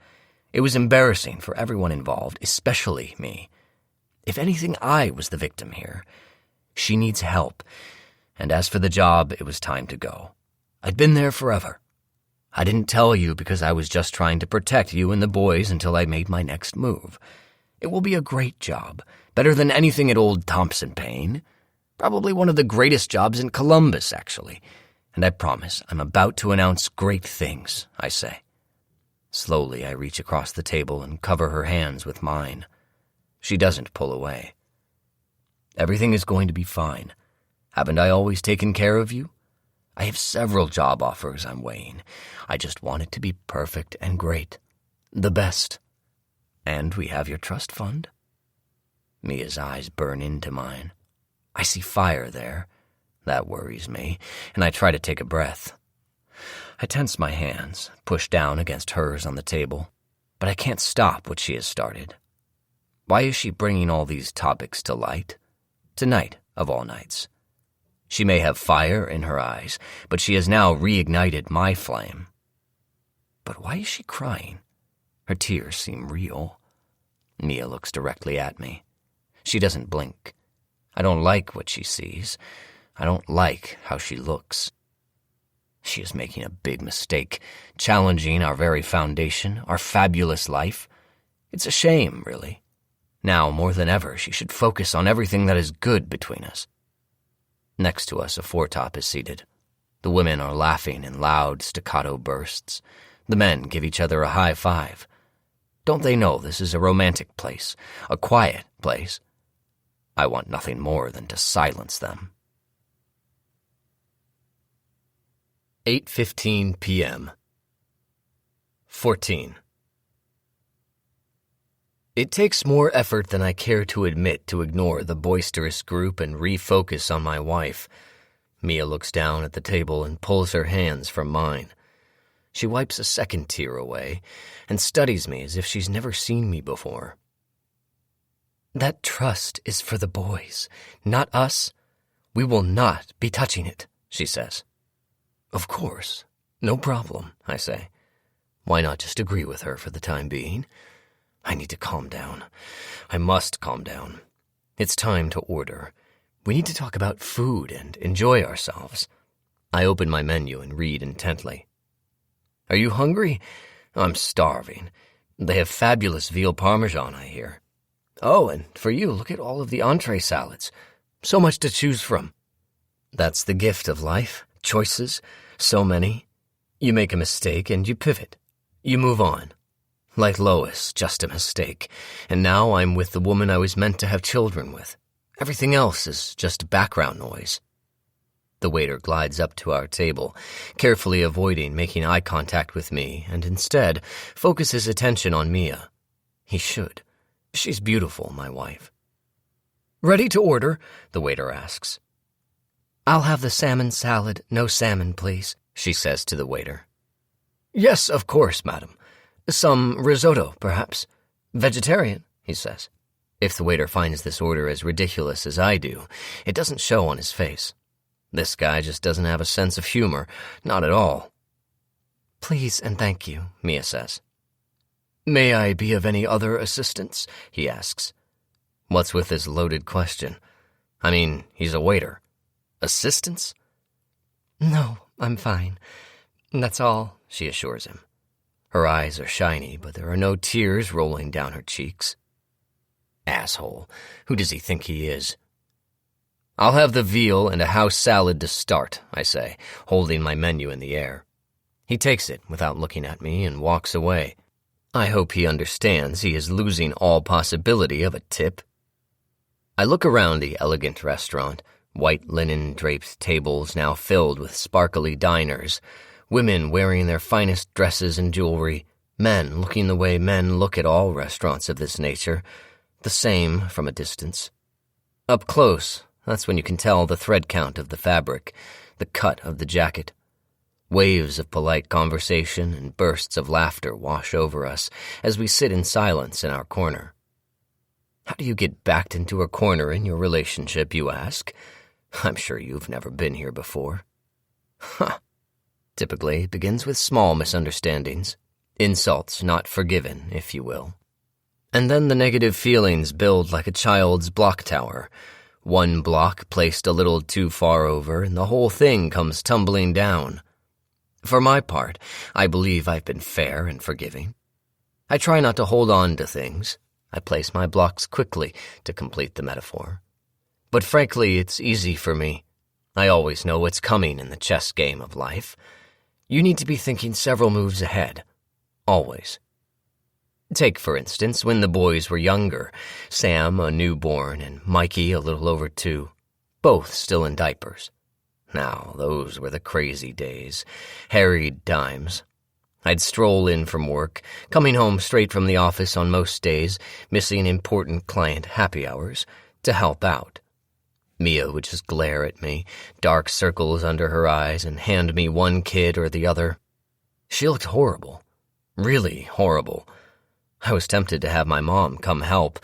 It was embarrassing for everyone involved, especially me. If anything, I was the victim here. She needs help, and as for the job, it was time to go. I'd been there forever. I didn't tell you because I was just trying to protect you and the boys until I made my next move. It will be a great job, better than anything at old Thompson Paine. Probably one of the greatest jobs in Columbus, actually. And I promise I'm about to announce great things, I say. Slowly, I reach across the table and cover her hands with mine. She doesn't pull away. Everything is going to be fine. Haven't I always taken care of you? I have several job offers I'm weighing. I just want it to be perfect and great. The best. And we have your trust fund. Mia's eyes burn into mine. I see fire there. That worries me, and I try to take a breath. I tense my hands, push down against hers on the table, but I can't stop what she has started. Why is she bringing all these topics to light? Tonight, of all nights. She may have fire in her eyes, but she has now reignited my flame. But why is she crying? Her tears seem real. Mia looks directly at me. She doesn't blink. I don't like what she sees. I don't like how she looks. She is making a big mistake, challenging our very foundation, our fabulous life. It's a shame, really. Now, more than ever, she should focus on everything that is good between us. Next to us, a foretop is seated. The women are laughing in loud staccato bursts. The men give each other a high five. Don't they know this is a romantic place, a quiet place? I want nothing more than to silence them. 8:15 p.m. 14. It takes more effort than I care to admit to ignore the boisterous group and refocus on my wife. Mia looks down at the table and pulls her hands from mine. She wipes a second tear away and studies me as if she's never seen me before. That trust is for the boys, not us. We will not be touching it, she says. Of course. No problem, I say. Why not just agree with her for the time being? I need to calm down. I must calm down. It's time to order. We need to talk about food and enjoy ourselves. I open my menu and read intently. Are you hungry? I'm starving. They have fabulous veal parmesan, I hear. Oh, and for you, look at all of the entree salads. So much to choose from. That's the gift of life. Choices. So many. You make a mistake and you pivot. You move on. Like Lois, just a mistake. And now I'm with the woman I was meant to have children with. Everything else is just background noise. The waiter glides up to our table, carefully avoiding making eye contact with me, and instead focuses attention on Mia. He should. She's beautiful, my wife. Ready to order? The waiter asks. I'll have the salmon salad, no salmon, please, she says to the waiter. Yes, of course, madam. Some risotto, perhaps. Vegetarian, he says. If the waiter finds this order as ridiculous as I do, it doesn't show on his face. This guy just doesn't have a sense of humor, not at all. Please and thank you, Mia says. May I be of any other assistance? He asks. What's with this loaded question? I mean, he's a waiter. Assistance? No, I'm fine. That's all, she assures him. Her eyes are shiny, but there are no tears rolling down her cheeks. Asshole. Who does he think he is? I'll have the veal and a house salad to start, I say, holding my menu in the air. He takes it without looking at me and walks away. I hope he understands he is losing all possibility of a tip. I look around the elegant restaurant, white linen-draped tables now filled with sparkly diners, women wearing their finest dresses and jewelry, men looking the way men look at all restaurants of this nature, the same from a distance. Up close, that's when you can tell the thread count of the fabric, the cut of the jacket. Waves of polite conversation and bursts of laughter wash over us as we sit in silence in our corner. How do you get backed into a corner in your relationship, you ask? I'm sure you've never been here before. Huh. Typically, it begins with small misunderstandings, insults not forgiven, if you will. And then the negative feelings build like a child's block tower. One block placed a little too far over, and the whole thing comes tumbling down. For my part, I believe I've been fair and forgiving. I try not to hold on to things. I place my blocks quickly to complete the metaphor. But frankly, it's easy for me. I always know what's coming in the chess game of life. You need to be thinking several moves ahead. Always. Take, for instance, when the boys were younger, Sam, a newborn, and Mikey, a little over 2, both still in diapers. Now, those were the crazy days, harried times. I'd stroll in from work, coming home straight from the office on most days, missing important client happy hours, to help out. Mia would just glare at me, dark circles under her eyes, and hand me one kid or the other. She looked horrible. Really horrible. I was tempted to have my mom come help,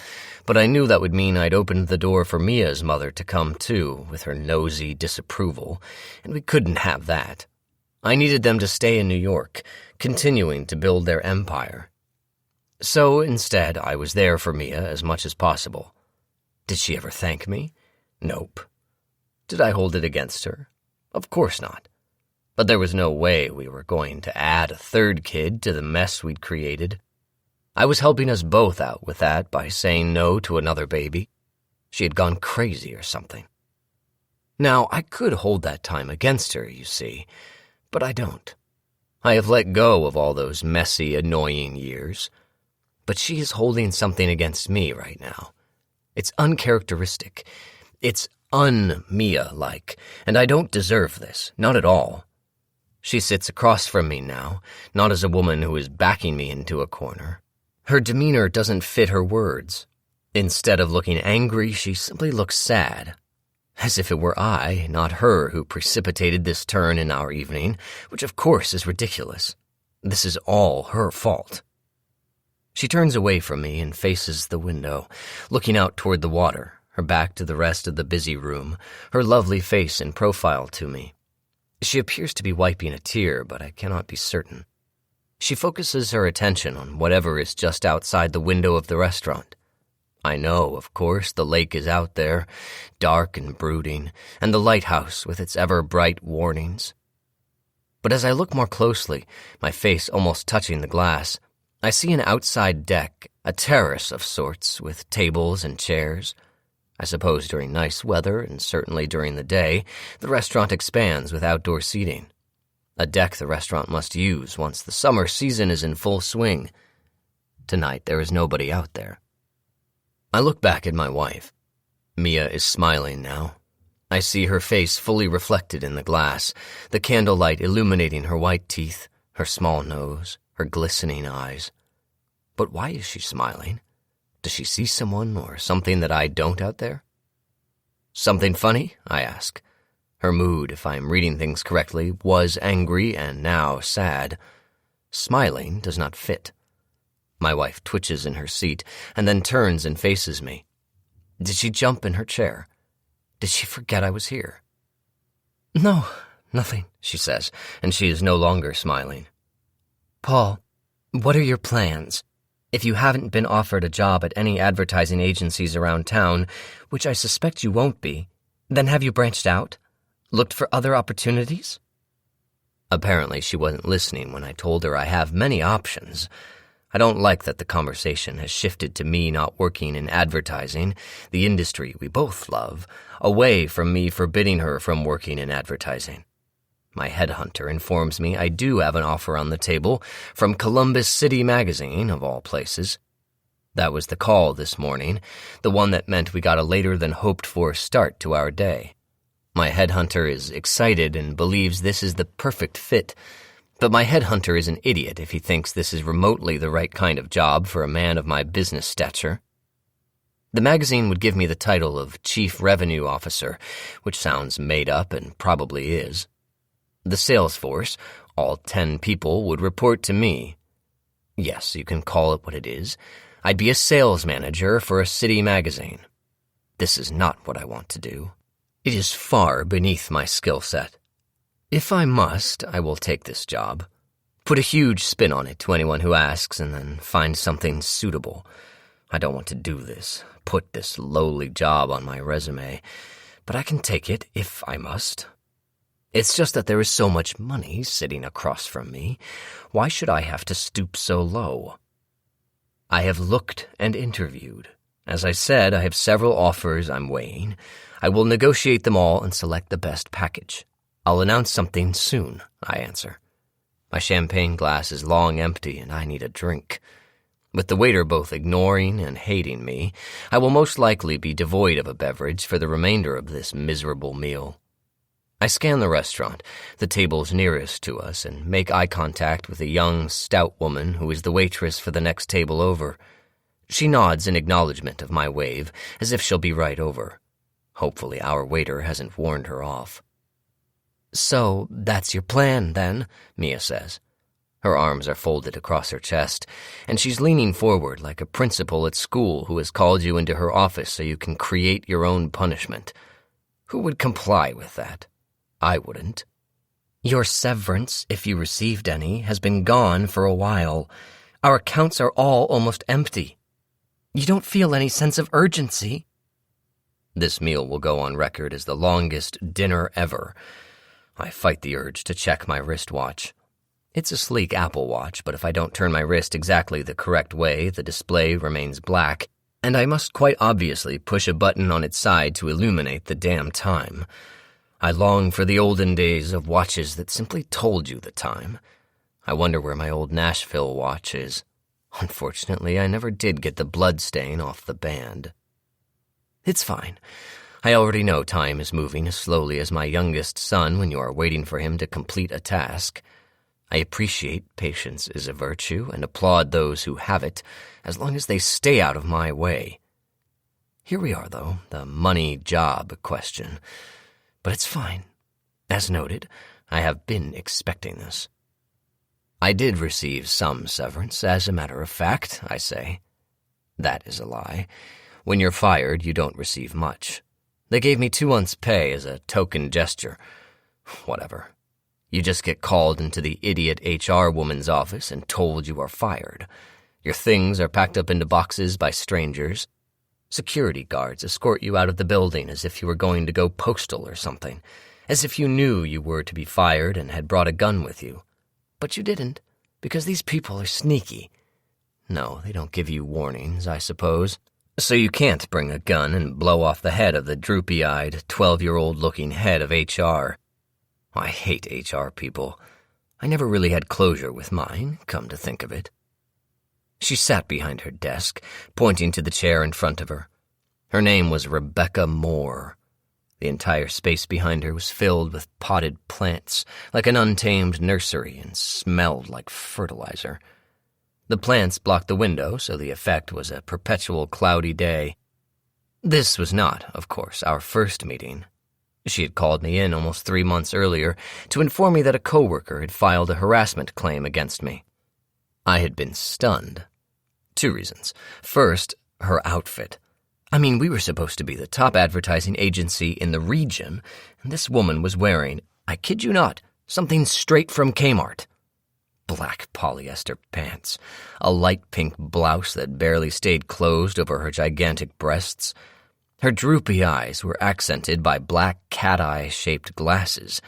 but I knew that would mean I'd opened the door for Mia's mother to come too, with her nosy disapproval, and we couldn't have that. I needed them to stay in New York, continuing to build their empire. So instead, I was there for Mia as much as possible. Did she ever thank me? Nope. Did I hold it against her? Of course not. But there was no way we were going to add a third kid to the mess we'd created. I was helping us both out with that by saying no to another baby. She had gone crazy or something. Now, I could hold that time against her, you see, but I don't. I have let go of all those messy, annoying years. But she is holding something against me right now. It's uncharacteristic. It's un-Mia-like, and I don't deserve this, not at all. She sits across from me now, not as a woman who is backing me into a corner. Her demeanor doesn't fit her words. Instead of looking angry, she simply looks sad, as if it were I, not her, who precipitated this turn in our evening, which of course is ridiculous. This is all her fault. She turns away from me and faces the window, looking out toward the water, her back to the rest of the busy room, her lovely face in profile to me. She appears to be wiping a tear, but I cannot be certain. She focuses her attention on whatever is just outside the window of the restaurant. I know, of course, the lake is out there, dark and brooding, and the lighthouse with its ever-bright warnings. But as I look more closely, my face almost touching the glass, I see an outside deck, a terrace of sorts, with tables and chairs. I suppose during nice weather, and certainly during the day, the restaurant expands with outdoor seating. A deck the restaurant must use once the summer season is in full swing. Tonight there is nobody out there. I look back at my wife. Mia is smiling now. I see her face fully reflected in the glass, the candlelight illuminating her white teeth, her small nose, her glistening eyes. But why is she smiling? Does she see someone or something that I don't out there? Something funny? I ask. Her mood, if I'm reading things correctly, was angry and now sad. Smiling does not fit. My wife twitches in her seat and then turns and faces me. Did she jump in her chair? Did she forget I was here? No, nothing, she says, and she is no longer smiling. Paul, what are your plans? If you haven't been offered a job at any advertising agencies around town, which I suspect you won't be, then have you branched out? Looked for other opportunities? Apparently she wasn't listening when I told her I have many options. I don't like that the conversation has shifted to me not working in advertising, the industry we both love, away from me forbidding her from working in advertising. My headhunter informs me I do have an offer on the table from Columbus City Magazine, of all places. That was the call this morning, the one that meant we got a later-than-hoped-for start to our day. My headhunter is excited and believes this is the perfect fit, but my headhunter is an idiot if he thinks this is remotely the right kind of job for a man of my business stature. The magazine would give me the title of Chief Revenue Officer, which sounds made up and probably is. The sales force, all 10 people, would report to me. Yes, you can call it what it is. I'd be a sales manager for a city magazine. This is not what I want to do. It is far beneath my skill set. If I must, I will take this job. Put a huge spin on it to anyone who asks and then find something suitable. I don't want to do this, put this lowly job on my resume, but I can take it if I must. It's just that there is so much money sitting across from me. Why should I have to stoop so low? I have looked and interviewed. As I said, I have several offers I'm weighing. I will negotiate them all and select the best package. I'll announce something soon, I answer. My champagne glass is long empty and I need a drink. With the waiter both ignoring and hating me, I will most likely be devoid of a beverage for the remainder of this miserable meal. I scan the restaurant, the tables nearest to us, and make eye contact with a young, stout woman who is the waitress for the next table over. She nods in acknowledgement of my wave, as if she'll be right over. Hopefully our waiter hasn't warned her off. So, that's your plan, then, Mia says. Her arms are folded across her chest, and she's leaning forward like a principal at school who has called you into her office so you can create your own punishment. Who would comply with that? I wouldn't. Your severance, if you received any, has been gone for a while. Our accounts are all almost empty. You don't feel any sense of urgency. This meal will go on record as the longest dinner ever. I fight the urge to check my wristwatch. It's a sleek Apple Watch, but if I don't turn my wrist exactly the correct way, the display remains black, and I must quite obviously push a button on its side to illuminate the damn time. I long for the olden days of watches that simply told you the time. I wonder where my old Nashville watch is. Unfortunately, I never did get the blood stain off the band. It's fine. I already know time is moving as slowly as my youngest son when you are waiting for him to complete a task. I appreciate patience is a virtue and applaud those who have it, as long as they stay out of my way. Here we are, though, the money-job question. But it's fine. As noted, I have been expecting this. I did receive some severance, as a matter of fact, I say. That is a lie. When you're fired, you don't receive much. They gave me 2 months' pay as a token gesture. Whatever. You just get called into the idiot HR woman's office and told you are fired. Your things are packed up into boxes by strangers. Security guards escort you out of the building as if you were going to go postal or something, as if you knew you were to be fired and had brought a gun with you. But you didn't, because these people are sneaky. No, they don't give you warnings, I suppose. So you can't bring a gun and blow off the head of the droopy-eyed, 12-year-old-looking head of HR. I hate HR people. I never really had closure with mine, come to think of it. She sat behind her desk, pointing to the chair in front of her. Her name was Rebecca Moore. The entire space behind her was filled with potted plants, like an untamed nursery, and smelled like fertilizer. The plants blocked the window, so the effect was a perpetual cloudy day. This was not, of course, our first meeting. She had called me in almost 3 months earlier to inform me that a coworker had filed a harassment claim against me. I had been stunned. 2 reasons. First, her outfit. I mean, we were supposed to be the top advertising agency in the region, and this woman was wearing, I kid you not, something straight from Kmart. Black polyester pants, a light pink blouse that barely stayed closed over her gigantic breasts. Her droopy eyes were accented by black cat-eye-shaped glasses.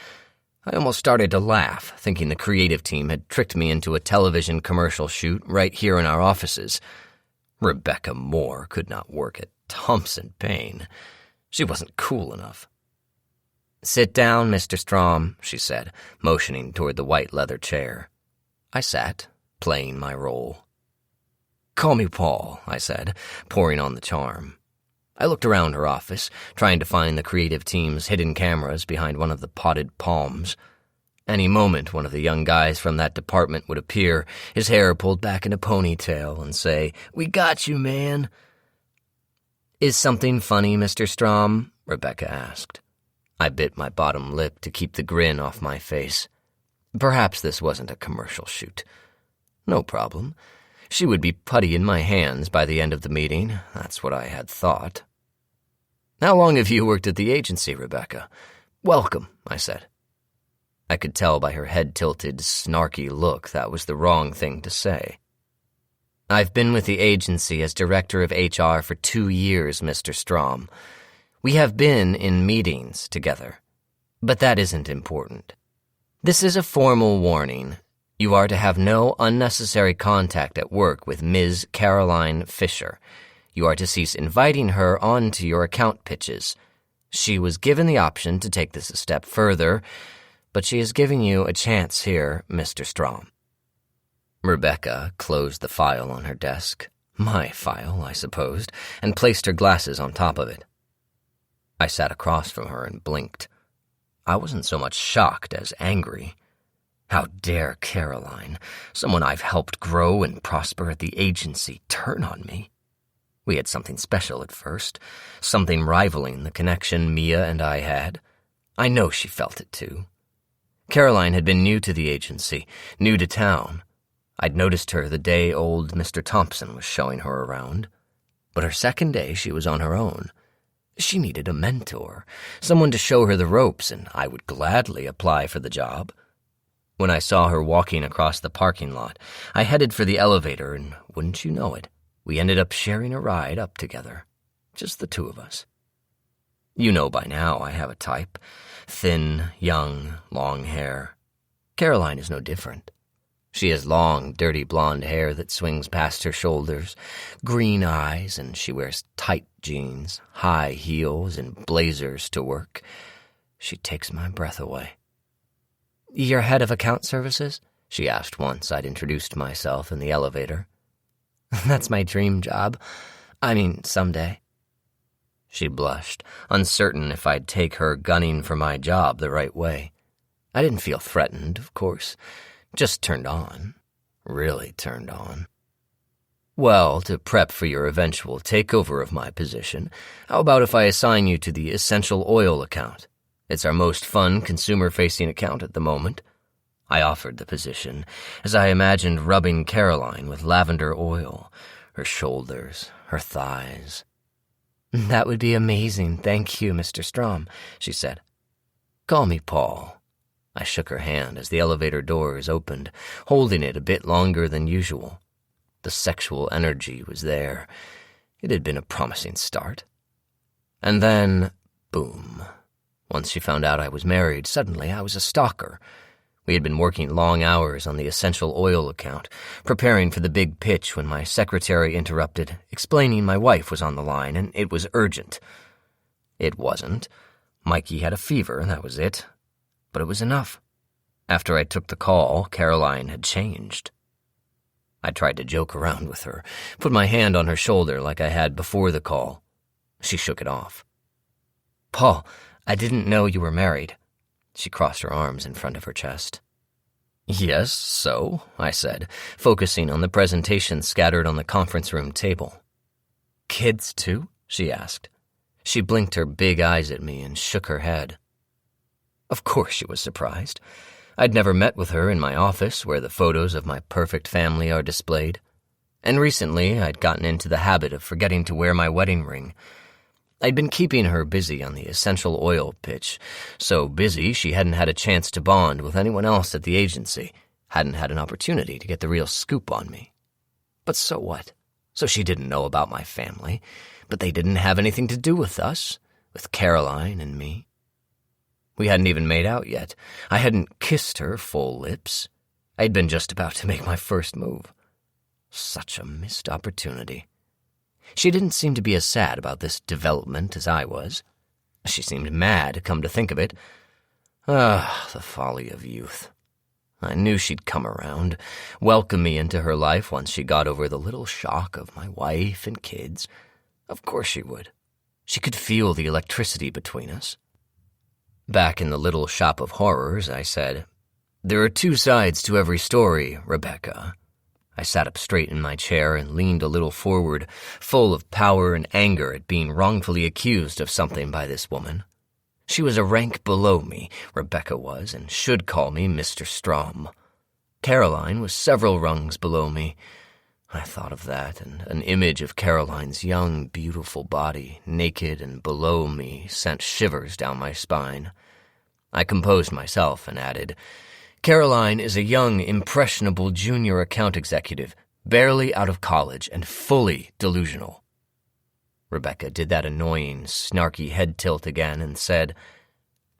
I almost started to laugh, thinking the creative team had tricked me into a television commercial shoot right here in our offices. Rebecca Moore could not work at Thompson Paine. She wasn't cool enough. "Sit down, Mr. Strom," she said, motioning toward the white leather chair. I sat, playing my role. "Call me Paul," I said, pouring on the charm. I looked around her office, trying to find the creative team's hidden cameras behind one of the potted palms. Any moment, one of the young guys from that department would appear, his hair pulled back in a ponytail, and say, "We got you, man." "Is something funny, Mr. Strom?" Rebecca asked. I bit my bottom lip to keep the grin off my face. Perhaps this wasn't a commercial shoot. No problem. She would be putty in my hands by the end of the meeting. That's what I had thought. "How long have you worked at the agency, Rebecca?" "Welcome," I said. I could tell by her head-tilted, snarky look that was the wrong thing to say. "I've been with the agency as director of HR for 2 years, Mr. Strom. We have been in meetings together. But that isn't important. This is a formal warning. You are to have no unnecessary contact at work with Ms. Caroline Fisher. You are to cease inviting her onto your account pitches. She was given the option to take this a step further, but she is giving you a chance here, Mr. Strom." Rebecca closed the file on her desk, my file, I supposed, and placed her glasses on top of it. I sat across from her and blinked. I wasn't so much shocked as angry. How dare Caroline, someone I've helped grow and prosper at the agency, turn on me? We had something special at first, something rivaling the connection Mia and I had. I know she felt it too. Caroline had been new to the agency, new to town. I'd noticed her the day old Mr. Thompson was showing her around. But her second day she was on her own. She needed a mentor, someone to show her the ropes, and I would gladly apply for the job. When I saw her walking across the parking lot, I headed for the elevator, and wouldn't you know it, we ended up sharing a ride up together. Just the 2 of us. You know by now I have a type. Thin, young, long hair. Caroline is no different. She has long, dirty blonde hair that swings past her shoulders, green eyes, and she wears tight jeans, high heels, and blazers to work. She takes my breath away. "You're head of account services?" she asked once I'd introduced myself in the elevator. "That's my dream job. I mean, someday." She blushed, uncertain if I'd take her gunning for my job the right way. I didn't feel threatened, of course. Just turned on. Really turned on. "Well, to prep for your eventual takeover of my position, how about if I assign you to the essential oil account? It's our most fun consumer-facing account at the moment." I offered the position, as I imagined rubbing Caroline with lavender oil, her shoulders, her thighs. "That would be amazing, thank you, Mr. Strom," she said. "Call me Paul." I shook her hand as the elevator doors opened, holding it a bit longer than usual. The sexual energy was there. It had been a promising start. And then, boom. Once she found out I was married, suddenly I was a stalker. We had been working long hours on the essential oil account, preparing for the big pitch when my secretary interrupted, explaining my wife was on the line and it was urgent. It wasn't. Mikey had a fever, that was it. But it was enough. After I took the call, Caroline had changed. I tried to joke around with her, put my hand on her shoulder like I had before the call. She shook it off. "Paul, I didn't know you were married." She crossed her arms in front of her chest. "Yes, so?" I said, focusing on the presentation scattered on the conference room table. "Kids, too?" she asked. She blinked her big eyes at me and shook her head. Of course she was surprised. I'd never met with her in my office where the photos of my perfect family are displayed. And recently I'd gotten into the habit of forgetting to wear my wedding ring. I'd been keeping her busy on the essential oil pitch, so busy she hadn't had a chance to bond with anyone else at the agency, hadn't had an opportunity to get the real scoop on me. But so what? So she didn't know about my family, but they didn't have anything to do with us, with Caroline and me. We hadn't even made out yet. I hadn't kissed her full lips. I'd been just about to make my first move. Such a missed opportunity. She didn't seem to be as sad about this development as I was. She seemed mad, come to think of it. The folly of youth. I knew she'd come around, welcome me into her life once she got over the little shock of my wife and kids. Of course she would. She could feel the electricity between us. Back in the little shop of horrors, I said, "There are two sides to every story, Rebecca." I sat up straight in my chair and leaned a little forward, full of power and anger at being wrongfully accused of something by this woman. She was a rank below me, Rebecca was, and should call me Mr. Strom. Caroline was several rungs below me. I thought of that, and an image of Caroline's young, beautiful body, naked and below me, sent shivers down my spine. I composed myself and added, "Caroline is a young, impressionable junior account executive, barely out of college and fully delusional." Rebecca did that annoying, snarky head tilt again and said,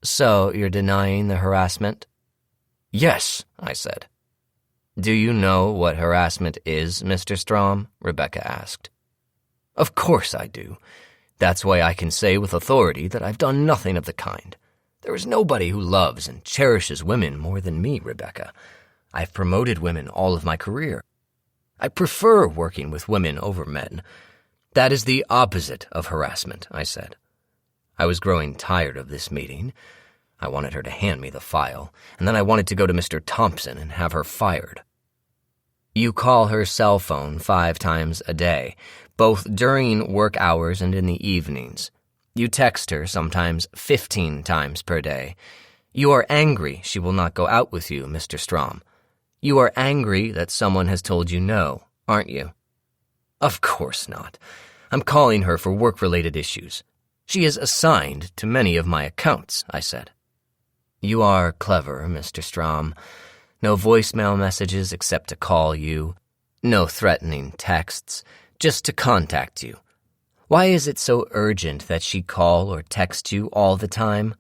"So you're denying the harassment?" "Yes," I said. "Do you know what harassment is, Mr. Strom?" Rebecca asked. "Of course I do. That's why I can say with authority that I've done nothing of the kind. There is nobody who loves and cherishes women more than me, Rebecca. I've promoted women all of my career. I prefer working with women over men. That is the opposite of harassment," I said. I was growing tired of this meeting. I wanted her to hand me the file, and then I wanted to go to Mr. Thompson and have her fired. "You call her cell phone 5 times a day, both during work hours and in the evenings. You text her sometimes 15 times per day. You are angry she will not go out with you, Mr. Strom. You are angry that someone has told you no, aren't you?" "Of course not. I'm calling her for work-related issues. She is assigned to many of my accounts," I said. "You are clever, Mr. Strom. No voicemail messages except to call you. No threatening texts, just to contact you. Why is it so urgent that she call or text you all the time?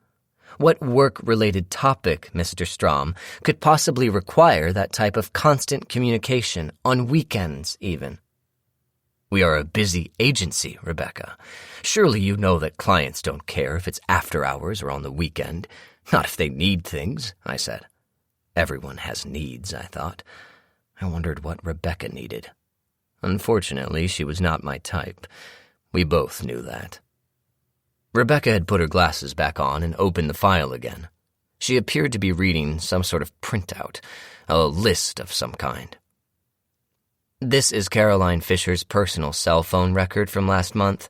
What work-related topic, Mr. Strom, could possibly require that type of constant communication, on weekends even? We are a busy agency, Rebecca. Surely you know that clients don't care if it's after hours or on the weekend. Not if they need things, I said. Everyone has needs, I thought. I wondered what Rebecca needed. Unfortunately, she was not my type. We both knew that. Rebecca had put her glasses back on and opened the file again. She appeared to be reading some sort of printout, a list of some kind. This is Caroline Fisher's personal cell phone record from last month.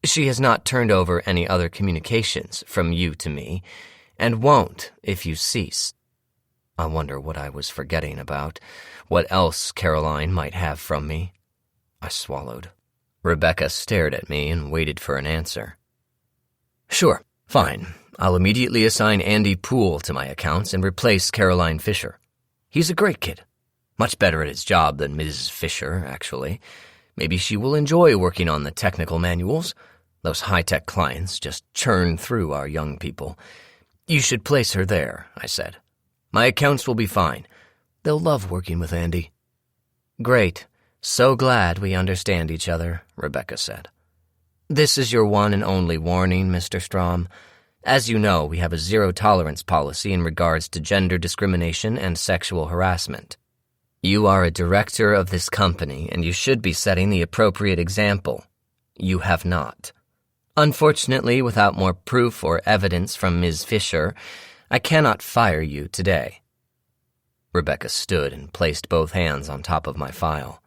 She has not turned over any other communications from you to me, and won't if you cease. I wonder what I was forgetting about, what else Caroline might have from me. I swallowed. Rebecca stared at me and waited for an answer. Sure, fine. I'll immediately assign Andy Poole to my accounts and replace Caroline Fisher. He's a great kid. Much better at his job than Mrs. Fisher, actually. Maybe she will enjoy working on the technical manuals. Those high-tech clients just churn through our young people. You should place her there, I said. My accounts will be fine. They'll love working with Andy. Great. So glad we understand each other, Rebecca said. This is your one and only warning, Mr. Strom. As you know, we have a zero-tolerance policy in regards to gender discrimination and sexual harassment. You are a director of this company, and you should be setting the appropriate example. You have not. Unfortunately, without more proof or evidence from Ms. Fisher, I cannot fire you today. Rebecca stood and placed both hands on top of my file.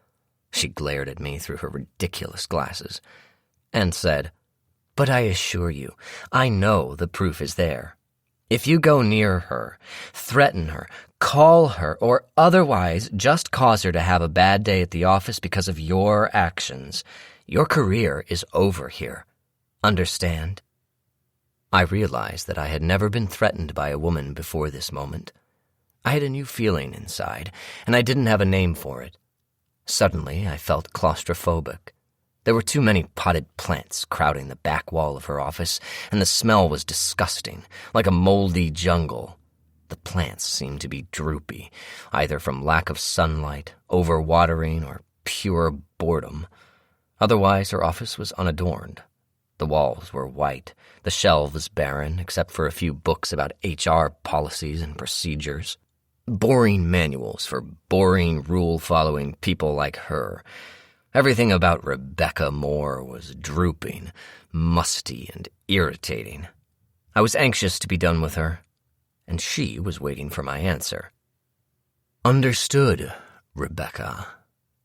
She glared at me through her ridiculous glasses and said, But I assure you, I know the proof is there. If you go near her, threaten her, call her, or otherwise just cause her to have a bad day at the office because of your actions, your career is over here. Understand? I realized that I had never been threatened by a woman before this moment. I had a new feeling inside, and I didn't have a name for it. Suddenly, I felt claustrophobic. There were too many potted plants crowding the back wall of her office, and the smell was disgusting, like a moldy jungle. The plants seemed to be droopy, either from lack of sunlight, overwatering, or pure boredom. Otherwise, her office was unadorned. The walls were white, the shelves barren, except for a few books about HR policies and procedures. Boring manuals for boring, rule-following people like her. Everything about Rebecca Moore was drooping, musty, and irritating. I was anxious to be done with her, and she was waiting for my answer. Understood, Rebecca,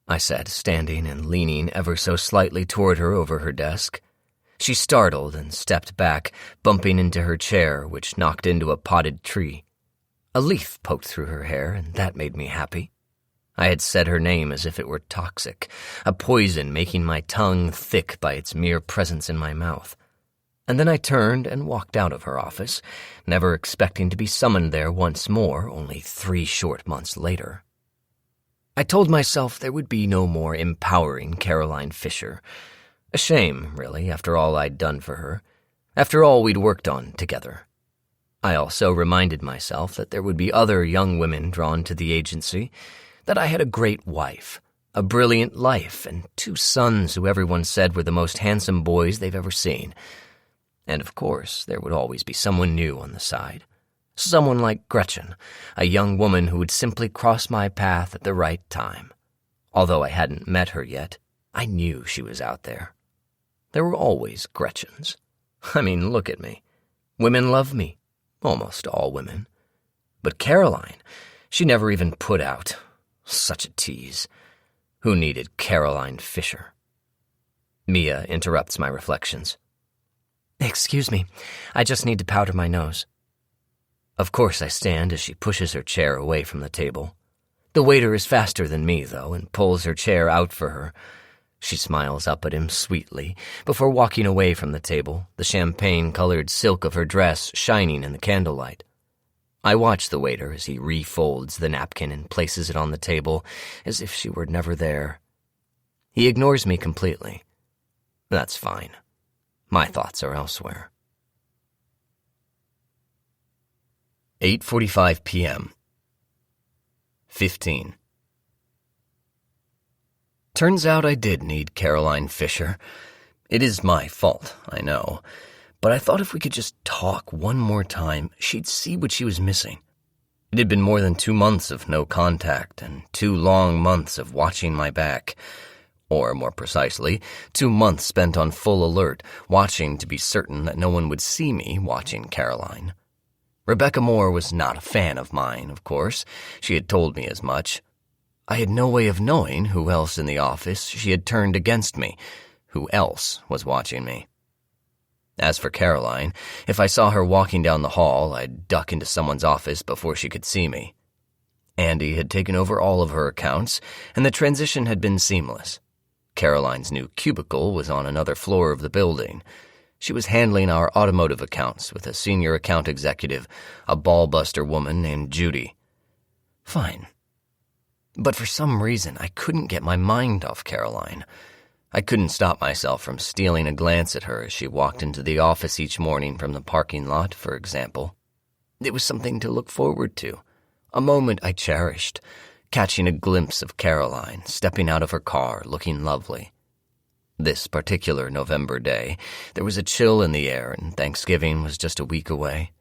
I said, standing and leaning ever so slightly toward her over her desk. She startled and stepped back, bumping into her chair, which knocked into a potted tree. A leaf poked through her hair, and that made me happy. I had said her name as if it were toxic, a poison making my tongue thick by its mere presence in my mouth. And then I turned and walked out of her office, never expecting to be summoned there once more, only 3 short months later. I told myself there would be no more empowering Caroline Fisher. A shame, really, after all I'd done for her, after all we'd worked on together. I also reminded myself that there would be other young women drawn to the agency, that I had a great wife, a brilliant life, and 2 sons who everyone said were the most handsome boys they've ever seen. And of course, there would always be someone new on the side. Someone like Gretchen, a young woman who would simply cross my path at the right time. Although I hadn't met her yet, I knew she was out there. There were always Gretchens. I mean, look at me. Women love me. Almost all women. But Caroline, she never even put out. Such a tease. Who needed Caroline Fisher? Mia interrupts my reflections. Excuse me, I just need to powder my nose. Of course I stand as she pushes her chair away from the table. The waiter is faster than me, though, and pulls her chair out for her. She smiles up at him sweetly before walking away from the table, the champagne-colored silk of her dress shining in the candlelight. I watch the waiter as he refolds the napkin and places it on the table as if she were never there. He ignores me completely. That's fine. My thoughts are elsewhere. 8:45 p.m. 15. Turns out I did need Caroline Fisher. It is my fault, I know, but I thought if we could just talk one more time, she'd see what she was missing. It had been more than 2 months of no contact and 2 long months of watching my back. Or, more precisely, 2 months spent on full alert, watching to be certain that no one would see me watching Caroline. Rebecca Moore was not a fan of mine, of course. She had told me as much. I had no way of knowing who else in the office she had turned against me, who else was watching me. As for Caroline, if I saw her walking down the hall, I'd duck into someone's office before she could see me. Andy had taken over all of her accounts, and the transition had been seamless. Caroline's new cubicle was on another floor of the building. She was handling our automotive accounts with a senior account executive, a ball-buster woman named Judy. Fine. But for some reason, I couldn't get my mind off Caroline. I couldn't stop myself from stealing a glance at her as she walked into the office each morning from the parking lot, for example. It was something to look forward to, a moment I cherished, catching a glimpse of Caroline stepping out of her car looking lovely. This particular November day, there was a chill in the air and Thanksgiving was just a week away.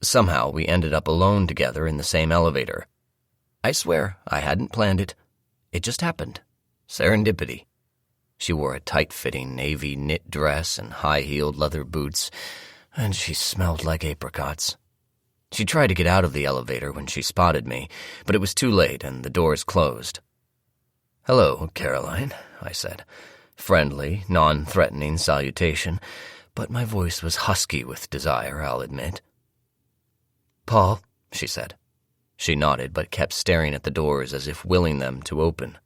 Somehow we ended up alone together in the same elevator. I swear I hadn't planned it. It just happened. Serendipity. She wore a tight-fitting navy knit dress and high-heeled leather boots, and she smelled like apricots. She tried to get out of the elevator when she spotted me, but it was too late and the doors closed. "Hello, Caroline," I said. Friendly, non-threatening salutation, but my voice was husky with desire, I'll admit. "Paul," she said. She nodded, but kept staring at the doors as if willing them to open.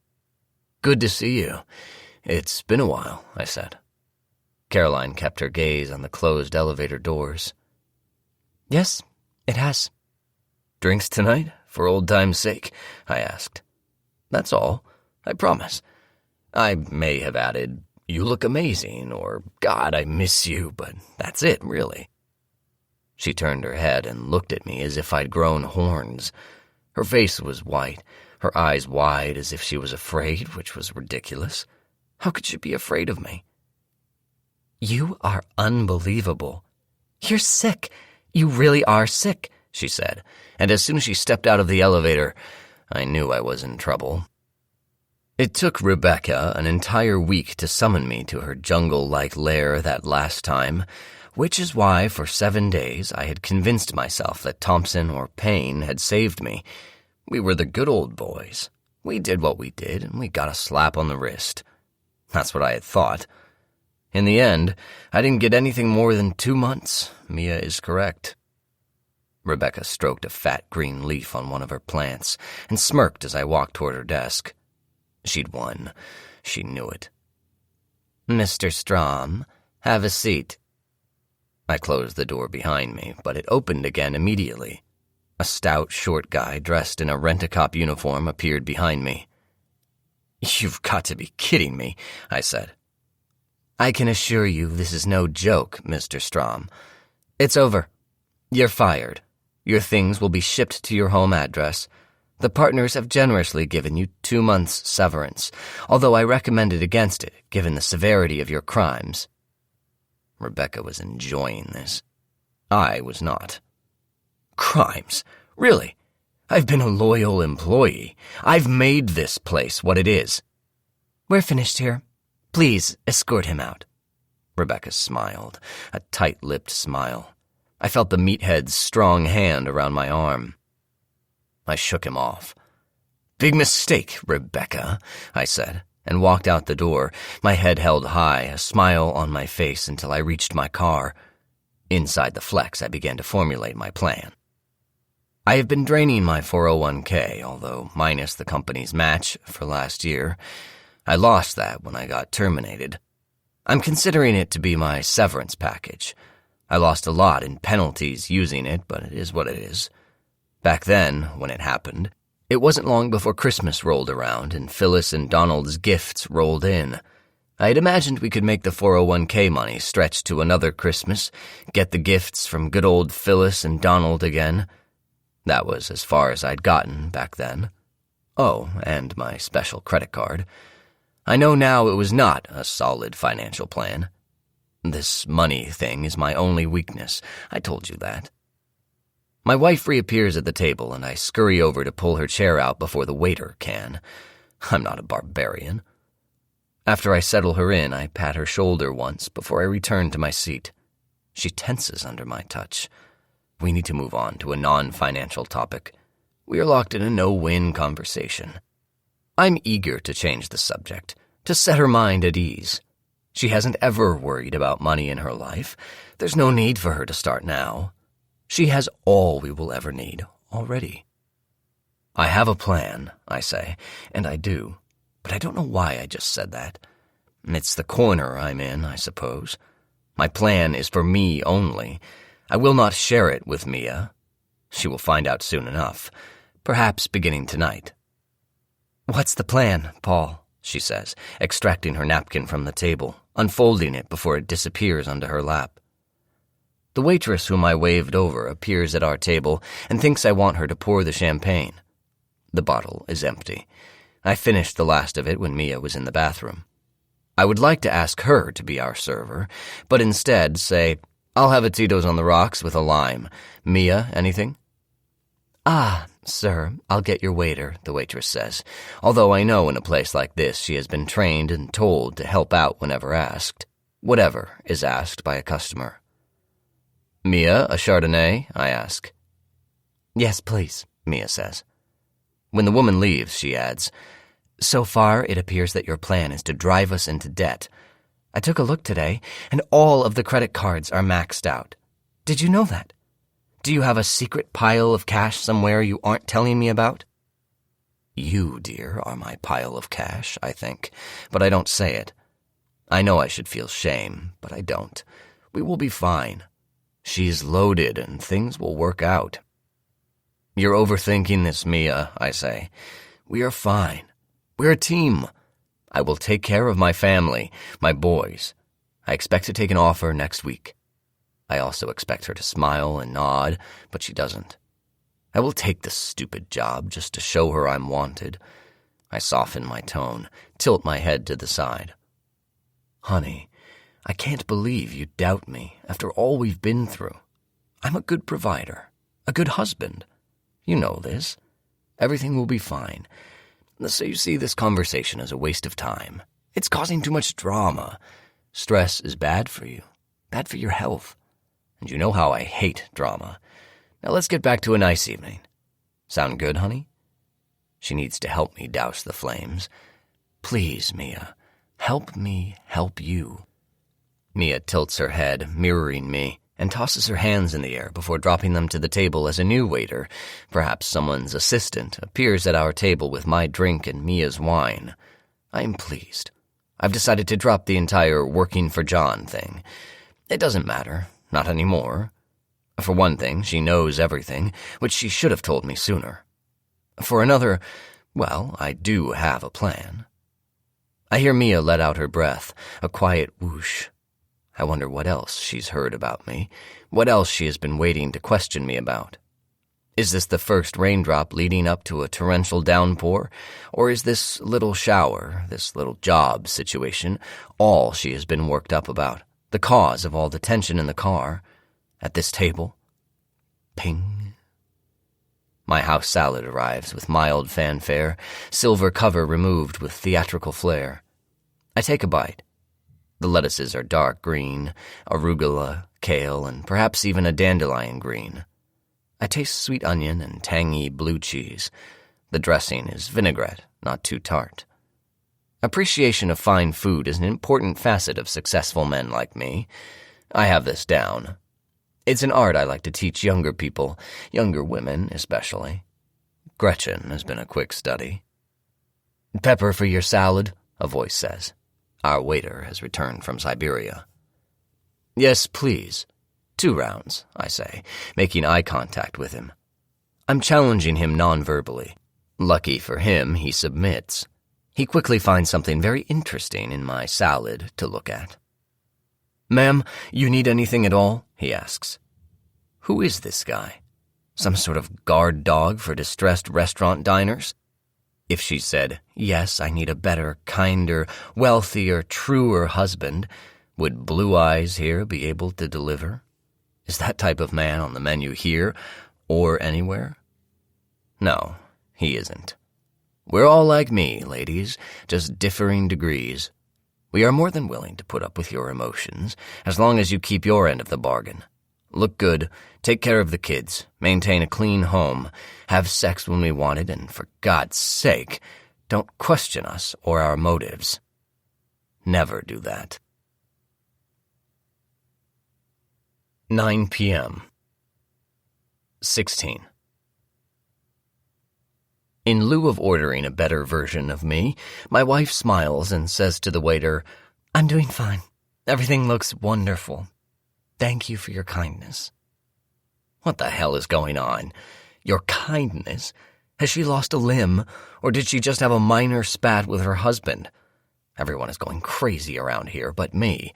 "Good to see you. It's been a while," I said. Caroline kept her gaze on the closed elevator doors. "Yes, it has." "Drinks tonight, for old time's sake?" I asked. "That's all, I promise. I may have added, 'You look amazing,' or 'God, I miss you,' but that's it, really." She turned her head and looked at me as if I'd grown horns. Her face was white, her eyes wide as if she was afraid, which was ridiculous. How could she be afraid of me? "You are unbelievable. You're sick. You really are sick," she said, and as soon as she stepped out of the elevator, I knew I was in trouble. It took Rebecca an entire week to summon me to her jungle-like lair that last time, which is why for 7 days I had convinced myself that Thompson or Payne had saved me. We were the good old boys. We did what we did, and we got a slap on the wrist. That's what I had thought. In the end, I didn't get anything more than 2 months. Mia is correct. Rebecca stroked a fat green leaf on one of her plants and smirked as I walked toward her desk. She'd won. She knew it. "Mr. Strom, have a seat." I closed the door behind me, but it opened again immediately. A stout, short guy dressed in a rent-a-cop uniform appeared behind me. "You've got to be kidding me," I said. "I can assure you this is no joke, Mr. Strom. It's over. You're fired. Your things will be shipped to your home address. The partners have generously given you 2 months' severance, although I recommended against it, given the severity of your crimes." Rebecca was enjoying this. I was not. Crimes? Really? I've been a loyal employee. I've made this place what it is. "We're finished here. Please escort him out." Rebecca smiled, a tight-lipped smile. I felt the meathead's strong hand around my arm. I shook him off. "Big mistake, Rebecca," I said, and walked out the door, my head held high, a smile on my face until I reached my car. Inside the Flex, I began to formulate my plan. I have been draining my 401k, although minus the company's match for last year. I lost that when I got terminated. I'm considering it to be my severance package. I lost a lot in penalties using it, but it is what it is. Back then, when it happened, it wasn't long before Christmas rolled around and Phyllis and Donald's gifts rolled in. I had imagined we could make the 401k money stretch to another Christmas, get the gifts from good old Phyllis and Donald again. That was as far as I'd gotten back then. Oh, and my special credit card. I know now it was not a solid financial plan. This money thing is my only weakness. I told you that. My wife reappears at the table, and I scurry over to pull her chair out before the waiter can. I'm not a barbarian. After I settle her in, I pat her shoulder once before I return to my seat. She tenses under my touch. We need to move on to a non-financial topic. We are locked in a no-win conversation. I'm eager to change the subject, to set her mind at ease. She hasn't ever worried about money in her life. There's no need for her to start now. She has all we will ever need already. I have a plan, I say, and I do, but I don't know why I just said that. It's the corner I'm in, I suppose. My plan is for me only. I will not share it with Mia. She will find out soon enough, perhaps beginning tonight. "What's the plan, Paul?" she says, extracting her napkin from the table, unfolding it before it disappears onto her lap. The waitress whom I waved over appears at our table and thinks I want her to pour the champagne. The bottle is empty. I finished the last of it when Mia was in the bathroom. I would like to ask her to be our server, but instead say, "I'll have a Tito's on the rocks with a lime. Mia, anything?" "Ah, sir, I'll get your waiter," the waitress says, although I know in a place like this she has been trained and told to help out whenever asked, whatever is asked by a customer. "Mia, a Chardonnay?" I ask. "Yes, please," Mia says. When the woman leaves, she adds, "So far, it appears that your plan is to drive us into debt. I took a look today, and all of the credit cards are maxed out. Did you know that? Do you have a secret pile of cash somewhere you aren't telling me about?" You, dear, are my pile of cash, I think, but I don't say it. I know I should feel shame, but I don't. We will be fine. She's loaded, and things will work out. "You're overthinking this, Mia," I say. "We are fine. We're a team. I will take care of my family, my boys. I expect to take an offer next week." I also expect her to smile and nod, but she doesn't. I will take this stupid job just to show her I'm wanted. I soften my tone, tilt my head to the side. "Honey, I can't believe you doubt me after all we've been through. I'm a good provider, a good husband. You know this. Everything will be fine. So you see, this conversation is a waste of time. It's causing too much drama. Stress is bad for you, bad for your health. And you know how I hate drama. Now let's get back to a nice evening. Sound good, honey?" She needs to help me douse the flames. "Please, Mia, help me help you." Mia tilts her head, mirroring me, and tosses her hands in the air before dropping them to the table as a new waiter, perhaps someone's assistant, appears at our table with my drink and Mia's wine. I am pleased. I've decided to drop the entire working for John thing. It doesn't matter, not anymore. For one thing, she knows everything, which she should have told me sooner. For another, well, I do have a plan. I hear Mia let out her breath, a quiet whoosh. I wonder what else she's heard about me, what else she has been waiting to question me about. Is this the first raindrop leading up to a torrential downpour, or is this little shower, this little job situation, all she has been worked up about, the cause of all the tension in the car, at this table? Ping. My house salad arrives with mild fanfare, silver cover removed with theatrical flair. I take a bite. The lettuces are dark green, arugula, kale, and perhaps even a dandelion green. I taste sweet onion and tangy blue cheese. The dressing is vinaigrette, not too tart. Appreciation of fine food is an important facet of successful men like me. I have this down. It's an art I like to teach younger people, younger women especially. Gretchen has been a quick study. "Pepper for your salad," a voice says. Our waiter has returned from Siberia. "Yes, please. 2 rounds, I say, making eye contact with him. I'm challenging him non-verbally. Lucky for him, he submits. He quickly finds something very interesting in my salad to look at. "Ma'am, you need anything at all?" he asks. Who is this guy? Some sort of guard dog for distressed restaurant diners? If she said, "Yes, I need a better, kinder, wealthier, truer husband," would Blue Eyes here be able to deliver? Is that type of man on the menu here or anywhere? No, he isn't. We're all like me, ladies, just differing degrees. We are more than willing to put up with your emotions, as long as you keep your end of the bargain. Look good, take care of the kids, maintain a clean home, have sex when we want it, and for God's sake, don't question us or our motives. Never do that. 9 p.m. 16. In lieu of ordering a better version of me, my wife smiles and says to the waiter, "I'm doing fine. Everything looks wonderful. Thank you for your kindness." What the hell is going on? Your kindness? Has she lost a limb, or did she just have a minor spat with her husband? Everyone is going crazy around here but me.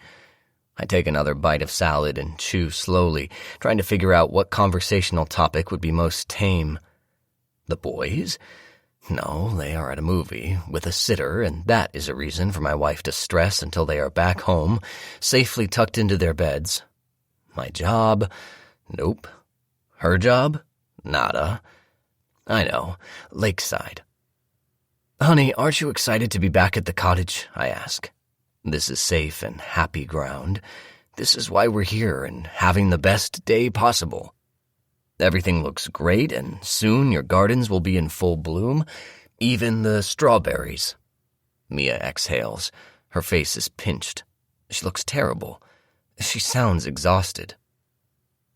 I take another bite of salad and chew slowly, trying to figure out what conversational topic would be most tame. The boys? No, they are at a movie with a sitter, and that is a reason for my wife to stress until they are back home, safely tucked into their beds. My job? Nope. Her job? Nada. I know. Lakeside. "Honey, aren't you excited to be back at the cottage?" I ask. This is safe and happy ground. This is why we're here and having the best day possible. Everything looks great, and soon your gardens will be in full bloom, even the strawberries. Mia exhales. Her face is pinched. She looks terrible. She sounds exhausted.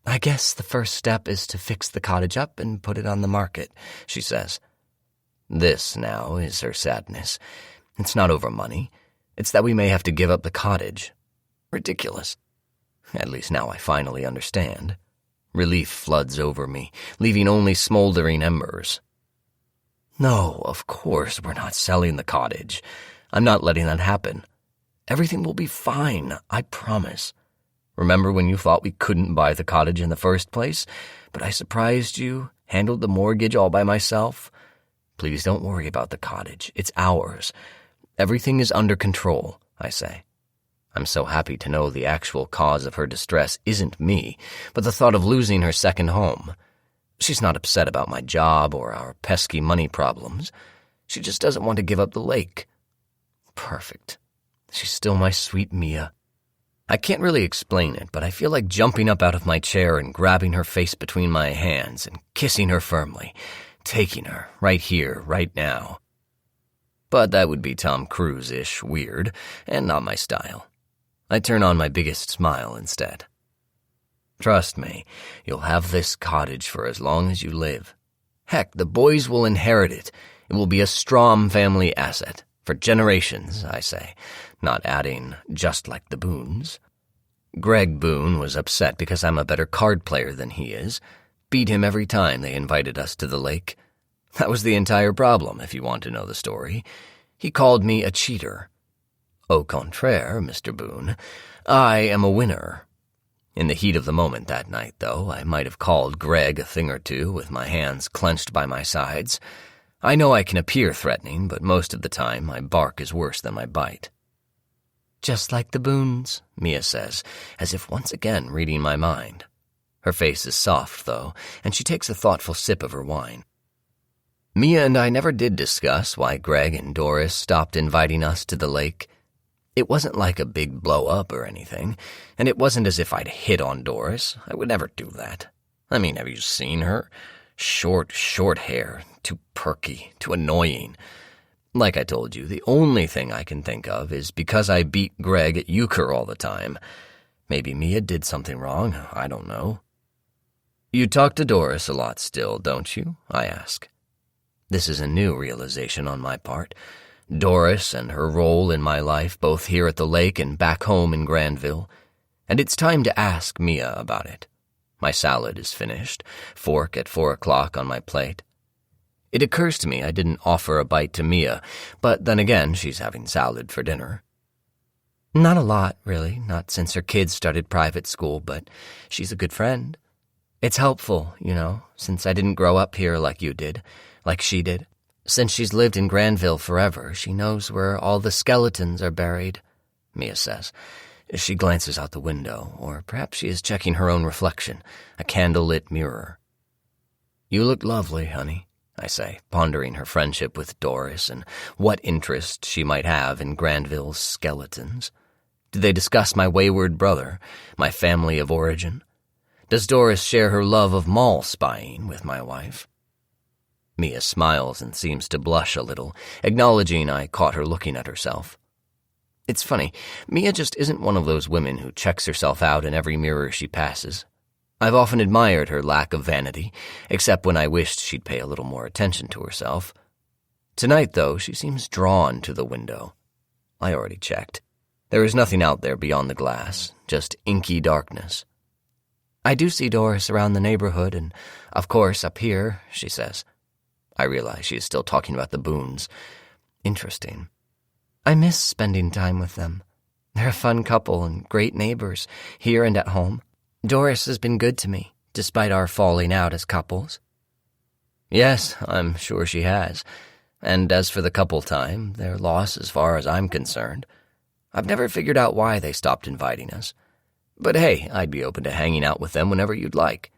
"I guess the first step is to fix the cottage up and put it on the market," she says. This, now, is her sadness. It's not over money. It's that we may have to give up the cottage. Ridiculous. At least now I finally understand. Relief floods over me, leaving only smoldering embers. No, of course we're not selling the cottage. I'm not letting that happen. Everything will be fine, I promise. Remember when you thought we couldn't buy the cottage in the first place, but I surprised you, handled the mortgage all by myself? Please don't worry about the cottage. It's ours. Everything is under control, I say. I'm so happy to know the actual cause of her distress isn't me, but the thought of losing her second home. She's not upset about my job or our pesky money problems. She just doesn't want to give up the lake. Perfect. She's still my sweet Mia. I can't really explain it, but I feel like jumping up out of my chair and grabbing her face between my hands and kissing her firmly, taking her right here, right now. But that would be Tom Cruise-ish weird, and not my style. I turn on my biggest smile instead. Trust me, you'll have this cottage for as long as you live. Heck, the boys will inherit it. It will be a Strom family asset. For generations, I say, not adding just like the Boones. Greg Boone was upset because I'm a better card player than he is. Beat him every time they invited us to the lake. That was the entire problem, if you want to know the story. He called me a cheater. Au contraire, Mr. Boone, I am a winner. In the heat of the moment that night, though, I might have called Greg a thing or two with my hands clenched by my sides. I know I can appear threatening, but most of the time my bark is worse than my bite. Just like the Boones, Mia says, as if once again reading my mind. Her face is soft, though, and she takes a thoughtful sip of her wine. Mia and I never did discuss why Greg and Doris stopped inviting us to the lake. It wasn't like a big blow-up or anything, and it wasn't as if I'd hit on Doris. I would never do that. I mean, have you seen her? Short hair, too perky, too annoying. Like I told you, the only thing I can think of is because I beat Greg at euchre all the time. Maybe Mia did something wrong, I don't know. You talk to Doris a lot still, don't you? I ask. This is a new realization on my part. Doris and her role in my life, both here at the lake and back home in Granville. And it's time to ask Mia about it. My salad is finished, fork at 4 o'clock on my plate. It occurs to me I didn't offer a bite to Mia, but then again, she's having salad for dinner. Not a lot, really, not since her kids started private school, but she's a good friend. It's helpful, since I didn't grow up here like you did, like she did. Since she's lived in Granville forever, she knows where all the skeletons are buried, Mia says. She glances out the window, or perhaps she is checking her own reflection, a candle-lit mirror. You look lovely, honey, I say, pondering her friendship with Doris and what interest she might have in Granville's skeletons. Did they discuss my wayward brother, my family of origin? Does Doris share her love of mall spying with my wife? Mia smiles and seems to blush a little, acknowledging I caught her looking at herself. It's funny, Mia just isn't one of those women who checks herself out in every mirror she passes. I've often admired her lack of vanity, except when I wished she'd pay a little more attention to herself. Tonight, though, she seems drawn to the window. I already checked. There is nothing out there beyond the glass, just inky darkness. I do see Doris around the neighborhood, and, of course, up here, she says. I realize she is still talking about the Boones. Interesting. I miss spending time with them. They're a fun couple and great neighbors, here and at home. Doris has been good to me, despite our falling out as couples. Yes, I'm sure she has. And as for the couple time, their loss as far as I'm concerned. I've never figured out why they stopped inviting us. But hey, I'd be open to hanging out with them whenever you'd like.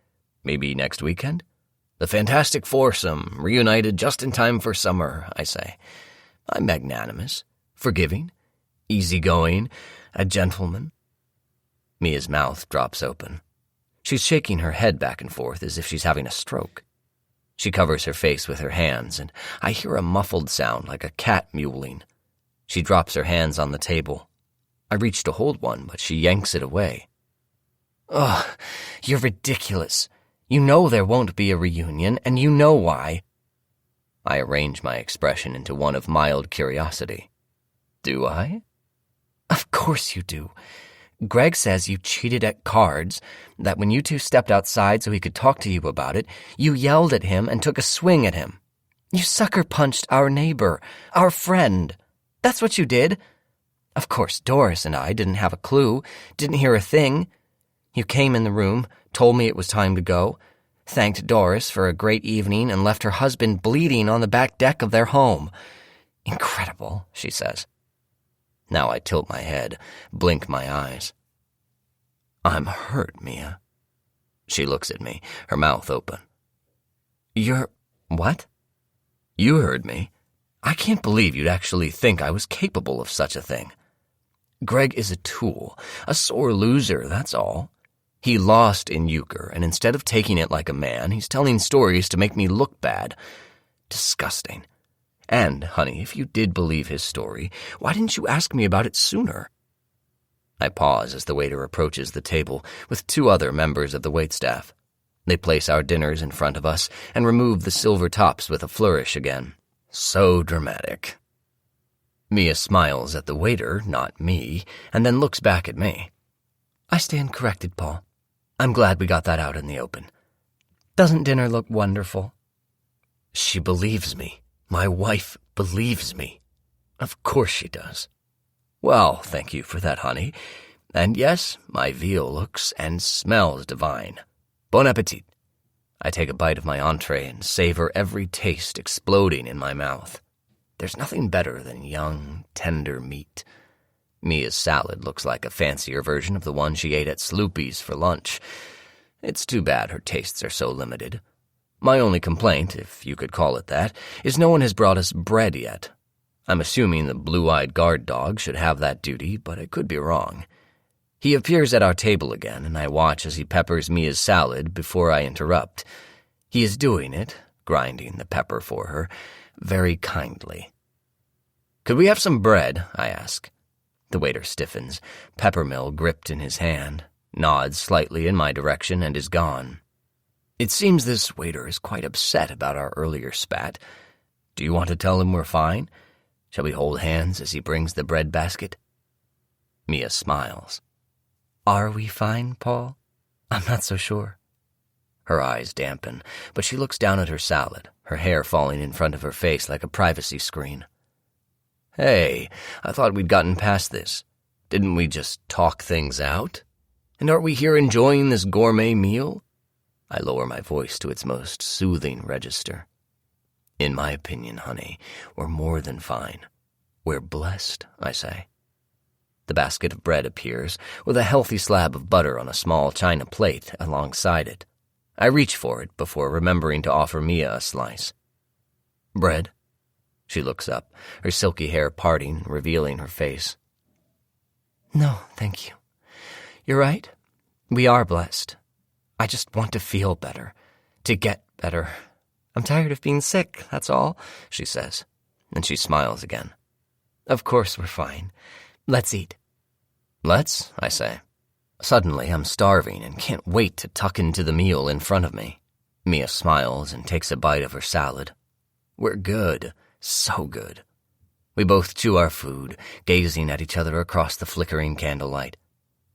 Maybe next weekend? The Fantastic Foursome, reunited just in time for summer, I say. I'm magnanimous, forgiving, easygoing, a gentleman. Mia's mouth drops open. She's shaking her head back and forth as if she's having a stroke. She covers her face with her hands, and I hear a muffled sound like a cat mewling. She drops her hands on the table. I reach to hold one, but she yanks it away. Ugh, you're ridiculous. You know there won't be a reunion, and you know why. I arrange my expression into one of mild curiosity. Do I? Of course you do. Greg says you cheated at cards, that when you two stepped outside so he could talk to you about it, you yelled at him and took a swing at him. You sucker-punched our neighbor, our friend. That's what you did. Of course, Doris and I didn't have a clue, didn't hear a thing. You came in the room, told me it was time to go, thanked Doris for a great evening, and left her husband bleeding on the back deck of their home. Incredible, she says. Now I tilt my head, blink my eyes. I'm hurt, Mia. She looks at me, her mouth open. You're... what? You heard me. I can't believe you'd actually think I was capable of such a thing. Greg is a tool, a sore loser, that's all. He lost in euchre, and instead of taking it like a man, he's telling stories to make me look bad. Disgusting. And, honey, if you did believe his story, why didn't you ask me about it sooner? I pause as the waiter approaches the table with two other members of the waitstaff. They place our dinners in front of us and remove the silver tops with a flourish again. So dramatic. Mia smiles at the waiter, not me, and then looks back at me. I stand corrected, Paul. I'm glad we got that out in the open. Doesn't dinner look wonderful? She believes me. My wife believes me. Of course she does. Well, thank you for that, honey. And yes, my veal looks and smells divine. Bon appetit. I take a bite of my entree and savor every taste exploding in my mouth. There's nothing better than young, tender meat. Mia's salad looks like a fancier version of the one she ate at Sloopy's for lunch. It's too bad her tastes are so limited. My only complaint, if you could call it that, is no one has brought us bread yet. I'm assuming the blue-eyed guard dog should have that duty, but I could be wrong. He appears at our table again, and I watch as he peppers Mia's salad before I interrupt. He is doing it, grinding the pepper for her, very kindly. Could we have some bread? I ask. The waiter stiffens, peppermill gripped in his hand, nods slightly in my direction, and is gone. It seems this waiter is quite upset about our earlier spat. Do you want to tell him we're fine? Shall we hold hands as he brings the bread basket? Mia smiles. Are we fine, Paul? I'm not so sure. Her eyes dampen, but she looks down at her salad, her hair falling in front of her face like a privacy screen. Hey, I thought we'd gotten past this. Didn't we just talk things out? And aren't we here enjoying this gourmet meal? I lower my voice to its most soothing register. In my opinion, honey, we're more than fine. We're blessed, I say. The basket of bread appears, with a healthy slab of butter on a small china plate alongside it. I reach for it before remembering to offer Mia a slice. Bread? She looks up, her silky hair parting, revealing her face. No, thank you. You're right. We are blessed. I just want to feel better, to get better. I'm tired of being sick, that's all, she says, and she smiles again. Of course we're fine. Let's eat. Let's, I say. Suddenly, I'm starving and can't wait to tuck into the meal in front of me. Mia smiles and takes a bite of her salad. We're good, so good. We both chew our food, gazing at each other across the flickering candlelight.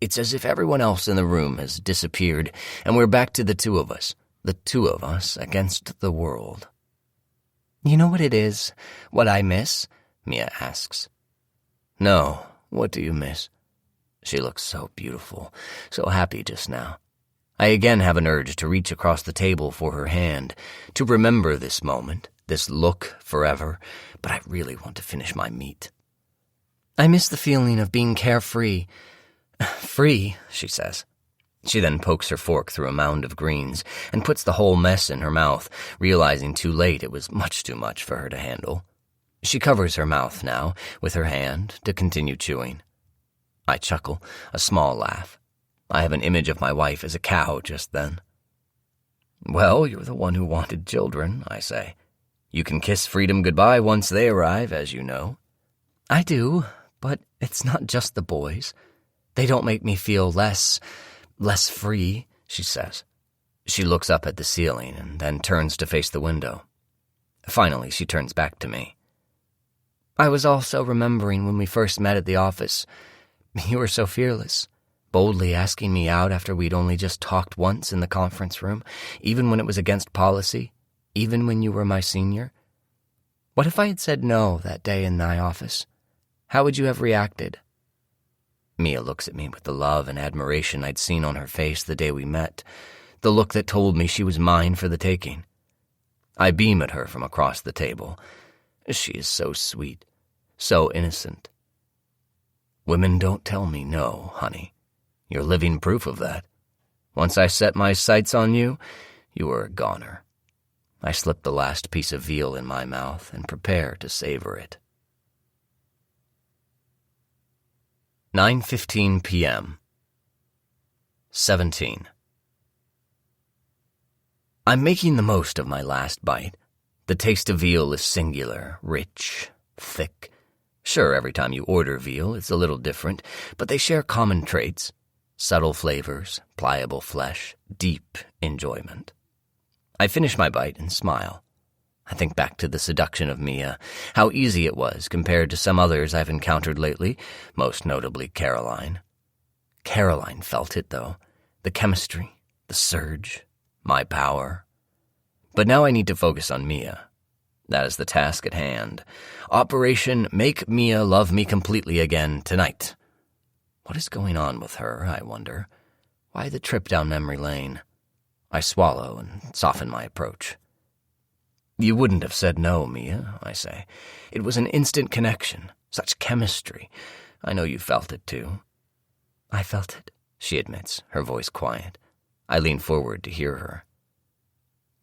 It's as if everyone else in the room has disappeared, and we're back to the two of us against the world. You know what it is, what I miss? Mia asks. No, what do you miss? She looks so beautiful, so happy just now. I again have an urge to reach across the table for her hand, to remember this moment, this look forever, but I really want to finish my meat. I miss the feeling of being carefree. Free, she says. She then pokes her fork through a mound of greens and puts the whole mess in her mouth, realizing too late it was much too much for her to handle. She covers her mouth now with her hand to continue chewing. I chuckle, a small laugh. I have an image of my wife as a cow just then. Well, you're the one who wanted children, I say. You can kiss freedom goodbye once they arrive, as you know. I do, but it's not just the boys. They don't make me feel less free, she says. She looks up at the ceiling and then turns to face the window. Finally, she turns back to me. I was also remembering when we first met at the office. You were so fearless, boldly asking me out after we'd only just talked once in the conference room, even when it was against policy, even when you were my senior. What if I had said no that day in thy office? How would you have reacted? Mia looks at me with the love and admiration I'd seen on her face the day we met, the look that told me she was mine for the taking. I beam at her from across the table. She is so sweet, so innocent. Women don't tell me no, honey. You're living proof of that. Once I set my sights on you, you were a goner. I slip the last piece of veal in my mouth and prepare to savor it. 9:15 p.m. 17. I'm making the most of my last bite. The taste of veal is singular, rich, thick. Sure, every time you order veal, it's a little different, but they share common traits. Subtle flavors, pliable flesh, deep enjoyment. I finish my bite and smile. I think back to the seduction of Mia, how easy it was compared to some others I've encountered lately, most notably Caroline. Caroline felt it, though. The chemistry, the surge, my power. But now I need to focus on Mia. That is the task at hand. Operation Make Mia Love Me Completely Again tonight. What is going on with her, I wonder? Why the trip down memory lane? I swallow and soften my approach. You wouldn't have said no, Mia, I say. It was an instant connection, such chemistry. I know you felt it, too. I felt it, she admits, her voice quiet. I lean forward to hear her.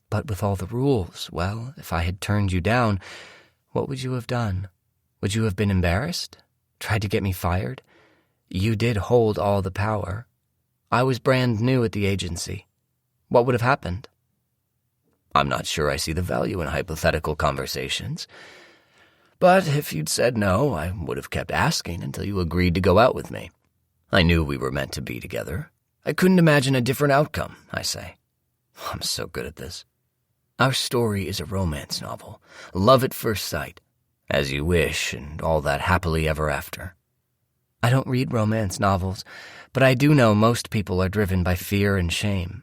But with all the rules, well, if I had turned you down, what would you have done? Would you have been embarrassed? Tried to get me fired? You did hold all the power. I was brand new at the agency. What would have happened? I'm not sure I see the value in hypothetical conversations. But if you'd said no, I would have kept asking until you agreed to go out with me. I knew we were meant to be together. I couldn't imagine a different outcome, I say. I'm so good at this. Our story is a romance novel, love at first sight, as you wish, and all that happily ever after. I don't read romance novels, but I do know most people are driven by fear and shame.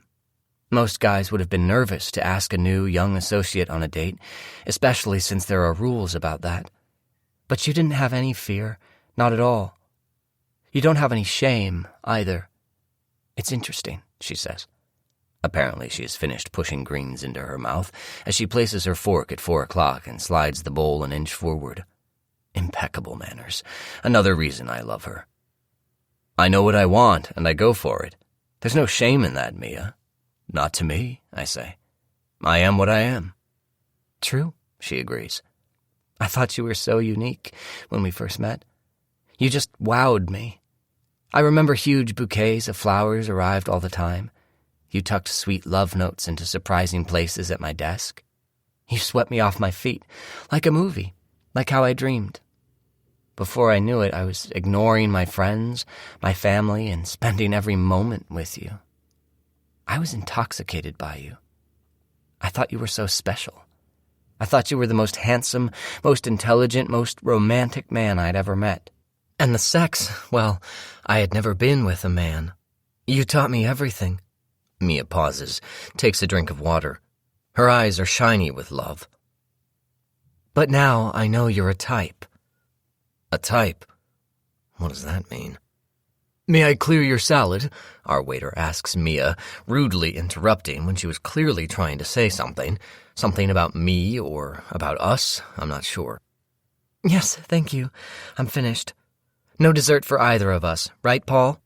Most guys would have been nervous to ask a new, young associate on a date, especially since there are rules about that. But you didn't have any fear, not at all. You don't have any shame, either. It's interesting, she says. Apparently she has finished pushing greens into her mouth as she places her fork at 4 o'clock and slides the bowl an inch forward. Impeccable manners. Another reason I love her. I know what I want, and I go for it. There's no shame in that, Mia. Not to me, I say. I am what I am. True, she agrees. I thought you were so unique when we first met. You just wowed me. I remember huge bouquets of flowers arrived all the time. You tucked sweet love notes into surprising places at my desk. You swept me off my feet, like a movie, like how I dreamed. Before I knew it, I was ignoring my friends, my family, and spending every moment with you. I was intoxicated by you. I thought you were so special. I thought you were the most handsome, most intelligent, most romantic man I'd ever met. And the sex, well, I had never been with a man. You taught me everything. Mia pauses, takes a drink of water. Her eyes are shiny with love. But now I know you're a type. A type? What does that mean? May I clear your salad? Our waiter asks Mia, rudely interrupting when she was clearly trying to say something. Something about me or about us, I'm not sure. Yes, thank you. I'm finished. No dessert for either of us, right, Paul?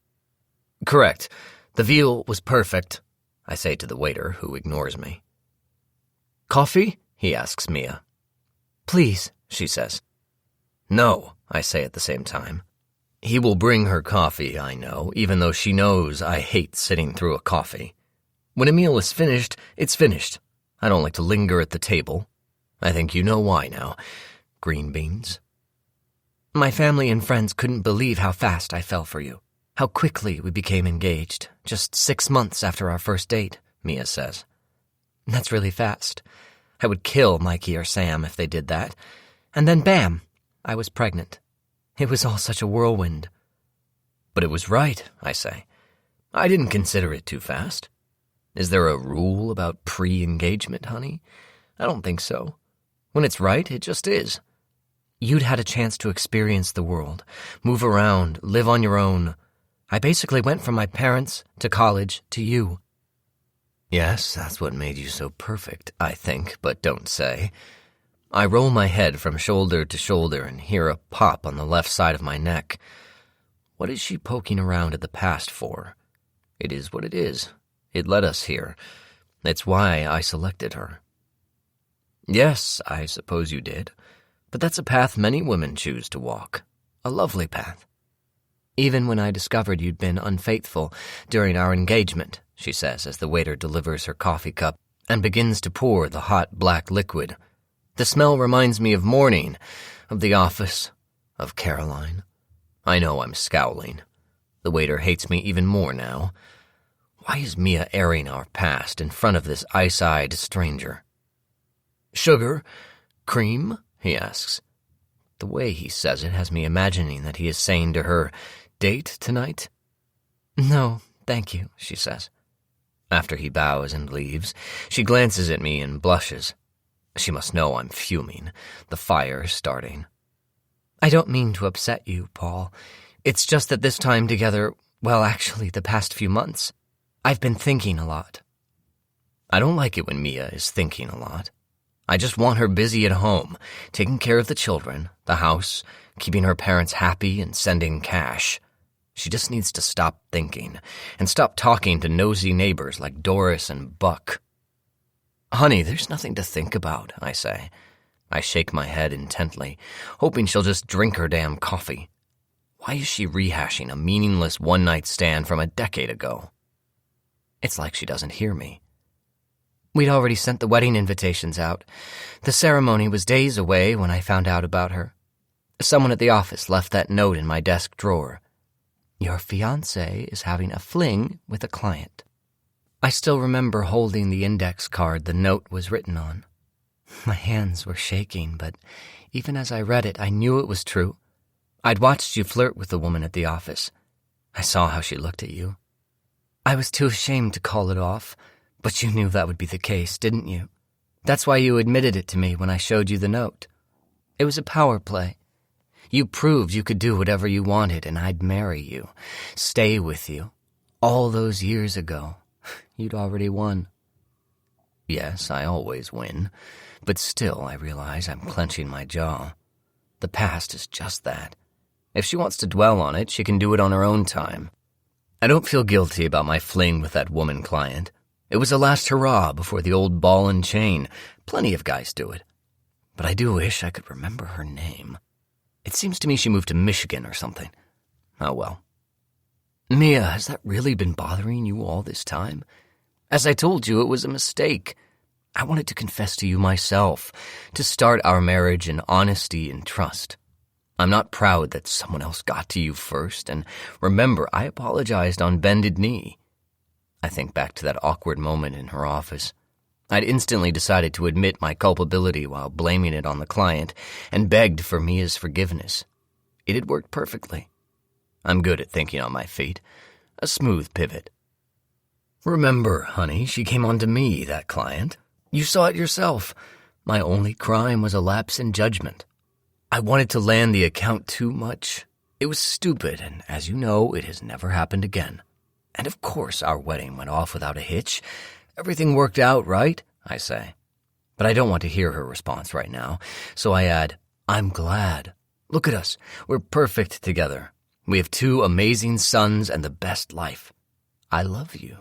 Correct. The veal was perfect, I say to the waiter, who ignores me. Coffee? He asks Mia. Please, she says. No, I say at the same time. He will bring her coffee, I know, even though she knows I hate sitting through a coffee. When a meal is finished, it's finished. I don't like to linger at the table. I think you know why now. Green beans. My family and friends couldn't believe how fast I fell for you. How quickly we became engaged, just 6 months after our first date, Mia says. That's really fast. I would kill Mikey or Sam if they did that. And then bam, I was pregnant. It was all such a whirlwind. But it was right, I say. I didn't consider it too fast. Is there a rule about pre-engagement, honey? I don't think so. When it's right, it just is. You'd had a chance to experience the world, move around, live on your own. I basically went from my parents to college to you. Yes, that's what made you so perfect, I think, but don't say. I roll my head from shoulder to shoulder and hear a pop on the left side of my neck. What is she poking around at the past for? It is what it is. It led us here. It's why I selected her. Yes, I suppose you did. But that's a path many women choose to walk. A lovely path. Even when I discovered you'd been unfaithful during our engagement, she says as the waiter delivers her coffee cup and begins to pour the hot black liquid. The smell reminds me of morning, of the office, of Caroline. I know I'm scowling. The waiter hates me even more now. Why is Mia airing our past in front of this ice-eyed stranger? Sugar? Cream? He asks. The way he says it has me imagining that he is saying to her, date tonight? No, thank you, she says. After he bows and leaves, she glances at me and blushes. She must know I'm fuming, the fire starting. I don't mean to upset you, Paul. It's just that this time together, well, actually, the past few months, I've been thinking a lot. I don't like it when Mia is thinking a lot. I just want her busy at home, taking care of the children, the house, keeping her parents happy and sending cash. She just needs to stop thinking and stop talking to nosy neighbors like Doris and Buck. Honey, there's nothing to think about, I say. I shake my head intently, hoping she'll just drink her damn coffee. Why is she rehashing a meaningless one-night stand from a decade ago? It's like she doesn't hear me. We'd already sent the wedding invitations out. The ceremony was days away when I found out about her. Someone at the office left that note in my desk drawer. Your fiancé is having a fling with a client. I still remember holding the index card the note was written on. My hands were shaking, but even as I read it, I knew it was true. I'd watched you flirt with the woman at the office. I saw how she looked at you. I was too ashamed to call it off, But you knew that would be the case, didn't you? That's why you admitted it to me when I showed you the note. It was a power play. You proved you could do whatever you wanted, and I'd marry you, stay with you. All those years ago, you'd already won. Yes, I always win, but still I realize I'm clenching my jaw. The past is just that. If she wants to dwell on it, she can do it on her own time. I don't feel guilty about my fling with that woman client. It was a last hurrah before the old ball and chain. Plenty of guys do it. But I do wish I could remember her name. It seems to me she moved to Michigan or something. Oh well. Mia, has that really been bothering you all this time? As I told you, it was a mistake. I wanted to confess to you myself, to start our marriage in honesty and trust. I'm not proud that someone else got to you first, and remember, I apologized on bended knee. I think back to that awkward moment in her office. I'd instantly decided to admit my culpability while blaming it on the client and begged for Mia's forgiveness. It had worked perfectly. I'm good at thinking on my feet. A smooth pivot. Remember, honey, she came on to me, that client. You saw it yourself. My only crime was a lapse in judgment. I wanted to land the account too much. It was stupid, and as you know, it has never happened again. And of course our wedding went off without a hitch. Everything worked out, right? I say. But I don't want to hear her response right now, so I add, I'm glad. Look at us. We're perfect together. We have 2 amazing sons and the best life. I love you.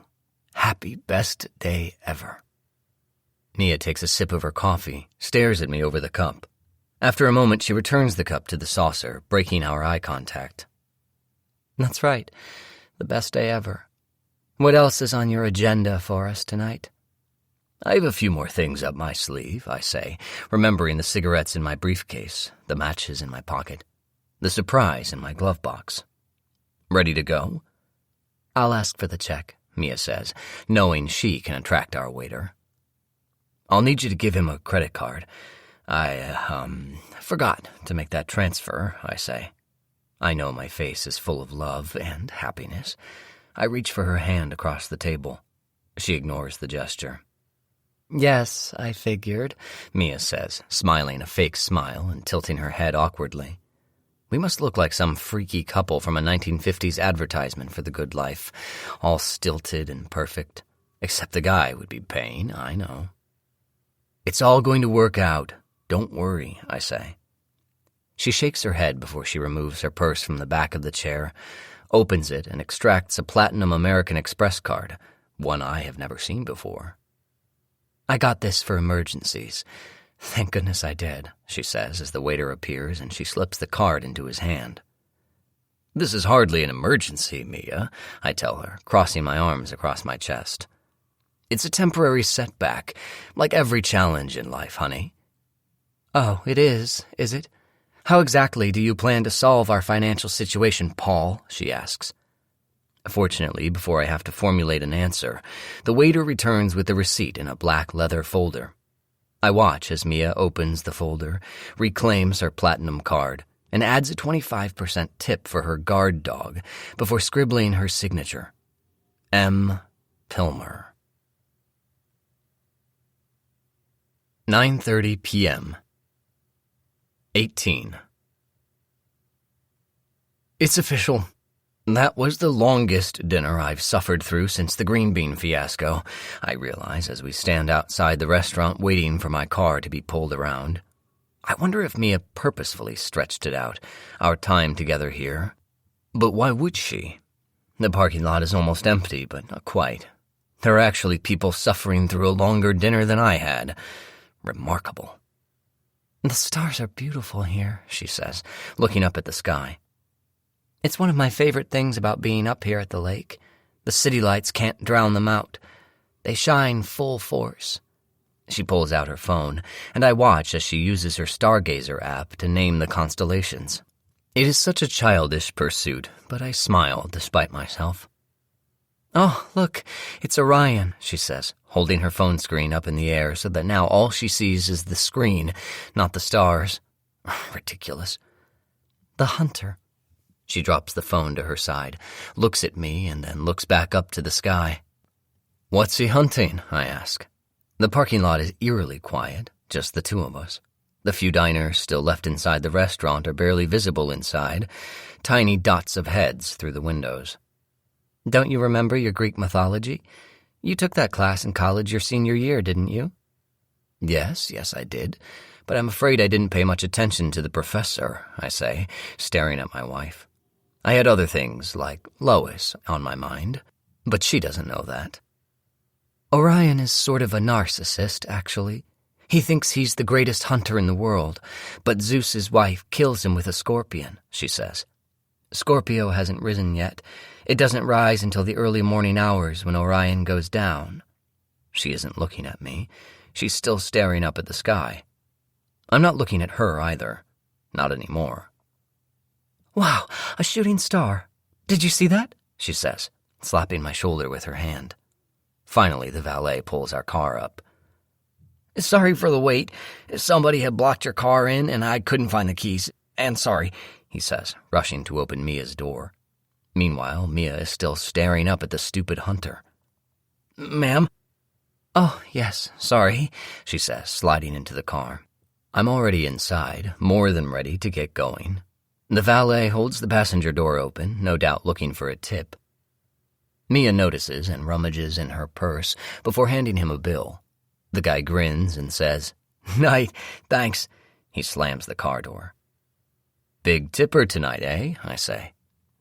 Happy best day ever. Mia takes a sip of her coffee, stares at me over the cup. After a moment, she returns the cup to the saucer, breaking our eye contact. That's right. The best day ever. What else is on your agenda for us tonight? I have a few more things up my sleeve, I say, remembering the cigarettes in my briefcase, the matches in my pocket, the surprise in my glove box. Ready to go? I'll ask for the check, Mia says, knowing she can attract our waiter. I'll need you to give him a credit card. I forgot to make that transfer, I say. I know my face is full of love and happiness. I reach for her hand across the table. She ignores the gesture. Yes, I figured, Mia says, smiling a fake smile and tilting her head awkwardly. We must look like some freaky couple from a 1950s advertisement for the good life, all stilted and perfect. Except the guy would be paying, I know. It's all going to work out. Don't worry, I say. She shakes her head before she removes her purse from the back of the chair, opens it, and extracts a Platinum American Express card, one I have never seen before. I got this for emergencies. Thank goodness I did, she says as the waiter appears and she slips the card into his hand. This is hardly an emergency, Mia, I tell her, crossing my arms across my chest. It's a temporary setback, like every challenge in life, honey. Oh, it is it? How exactly do you plan to solve our financial situation, Paul? She asks. Fortunately, before I have to formulate an answer, the waiter returns with the receipt in a black leather folder. I watch as Mia opens the folder, reclaims her platinum card, and adds a 25% tip for her guard dog before scribbling her signature. M. Pilmer. 9:30 p.m. 18. It's official. That was the longest dinner I've suffered through since the green bean fiasco, I realize as we stand outside the restaurant waiting for my car to be pulled around. I wonder if Mia purposefully stretched it out, our time together here. But why would she? The parking lot is almost empty, but not quite. There are actually people suffering through a longer dinner than I had. Remarkable. The stars are beautiful here, she says, looking up at the sky. It's one of my favorite things about being up here at the lake. The city lights can't drown them out. They shine full force. She pulls out her phone, and I watch as she uses her Stargazer app to name the constellations. It is such a childish pursuit, but I smile despite myself. Oh, look, it's Orion, she says, holding her phone screen up in the air so that now all she sees is the screen, not the stars. Ridiculous. The Hunter. She drops the phone to her side, looks at me, and then looks back up to the sky. "What's he hunting?" I ask. The parking lot is eerily quiet, just the two of us. The few diners still left inside the restaurant are barely visible inside, tiny dots of heads through the windows. "Don't you remember your Greek mythology? You took that class in college your senior year, didn't you?" Yes, I did. But I'm afraid I didn't pay much attention to the professor," I say, staring at my wife. "I had other things, like Lois, on my mind, but she doesn't know that." "Orion is sort of a narcissist, actually. He thinks he's the greatest hunter in the world, but Zeus's wife kills him with a scorpion," she says. "Scorpio hasn't risen yet. It doesn't rise until the early morning hours when Orion goes down." She isn't looking at me. She's still staring up at the sky. I'm not looking at her either. Not anymore. "Wow, a shooting star. Did you see that?" she says, slapping my shoulder with her hand. Finally, the valet pulls our car up. "Sorry for the wait. Somebody had blocked your car in and I couldn't find the keys. And sorry," he says, rushing to open Mia's door. Meanwhile, Mia is still staring up at the stupid hunter. "Ma'am?" "Oh, yes, sorry," she says, sliding into the car. I'm already inside, more than ready to get going. The valet holds the passenger door open, no doubt looking for a tip. Mia notices and rummages in her purse before handing him a bill. The guy grins and says, "Night, thanks." He slams the car door. "Big tipper tonight, eh?" I say.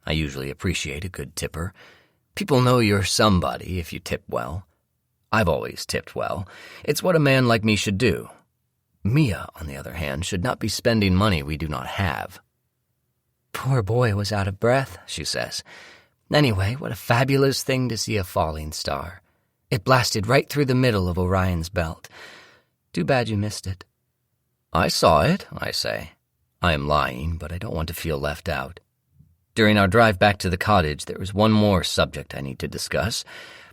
I usually appreciate a good tipper. People know you're somebody if you tip well. I've always tipped well. It's what a man like me should do. Mia, on the other hand, should not be spending money we do not have. "Poor boy was out of breath," she says. "Anyway, what a fabulous thing to see a falling star. It blasted right through the middle of Orion's belt. Too bad you missed it." "I saw it," I say. I am lying, but I don't want to feel left out. During our drive back to the cottage, there was one more subject I need to discuss,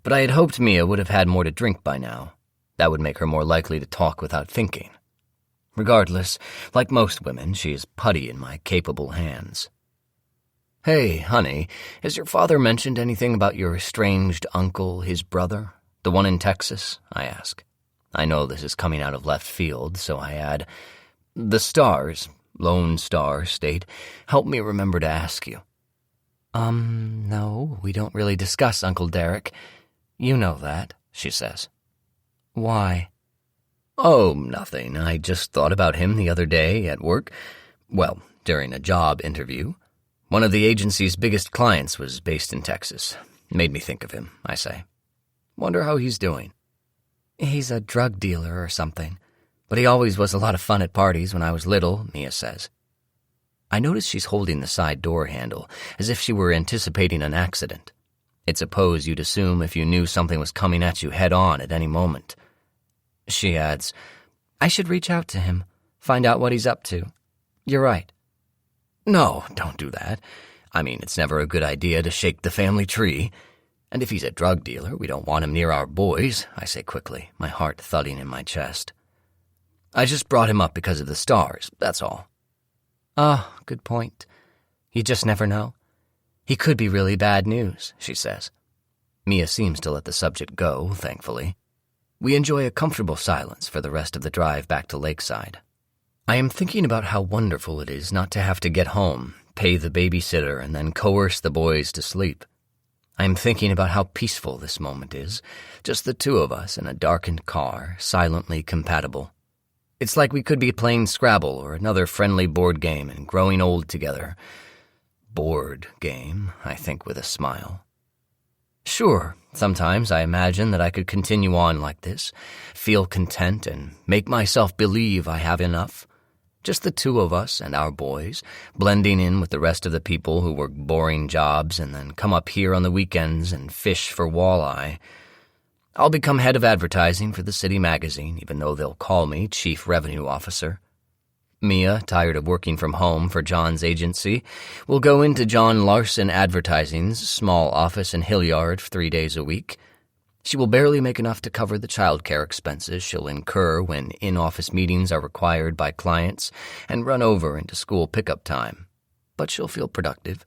but I had hoped Mia would have had more to drink by now. That would make her more likely to talk without thinking. Regardless, like most women, she is putty in my capable hands. "Hey, honey, has your father mentioned anything about your estranged uncle, his brother, the one in Texas?" I ask. I know this is coming out of left field, so I add, "The stars, Lone Star State, help me remember to ask you." No, we don't really discuss Uncle Derek. You know that," she says. "Why?" "Oh, nothing. I just thought about him the other day at work. Well, during a job interview. One of the agency's biggest clients was based in Texas. Made me think of him," I say. "Wonder how he's doing." "He's a drug dealer or something. But he always was a lot of fun at parties when I was little," Mia says. I notice she's holding the side door handle, as if she were anticipating an accident. It's a pose you'd assume if you knew something was coming at you head-on at any moment. She adds, "I should reach out to him, find out what he's up to. You're right." "No, don't do that. I mean, it's never a good idea to shake the family tree. And if he's a drug dealer, we don't want him near our boys," I say quickly, my heart thudding in my chest. "I just brought him up because of the stars, that's all." "Oh, good point. You just never know. He could be really bad news," she says. Mia seems to let the subject go, thankfully. We enjoy a comfortable silence for the rest of the drive back to Lakeside. I am thinking about how wonderful it is not to have to get home, pay the babysitter, and then coerce the boys to sleep. I am thinking about how peaceful this moment is, just the two of us in a darkened car, silently compatible. It's like we could be playing Scrabble or another friendly board game and growing old together. Board game, I think with a smile. Sure, sometimes I imagine that I could continue on like this, feel content and make myself believe I have enough. Just the two of us and our boys, blending in with the rest of the people who work boring jobs and then come up here on the weekends and fish for walleye. I'll become head of advertising for the city magazine, even though they'll call me chief revenue officer. Mia, tired of working from home for John's agency, will go into John Larson Advertising's small office in Hilliard 3 days a week. She will barely make enough to cover the childcare expenses she'll incur when in-office meetings are required by clients and run over into school pickup time. But she'll feel productive.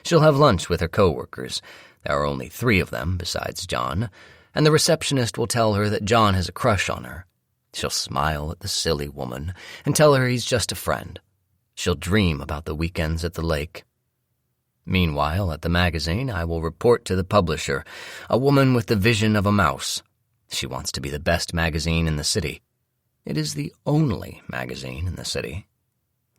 She'll have lunch with her coworkers. There are only 3 of them besides John. and the receptionist will tell her that John has a crush on her. She'll smile at the silly woman and tell her he's just a friend. She'll dream about the weekends at the lake. Meanwhile, at the magazine, I will report to the publisher, a woman with the vision of a mouse. She wants to be the best magazine in the city. It is the only magazine in the city.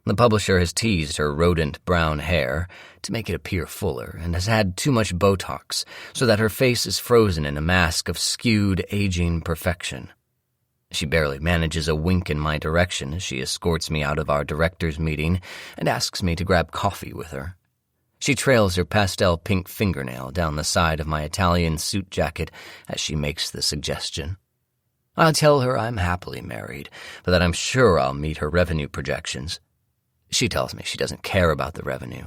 The publisher has teased her rodent brown hair to make it appear fuller and has had too much Botox so that her face is frozen in a mask of skewed, aging perfection. She barely manages a wink in my direction as she escorts me out of our directors' meeting and asks me to grab coffee with her. She trails her pastel pink fingernail down the side of my Italian suit jacket as she makes the suggestion. I'll tell her I'm happily married, but that I'm sure I'll meet her revenue projections. She tells me she doesn't care about the revenue.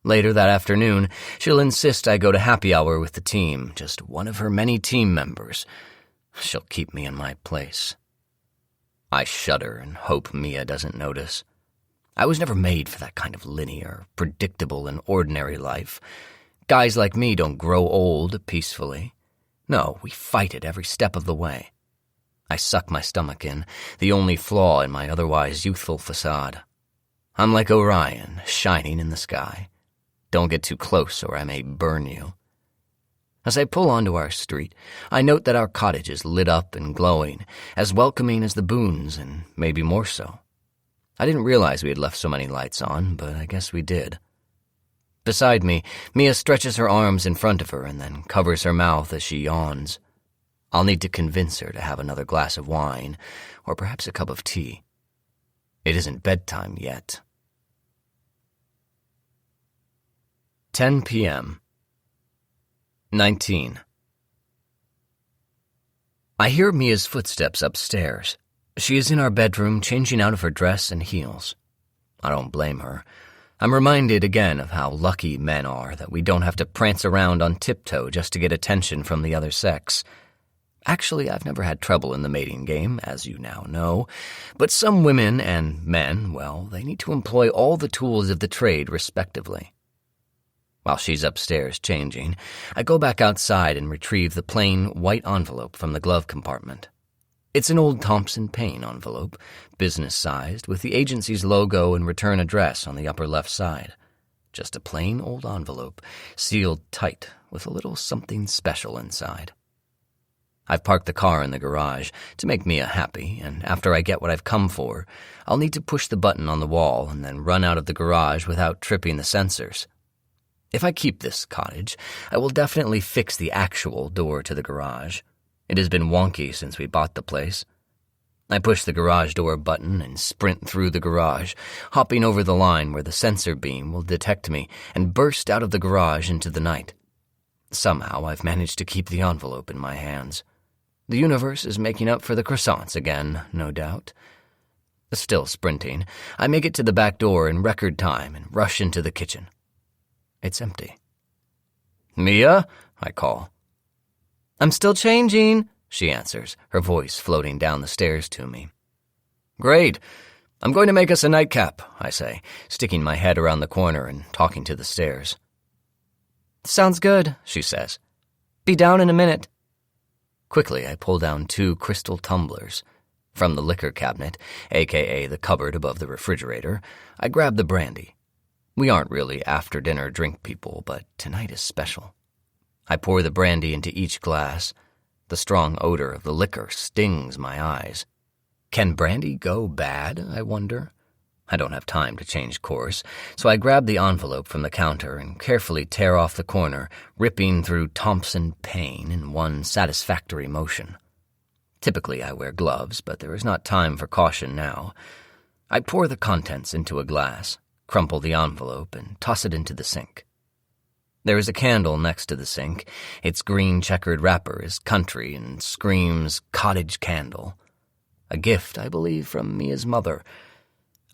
Later that afternoon, she'll insist I go to happy hour with the team, just one of her many team members. She'll keep me in my place. I shudder and hope Mia doesn't notice. I was never made for that kind of linear, predictable, and ordinary life. Guys like me don't grow old peacefully. No, we fight it every step of the way. I suck my stomach in, the only flaw in my otherwise youthful facade. I'm like Orion, shining in the sky. Don't get too close or I may burn you. As I pull onto our street, I note that our cottage is lit up and glowing, as welcoming as the Boones, and maybe more so. I didn't realize we had left so many lights on, but I guess we did. Beside me, Mia stretches her arms in front of her and then covers her mouth as she yawns. I'll need to convince her to have another glass of wine, or perhaps a cup of tea. It isn't bedtime yet. 10 p.m. 19. I hear Mia's footsteps upstairs. She is in our bedroom, changing out of her dress and heels. I don't blame her. I'm reminded again of how lucky men are that we don't have to prance around on tiptoe just to get attention from the other sex. Actually, I've never had trouble in the mating game, as you now know, but some women and men, well, they need to employ all the tools of the trade respectively. While she's upstairs changing, I go back outside and retrieve the plain white envelope from the glove compartment. It's an old Thompson Paine envelope, business-sized, with the agency's logo and return address on the upper left side. Just a plain old envelope, sealed tight, with a little something special inside. I've parked the car in the garage to make Mia happy, and after I get what I've come for, I'll need to push the button on the wall and then run out of the garage without tripping the sensors. If I keep this cottage, I will definitely fix the actual door to the garage. It has been wonky since we bought the place. I push the garage door button and sprint through the garage, hopping over the line where the sensor beam will detect me and burst out of the garage into the night. Somehow I've managed to keep the envelope in my hands. The universe is making up for the croissants again, no doubt. Still sprinting, I make it to the back door in record time and rush into the kitchen. It's empty. "Mia?" I call. "I'm still changing," she answers, her voice floating down the stairs to me. "Great. I'm going to make us a nightcap," I say, sticking my head around the corner and talking to the stairs. "Sounds good," she says. "Be down in a minute." Quickly, I pull down 2 crystal tumblers. From the liquor cabinet, a.k.a. the cupboard above the refrigerator, I grab the brandy. We aren't really after-dinner drink people, but tonight is special. I pour the brandy into each glass. The strong odor of the liquor stings my eyes. Can brandy go bad, I wonder? I don't have time to change course, so I grab the envelope from the counter and carefully tear off the corner, ripping through Thompson Paine in one satisfactory motion. Typically I wear gloves, but there is not time for caution now. I pour the contents into a glass, crumple the envelope, and toss it into the sink. There is a candle next to the sink. Its green checkered wrapper is country and screams cottage candle. A gift, I believe, from Mia's mother.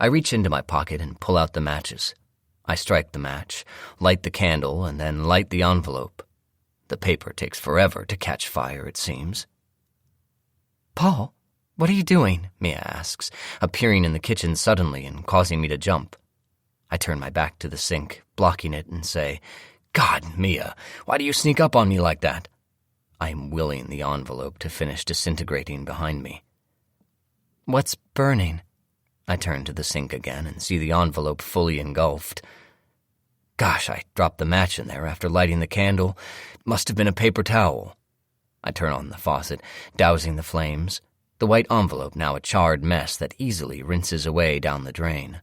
I reach into my pocket and pull out the matches. I strike the match, light the candle, and then light the envelope. The paper takes forever to catch fire, it seems. "Paul, what are you doing?" Mia asks, appearing in the kitchen suddenly and causing me to jump. I turn my back to the sink, blocking it, and say, "God, Mia, why do you sneak up on me like that?" I am willing the envelope to finish disintegrating behind me. "What's burning?" I turn to the sink again and see the envelope fully engulfed. Gosh, I dropped the match in there after lighting the candle. Must have been a paper towel. I turn on the faucet, dousing the flames, the white envelope now a charred mess that easily rinses away down the drain.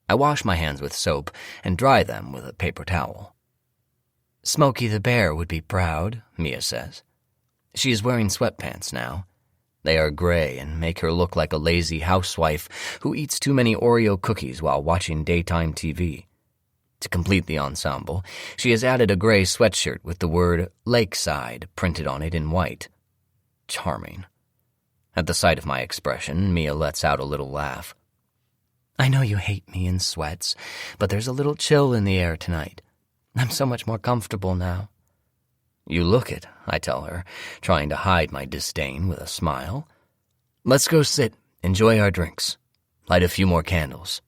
I wash my hands with soap and dry them with a paper towel. "Smokey the Bear would be proud," Mia says. She is wearing sweatpants now. They are gray and make her look like a lazy housewife who eats too many Oreo cookies while watching daytime TV. To complete the ensemble, she has added a gray sweatshirt with the word Lakeside printed on it in white. Charming. At the sight of my expression, Mia lets out a little laugh. "I know you hate me in sweats, but there's a little chill in the air tonight. I'm so much more comfortable now." "You look it," I tell her, trying to hide my disdain with a smile. "Let's go sit, enjoy our drinks. Light a few more candles."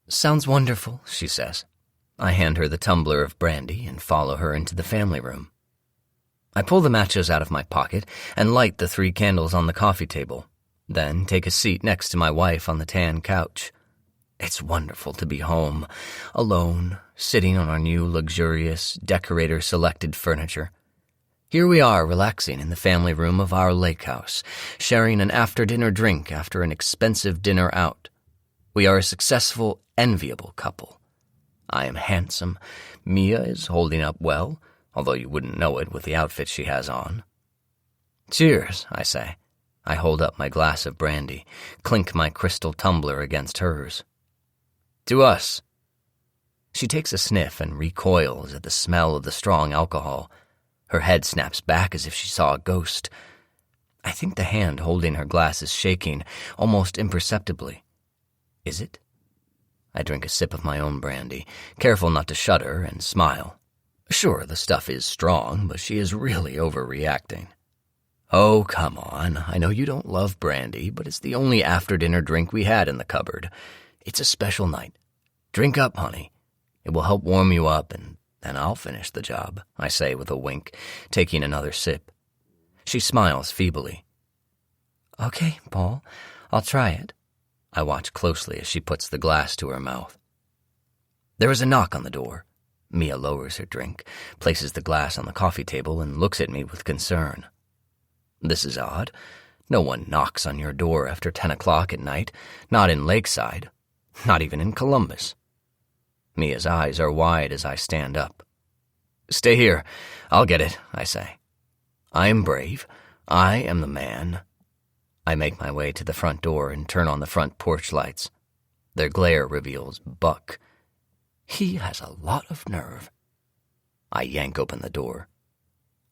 "Sounds wonderful," she says. I hand her the tumbler of brandy and follow her into the family room. I pull the matches out of my pocket and light the 3 candles on the coffee table, then take a seat next to my wife on the tan couch. It's wonderful to be home, alone, sitting on our new luxurious, decorator-selected furniture. Here we are relaxing in the family room of our lake house, sharing an after-dinner drink after an expensive dinner out. We are a successful, enviable couple. I am handsome. Mia is holding up well, although you wouldn't know it with the outfit she has on. "Cheers," I say. I hold up my glass of brandy, clink my crystal tumbler against hers. "To us." She takes a sniff and recoils at the smell of the strong alcohol. Her head snaps back as if she saw a ghost. I think the hand holding her glass is shaking, almost imperceptibly. Is it? I drink a sip of my own brandy, careful not to shudder, and smile. Sure, the stuff is strong, but she is really overreacting. "Oh, come on. I know you don't love brandy, but it's the only after-dinner drink we had in the cupboard. It's a special night. Drink up, honey. It will help warm you up, and then I'll finish the job," I say with a wink, taking another sip. She smiles feebly. "Okay, Paul, I'll try it." I watch closely as she puts the glass to her mouth. There is a knock on the door. Mia lowers her drink, places the glass on the coffee table, and looks at me with concern. This is odd. No one knocks on your door after 10 o'clock at night, not in Lakeside, not even in Columbus. Mia's eyes are wide as I stand up. "Stay here. I'll get it," I say. I am brave. I am the man. I make my way to the front door and turn on the front porch lights. Their glare reveals Buck. He has a lot of nerve. I yank open the door.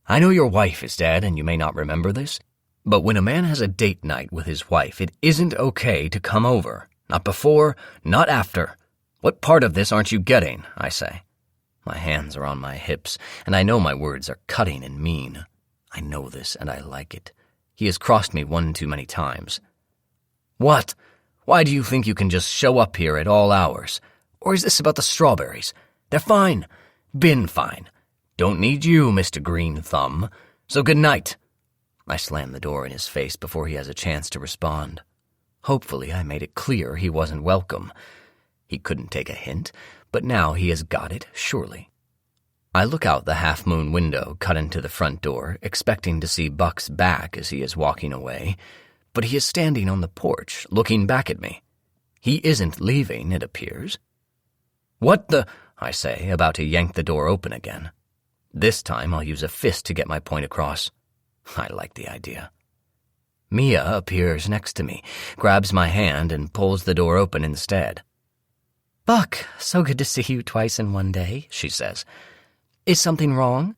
"I know your wife is dead and you may not remember this, but when a man has a date night with his wife, it isn't okay to come over. Not before, not after. What part of this aren't you getting?" I say. My hands are on my hips, and I know my words are cutting and mean. I know this, and I like it. He has crossed me one too many times. "What? Why do you think you can just show up here at all hours? Or is this about the strawberries? They're fine. Been fine. Don't need you, Mr. Green Thumb. So good night." I slam the door in his face before he has a chance to respond. Hopefully I made it clear he wasn't welcome. He couldn't take a hint, but now he has got it, surely. I look out the half-moon window cut into the front door, expecting to see Buck's back as he is walking away, but he is standing on the porch, looking back at me. He isn't leaving, it appears. "What the—" I say, about to yank the door open again. This time I'll use a fist to get my point across. I like the idea. Mia appears next to me, grabs my hand, and pulls the door open instead. "Buck, so good to see you twice in one day," she says. "Is something wrong?"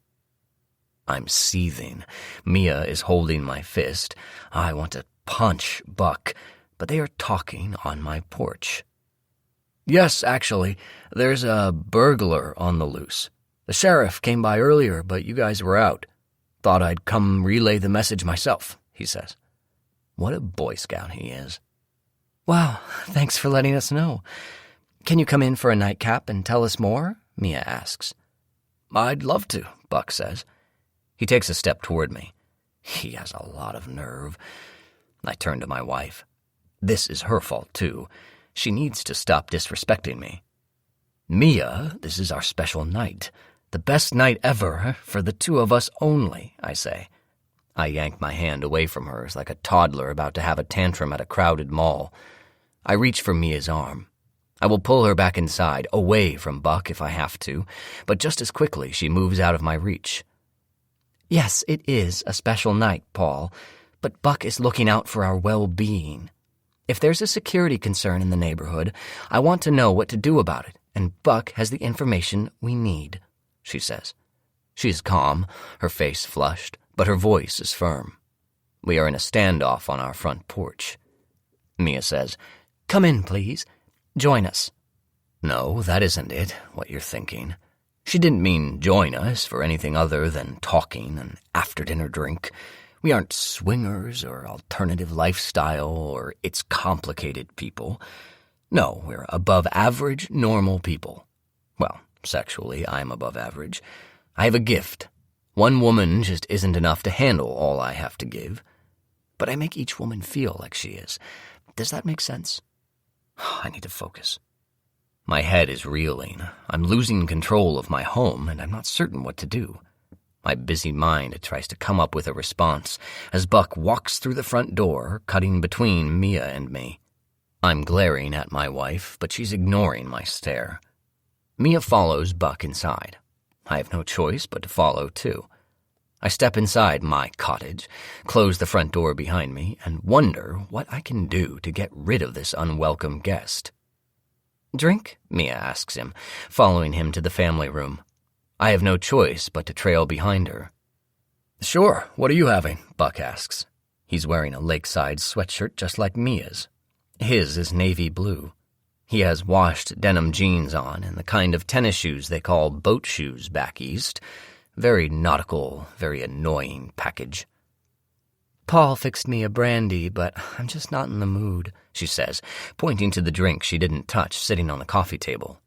I'm seething. Mia is holding my fist. I want to punch Buck, but they are talking on my porch. "Yes, actually, there's a burglar on the loose. The sheriff came by earlier, but you guys were out. Thought I'd come relay the message myself," he says. What a Boy Scout he is. "Wow, thanks for letting us know. Can you come in for a nightcap and tell us more?" Mia asks. "I'd love to," Buck says. He takes a step toward me. He has a lot of nerve. I turn to my wife. This is her fault, too. She needs to stop disrespecting me. Mia, this is our special night. The best night ever, for the two of us only, I say. I yank my hand away from hers like a toddler about to have a tantrum at a crowded mall. I reach for Mia's arm. I will pull her back inside, away from Buck if I have to, but just as quickly she moves out of my reach. Yes, it is a special night, Paul, but Buck is looking out for our well-being. If there's a security concern in the neighborhood, I want to know what to do about it, and Buck has the information we need, she says. She is calm, her face flushed, but her voice is firm. We are in a standoff on our front porch. Mia says, "Come in, please. Join us." No, that isn't it, what you're thinking. She didn't mean join us for anything other than talking and after-dinner drink. We aren't swingers or alternative lifestyle or it's complicated people. No, we're above-average, normal people. Well, sexually, I'm above average. I have a gift. One woman just isn't enough to handle all I have to give. But I make each woman feel like she is. Does that make sense? I need to focus. My head is reeling. I'm losing control of my home, and I'm not certain what to do. My busy mind tries to come up with a response as Buck walks through the front door, cutting between Mia and me. I'm glaring at my wife, but she's ignoring my stare. Mia follows Buck inside. I have no choice but to follow, too. I step inside my cottage, close the front door behind me, and wonder what I can do to get rid of this unwelcome guest. "Drink?" Mia asks him, following him to the family room. I have no choice but to trail behind her. "Sure, what are you having?" Buck asks. He's wearing a lakeside sweatshirt just like Mia's. His is navy blue. He has washed denim jeans on and the kind of tennis shoes they call boat shoes back east. Very nautical, very annoying package. "Paul fixed me a brandy, but I'm just not in the mood," she says, pointing to the drink she didn't touch sitting on the coffee table.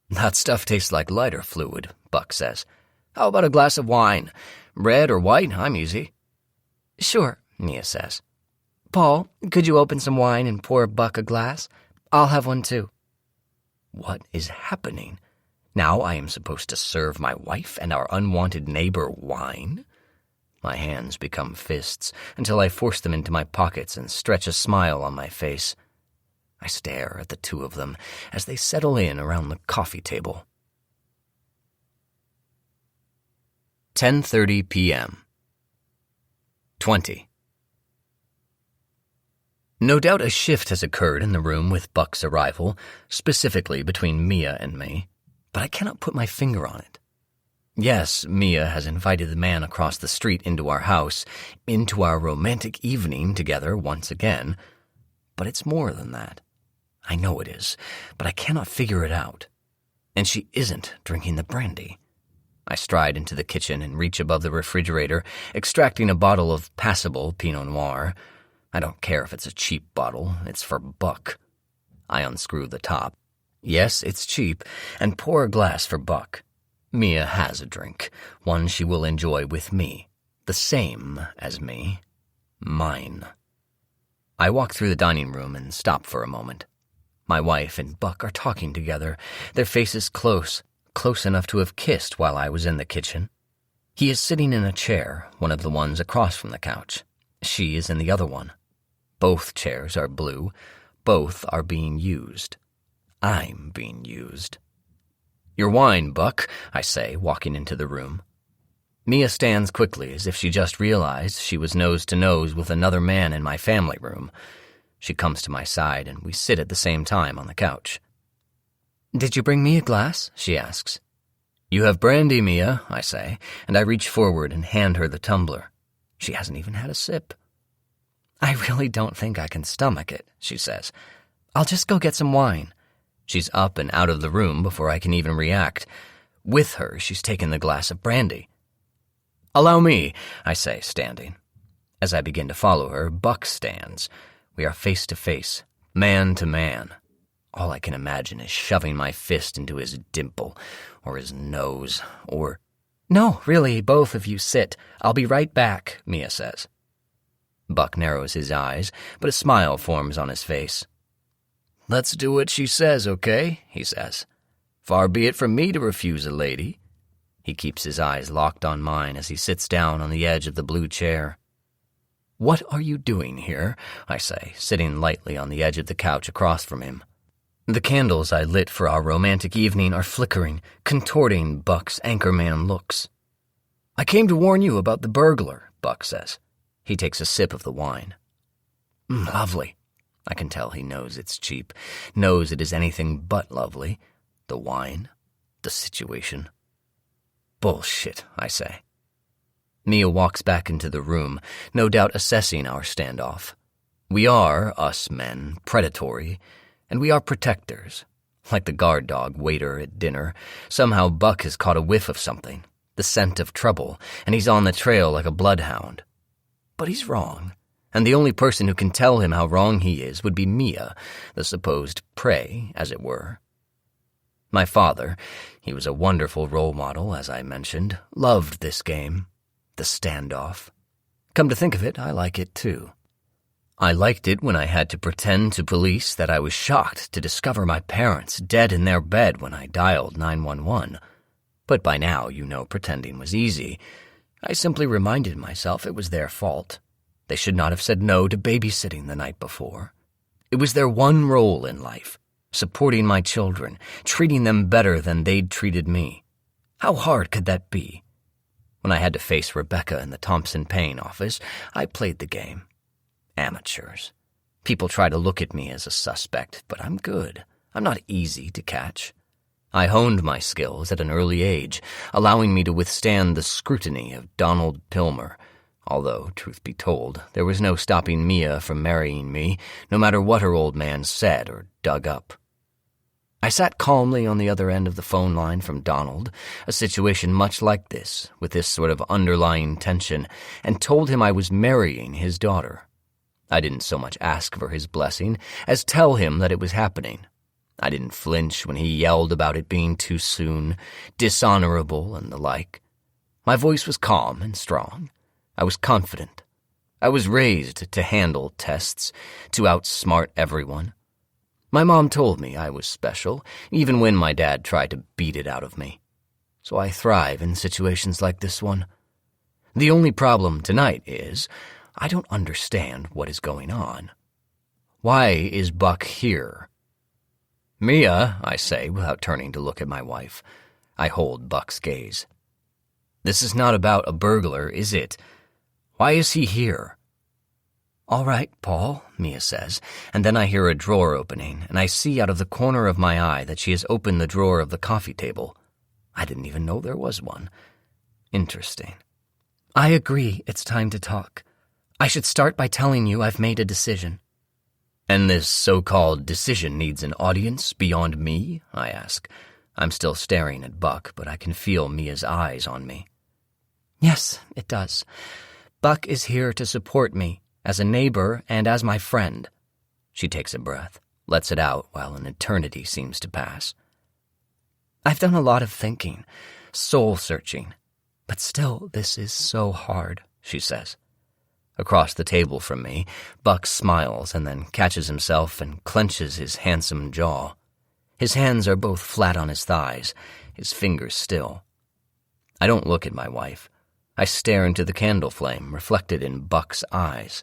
"That stuff tastes like lighter fluid," Buck says. "How about a glass of wine? Red or white? I'm easy." "Sure," Mia says. "Paul, could you open some wine and pour Buck a glass? I'll have one too." What is happening? Now I am supposed to serve my wife and our unwanted neighbor wine? My hands become fists until I force them into my pockets and stretch a smile on my face. I stare at the two of them as they settle in around the coffee table. 10:30 p.m. 20. No doubt a shift has occurred in the room with Buck's arrival, specifically between Mia and me, but I cannot put my finger on it. Yes, Mia has invited the man across the street into our house, into our romantic evening together once again, but it's more than that. I know it is, but I cannot figure it out. And she isn't drinking the brandy. I stride into the kitchen and reach above the refrigerator, extracting a bottle of passable Pinot Noir. I don't care if it's a cheap bottle, it's for Buck. I unscrew the top. Yes, it's cheap, and pour a glass for Buck. Mia has a drink, one she will enjoy with me, the same as me, mine. I walk through the dining room and stop for a moment. My wife and Buck are talking together, their faces close enough to have kissed while I was in the kitchen. He is sitting in a chair, one of the ones across from the couch. She is in the other one. Both chairs are blue. Both are being used. I'm being used. "Your wine, Buck," I say, walking into the room. Mia stands quickly as if she just realized she was nose to nose with another man in my family room. She comes to my side and we sit at the same time on the couch. "Did you bring me a glass?" she asks. "You have brandy, Mia," I say, and I reach forward and hand her the tumbler. She hasn't even had a sip. "I really don't think I can stomach it," she says. "I'll just go get some wine." She's up and out of the room before I can even react. With her, she's taken the glass of brandy. "Allow me," I say, standing. As I begin to follow her, Buck stands. We are face to face, man to man. All I can imagine is shoving my fist into his dimple, or his nose, or... No, really, both of you sit. I'll be right back, Mia says. Buck narrows his eyes, but a smile forms on his face. Let's do what she says, okay? He says. Far be it from me to refuse a lady. He keeps his eyes locked on mine as he sits down on the edge of the blue chair. What are you doing here? I say, sitting lightly on the edge of the couch across from him. The candles I lit for our romantic evening are flickering, contorting Buck's anchorman looks. I came to warn you about the burglar, Buck says. He takes a sip of the wine. Lovely. I can tell he knows it's cheap, knows it is anything but lovely. The wine, the situation. Bullshit, I say. Mia walks back into the room, no doubt assessing our standoff. We are, us men, predatory, and we are protectors. Like the guard dog waiter at dinner, somehow Buck has caught a whiff of something, the scent of trouble, and he's on the trail like a bloodhound. But he's wrong, and the only person who can tell him how wrong he is would be Mia, the supposed prey, as it were. My father, he was a wonderful role model, as I mentioned, loved this game, the standoff. Come to think of it, I like it too. I liked it when I had to pretend to police that I was shocked to discover my parents dead in their bed when I dialed 911. But by now, you know, pretending was easy. I simply reminded myself it was their fault. They should not have said no to babysitting the night before. It was their one role in life, supporting my children, treating them better than they'd treated me. How hard could that be? When I had to face Rebecca in the Thompson Paine office, I played the game. Amateurs. People try to look at me as a suspect, but I'm good. I'm not easy to catch. I honed my skills at an early age, allowing me to withstand the scrutiny of Donald Pilmer, although, truth be told, there was no stopping Mia from marrying me, no matter what her old man said or dug up. I sat calmly on the other end of the phone line from Donald, a situation much like this, with this sort of underlying tension, and told him I was marrying his daughter. I didn't so much ask for his blessing as tell him that it was happening. I didn't flinch when he yelled about it being too soon, dishonorable, and the like. My voice was calm and strong. I was confident. I was raised to handle tests, to outsmart everyone. My mom told me I was special, even when my dad tried to beat it out of me. So I thrive in situations like this one. The only problem tonight is I don't understand what is going on. Why is Buck here? Mia, I say, without turning to look at my wife. I hold Buck's gaze. This is not about a burglar, is it? Why is he here? All right, Paul, Mia says, and then I hear a drawer opening, and I see out of the corner of my eye that she has opened the drawer of the coffee table. I didn't even know there was one. Interesting. I agree it's time to talk. I should start by telling you I've made a decision. And this so-called decision needs an audience beyond me? I ask. I'm still staring at Buck, but I can feel Mia's eyes on me. Yes, it does. Buck is here to support me, as a neighbor and as my friend. She takes a breath, lets it out while an eternity seems to pass. I've done a lot of thinking, soul-searching, but still this is so hard, she says. Across the table from me, Buck smiles and then catches himself and clenches his handsome jaw. His hands are both flat on his thighs, his fingers still. I don't look at my wife. I stare into the candle flame reflected in Buck's eyes.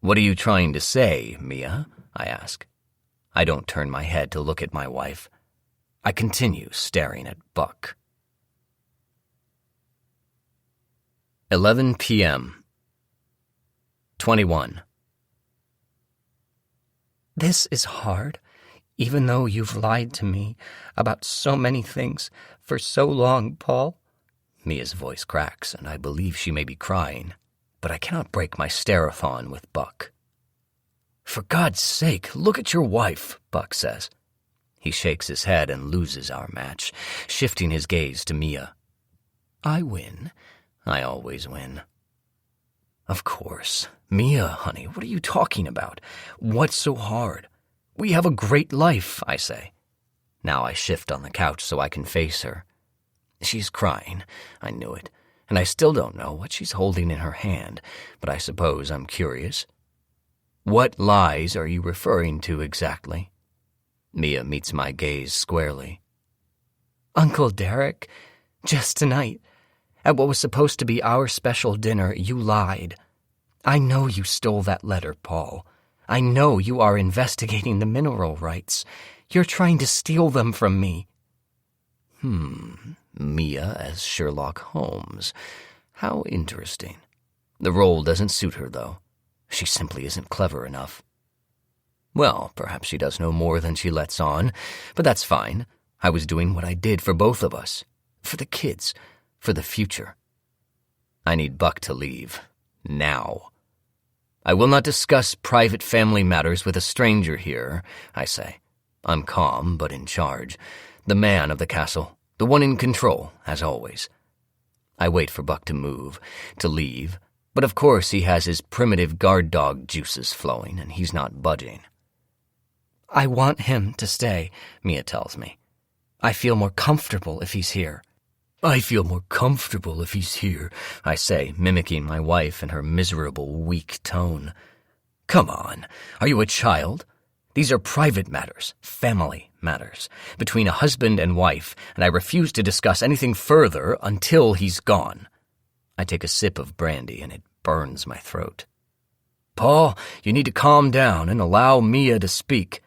What are you trying to say, Mia? I ask. I don't turn my head to look at my wife. I continue staring at Buck. 11 p.m. 21. This is hard, even though you've lied to me about so many things for so long, Paul. Mia's voice cracks, and I believe she may be crying, but I cannot break my stare-a-thon with Buck. For God's sake, look at your wife, Buck says. He shakes his head and loses our match, shifting his gaze to Mia. I win. I always win. Of course. Mia, honey, what are you talking about? What's so hard? We have a great life, I say. Now I shift on the couch so I can face her. She's crying. I knew it. And I still don't know what she's holding in her hand, but I suppose I'm curious. What lies are you referring to exactly? Mia meets my gaze squarely. Uncle Derek, just tonight, at what was supposed to be our special dinner, you lied. I know you stole that letter, Paul. I know you are investigating the mineral rights. You're trying to steal them from me. Mia as Sherlock Holmes. How interesting. The role doesn't suit her, though. She simply isn't clever enough. Well, perhaps she does know more than she lets on, but that's fine. I was doing what I did for both of us. For the kids. For the future. I need Buck to leave. Now. I will not discuss private family matters with a stranger here, I say. I'm calm, but in charge. The man of the castle. The one in control, as always. I wait for Buck to move, to leave, but of course he has his primitive guard dog juices flowing, and he's not budging. I want him to stay, Mia tells me. I feel more comfortable if he's here. I feel more comfortable if he's here, I say, mimicking my wife and her miserable, weak tone. Come on, are you a child? These are private matters, family matters, between a husband and wife, and I refuse to discuss anything further until he's gone. I take a sip of brandy, and it burns my throat. Paul, you need to calm down and allow Mia to speak,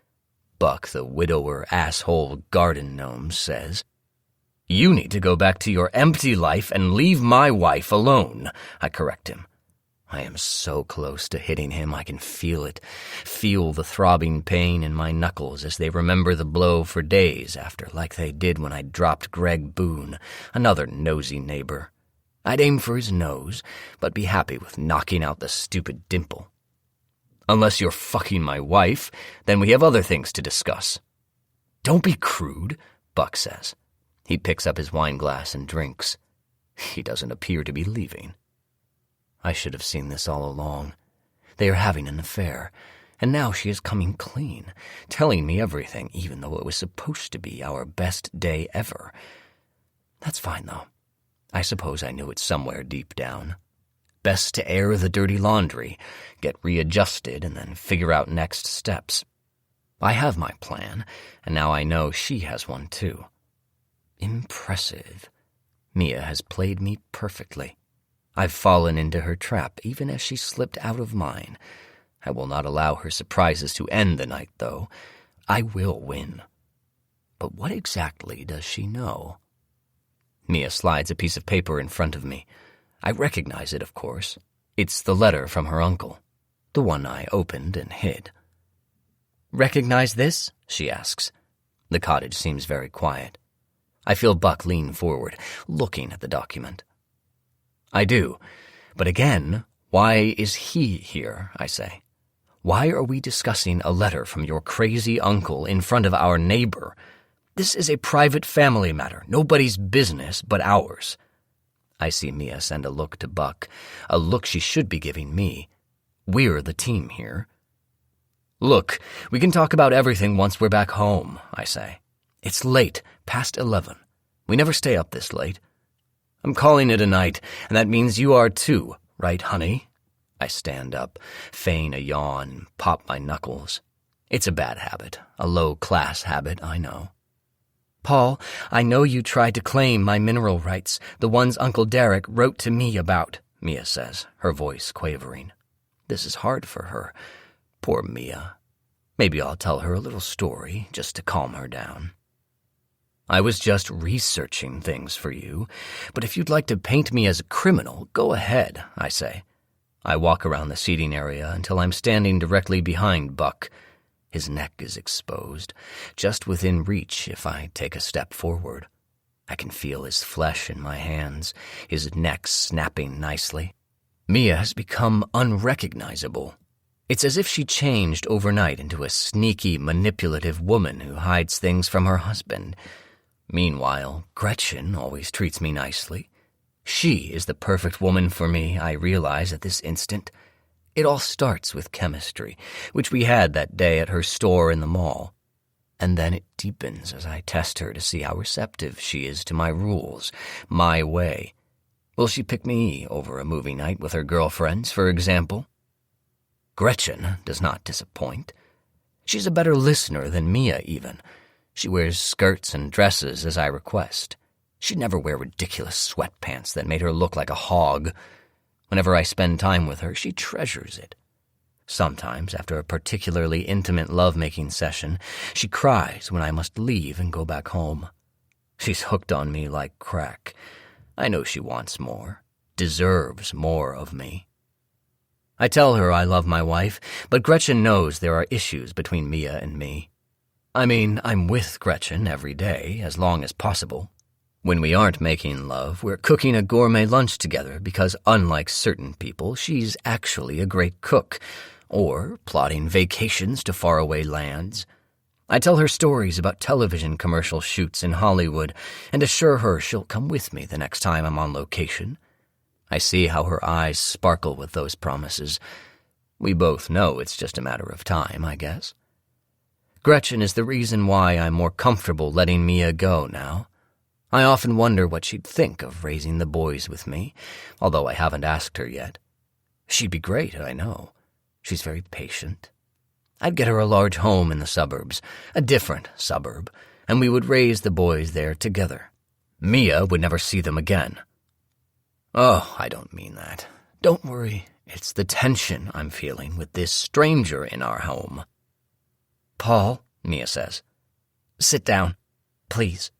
Buck, the widower asshole garden gnome, says. You need to go back to your empty life and leave my wife alone, I correct him. I am so close to hitting him I can feel it, feel the throbbing pain in my knuckles as they remember the blow for days after, like they did when I dropped Greg Boone, another nosy neighbor. I'd aim for his nose, but be happy with knocking out the stupid dimple. Unless you're fucking my wife, then we have other things to discuss. Don't be crude, Buck says. He picks up his wine glass and drinks. He doesn't appear to be leaving. I should have seen this all along. They are having an affair, and now she is coming clean, telling me everything, even though it was supposed to be our best day ever. That's fine, though. I suppose I knew it somewhere deep down. Best to air the dirty laundry, get readjusted, and then figure out next steps. I have my plan, and now I know she has one too. Impressive. Mia has played me perfectly. I've fallen into her trap even as she slipped out of mine. I will not allow her surprises to end the night, though. I will win. But what exactly does she know? Mia slides a piece of paper in front of me. I recognize it, of course. It's the letter from her uncle, the one I opened and hid. Recognize this? She asks. The cottage seems very quiet. I feel Buck lean forward, looking at the document. I do, but again, why is he here, I say? Why are we discussing a letter from your crazy uncle in front of our neighbor? This is a private family matter, nobody's business but ours. I see Mia send a look to Buck, a look she should be giving me. We're the team here. Look, we can talk about everything once we're back home, I say. It's late, past 11. We never stay up this late. I'm calling it a night, and that means you are too, right, honey? I stand up, feign a yawn, and pop my knuckles. It's a bad habit, a low-class habit, I know. Paul, I know you tried to claim my mineral rights, the ones Uncle Derek wrote to me about, Mia says, her voice quavering. This is hard for her. Poor Mia. Maybe I'll tell her a little story, just to calm her down. I was just researching things for you, but if you'd like to paint me as a criminal, go ahead, I say. I walk around the seating area until I'm standing directly behind Buck. His neck is exposed, just within reach if I take a step forward. I can feel his flesh in my hands, his neck snapping nicely. Mia has become unrecognizable. It's as if she changed overnight into a sneaky, manipulative woman who hides things from her husband. Meanwhile, Gretchen always treats me nicely. She is the perfect woman for me, I realize at this instant. It all starts with chemistry, which we had that day at her store in the mall. and then it deepens as I test her to see how receptive she is to my rules, my way. Will she pick me over a movie night with her girlfriends, for example? Gretchen does not disappoint. She's a better listener than Mia, even. She wears skirts and dresses as I request. She'd never wear ridiculous sweatpants that made her look like a hog. Whenever I spend time with her, she treasures it. Sometimes, after a particularly intimate lovemaking session, she cries when I must leave and go back home. She's hooked on me like crack. I know she wants more, deserves more of me. I tell her I love my wife, but Gretchen knows there are issues between Mia and me. I mean, I'm with Gretchen every day, as long as possible. When we aren't making love, we're cooking a gourmet lunch together because, unlike certain people, she's actually a great cook, or plotting vacations to faraway lands. I tell her stories about television commercial shoots in Hollywood and assure her she'll come with me the next time I'm on location. I see how her eyes sparkle with those promises. We both know it's just a matter of time, I guess. Gretchen is the reason why I'm more comfortable letting Mia go now. I often wonder what she'd think of raising the boys with me, although I haven't asked her yet. She'd be great, I know. She's very patient. I'd get her a large home in the suburbs, a different suburb, and we would raise the boys there together. Mia would never see them again. Oh, I don't mean that. Don't worry. It's the tension I'm feeling with this stranger in our home. Paul, Mia says, sit down, please.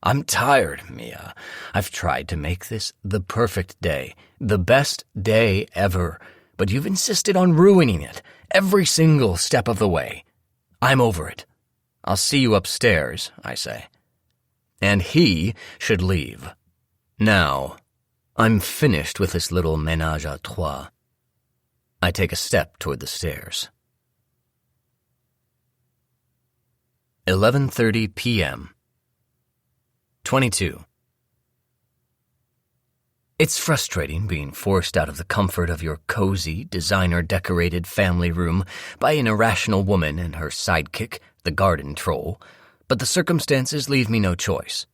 I'm tired, Mia. I've tried to make this the perfect day, the best day ever, but you've insisted on ruining it every single step of the way. I'm over it. I'll see you upstairs, I say. And he should leave. Now, I'm finished with this little ménage à trois. I take a step toward the stairs. 11:30 p.m. 22. It's frustrating being forced out of the comfort of your cozy, designer-decorated family room by an irrational woman and her sidekick, the garden troll, but the circumstances leave me no choice.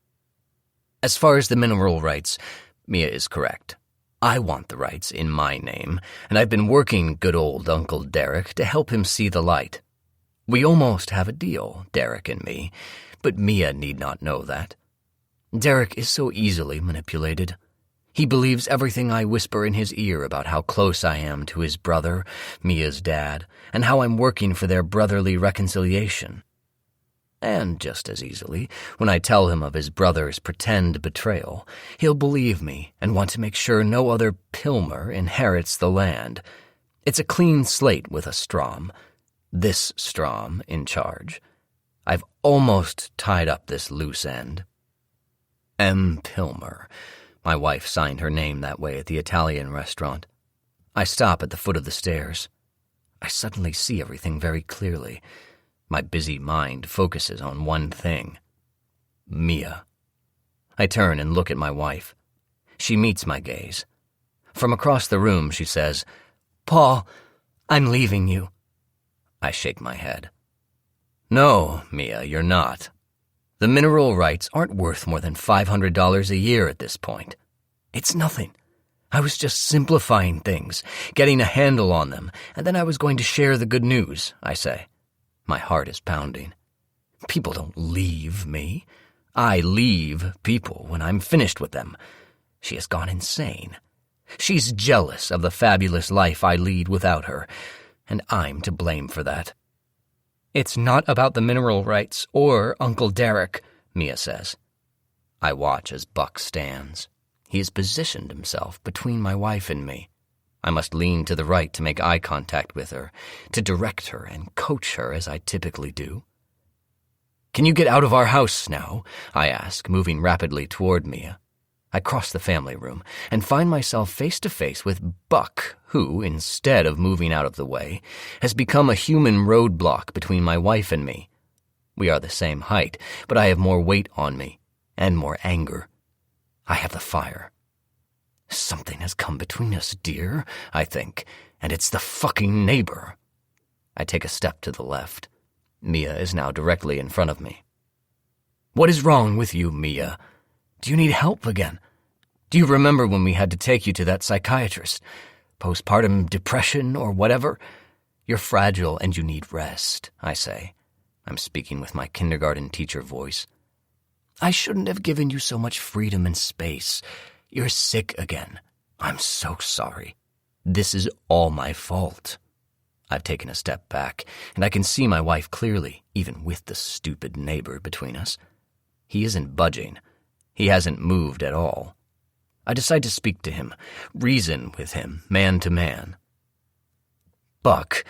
As far as the mineral rights, Mia is correct. I want the rights in my name, and I've been working good old Uncle Derek to help him see the light. We almost have a deal, Derek and me, but Mia need not know that. Derek is so easily manipulated. He believes everything I whisper in his ear about how close I am to his brother, Mia's dad, and how I'm working for their brotherly reconciliation. And just as easily, when I tell him of his brother's pretend betrayal, he'll believe me and want to make sure no other Pilmer inherits the land. It's a clean slate with a Strom. This Strom in charge. I've almost tied up this loose end. M. Pilmer. My wife signed her name that way at the Italian restaurant. I stop at the foot of the stairs. I suddenly see everything very clearly. My busy mind focuses on one thing. Mia. I turn and look at my wife. She meets my gaze. From across the room, she says, "Paul, I'm leaving you." I shake my head. No, Mia, you're not. The mineral rights aren't worth more than $500 a year at this point. It's nothing. I was just simplifying things, getting a handle on them, and then I was going to share the good news, I say. My heart is pounding. People don't leave me. I leave people when I'm finished with them. She has gone insane. She's jealous of the fabulous life I lead without her, and I'm to blame for that. It's not about the mineral rights or Uncle Derek, Mia says. I watch as Buck stands. He has positioned himself between my wife and me. I must lean to the right to make eye contact with her, to direct her and coach her as I typically do. Can you get out of our house now? I ask, moving rapidly toward Mia. I cross the family room and find myself face to face with Buck, who, instead of moving out of the way, has become a human roadblock between my wife and me. We are the same height, but I have more weight on me, and more anger. I have the fire. Something has come between us, dear, I think, and it's the fucking neighbor. I take a step to the left. Mia is now directly in front of me. "What is wrong with you, Mia? Do you need help again? Do you remember when we had to take you to that psychiatrist? Postpartum depression or whatever? You're fragile and you need rest," I say. I'm speaking with my kindergarten teacher voice. "I shouldn't have given you so much freedom and space. You're sick again. I'm so sorry. This is all my fault." I've taken a step back, and I can see my wife clearly, even with the stupid neighbor between us. He isn't budging. He hasn't moved at all. I decide to speak to him, reason with him, man to man. "Buck,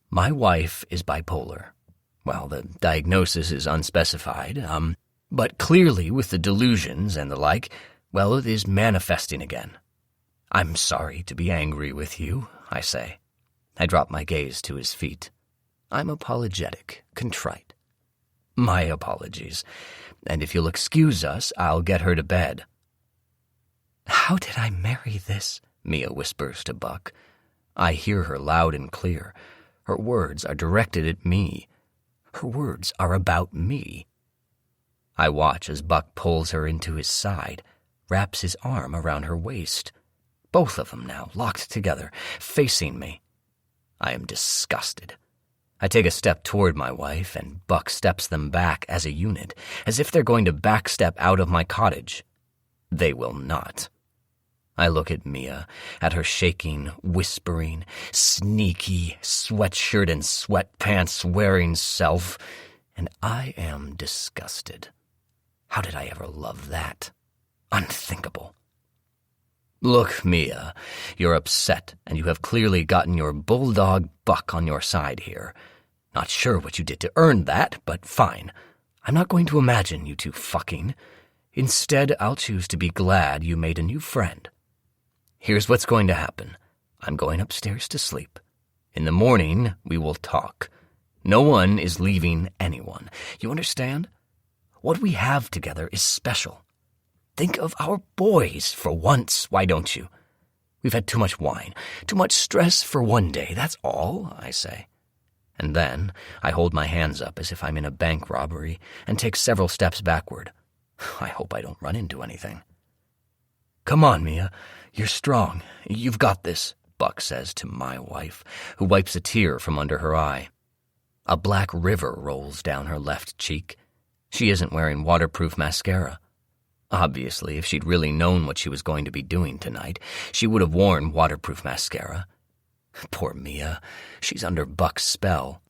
my wife is bipolar. Well, the diagnosis is unspecified, but clearly with the delusions and the like, well, it is manifesting again. I'm sorry to be angry with you," I say. I drop my gaze to his feet. I'm apologetic, contrite. "My apologies, and if you'll excuse us, I'll get her to bed." "How did I marry this?" Mia whispers to Buck. I hear her loud and clear. Her words are directed at me. Her words are about me. I watch as Buck pulls her into his side, wraps his arm around her waist. Both of them now locked together, facing me. I am disgusted. I take a step toward my wife, and Buck steps them back as a unit, as if they're going to backstep out of my cottage. They will not. I look at Mia, at her shaking, whispering, sneaky, sweatshirt and sweatpants-wearing self, and I am disgusted. How did I ever love that? Unthinkable. "Look, Mia, you're upset, and you have clearly gotten your bulldog Buck on your side here. Not sure what you did to earn that, but fine. I'm not going to imagine you two fucking. Instead, I'll choose to be glad you made a new friend. Here's what's going to happen. I'm going upstairs to sleep. In the morning, we will talk. No one is leaving anyone. You understand? What we have together is special. Think of our boys for once, why don't you? We've had too much wine, too much stress for one day, that's all," I say. And then I hold my hands up as if I'm in a bank robbery and take several steps backward. I hope I don't run into anything. "Come on, Mia. You're strong. You've got this," Buck says to my wife, who wipes a tear from under her eye. A black river rolls down her left cheek. She isn't wearing waterproof mascara. Obviously, if she'd really known what she was going to be doing tonight, she would have worn waterproof mascara. Poor Mia. She's under Buck's spell.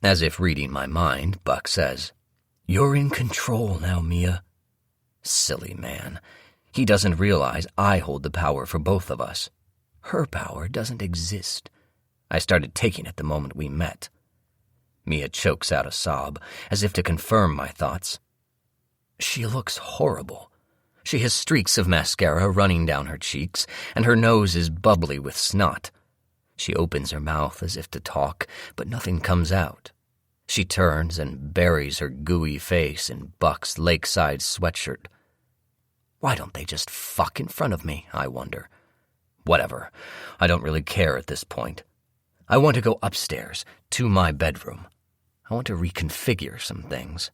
As if reading my mind, Buck says, "You're in control now, Mia." Silly man. He doesn't realize I hold the power for both of us. Her power doesn't exist. I started taking it the moment we met. Mia chokes out a sob, as if to confirm my thoughts. She looks horrible. She has streaks of mascara running down her cheeks, and her nose is bubbly with snot. She opens her mouth as if to talk, but nothing comes out. She turns and buries her gooey face in Buck's lakeside sweatshirt. Why don't they just fuck in front of me, I wonder. Whatever. I don't really care at this point. I want to go upstairs, to my bedroom. I want to reconfigure some things.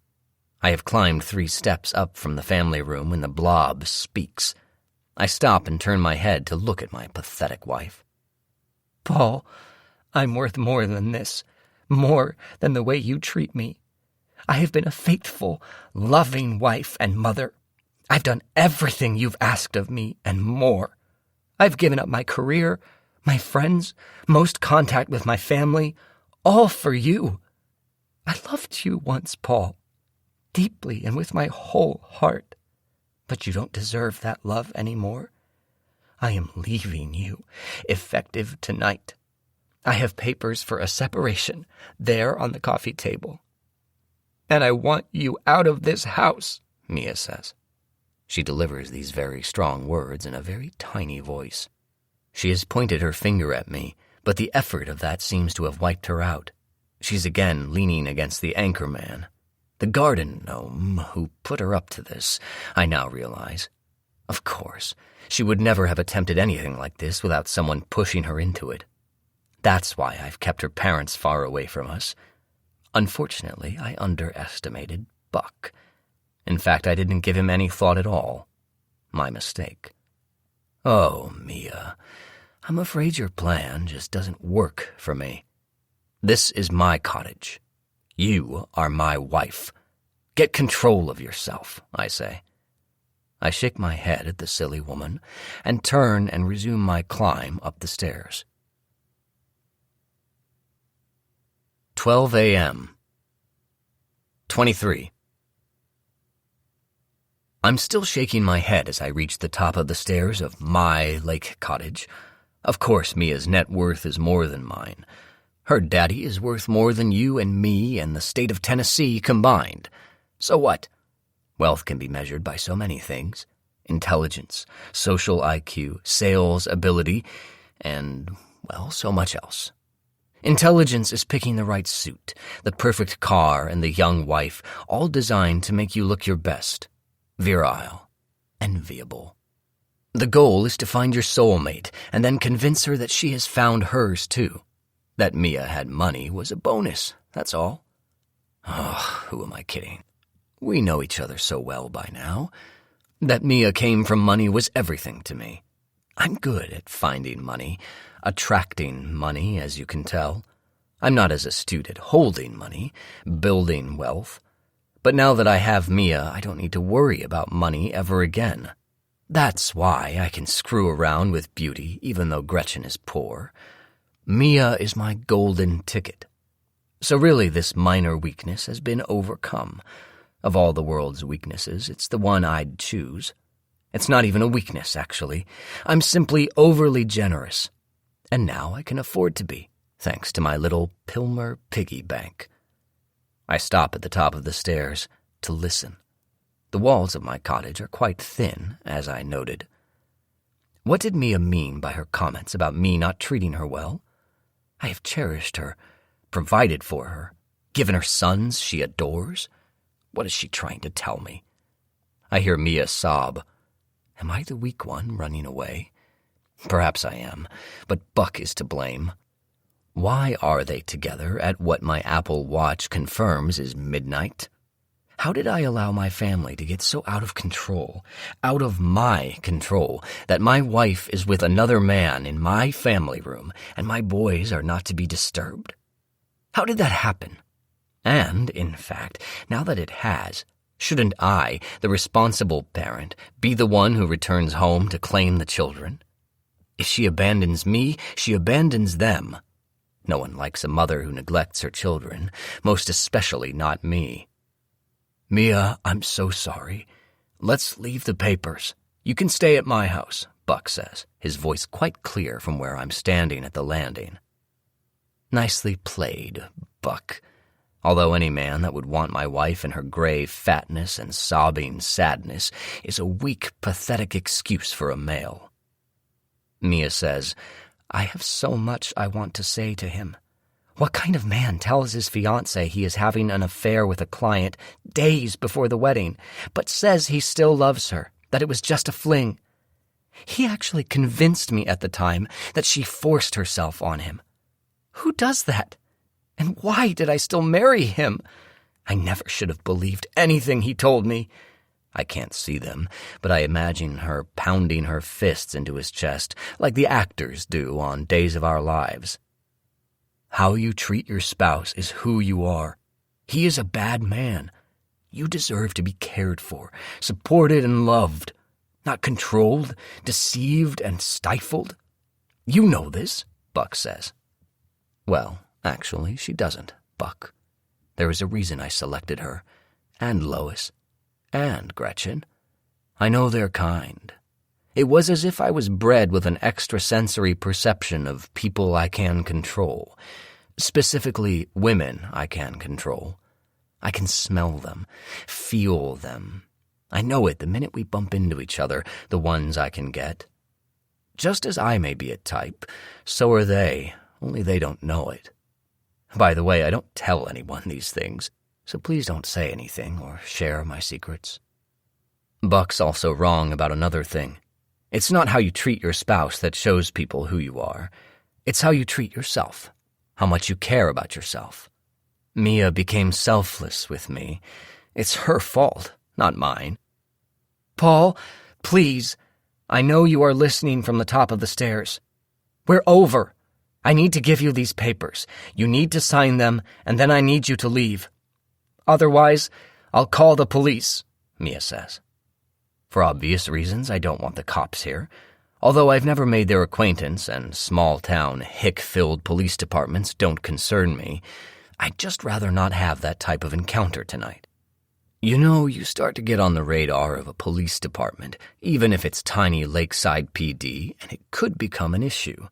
I have climbed 3 steps up from the family room when the blob speaks. I stop and turn my head to look at my pathetic wife. "Paul, I'm worth more than this, more than the way you treat me. I have been a faithful, loving wife and mother. I've done everything you've asked of me and more. I've given up my career, my friends, most contact with my family, all for you. I loved you once, Paul, deeply and with my whole heart. But you don't deserve that love anymore. I am leaving you, effective tonight. I have papers for a separation there on the coffee table. And I want you out of this house," Mia says. She delivers these very strong words in a very tiny voice. She has pointed her finger at me, but the effort of that seems to have wiped her out. She's again leaning against the anchor man. The garden gnome who put her up to this, I now realize. Of course, she would never have attempted anything like this without someone pushing her into it. That's why I've kept her parents far away from us. Unfortunately, I underestimated Buck. In fact, I didn't give him any thought at all. My mistake. Oh, Mia, I'm afraid your plan just doesn't work for me. This is my cottage. You are my wife. Get control of yourself, I say. I shake my head at the silly woman and turn and resume my climb up the stairs. 12 a.m. 23. I'm still shaking my head as I reach the top of the stairs of my lake cottage. Of course, Mia's net worth is more than mine. Her daddy is worth more than you and me and the state of Tennessee combined. So what? Wealth can be measured by so many things. Intelligence, social IQ, sales ability, and, well, so much else. Intelligence is picking the right suit, the perfect car, and the young wife, all designed to make you look your best. Virile. Enviable. The goal is to find your soulmate and then convince her that she has found hers too. That Mia had money was a bonus, that's all. Oh, who am I kidding? We know each other so well by now. That Mia came from money was everything to me. I'm good at finding money, attracting money, as you can tell. I'm not as astute at holding money, building wealth. But now that I have Mia, I don't need to worry about money ever again. That's why I can screw around with beauty, even though Gretchen is poor. Mia is my golden ticket. So really, this minor weakness has been overcome. Of all the world's weaknesses, it's the one I'd choose. It's not even a weakness, actually. I'm simply overly generous. And now I can afford to be, thanks to my little Pilmer piggy bank. I stop at the top of the stairs to listen. The walls of my cottage are quite thin, as I noted. What did Mia mean by her comments about me not treating her well? I have cherished her, provided for her, given her sons she adores. What is she trying to tell me? I hear Mia sob. Am I the weak one running away? Perhaps I am, but Buck is to blame. Why are they together at what my Apple Watch confirms is midnight? How did I allow my family to get so out of control, out of my control, that my wife is with another man in my family room and my boys are not to be disturbed? How did that happen? And, in fact, now that it has, shouldn't I, the responsible parent, be the one who returns home to claim the children? If she abandons me, she abandons them. No one likes a mother who neglects her children, most especially not me. Mia, I'm so sorry. Let's leave the papers. You can stay at my house, Buck says, his voice quite clear from where I'm standing at the landing. Nicely played, Buck. Although any man that would want my wife in her gray fatness and sobbing sadness is a weak, pathetic excuse for a male. Mia says, I have so much I want to say to him. What kind of man tells his fiancée he is having an affair with a client days before the wedding, but says he still loves her, that it was just a fling? He actually convinced me at the time that she forced herself on him. Who does that? And why did I still marry him? I never should have believed anything he told me. I can't see them, but I imagine her pounding her fists into his chest like the actors do on Days of Our Lives. How you treat your spouse is who you are. He is a bad man. You deserve to be cared for, supported and loved, not controlled, deceived and stifled. You know this, Buck says. Well, actually, she doesn't, Buck. There is a reason I selected her, and Lois, and Gretchen. I know their kind. It was as if I was bred with an extrasensory perception of people I can control, specifically women I can control. I can smell them, feel them. I know it the minute we bump into each other, the ones I can get. Just as I may be a type, so are they, only they don't know it. By the way, I don't tell anyone these things, so please don't say anything or share my secrets. Buck's also wrong about another thing. It's not how you treat your spouse that shows people who you are. It's how you treat yourself, how much you care about yourself. Mia became selfless with me. It's her fault, not mine. Paul, please, I know you are listening from the top of the stairs. We're over. I need to give you these papers. You need to sign them, and then I need you to leave. Otherwise, I'll call the police, Mia says. For obvious reasons, I don't want the cops here. Although I've never made their acquaintance and small-town, hick-filled police departments don't concern me, I'd just rather not have that type of encounter tonight. You know, you start to get on the radar of a police department, even if it's tiny Lakeside PD, and it could become an issue.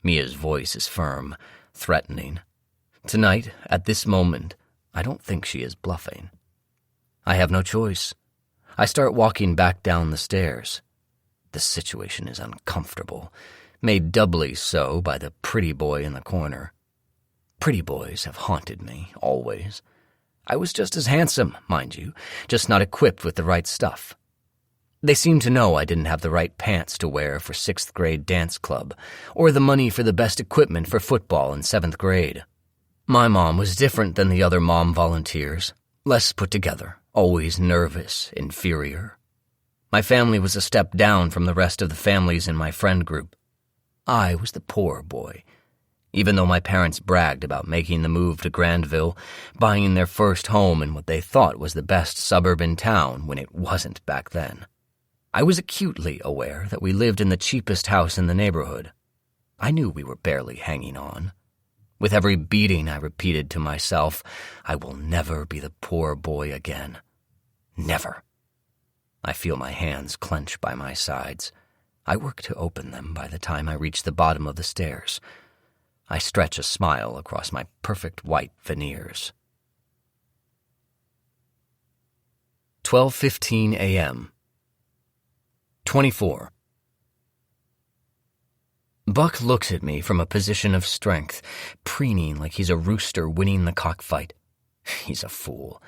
Mia's voice is firm, threatening. Tonight, at this moment, I don't think she is bluffing. I have no choice. I start walking back down the stairs. The situation is uncomfortable, made doubly so by the pretty boy in the corner. Pretty boys have haunted me, always. I was just as handsome, mind you, just not equipped with the right stuff. They seemed to know I didn't have the right pants to wear for 6th grade dance club, or the money for the best equipment for football in 7th grade. My mom was different than the other mom volunteers, less put together, always nervous, inferior. My family was a step down from the rest of the families in my friend group. I was the poor boy. Even though my parents bragged about making the move to Grandville, buying their first home in what they thought was the best suburb in town when it wasn't back then. I was acutely aware that we lived in the cheapest house in the neighborhood. I knew we were barely hanging on. With every beating, I repeated to myself, I will never be the poor boy again. Never. I feel my hands clench by my sides. I work to open them by the time I reach the bottom of the stairs. I stretch a smile across my perfect white veneers. 12:15 a.m. 24. Buck looks at me from a position of strength, preening like he's a rooster winning the cockfight. He's a fool.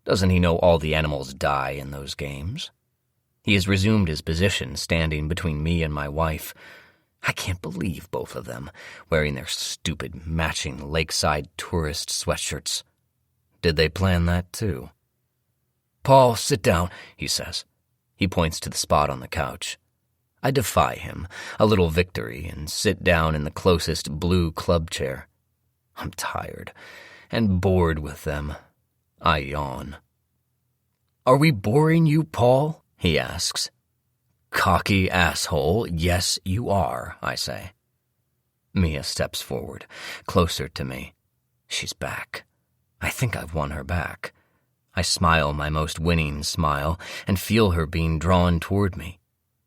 Doesn't he know all the animals die in those games? He has resumed his position, standing between me and my wife. I can't believe both of them, wearing their stupid matching lakeside tourist sweatshirts. Did they plan that too? Paul, sit down, he says. He points to the spot on the couch. I defy him, a little victory, and sit down in the closest blue club chair. I'm tired and bored with them. I yawn. Are we boring you, Paul? He asks. Cocky asshole, yes, you are, I say. Mia steps forward, closer to me. She's back. I think I've won her back. I smile my most winning smile and feel her being drawn toward me.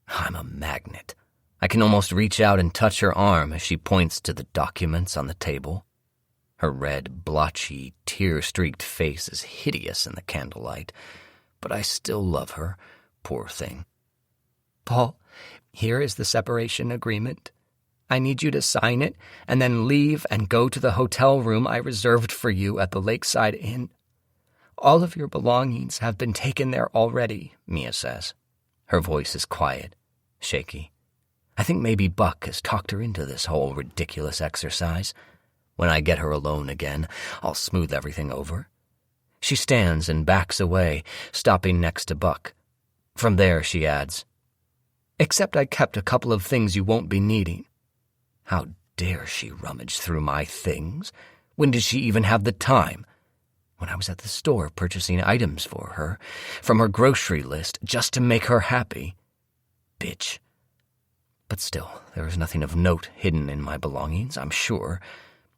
I'm a magnet. I can almost reach out and touch her arm as she points to the documents on the table. Her red, blotchy, tear-streaked face is hideous in the candlelight, but I still love her, poor thing. Paul, here is the separation agreement. I need you to sign it and then leave and go to the hotel room I reserved for you at the Lakeside Inn. All of your belongings have been taken there already, Mia says. Her voice is quiet, shaky. I think maybe Buck has talked her into this whole ridiculous exercise. When I get her alone again, I'll smooth everything over. She stands and backs away, stopping next to Buck. From there, she adds, except I kept a couple of things you won't be needing. How dare she rummage through my things? When did she even have the time? When I was at the store purchasing items for her, from her grocery list, just to make her happy. Bitch. But still, there is nothing of note hidden in my belongings, I'm sure.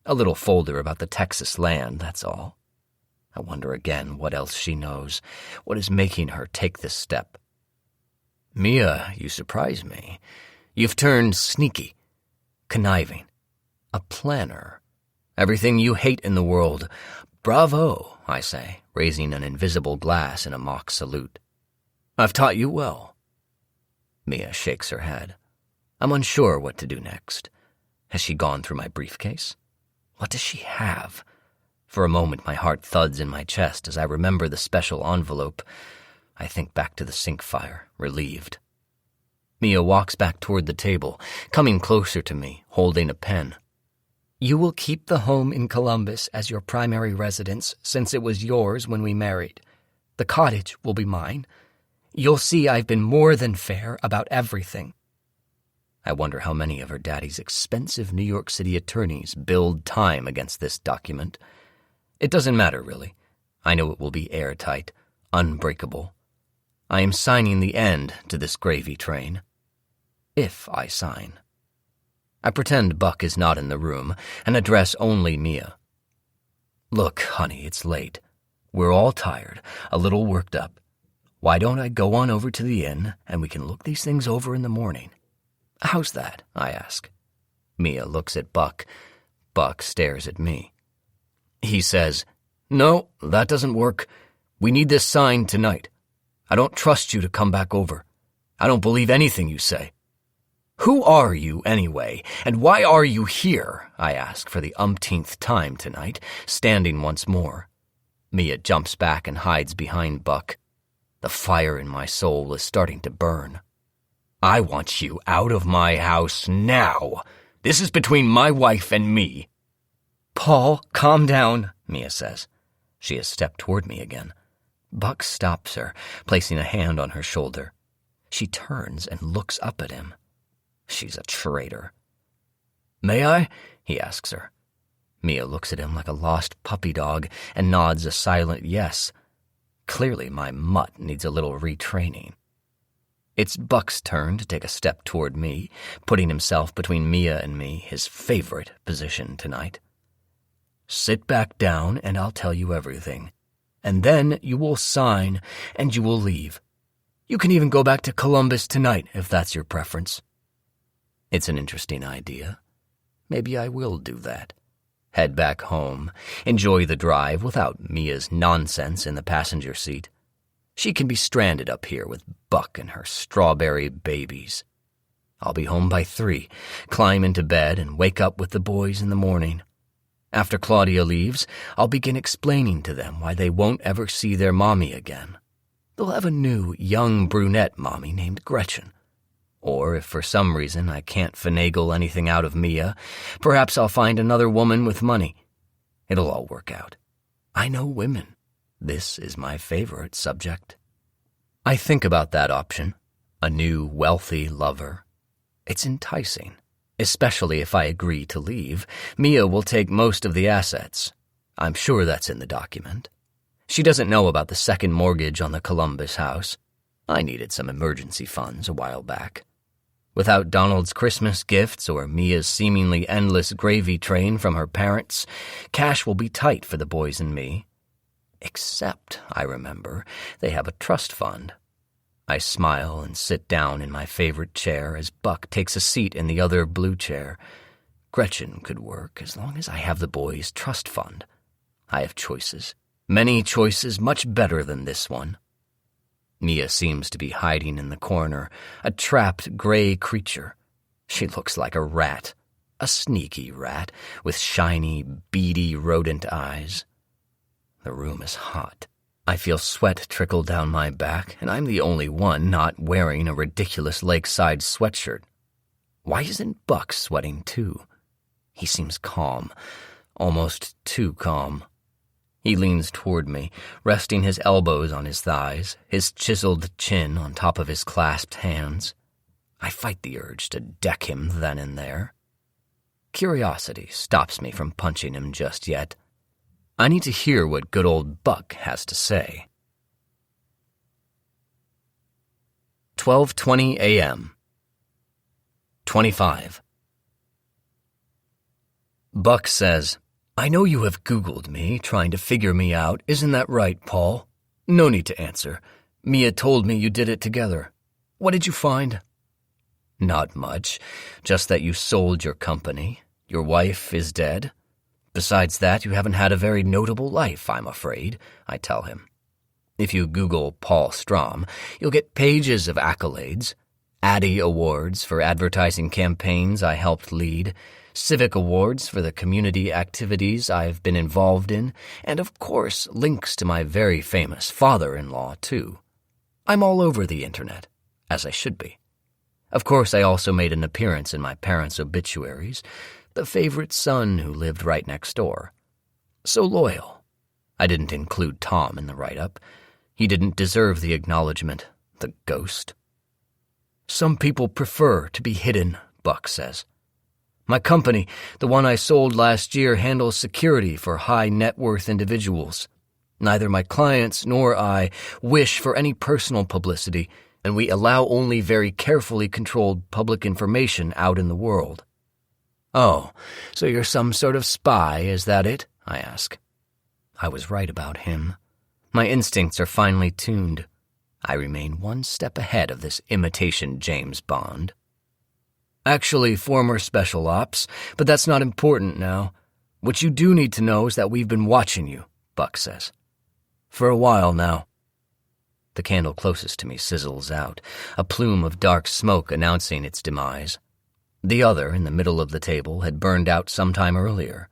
A little folder about the Texas land, that's all. I wonder again what else she knows, what is making her take this step. Mia, you surprise me. You've turned sneaky, conniving, a planner. Everything you hate in the world. Bravo, I say, raising an invisible glass in a mock salute. I've taught you well. Mia shakes her head. I'm unsure what to do next. Has she gone through my briefcase? What does she have? For a moment, my heart thuds in my chest as I remember the special envelope. I think back to the sink fire, relieved. Mia walks back toward the table, coming closer to me, holding a pen. You will keep the home in Columbus as your primary residence since it was yours when we married. The cottage will be mine. You'll see I've been more than fair about everything." I wonder how many of her daddy's expensive New York City attorneys billed time against this document. It doesn't matter, really. I know it will be airtight, unbreakable. I am signing the end to this gravy train. If I sign. I pretend Buck is not in the room and address only Mia. "Look, honey, it's late. We're all tired, a little worked up. Why don't I go on over to the inn and we can look these things over in the morning?" "How's that?" I ask. Mia looks at Buck. Buck stares at me. He says, "No, that doesn't work. We need this signed tonight. I don't trust you to come back over. I don't believe anything you say." "Who are you, anyway, and why are you here?" I ask for the umpteenth time tonight, standing once more. Mia jumps back and hides behind Buck. The fire in my soul is starting to burn. "I want you out of my house now. This is between my wife and me." "Paul, calm down," Mia says. She has stepped toward me again. Buck stops her, placing a hand on her shoulder. She turns and looks up at him. She's a traitor. "May I?" he asks her. Mia looks at him like a lost puppy dog and nods a silent yes. Clearly my mutt needs a little retraining. It's Buck's turn to take a step toward me, putting himself between Mia and me, his favorite position tonight. "Sit back down and I'll tell you everything. And then you will sign and you will leave. You can even go back to Columbus tonight if that's your preference." It's an interesting idea. Maybe I will do that. Head back home, enjoy the drive without Mia's nonsense in the passenger seat. She can be stranded up here with Buck and her strawberry babies. I'll be home by 3, climb into bed and wake up with the boys in the morning. After Claudia leaves, I'll begin explaining to them why they won't ever see their mommy again. They'll have a new, young brunette mommy named Gretchen. Or if for some reason I can't finagle anything out of Mia, perhaps I'll find another woman with money. It'll all work out. I know women. This is my favorite subject. I think about that option, a new wealthy lover. It's enticing, especially if I agree to leave. Mia will take most of the assets. I'm sure that's in the document. She doesn't know about the second mortgage on the Columbus house. I needed some emergency funds a while back. Without Donald's Christmas gifts or Mia's seemingly endless gravy train from her parents, cash will be tight for the boys and me. Except, I remember, they have a trust fund. I smile and sit down in my favorite chair as Buck takes a seat in the other blue chair. Gretchen could work as long as I have the boys' trust fund. I have choices, many choices much better than this one. Mia seems to be hiding in the corner, a trapped gray creature. She looks like a rat, a sneaky rat with shiny, beady rodent eyes. The room is hot. I feel sweat trickle down my back, and I'm the only one not wearing a ridiculous lakeside sweatshirt. Why isn't Buck sweating too? He seems calm, almost too calm. He leans toward me, resting his elbows on his thighs, his chiseled chin on top of his clasped hands. I fight the urge to deck him then and there. Curiosity stops me from punching him just yet. I need to hear what good old Buck has to say. 12:20 a.m. 25. Buck says, "I know you have Googled me, trying to figure me out. Isn't that right, Paul? No need to answer. Mia told me you did it together. What did you find?" "Not much, just that you sold your company. Your wife is dead. Besides that, you haven't had a very notable life, I'm afraid," I tell him. If you Google Paul Strom, you'll get pages of accolades. Addy Awards for advertising campaigns I helped lead, civic awards for the community activities I've been involved in, and of course links to my very famous father-in-law, too. I'm all over the internet, as I should be. Of course, I also made an appearance in my parents' obituaries. the favorite son who lived right next door. So loyal. I didn't include Tom in the write-up. He didn't deserve the acknowledgement, the ghost. Some people prefer to be hidden, Buck says. My company, the one I sold last year, handles security for high-net-worth individuals. Neither my clients nor I wish for any personal publicity, and we allow only very carefully controlled public information out in the world. Oh, so you're some sort of spy, is that it? I ask. I was right about him. My instincts are finely tuned. I remain one step ahead of this imitation James Bond. Actually, former special ops, but that's not important now. What you do need to know is that we've been watching you, Buck says. For a while now. The candle closest to me sizzles out, a plume of dark smoke announcing its demise. The other, in the middle of the table, had burned out some time earlier.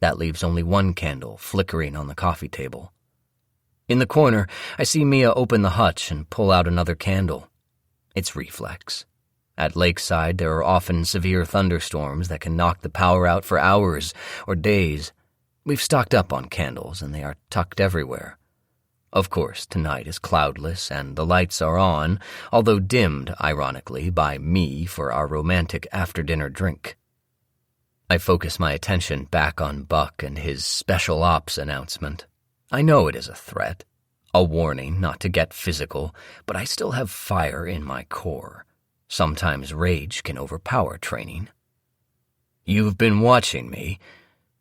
That leaves only one candle flickering on the coffee table. In the corner, I see Mia open the hutch and pull out another candle. It's reflex. At Lakeside, there are often severe thunderstorms that can knock the power out for hours or days. We've stocked up on candles, and they are tucked everywhere. Of course, tonight is cloudless, and the lights are on, although dimmed, ironically, by me for our romantic after-dinner drink. I focus my attention back on Buck and his special ops announcement. I know it is a threat, a warning not to get physical, but I still have fire in my core. Sometimes rage can overpower training. You've been watching me.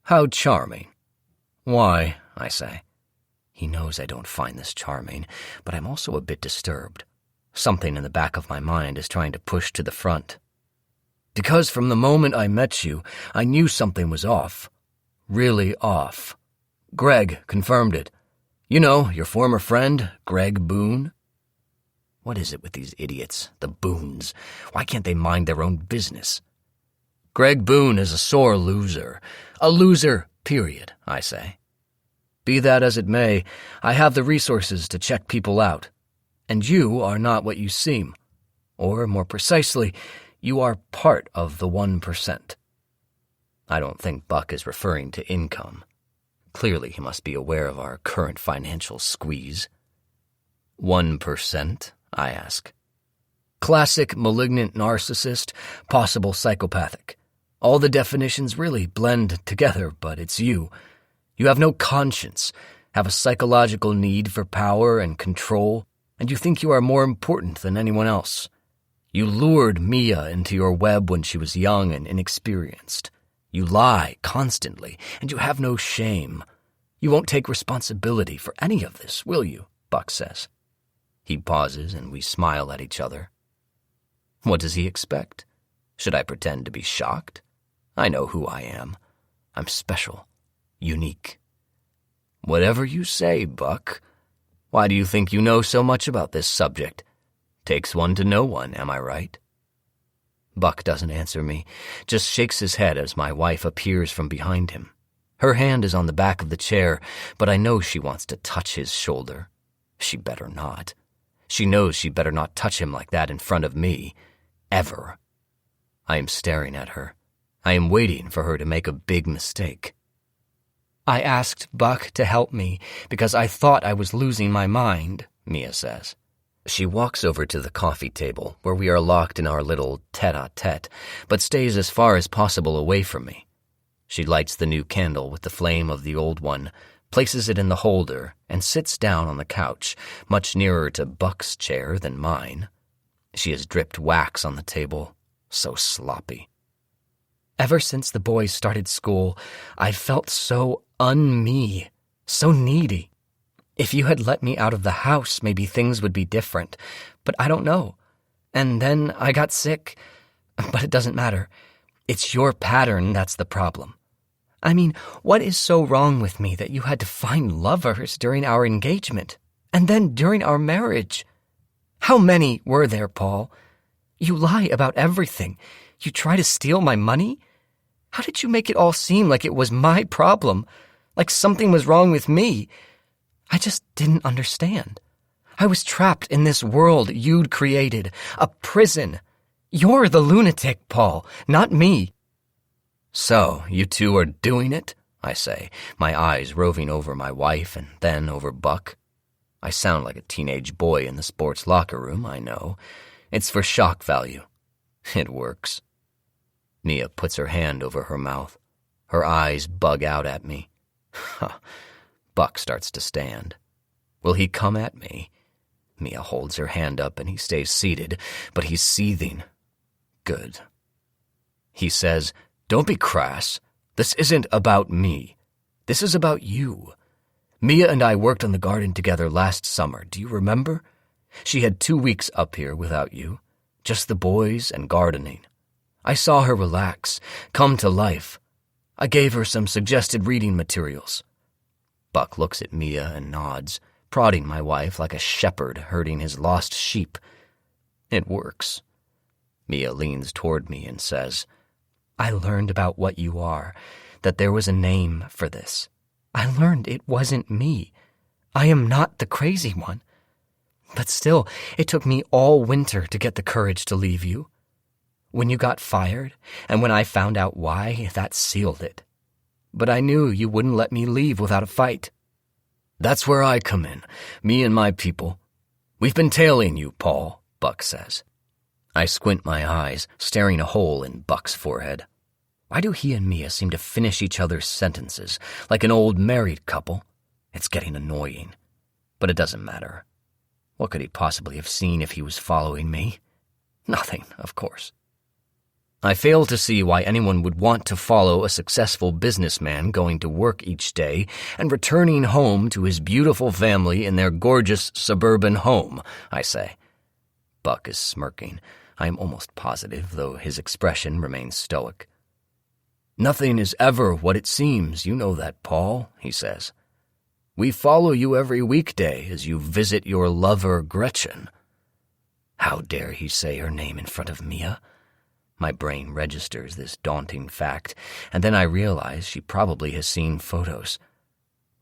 How charming. Why, I say. He knows I don't find this charming, but I'm also a bit disturbed. Something in the back of my mind is trying to push to the front. Because from the moment I met you, I knew something was off. Really off. Greg confirmed it. You know, your former friend, Greg Boone. What is it with these idiots, the Boones? Why can't they mind their own business? Greg Boone is a sore loser. A loser, period, I say. Be that as it may, I have the resources to check people out. And you are not what you seem. Or, more precisely, you are part of the 1%. I don't think Buck is referring to income. Clearly, he must be aware of our current financial squeeze. 1%, I ask. Classic malignant narcissist, possible psychopathic. All the definitions really blend together, but it's you. You have no conscience, have a psychological need for power and control, and you think you are more important than anyone else. You lured Mia into your web when she was young and inexperienced. You lie constantly, and you have no shame. You won't take responsibility for any of this, will you? Buck says. He pauses, and we smile at each other. What does he expect? Should I pretend to be shocked? I know who I am. I'm special, unique. Whatever you say, Buck. Why do you think you know so much about this subject? Takes one to know one, am I right? Buck doesn't answer me, just shakes his head as my wife appears from behind him. Her hand is on the back of the chair, but I know she wants to touch his shoulder. She better not. She knows she better not touch him like that in front of me. Ever. I am staring at her. I am waiting for her to make a big mistake. I asked Buck to help me because I thought I was losing my mind, Mia says. She walks over to the coffee table where we are locked in our little tete-a-tete, but stays as far as possible away from me. She lights the new candle with the flame of the old one, places it in the holder, and sits down on the couch, much nearer to Buck's chair than mine. She has dripped wax on the table, so sloppy. Ever since the boys started school, I've felt so un-me, so needy. If you had let me out of the house, maybe things would be different, but I don't know. And then I got sick, but it doesn't matter. It's your pattern that's the problem. I mean, what is so wrong with me that you had to find lovers during our engagement, and then during our marriage? How many were there, Paul? You lie about everything. You try to steal my money? How did you make it all seem like it was my problem, like something was wrong with me? I just didn't understand. I was trapped in this world you'd created, a prison. You're the lunatic, Paul, not me. "So, you two are doing it?" I say, my eyes roving over my wife and then over Buck. I sound like a teenage boy in the sports locker room, I know. It's for shock value. It works. Mia puts her hand over her mouth. Her eyes bug out at me. Buck starts to stand. Will he come at me? Mia holds her hand up and he stays seated, but he's seething. Good. He says, "Don't be crass. This isn't about me. This is about you. Mia and I worked on the garden together last summer. Do you remember? She had 2 weeks up here without you. Just the boys and gardening. I saw her relax, come to life. I gave her some suggested reading materials." Buck looks at Mia and nods, prodding my wife like a shepherd herding his lost sheep. It works. Mia leans toward me and says, "I learned about what you are, that there was a name for this. I learned it wasn't me. I am not the crazy one. But still, it took me all winter to get the courage to leave you. When you got fired, and when I found out why, that sealed it. But I knew you wouldn't let me leave without a fight. That's where I come in, me and my people. We've been tailing you, Paul," Buck says. I squint my eyes, staring a hole in Buck's forehead. Why do he and Mia seem to finish each other's sentences, like an old married couple? It's getting annoying. But it doesn't matter. What could he possibly have seen if he was following me? Nothing, of course. I fail to see why anyone would want to follow a successful businessman going to work each day and returning home to his beautiful family in their gorgeous suburban home, I say. Buck is smirking. I am almost positive, though his expression remains stoic. "Nothing is ever what it seems, you know that, Paul," he says. "We follow you every weekday as you visit your lover, Gretchen." How dare he say her name in front of Mia? My brain registers this daunting fact, and then I realize she probably has seen photos.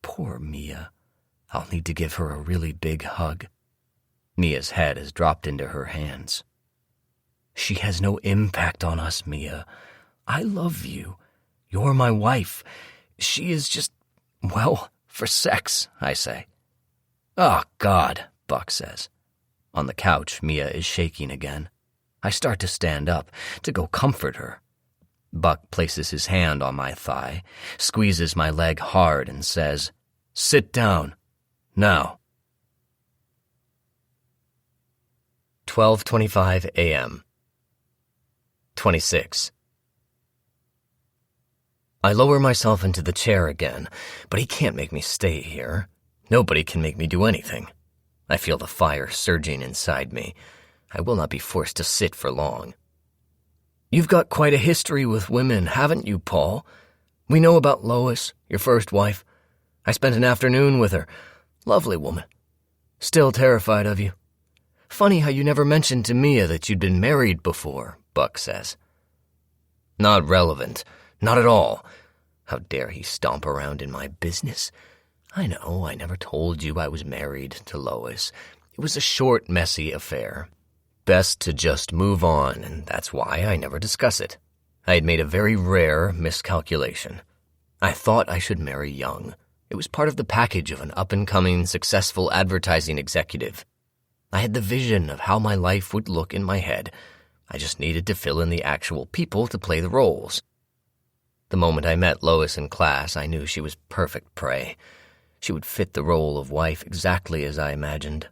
Poor Mia. I'll need to give her a really big hug. Mia's head has dropped into her hands. "She has no impact on us, Mia. I love you. You're my wife. She is just, well, for sex," I say. "Oh, God," Buck says. On the couch, Mia is shaking again. I start to stand up, to go comfort her. Buck places his hand on my thigh, squeezes my leg hard, and says, "Sit down. Now." 12:25 a.m. 26. I lower myself into the chair again, but he can't make me stay here. Nobody can make me do anything. I feel the fire surging inside me. I will not be forced to sit for long. "You've got quite a history with women, haven't you, Paul? We know about Lois, your first wife. I spent an afternoon with her. Lovely woman. Still terrified of you. Funny how you never mentioned to Mia that you'd been married before," Buck says. Not relevant. Not at all. How dare he stomp around in my business? I know, I never told you I was married to Lois. It was a short, messy affair. Best to just move on, and that's why I never discuss it. I had made a very rare miscalculation. I thought I should marry young. It was part of the package of an up-and-coming, successful advertising executive. I had the vision of how my life would look in my head. I just needed to fill in the actual people to play the roles. The moment I met Lois in class, I knew she was perfect prey. She would fit the role of wife exactly as I imagined.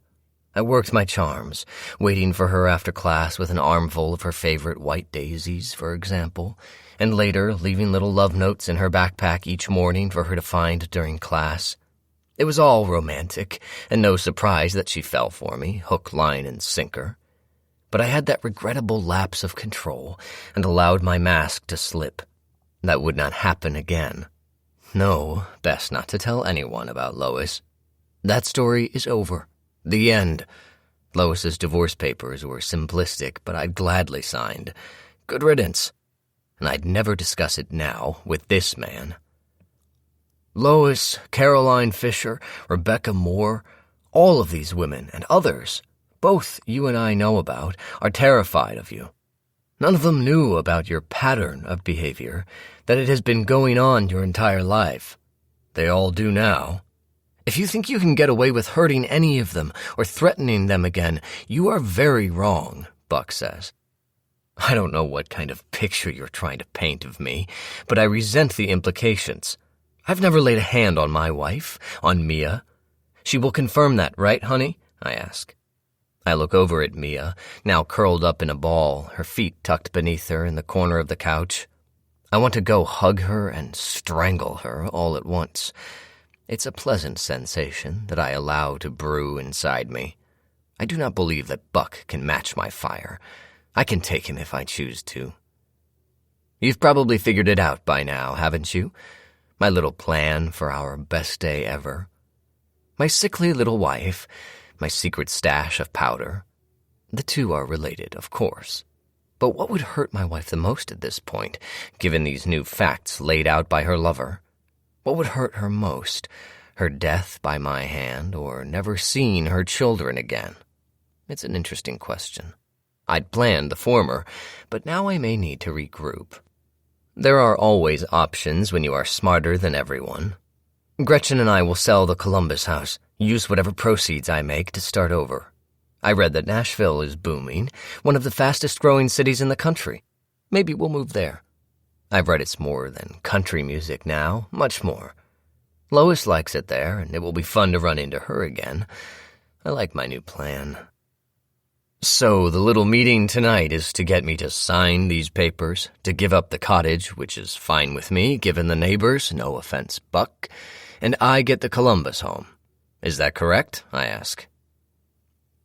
I worked my charms, waiting for her after class with an armful of her favorite white daisies, for example, and later leaving little love notes in her backpack each morning for her to find during class. It was all romantic, and no surprise that she fell for me, hook, line, and sinker. But I had that regrettable lapse of control and allowed my mask to slip. That would not happen again. No, best not to tell anyone about Lois. That story is over. The end. Lois's divorce papers were simplistic, but I'd gladly signed. Good riddance. And I'd never discuss it now with this man. Lois, Caroline Fisher, Rebecca Moore, all of these women and others, both you and I know about, are terrified of you. None of them knew about your pattern of behavior, that it has been going on your entire life. They all do now. If you think you can get away with hurting any of them or threatening them again, you are very wrong, Buck says. I don't know what kind of picture you're trying to paint of me, but I resent the implications. I've never laid a hand on my wife, on Mia. She will confirm that, right, honey? I ask. I look over at Mia, now curled up in a ball, her feet tucked beneath her in the corner of the couch. I want to go hug her and strangle her all at once. It's a pleasant sensation that I allow to brew inside me. I do not believe that Buck can match my fire. I can take him if I choose to. You've probably figured it out by now, haven't you? My little plan for our best day ever. My sickly little wife, my secret stash of powder. The two are related, of course. But what would hurt my wife the most at this point, given these new facts laid out by her lover? What would hurt her most? Her death by my hand, or never seeing her children again? It's an interesting question. I'd planned the former, but now I may need to regroup. There are always options when you are smarter than everyone. Gretchen and I will sell the Columbus house, use whatever proceeds I make to start over. I read that Nashville is booming, one of the fastest-growing cities in the country. Maybe we'll move there. I've read it's more than country music now, much more. Lois likes it there, and it will be fun to run into her again. I like my new plan. So the little meeting tonight is to get me to sign these papers, to give up the cottage, which is fine with me, given the neighbors, no offense, Buck, and I get the Columbus home. Is that correct? I ask.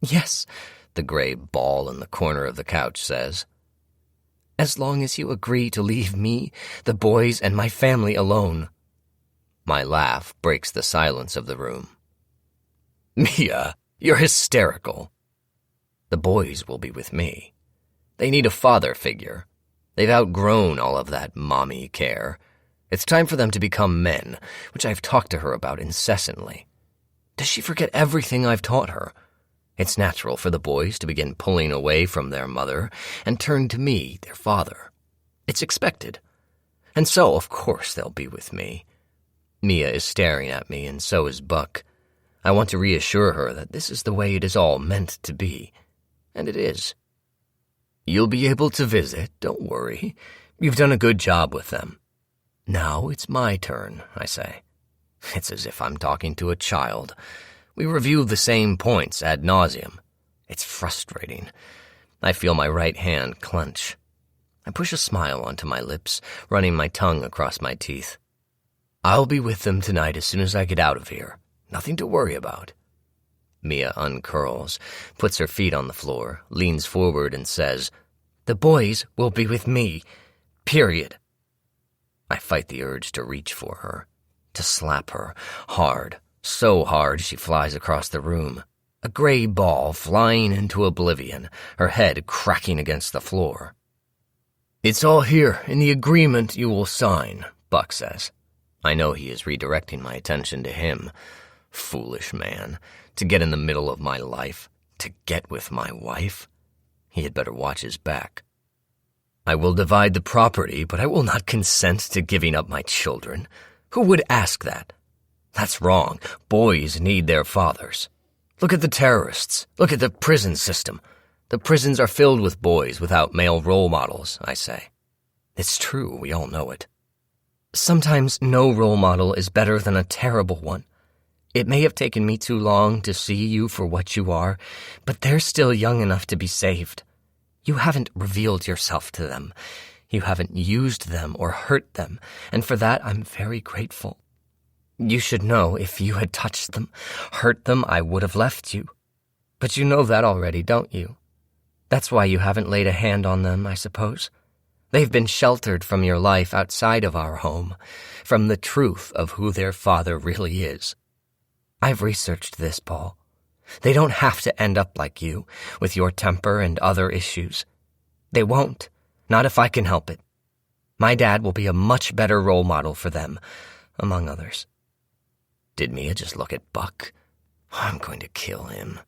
Yes, the gray ball in the corner of the couch says. As long as you agree to leave me, the boys, and my family alone. My laugh breaks the silence of the room. Mia, you're hysterical. The boys will be with me. They need a father figure. They've outgrown all of that mommy care. It's time for them to become men, which I've talked to her about incessantly. Does she forget everything I've taught her? It's natural for the boys to begin pulling away from their mother and turn to me, their father. It's expected. And so, of course, they'll be with me. Mia is staring at me, and so is Buck. I want to reassure her that this is the way it is all meant to be. And it is. You'll be able to visit, don't worry. You've done a good job with them. Now it's my turn, I say. It's as if I'm talking to a child. We review the same points ad nauseum. It's frustrating. I feel my right hand clench. I push a smile onto my lips, running my tongue across my teeth. I'll be with them tonight as soon as I get out of here. Nothing to worry about. Mia uncurls, puts her feet on the floor, leans forward and says, The boys will be with me. Period. I fight the urge to reach for her, to slap her, hard, so hard she flies across the room. A gray ball flying into oblivion, her head cracking against the floor. It's all here in the agreement you will sign, Buck says. I know he is redirecting my attention to him. Foolish man, to get in the middle of my life, to get with my wife. He had better watch his back. I will divide the property, but I will not consent to giving up my children. Who would ask that? That's wrong. Boys need their fathers. Look at the terrorists. Look at the prison system. The prisons are filled with boys without male role models, I say. It's true, we all know it. Sometimes no role model is better than a terrible one. It may have taken me too long to see you for what you are, but they're still young enough to be saved. You haven't revealed yourself to them. You haven't used them or hurt them, and for that I'm very grateful. You should know if you had touched them, hurt them, I would have left you. But you know that already, don't you? That's why you haven't laid a hand on them, I suppose. They've been sheltered from your life outside of our home, from the truth of who their father really is. I've researched this, Paul. They don't have to end up like you, with your temper and other issues. They won't, not if I can help it. My dad will be a much better role model for them, among others. Did Mia just look at Buck? I'm going to kill him.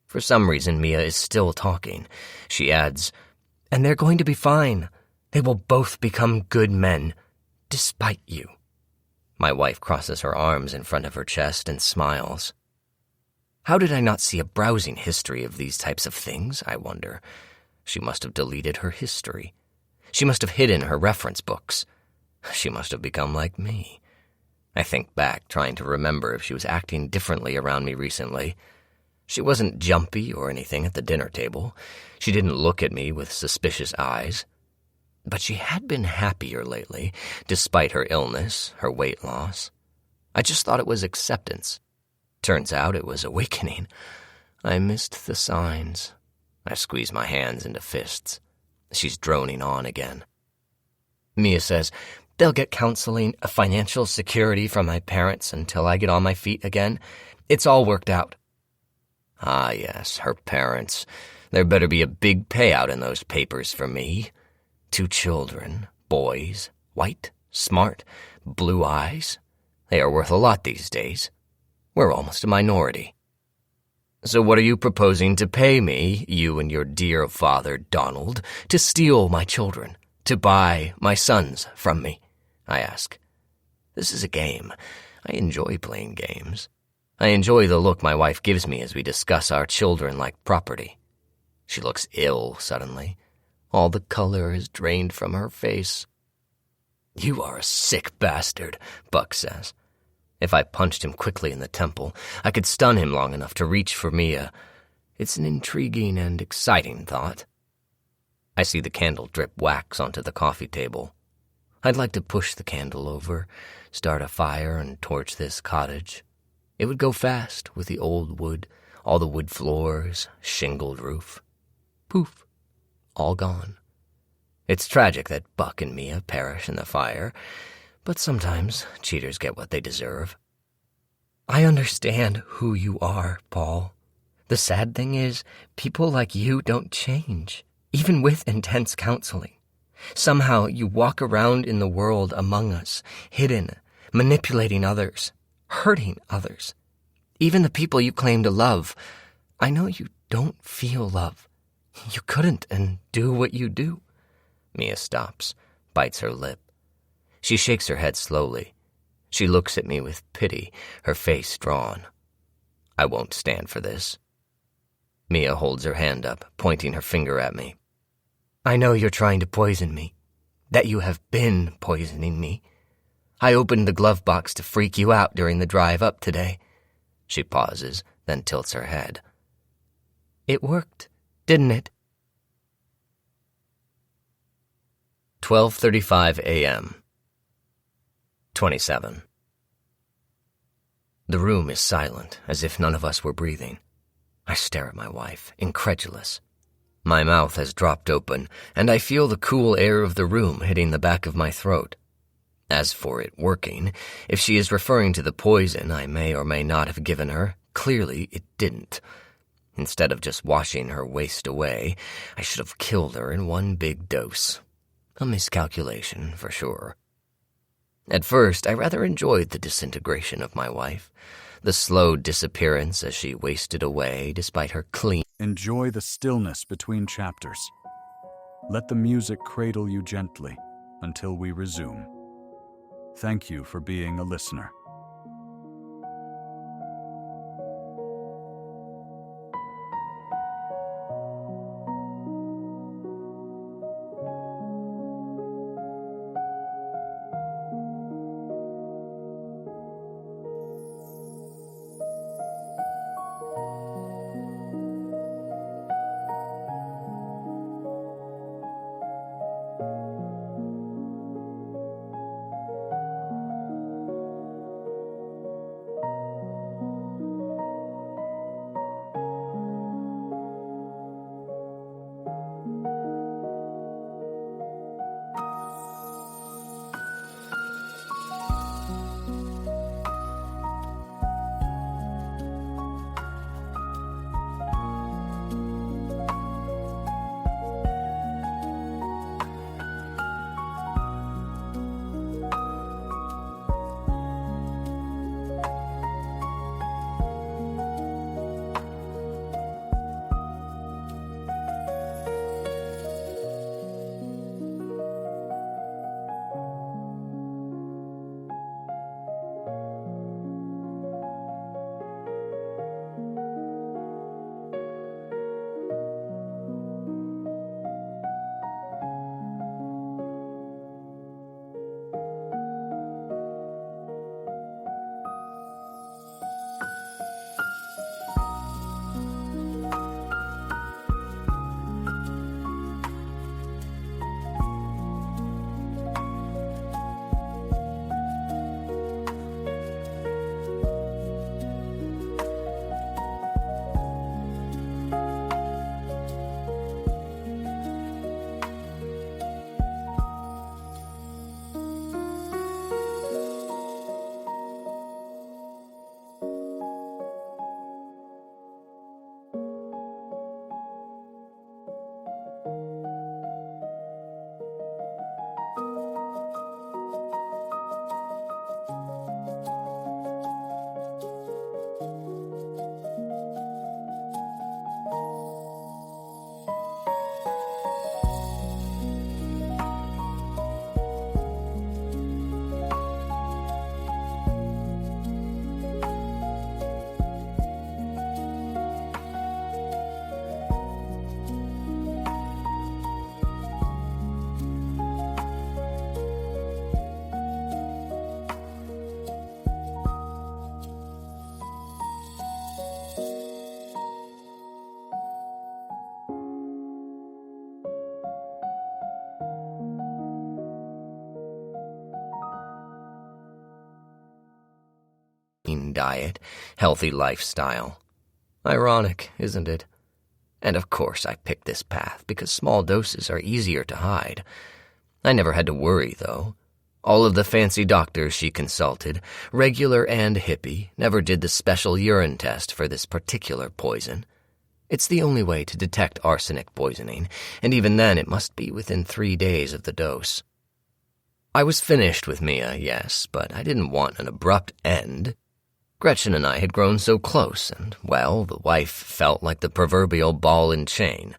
For some reason, Mia is still talking. She adds, And they're going to be fine. They will both become good men, despite you. My wife crosses her arms in front of her chest and smiles. How did I not see a browsing history of these types of things, I wonder? She must have deleted her history. She must have hidden her reference books. She must have become like me. I think back, trying to remember if she was acting differently around me recently. She wasn't jumpy or anything at the dinner table. She didn't look at me with suspicious eyes. But she had been happier lately, despite her illness, her weight loss. I just thought it was acceptance. Turns out it was awakening. I missed the signs. I squeeze my hands into fists. She's droning on again. Mia says, they'll get counseling, a financial security from my parents until I get on my feet again. It's all worked out. Ah, yes, her parents. There better be a big payout in those papers for me. 2 children, boys, white, smart, blue eyes. They are worth a lot these days. We're almost a minority. So what are you proposing to pay me, you and your dear father, Donald, to steal my children, to buy my sons from me? I ask. This is a game. I enjoy playing games. I enjoy the look my wife gives me as we discuss our children like property. She looks ill suddenly. All the color is drained from her face. You are a sick bastard, Buck says. If I punched him quickly in the temple, I could stun him long enough to reach for Mia. It's an intriguing and exciting thought. I see the candle drip wax onto the coffee table. I'd like to push the candle over, start a fire, and torch this cottage. It would go fast with the old wood, all the wood floors, shingled roof. Poof, all gone. It's tragic that Buck and Mia perish in the fire, but sometimes cheaters get what they deserve. I understand who you are, Paul. The sad thing is, people like you don't change, even with intense counseling. Somehow you walk around in the world among us, hidden, manipulating others, hurting others. Even the people you claim to love. I know you don't feel love. You couldn't and do what you do. Mia stops, bites her lip. She shakes her head slowly. She looks at me with pity, her face drawn. I won't stand for this. Mia holds her hand up, pointing her finger at me. I know you're trying to poison me, that you have been poisoning me. I opened the glove box to freak you out during the drive up today. She pauses, then tilts her head. It worked, didn't it? 12:35 a.m. 27. The room is silent, as if none of us were breathing. I stare at my wife, incredulous. My mouth has dropped open, and I feel the cool air of the room hitting the back of my throat. As for it working, if she is referring to the poison I may or may not have given her, clearly it didn't. Instead of just washing her waste away, I should have killed her in one big dose. A miscalculation, for sure. At first, I rather enjoyed the disintegration of my wife, the slow disappearance as she wasted away despite her clean. Enjoy the stillness between chapters. Let the music cradle you gently until we resume. Thank you for being a listener. diet, healthy lifestyle. Ironic, isn't it? And of course I picked this path because small doses are easier to hide. I never had to worry, though. All of the fancy doctors she consulted, regular and hippie, never did the special urine test for this particular poison. It's the only way to detect arsenic poisoning, and even then it must be within 3 days of the dose. I was finished with Mia, yes, but I didn't want an abrupt end. Gretchen and I had grown so close, and, well, the wife felt like the proverbial ball and chain.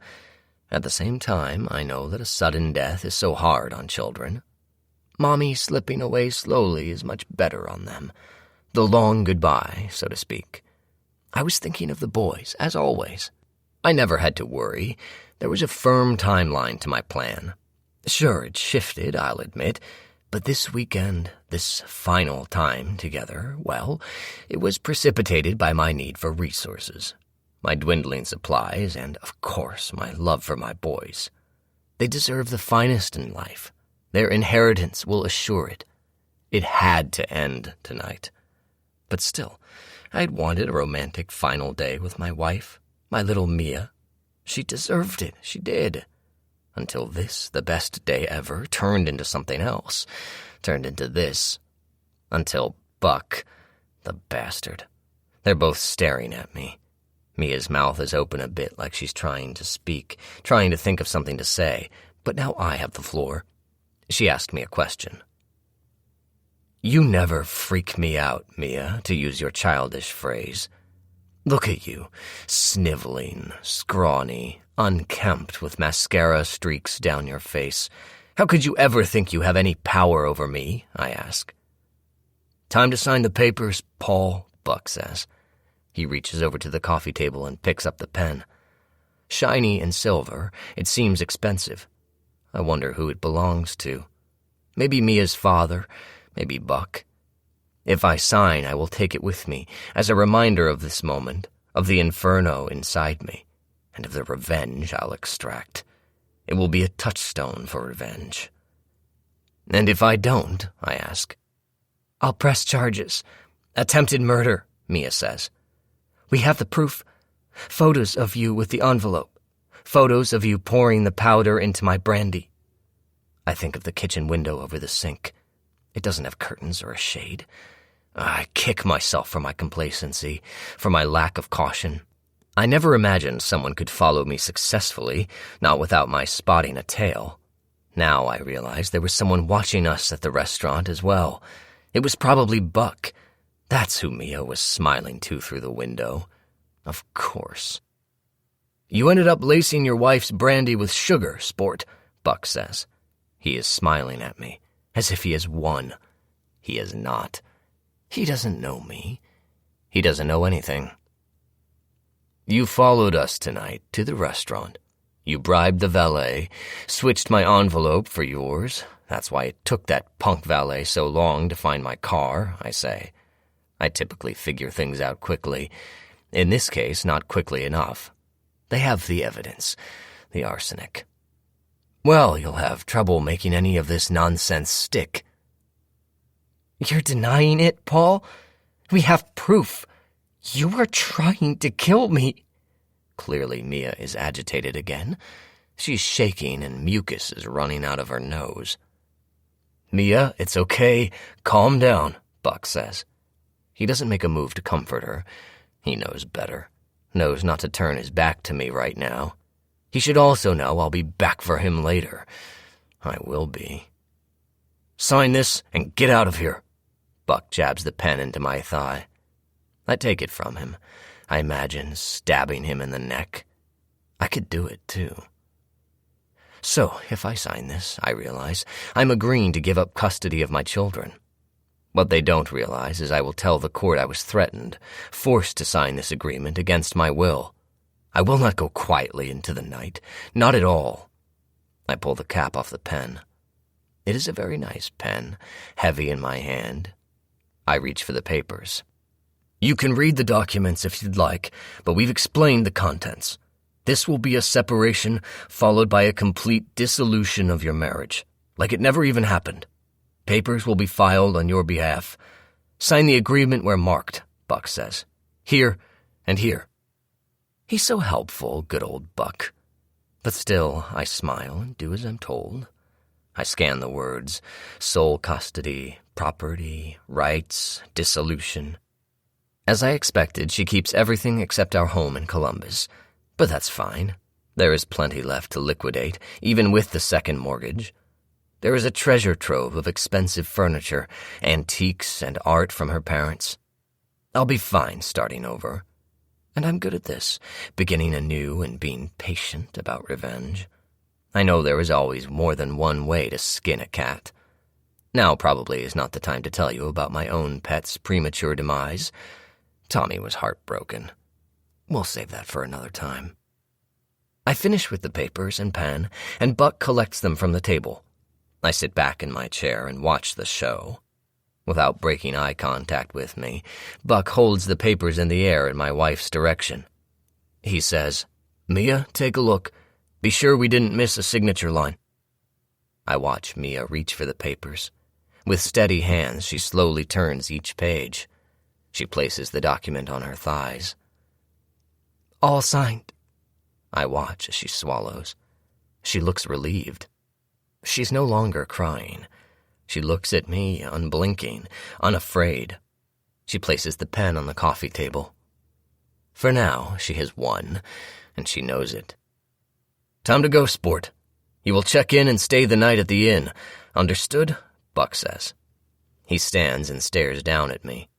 At the same time, I know that a sudden death is so hard on children. Mommy slipping away slowly is much better on them. The long goodbye, so to speak. I was thinking of the boys, as always. I never had to worry. There was a firm timeline to my plan. Sure, it shifted, I'll admit, but this weekend, this final time together, well, it was precipitated by my need for resources, my dwindling supplies, and, of course, my love for my boys. They deserve the finest in life. Their inheritance will assure it. It had to end tonight. But still, I'd wanted a romantic final day with my wife, my little Mia. She deserved it, she did. Until this, the best day ever, turned into something else, turned into this. Until Buck, the bastard. They're both staring at me. Mia's mouth is open a bit like she's trying to speak, trying to think of something to say, but now I have the floor. She asked me a question. You never freak me out, Mia, to use your childish phrase. Look at you, sniveling, scrawny, unkempt with mascara streaks down your face. How could you ever think you have any power over me? I ask. Time to sign the papers, Paul, Buck says. He reaches over to the coffee table and picks up the pen. Shiny and silver, it seems expensive. I wonder who it belongs to. Maybe Mia's father, maybe Buck. If I sign, I will take it with me as a reminder of this moment, of the inferno inside me, and of the revenge I'll extract. It will be a touchstone for revenge. And if I don't, I ask. I'll press charges. Attempted murder, Mia says. We have the proof. Photos of you with the envelope. Photos of you pouring the powder into my brandy. I think of the kitchen window over the sink. It doesn't have curtains or a shade. I kick myself for my complacency, for my lack of caution. I never imagined someone could follow me successfully, not without my spotting a tail. Now I realize there was someone watching us at the restaurant as well. It was probably Buck. That's who Mia was smiling to through the window. Of course. You ended up lacing your wife's brandy with sugar, sport, Buck says. He is smiling at me, as if he has won. He is not. He doesn't know me. He doesn't know anything. You followed us tonight to the restaurant. You bribed the valet, switched my envelope for yours. That's why it took that punk valet so long to find my car, I say. I typically figure things out quickly. In this case, not quickly enough. They have the evidence, the arsenic. Well, you'll have trouble making any of this nonsense stick. You're denying it, Paul? We have proof. You are trying to kill me. Clearly, Mia is agitated again. She's shaking and mucus is running out of her nose. Mia, it's okay. Calm down, Buck says. He doesn't make a move to comfort her. He knows better. Knows not to turn his back to me right now. He should also know I'll be back for him later. I will be. Sign this and get out of here. Buck jabs the pen into my thigh. I take it from him. I imagine stabbing him in the neck. I could do it, too. So, if I sign this, I realize, I'm agreeing to give up custody of my children. What they don't realize is I will tell the court I was threatened, forced to sign this agreement against my will. I will not go quietly into the night, not at all. I pull the cap off the pen. It is a very nice pen, heavy in my hand. I reach for the papers. You can read the documents if you'd like, but we've explained the contents. This will be a separation followed by a complete dissolution of your marriage, like it never even happened. Papers will be filed on your behalf. Sign the agreement where marked, Buck says. Here and here. He's so helpful, good old Buck. But still, I smile and do as I'm told. I scan the words: sole custody, property, rights, dissolution. As I expected, she keeps everything except our home in Columbus. But that's fine. There is plenty left to liquidate, even with the second mortgage. There is a treasure trove of expensive furniture, antiques, and art from her parents. I'll be fine starting over. And I'm good at this, beginning anew and being patient about revenge. I know there is always more than one way to skin a cat. Now probably is not the time to tell you about my own pet's premature demise. Tommy was heartbroken. We'll save that for another time. I finish with the papers and pen, and Buck collects them from the table. I sit back in my chair and watch the show. Without breaking eye contact with me, Buck holds the papers in the air in my wife's direction. He says, "Mia, take a look. Be sure we didn't miss a signature line." I watch Mia reach for the papers. With steady hands, she slowly turns each page. She places the document on her thighs. "All signed." I watch as she swallows. She looks relieved. She's no longer crying. She looks at me, unblinking, unafraid. She places the pen on the coffee table. For now, she has won, and she knows it. "Time to go, sport. You will check in and stay the night at the inn. Understood?" Buck says. He stands and stares down at me.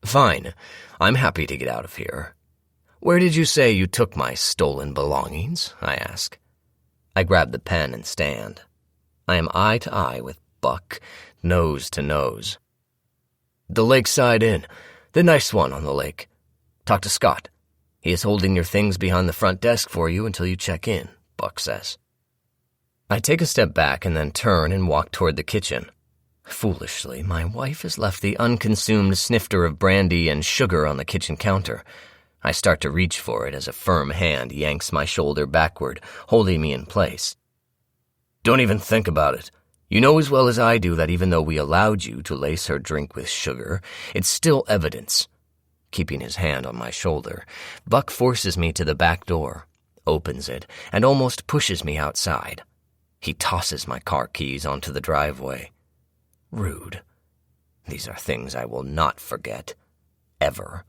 "Fine. I'm happy to get out of here. Where did you say you took my stolen belongings?" I ask. I grab the pen and stand. I am eye to eye with Buck, nose to nose. "The Lakeside Inn, the nice one on the lake. Talk to Scott. He is holding your things behind the front desk for you until you check in," Buck says. I take a step back and then turn and walk toward the kitchen. Foolishly, my wife has left the unconsumed snifter of brandy and sugar on the kitchen counter. I start to reach for it as a firm hand yanks my shoulder backward, holding me in place. "Don't even think about it. You know as well as I do that even though we allowed you to lace her drink with sugar, it's still evidence." Keeping his hand on my shoulder, Buck forces me to the back door, opens it, and almost pushes me outside. He tosses my car keys onto the driveway. Rude. These are things I will not forget. Ever.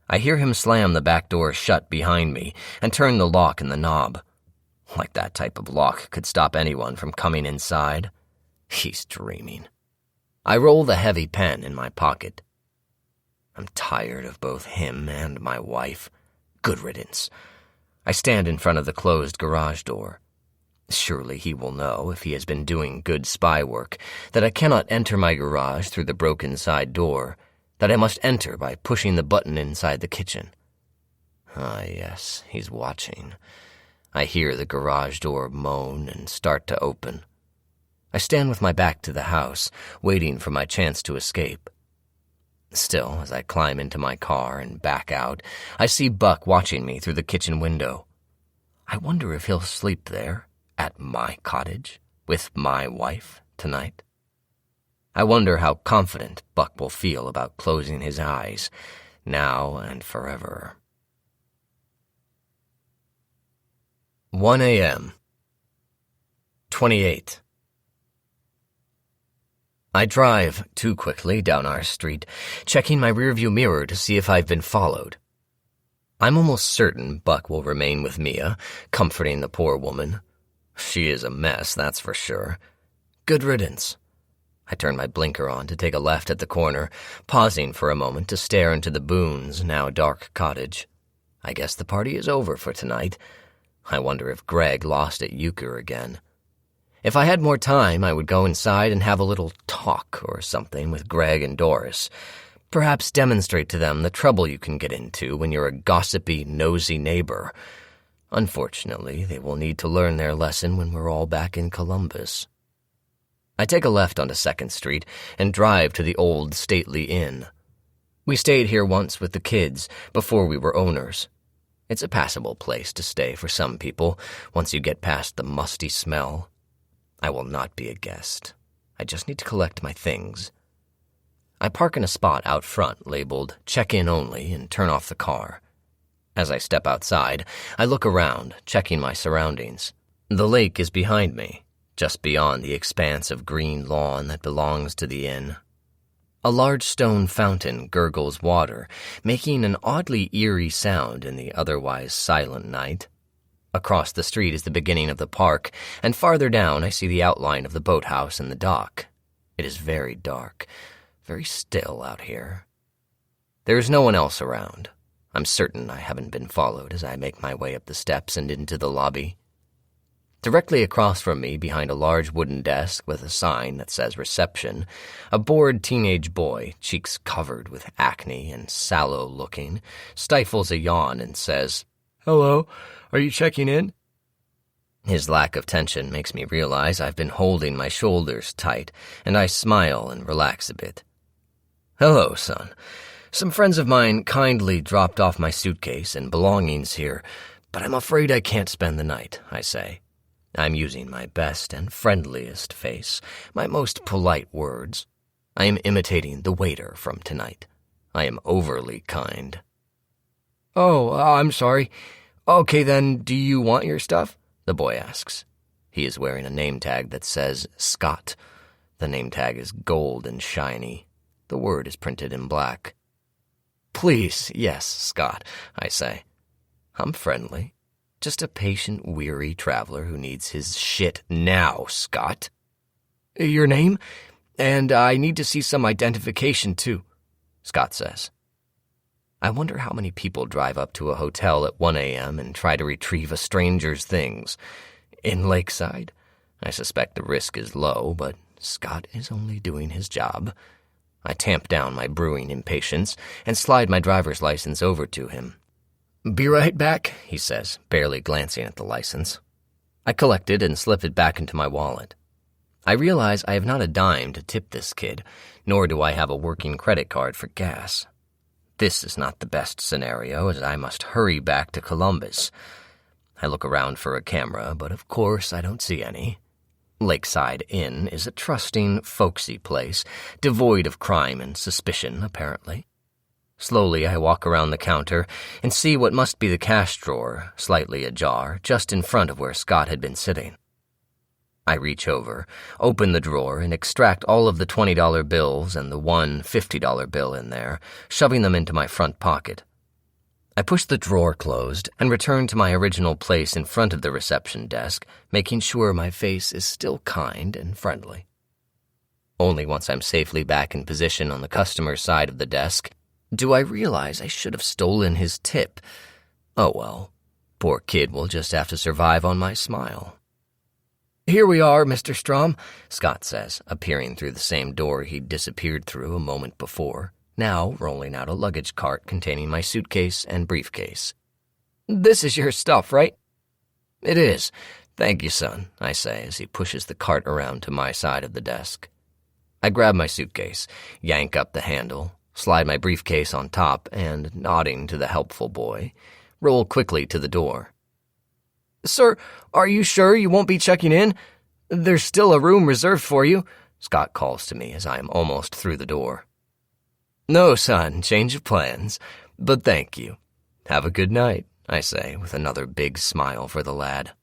I hear him slam the back door shut behind me and turn the lock in the knob. Like that type of lock could stop anyone from coming inside. He's dreaming. I roll the heavy pen in my pocket. I'm tired of both him and my wife. Good riddance. I stand in front of the closed garage door. Surely he will know, if he has been doing good spy work, that I cannot enter my garage through the broken side door, that I must enter by pushing the button inside the kitchen. Ah, yes, he's watching. I hear the garage door moan and start to open. I stand with my back to the house, waiting for my chance to escape. Still, as I climb into my car and back out, I see Buck watching me through the kitchen window. I wonder if he'll sleep there, at my cottage, with my wife tonight. I wonder how confident Buck will feel about closing his eyes, now and forever. 1 a.m. 28. I drive too quickly down our street, checking my rearview mirror to see if I've been followed. I'm almost certain Buck will remain with Mia, comforting the poor woman. She is a mess, that's for sure. Good riddance. I turn my blinker on to take a left at the corner, pausing for a moment to stare into the Boone's now dark cottage. I guess the party is over for tonight. I wonder if Greg lost at euchre again. If I had more time, I would go inside and have a little talk or something with Greg and Doris. Perhaps demonstrate to them the trouble you can get into when you're a gossipy, nosy neighbor. Unfortunately, they will need to learn their lesson when we're all back in Columbus. I take a left onto 2nd Street and drive to the old stately inn. We stayed here once with the kids before we were owners. It's a passable place to stay for some people once you get past the musty smell. I will not be a guest. I just need to collect my things. I park in a spot out front labeled check-in only and turn off the car. As I step outside, I look around, checking my surroundings. The lake is behind me, just beyond the expanse of green lawn that belongs to the inn. A large stone fountain gurgles water, making an oddly eerie sound in the otherwise silent night. Across the street is the beginning of the park, and farther down I see the outline of the boathouse and the dock. It is very dark, very still out here. There is no one else around. I'm certain I haven't been followed as I make my way up the steps and into the lobby. Directly across from me, behind a large wooden desk with a sign that says reception, a bored teenage boy, cheeks covered with acne and sallow-looking, stifles a yawn and says, "Hello, are you checking in?" His lack of tension makes me realize I've been holding my shoulders tight, and I smile and relax a bit. "Hello, son. Some friends of mine kindly dropped off my suitcase and belongings here, but I'm afraid I can't spend the night," I say. I'm using my best and friendliest face, my most polite words. I am imitating the waiter from tonight. I am overly kind. "Oh, I'm sorry. Okay, then, do you want your stuff?" the boy asks. He is wearing a name tag that says Scott. The name tag is gold and shiny. The word is printed in black. "Please, yes, Scott," I say. I'm friendly. Just a patient, weary traveler who needs his shit now, Scott. "Your name? And I need to see some identification, too," Scott says. I wonder how many people drive up to a hotel at 1 a.m. and try to retrieve a stranger's things. In Lakeside, I suspect the risk is low, but Scott is only doing his job. I tamp down my brewing impatience and slide my driver's license over to him. "Be right back," he says, barely glancing at the license. I collect it and slip it back into my wallet. I realize I have not a dime to tip this kid, nor do I have a working credit card for gas. This is not the best scenario, as I must hurry back to Columbus. I look around for a camera, but of course I don't see any. Lakeside Inn is a trusting, folksy place, devoid of crime and suspicion, apparently. Slowly, I walk around the counter and see what must be the cash drawer, slightly ajar, just in front of where Scott had been sitting. I reach over, open the drawer, and extract all of the $20 bills and the one $50 bill in there, shoving them into my front pocket. I push the drawer closed and return to my original place in front of the reception desk, making sure my face is still kind and friendly. Only once I'm safely back in position on the customer side of the desk do I realize I should have stolen his tip. Oh well, poor kid will just have to survive on my smile. "Here we are, Mr. Strom," Scott says, appearing through the same door he'd disappeared through a moment before, now rolling out a luggage cart containing my suitcase and briefcase. "This is your stuff, right?" "It is. Thank you, son," I say as he pushes the cart around to my side of the desk. I grab my suitcase, yank up the handle, slide my briefcase on top, and, nodding to the helpful boy, roll quickly to the door. "Sir, are you sure you won't be checking in? There's still a room reserved for you," Scott calls to me as I am almost through the door. "No, son, change of plans, but thank you. Have a good night," I say with another big smile for the lad.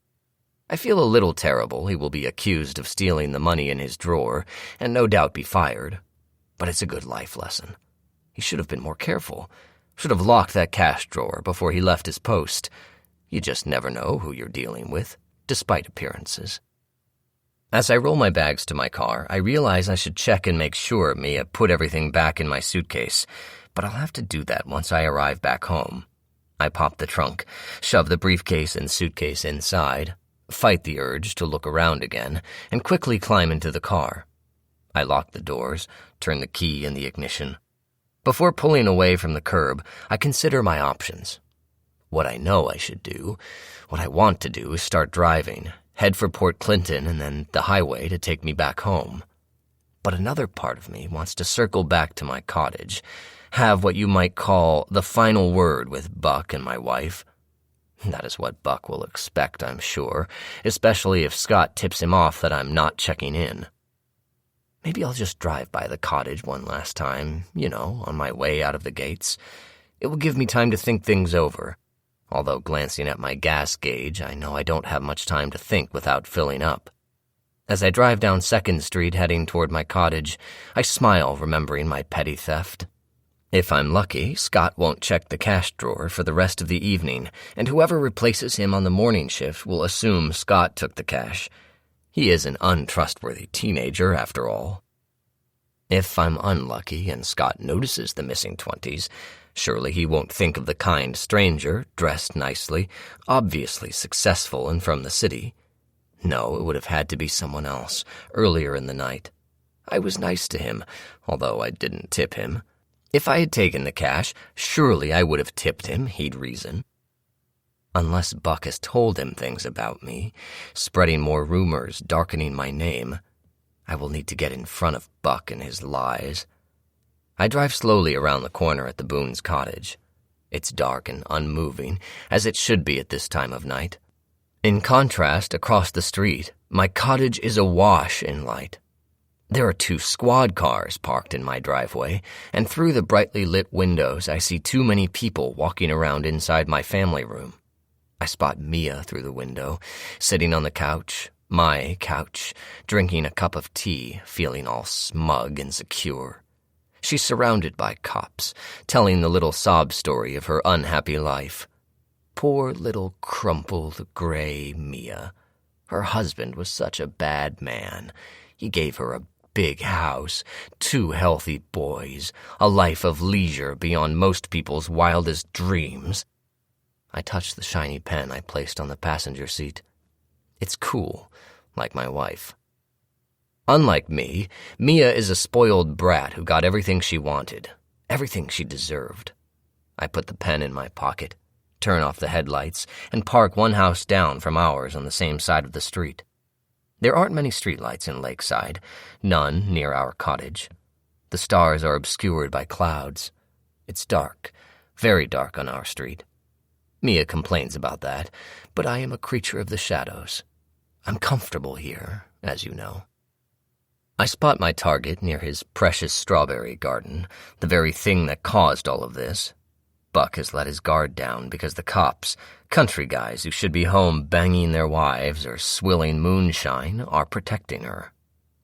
I feel a little terrible. He will be accused of stealing the money in his drawer and no doubt be fired, but it's a good life lesson. He should have been more careful, should have locked that cash drawer before he left his post. You just never know who you're dealing with, despite appearances. As I roll my bags to my car, I realize I should check and make sure Mia put everything back in my suitcase, but I'll have to do that once I arrive back home. I pop the trunk, shove the briefcase and suitcase inside, fight the urge to look around again, and quickly climb into the car. I lock the doors, turn the key in the ignition. Before pulling away from the curb, I consider my options. What I know I should do, what I want to do is start driving, head for Port Clinton and then the highway to take me back home. But another part of me wants to circle back to my cottage, have what you might call the final word with Buck and my wife. That is what Buck will expect, I'm sure, especially if Scott tips him off that I'm not checking in. Maybe I'll just drive by the cottage one last time, on my way out of the gates. It will give me time to think things over. Although glancing at my gas gauge, I know I don't have much time to think without filling up. As I drive down 2nd Street heading toward my cottage, I smile remembering my petty theft. If I'm lucky, Scott won't check the cash drawer for the rest of the evening, and whoever replaces him on the morning shift will assume Scott took the cash. He is an untrustworthy teenager, after all. If I'm unlucky and Scott notices the missing 20s, surely he won't think of the kind stranger, dressed nicely, obviously successful and from the city. No, it would have had to be someone else, earlier in the night. I was nice to him, although I didn't tip him. If I had taken the cash, surely I would have tipped him, he'd reason. Unless Buck has told him things about me, spreading more rumors, darkening my name, I will need to get in front of Buck and his lies. I drive slowly around the corner at the Boone's cottage. It's dark and unmoving, as it should be at this time of night. In contrast, across the street, my cottage is awash in light. There are 2 squad cars parked in my driveway, and through the brightly lit windows I see too many people walking around inside my family room. I spot Mia through the window, sitting on the couch, my couch, drinking a cup of tea, feeling all smug and secure. She's surrounded by cops, telling the little sob story of her unhappy life. Poor little crumpled, gray Mia. Her husband was such a bad man. He gave her a big house, 2 healthy boys, a life of leisure beyond most people's wildest dreams. I touched the shiny pen I placed on the passenger seat. It's cool, like my wife. Unlike me, Mia is a spoiled brat who got everything she wanted, everything she deserved. I put the pen in my pocket, turn off the headlights, and park 1 house down from ours on the same side of the street. There aren't many streetlights in Lakeside, none near our cottage. The stars are obscured by clouds. It's dark, very dark on our street. Mia complains about that, but I am a creature of the shadows. I'm comfortable here, as you know. I spot my target near his precious strawberry garden, the very thing that caused all of this. Buck has let his guard down because the cops, country guys who should be home banging their wives or swilling moonshine, are protecting her.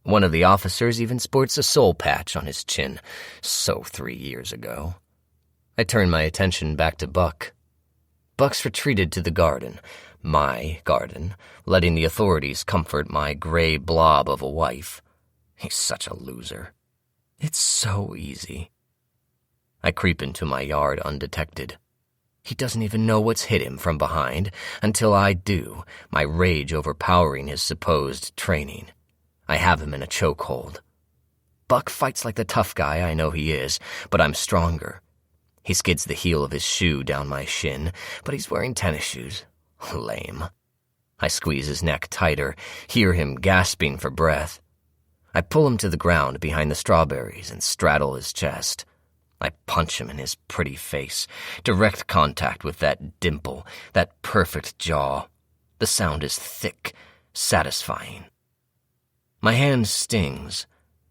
One of the officers even sports a soul patch on his chin, so 3 years ago. I turn my attention back to Buck. Buck's retreated to the garden, my garden, letting the authorities comfort my gray blob of a wife. He's such a loser. It's so easy. I creep into my yard undetected. He doesn't even know what's hit him from behind until I do, my rage overpowering his supposed training. I have him in a chokehold. Buck fights like the tough guy I know he is, but I'm stronger. He skids the heel of his shoe down my shin, but he's wearing tennis shoes. Lame. I squeeze his neck tighter, hear him gasping for breath. I pull him to the ground behind the strawberries and straddle his chest. I punch him in his pretty face, direct contact with that dimple, that perfect jaw. The sound is thick, satisfying. My hand stings.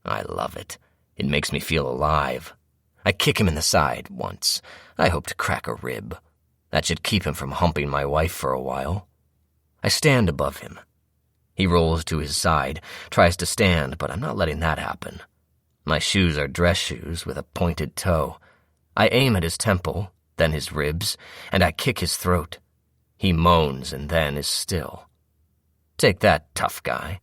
I love it. It makes me feel alive. I kick him in the side once. I hope to crack a rib. That should keep him from humping my wife for a while. I stand above him. He rolls to his side, tries to stand, but I'm not letting that happen. My shoes are dress shoes with a pointed toe. I aim at his temple, then his ribs, and I kick his throat. He moans and then is still. Take that, tough guy.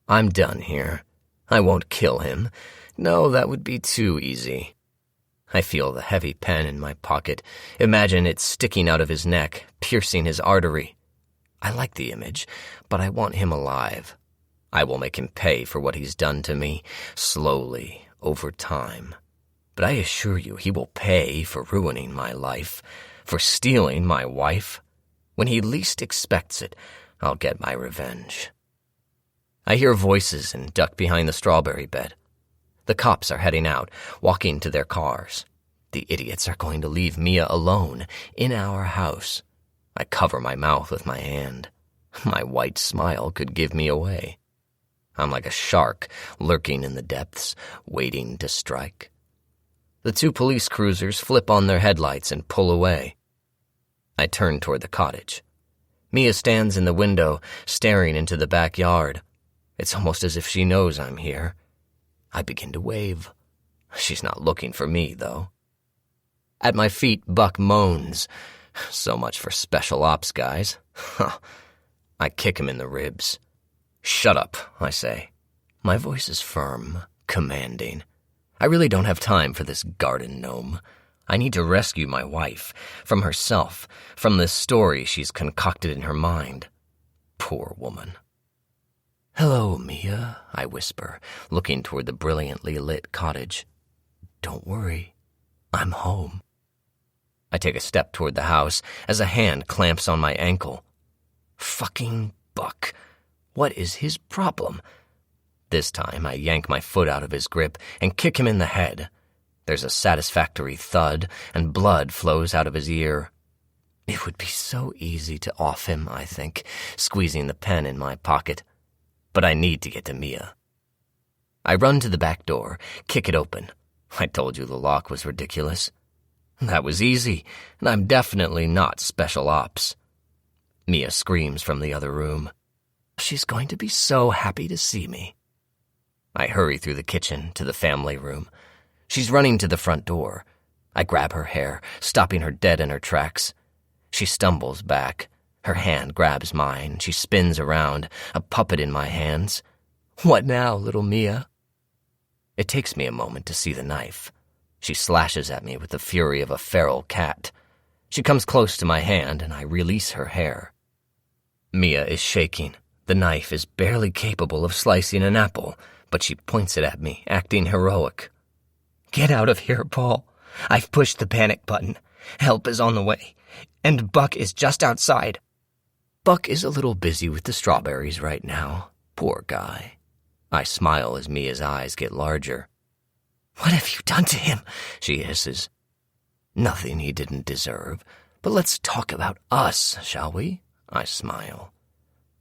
I'm done here. I won't kill him. No, that would be too easy. I feel the heavy pen in my pocket. Imagine it sticking out of his neck, piercing his artery. I like the image, but I want him alive. I will make him pay for what he's done to me, slowly, over time. But I assure you he will pay for ruining my life, for stealing my wife. When he least expects it, I'll get my revenge. I hear voices and duck behind the strawberry bed. The cops are heading out, walking to their cars. The idiots are going to leave Mia alone, in our house. I cover my mouth with my hand. My white smile could give me away. I'm like a shark lurking in the depths, waiting to strike. The 2 police cruisers flip on their headlights and pull away. I turn toward the cottage. Mia stands in the window, staring into the backyard. It's almost as if she knows I'm here. I begin to wave. She's not looking for me, though. At my feet, Buck moans. So much for special ops guys. I kick him in the ribs. "Shut up," I say. My voice is firm, commanding. I really don't have time for this garden gnome. I need to rescue my wife, from herself, from this story she's concocted in her mind. Poor woman. "Hello, Mia," I whisper, looking toward the brilliantly lit cottage. "Don't worry, I'm home." I take a step toward the house as a hand clamps on my ankle. Fucking Buck. What is his problem? This time I yank my foot out of his grip and kick him in the head. There's a satisfactory thud, and blood flows out of his ear. It would be so easy to off him, I think, squeezing the pen in my pocket. But I need to get to Mia. I run to the back door, kick it open. I told you the lock was ridiculous. That was easy, and I'm definitely not special ops. Mia screams from the other room. She's going to be so happy to see me. I hurry through the kitchen to the family room. She's running to the front door. I grab her hair, stopping her dead in her tracks. She stumbles back. Her hand grabs mine. She spins around, a puppet in my hands. What now, little Mia? It takes me a moment to see the knife. She slashes at me with the fury of a feral cat. She comes close to my hand, and I release her hair. Mia is shaking. The knife is barely capable of slicing an apple, but she points it at me, acting heroic. "Get out of here, Paul. I've pushed the panic button. Help is on the way, and Buck is just outside." Buck is a little busy with the strawberries right now. Poor guy. I smile as Mia's eyes get larger. "What have you done to him?" she hisses. "Nothing he didn't deserve, but let's talk about us, shall we?" I smile.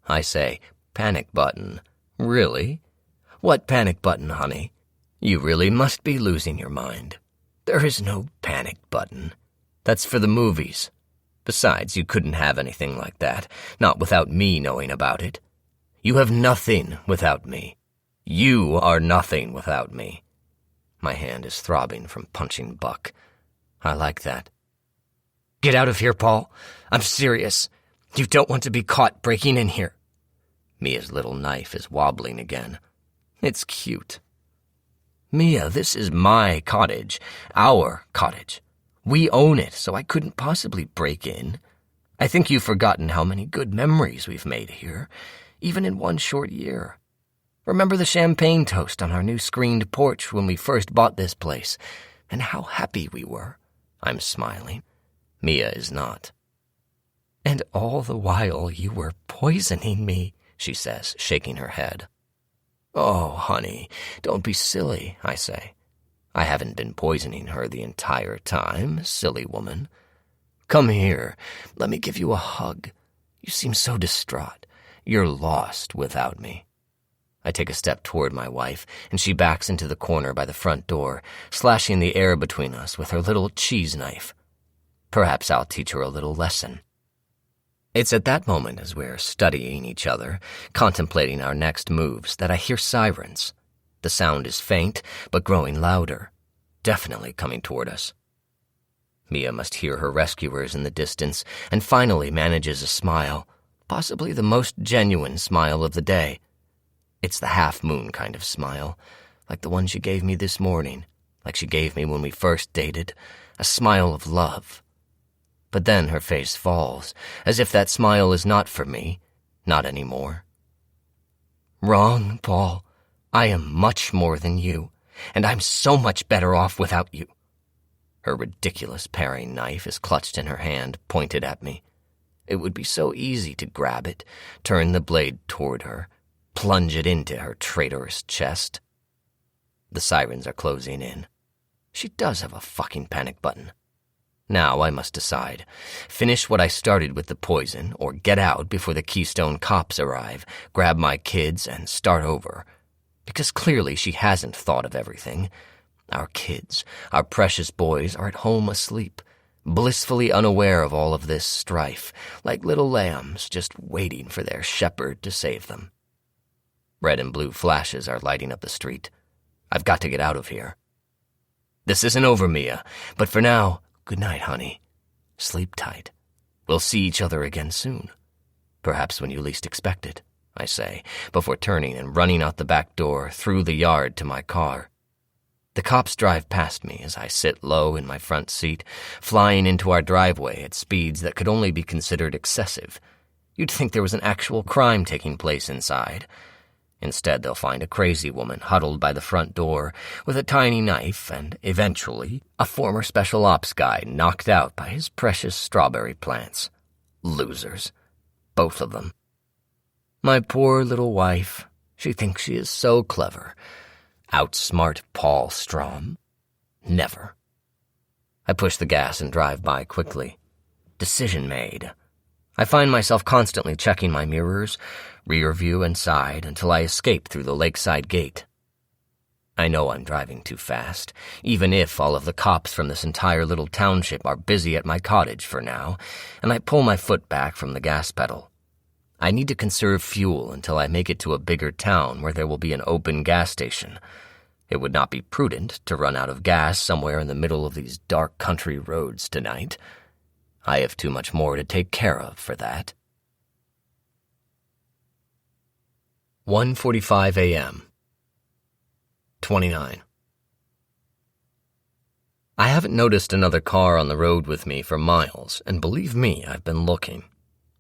I say, "Panic button. Really? What panic button, honey? You really must be losing your mind. There is no panic button. That's for the movies. Besides, you couldn't have anything like that, not without me knowing about it. You have nothing without me. You are nothing without me." My hand is throbbing from punching Buck. I like that. "Get out of here, Paul. I'm serious. You don't want to be caught breaking in here." Mia's little knife is wobbling again. It's cute. "Mia, this is my cottage. Our cottage. We own it, so I couldn't possibly break in. I think you've forgotten how many good memories we've made here, even in one short year. Remember the champagne toast on our new screened porch when we first bought this place, and how happy we were?" I'm smiling. Mia is not. "And all the while you were poisoning me," she says, shaking her head. "Oh, honey, don't be silly," I say. "I haven't been poisoning her the entire time, silly woman. Come here, let me give you a hug. You seem so distraught. You're lost without me." I take a step toward my wife, and she backs into the corner by the front door, slashing the air between us with her little cheese knife. Perhaps I'll teach her a little lesson. It's at that moment, as we're studying each other, contemplating our next moves, that I hear sirens. The sound is faint, but growing louder, definitely coming toward us. Mia must hear her rescuers in the distance, and finally manages a smile, possibly the most genuine smile of the day. It's the half-moon kind of smile, like the one she gave me this morning, like she gave me when we first dated, a smile of love. But then her face falls, as if that smile is not for me, not anymore. "Wrong, Paul. I am much more than you, and I'm so much better off without you." Her ridiculous paring knife is clutched in her hand, pointed at me. It would be so easy to grab it, turn the blade toward her, plunge it into her traitorous chest. The sirens are closing in. She does have a fucking panic button. Now I must decide. Finish what I started with the poison, or get out before the Keystone cops arrive, grab my kids, and start over. Because clearly she hasn't thought of everything. Our kids, our precious boys, are at home asleep, blissfully unaware of all of this strife, like little lambs just waiting for their shepherd to save them. Red and blue flashes are lighting up the street. I've got to get out of here. This isn't over, Mia, but for now, good night, honey. Sleep tight. We'll see each other again soon. Perhaps when you least expect it, I say, before turning and running out the back door, through the yard to my car. The cops drive past me as I sit low in my front seat, flying into our driveway at speeds that could only be considered excessive. You'd think there was an actual crime taking place inside. Instead, they'll find a crazy woman huddled by the front door with a tiny knife and, eventually, a former special ops guy knocked out by his precious strawberry plants. Losers. Both of them. My poor little wife. She thinks she is so clever. Outsmart Paul Strom? Never. I push the gas and drive by quickly. Decision made. I find myself constantly checking my mirrors, rear view and side, until I escape through the lakeside gate. I know I'm driving too fast, even if all of the cops from this entire little township are busy at my cottage for now, and I pull my foot back from the gas pedal. I need to conserve fuel until I make it to a bigger town where there will be an open gas station. It would not be prudent to run out of gas somewhere in the middle of these dark country roads tonight. I have too much more to take care of for that. 1:45 a.m. 29. I haven't noticed another car on the road with me for miles, and believe me, I've been looking.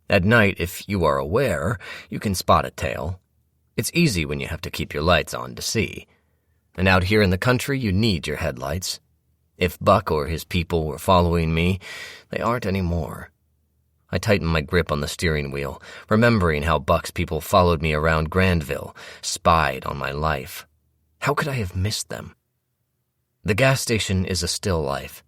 At night, if you are aware, you can spot a tail. It's easy when you have to keep your lights on to see. And out here in the country, you need your headlights. If Buck or his people were following me, they aren't anymore. I tighten my grip on the steering wheel, remembering how Buck's people followed me around Grandville, spied on my life. How could I have missed them? The gas station is a still life.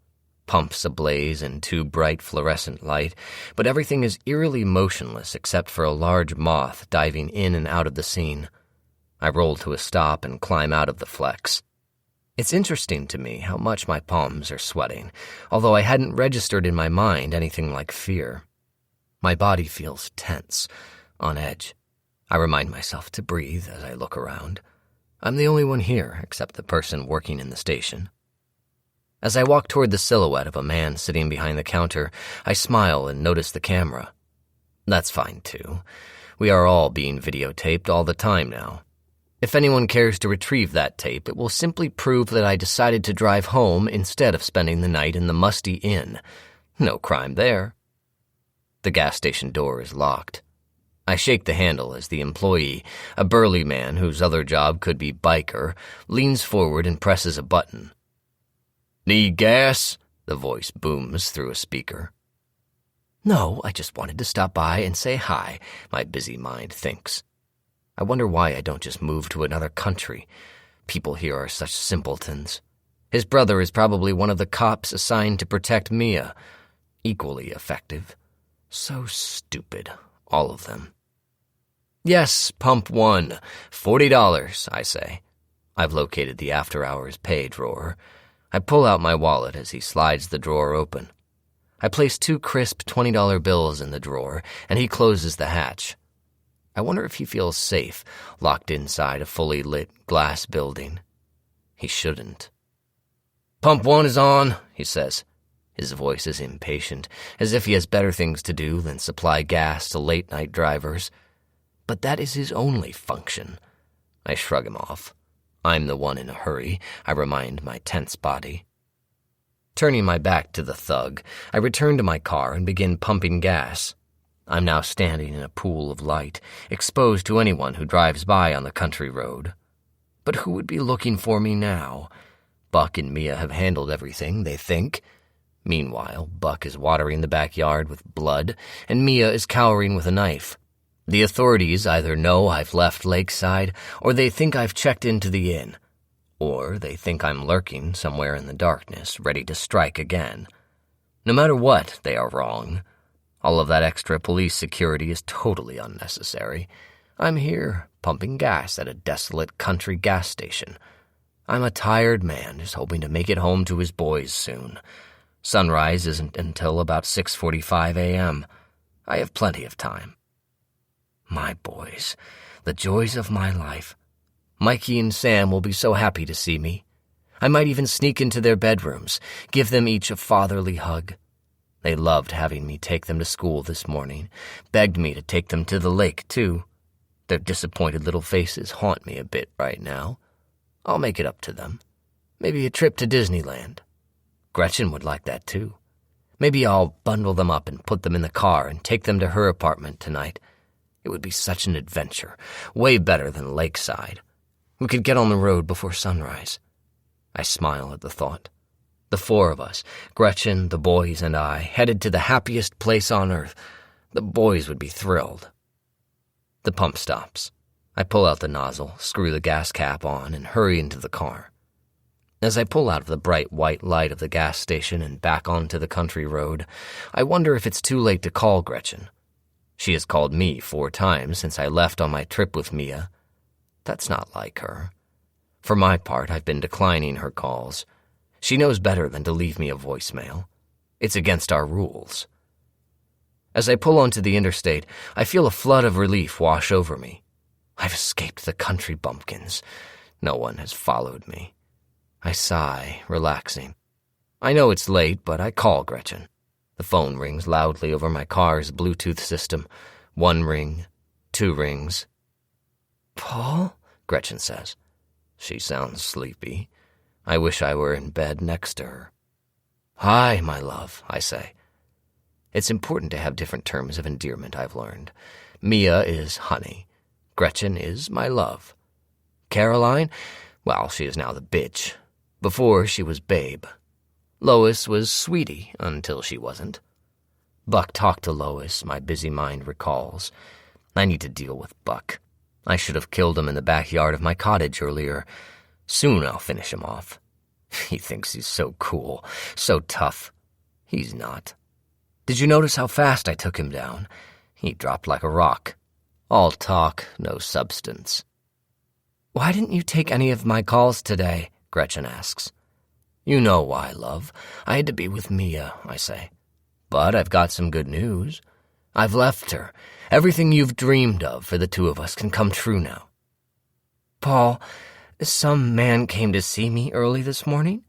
Pumps ablaze in too bright fluorescent light, but everything is eerily motionless except for a large moth diving in and out of the scene. I roll to a stop and climb out of the flex. It's interesting to me how much my palms are sweating, although I hadn't registered in my mind anything like fear. My body feels tense, on edge. I remind myself to breathe as I look around. I'm the only one here except the person working in the station. As I walk toward the silhouette of a man sitting behind the counter, I smile and notice the camera. That's fine, too. We are all being videotaped all the time now. If anyone cares to retrieve that tape, it will simply prove that I decided to drive home instead of spending the night in the musty inn. No crime there. The gas station door is locked. I shake the handle as the employee, a burly man whose other job could be biker, leans forward and presses a button. "Need gas?" the voice booms through a speaker. No, I just wanted to stop by and say hi, my busy mind thinks. I wonder why I don't just move to another country. People here are such simpletons. His brother is probably one of the cops assigned to protect Mia. Equally effective. So stupid, all of them. Yes, pump one. $40, I say. I've located the after-hours pay drawer. I pull out my wallet as he slides the drawer open. I place 2 crisp $20 bills in the drawer, and he closes the hatch. I wonder if he feels safe, locked inside a fully lit glass building. He shouldn't. "Pump one is on," he says. His voice is impatient, as if he has better things to do than supply gas to late-night drivers. But that is his only function. I shrug him off. I'm the one in a hurry, I remind my tense body. Turning my back to the thug, I return to my car and begin pumping gas. I'm now standing in a pool of light, exposed to anyone who drives by on the country road. But who would be looking for me now? Buck and Mia have handled everything, they think. Meanwhile, Buck is watering the backyard with blood, and Mia is cowering with a knife. The authorities either know I've left Lakeside, or they think I've checked into the inn. Or they think I'm lurking somewhere in the darkness, ready to strike again. No matter what, they are wrong. All of that extra police security is totally unnecessary. I'm here, pumping gas at a desolate country gas station. I'm a tired man just hoping to make it home to his boys soon. Sunrise isn't until about 6:45 a.m. I have plenty of time. My boys, the joys of my life. Mikey and Sam will be so happy to see me. I might even sneak into their bedrooms, give them each a fatherly hug. They loved having me take them to school this morning, begged me to take them to the lake, too. Their disappointed little faces haunt me a bit right now. I'll make it up to them. Maybe a trip to Disneyland. Gretchen would like that, too. Maybe I'll bundle them up and put them in the car and take them to her apartment tonight. It would be such an adventure, way better than lakeside. We could get on the road before sunrise. I smile at the thought. The four of us, Gretchen, the boys, and I, headed to the happiest place on earth. The boys would be thrilled. The pump stops. I pull out the nozzle, screw the gas cap on, and hurry into the car. As I pull out of the bright white light of the gas station and back onto the country road, I wonder if it's too late to call Gretchen. She has called me 4 times since I left on my trip with Mia. That's not like her. For my part, I've been declining her calls. She knows better than to leave me a voicemail. It's against our rules. As I pull onto the interstate, I feel a flood of relief wash over me. I've escaped the country bumpkins. No one has followed me. I sigh, relaxing. I know it's late, but I call Gretchen. The phone rings loudly over my car's Bluetooth system. 1 ring, 2 rings. "Paul?" Gretchen says. She sounds sleepy. I wish I were in bed next to her. "Hi, my love," I say. It's important to have different terms of endearment, I've learned. Mia is honey. Gretchen is my love. Caroline, well, she is now the bitch. Before, she was babe. Lois was sweetie until she wasn't. Buck talked to Lois, my busy mind recalls. I need to deal with Buck. I should have killed him in the backyard of my cottage earlier. Soon I'll finish him off. He thinks he's so cool, so tough. He's not. Did you notice how fast I took him down? He dropped like a rock. All talk, no substance. "Why didn't you take any of my calls today?" Gretchen asks. "You know why, love. I had to be with Mia," I say. "But I've got some good news. I've left her. Everything you've dreamed of for the 2 of us can come true now." "Paul, some man came to see me early this morning.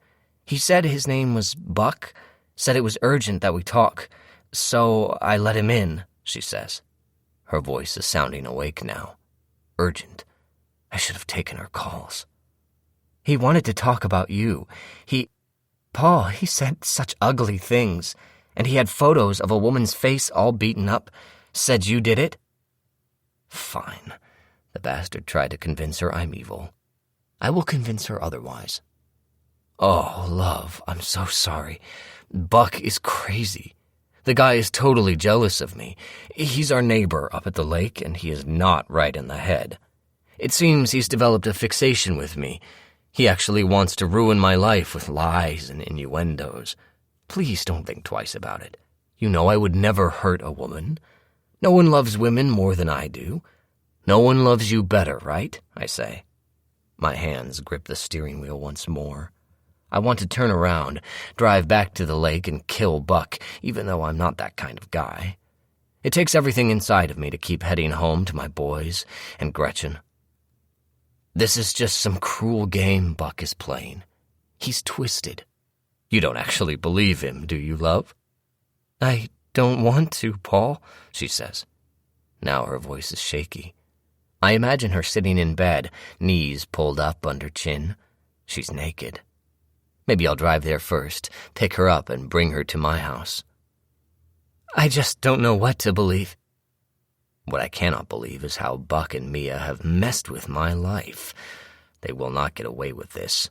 He said his name was Buck, said it was urgent that we talk, so I let him in," she says. Her voice is sounding awake now. Urgent. I should have taken her calls. "He wanted to talk about you. Paul, he said such ugly things, and he had photos of a woman's face all beaten up. Said you did it?" Fine. The bastard tried to convince her I'm evil. I will convince her otherwise. "Oh, love, I'm so sorry. Buck is crazy. The guy is totally jealous of me. He's our neighbor up at the lake, and he is not right in the head. It seems he's developed a fixation with me. He actually wants to ruin my life with lies and innuendos. Please don't think twice about it. You know I would never hurt a woman. No one loves women more than I do. No one loves you better, right?" I say. My hands grip the steering wheel once more. I want to turn around, drive back to the lake and kill Buck, even though I'm not that kind of guy. It takes everything inside of me to keep heading home to my boys and Gretchen. This is just some cruel game Buck is playing. He's twisted. You don't actually believe him, do you, love? "I don't want to, Paul," she says. Now her voice is shaky. I imagine her sitting in bed, knees pulled up under chin. She's naked. Maybe I'll drive there first, pick her up, and bring her to my house. I just don't know what to believe. What I cannot believe is how Buck and Mia have messed with my life. They will not get away with this.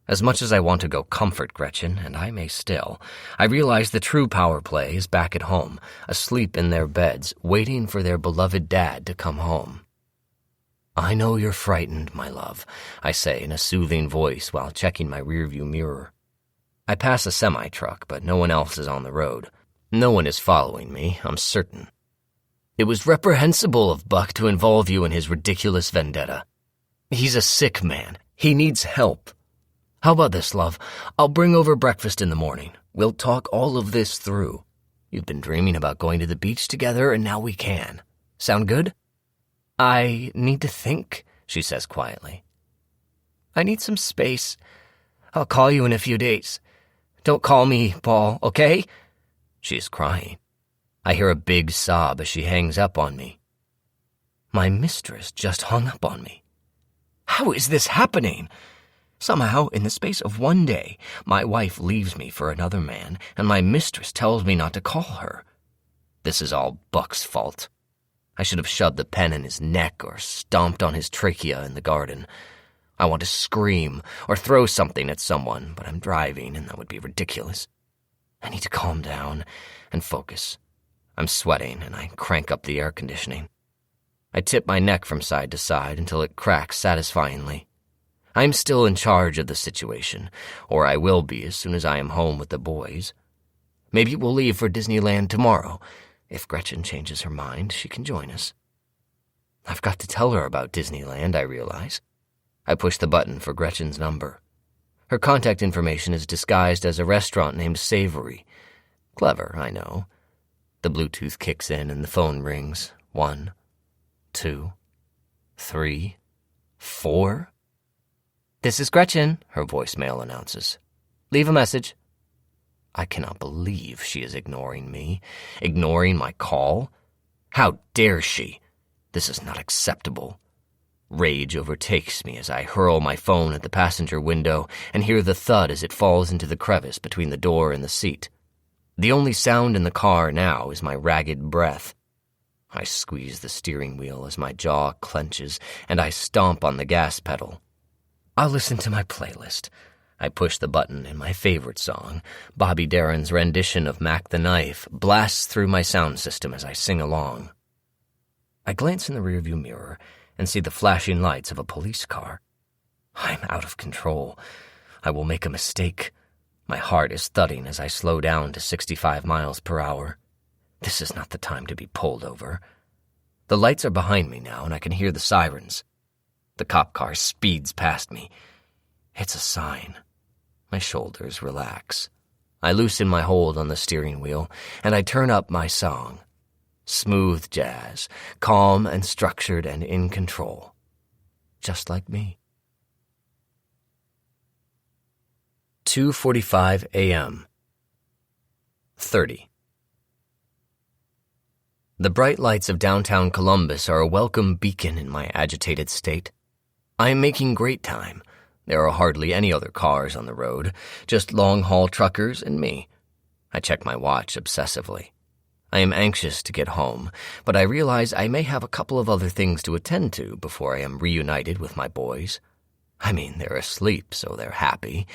As much as I want to go comfort Gretchen, and I may still, I realize the true power play is back at home, asleep in their beds, waiting for their beloved dad to come home. I know you're frightened, my love, I say in a soothing voice while checking my rearview mirror. I pass a semi-truck, but no one else is on the road. No one is following me, I'm certain. It was reprehensible of Buck to involve you in his ridiculous vendetta. He's a sick man. He needs help. How about this, love? I'll bring over breakfast in the morning. We'll talk all of this through. You've been dreaming about going to the beach together, and now we can. Sound good? I need to think, she says quietly. I need some space. I'll call you in a few days. Don't call me, Paul, okay? She's crying. I hear a big sob as she hangs up on me. My mistress just hung up on me. How is this happening? Somehow, in the space of one day, my wife leaves me for another man, and my mistress tells me not to call her. This is all Buck's fault. I should have shoved the pen in his neck or stomped on his trachea in the garden. I want to scream or throw something at someone, but I'm driving, and that would be ridiculous. I need to calm down and focus. I'm sweating, and I crank up the air conditioning. I tip my neck from side to side until it cracks satisfyingly. I am still in charge of the situation, or I will be as soon as I am home with the boys. Maybe we'll leave for Disneyland tomorrow. If Gretchen changes her mind, she can join us. I've got to tell her about Disneyland, I realize. I push the button for Gretchen's number. Her contact information is disguised as a restaurant named Savory. Clever, I know. The Bluetooth kicks in and the phone rings. 1, 2, 3, 4. This is Gretchen, her voicemail announces. Leave a message. I cannot believe she is ignoring me, ignoring my call. How dare she? This is not acceptable. Rage overtakes me as I hurl my phone at the passenger window and hear the thud as it falls into the crevice between the door and the seat. The only sound in the car now is my ragged breath. I squeeze the steering wheel as my jaw clenches, and I stomp on the gas pedal. I'll listen to my playlist. I push the button and my favorite song, Bobby Darin's rendition of Mac the Knife, blasts through my sound system as I sing along. I glance in the rearview mirror and see the flashing lights of a police car. I'm out of control. I will make a mistake. My heart is thudding as I slow down to 65 miles per hour. This is not the time to be pulled over. The lights are behind me now, and I can hear the sirens. The cop car speeds past me. It's a sign. My shoulders relax. I loosen my hold on the steering wheel, and I turn up my song. Smooth jazz, calm and structured and in control. Just like me. 2:45 a.m. 30. The bright lights of downtown Columbus are a welcome beacon in my agitated state. I am making great time. There are hardly any other cars on the road, just long-haul truckers and me. I check my watch obsessively. I am anxious to get home, but I realize I may have a couple of other things to attend to before I am reunited with my boys. I mean, they're asleep, so they're happy,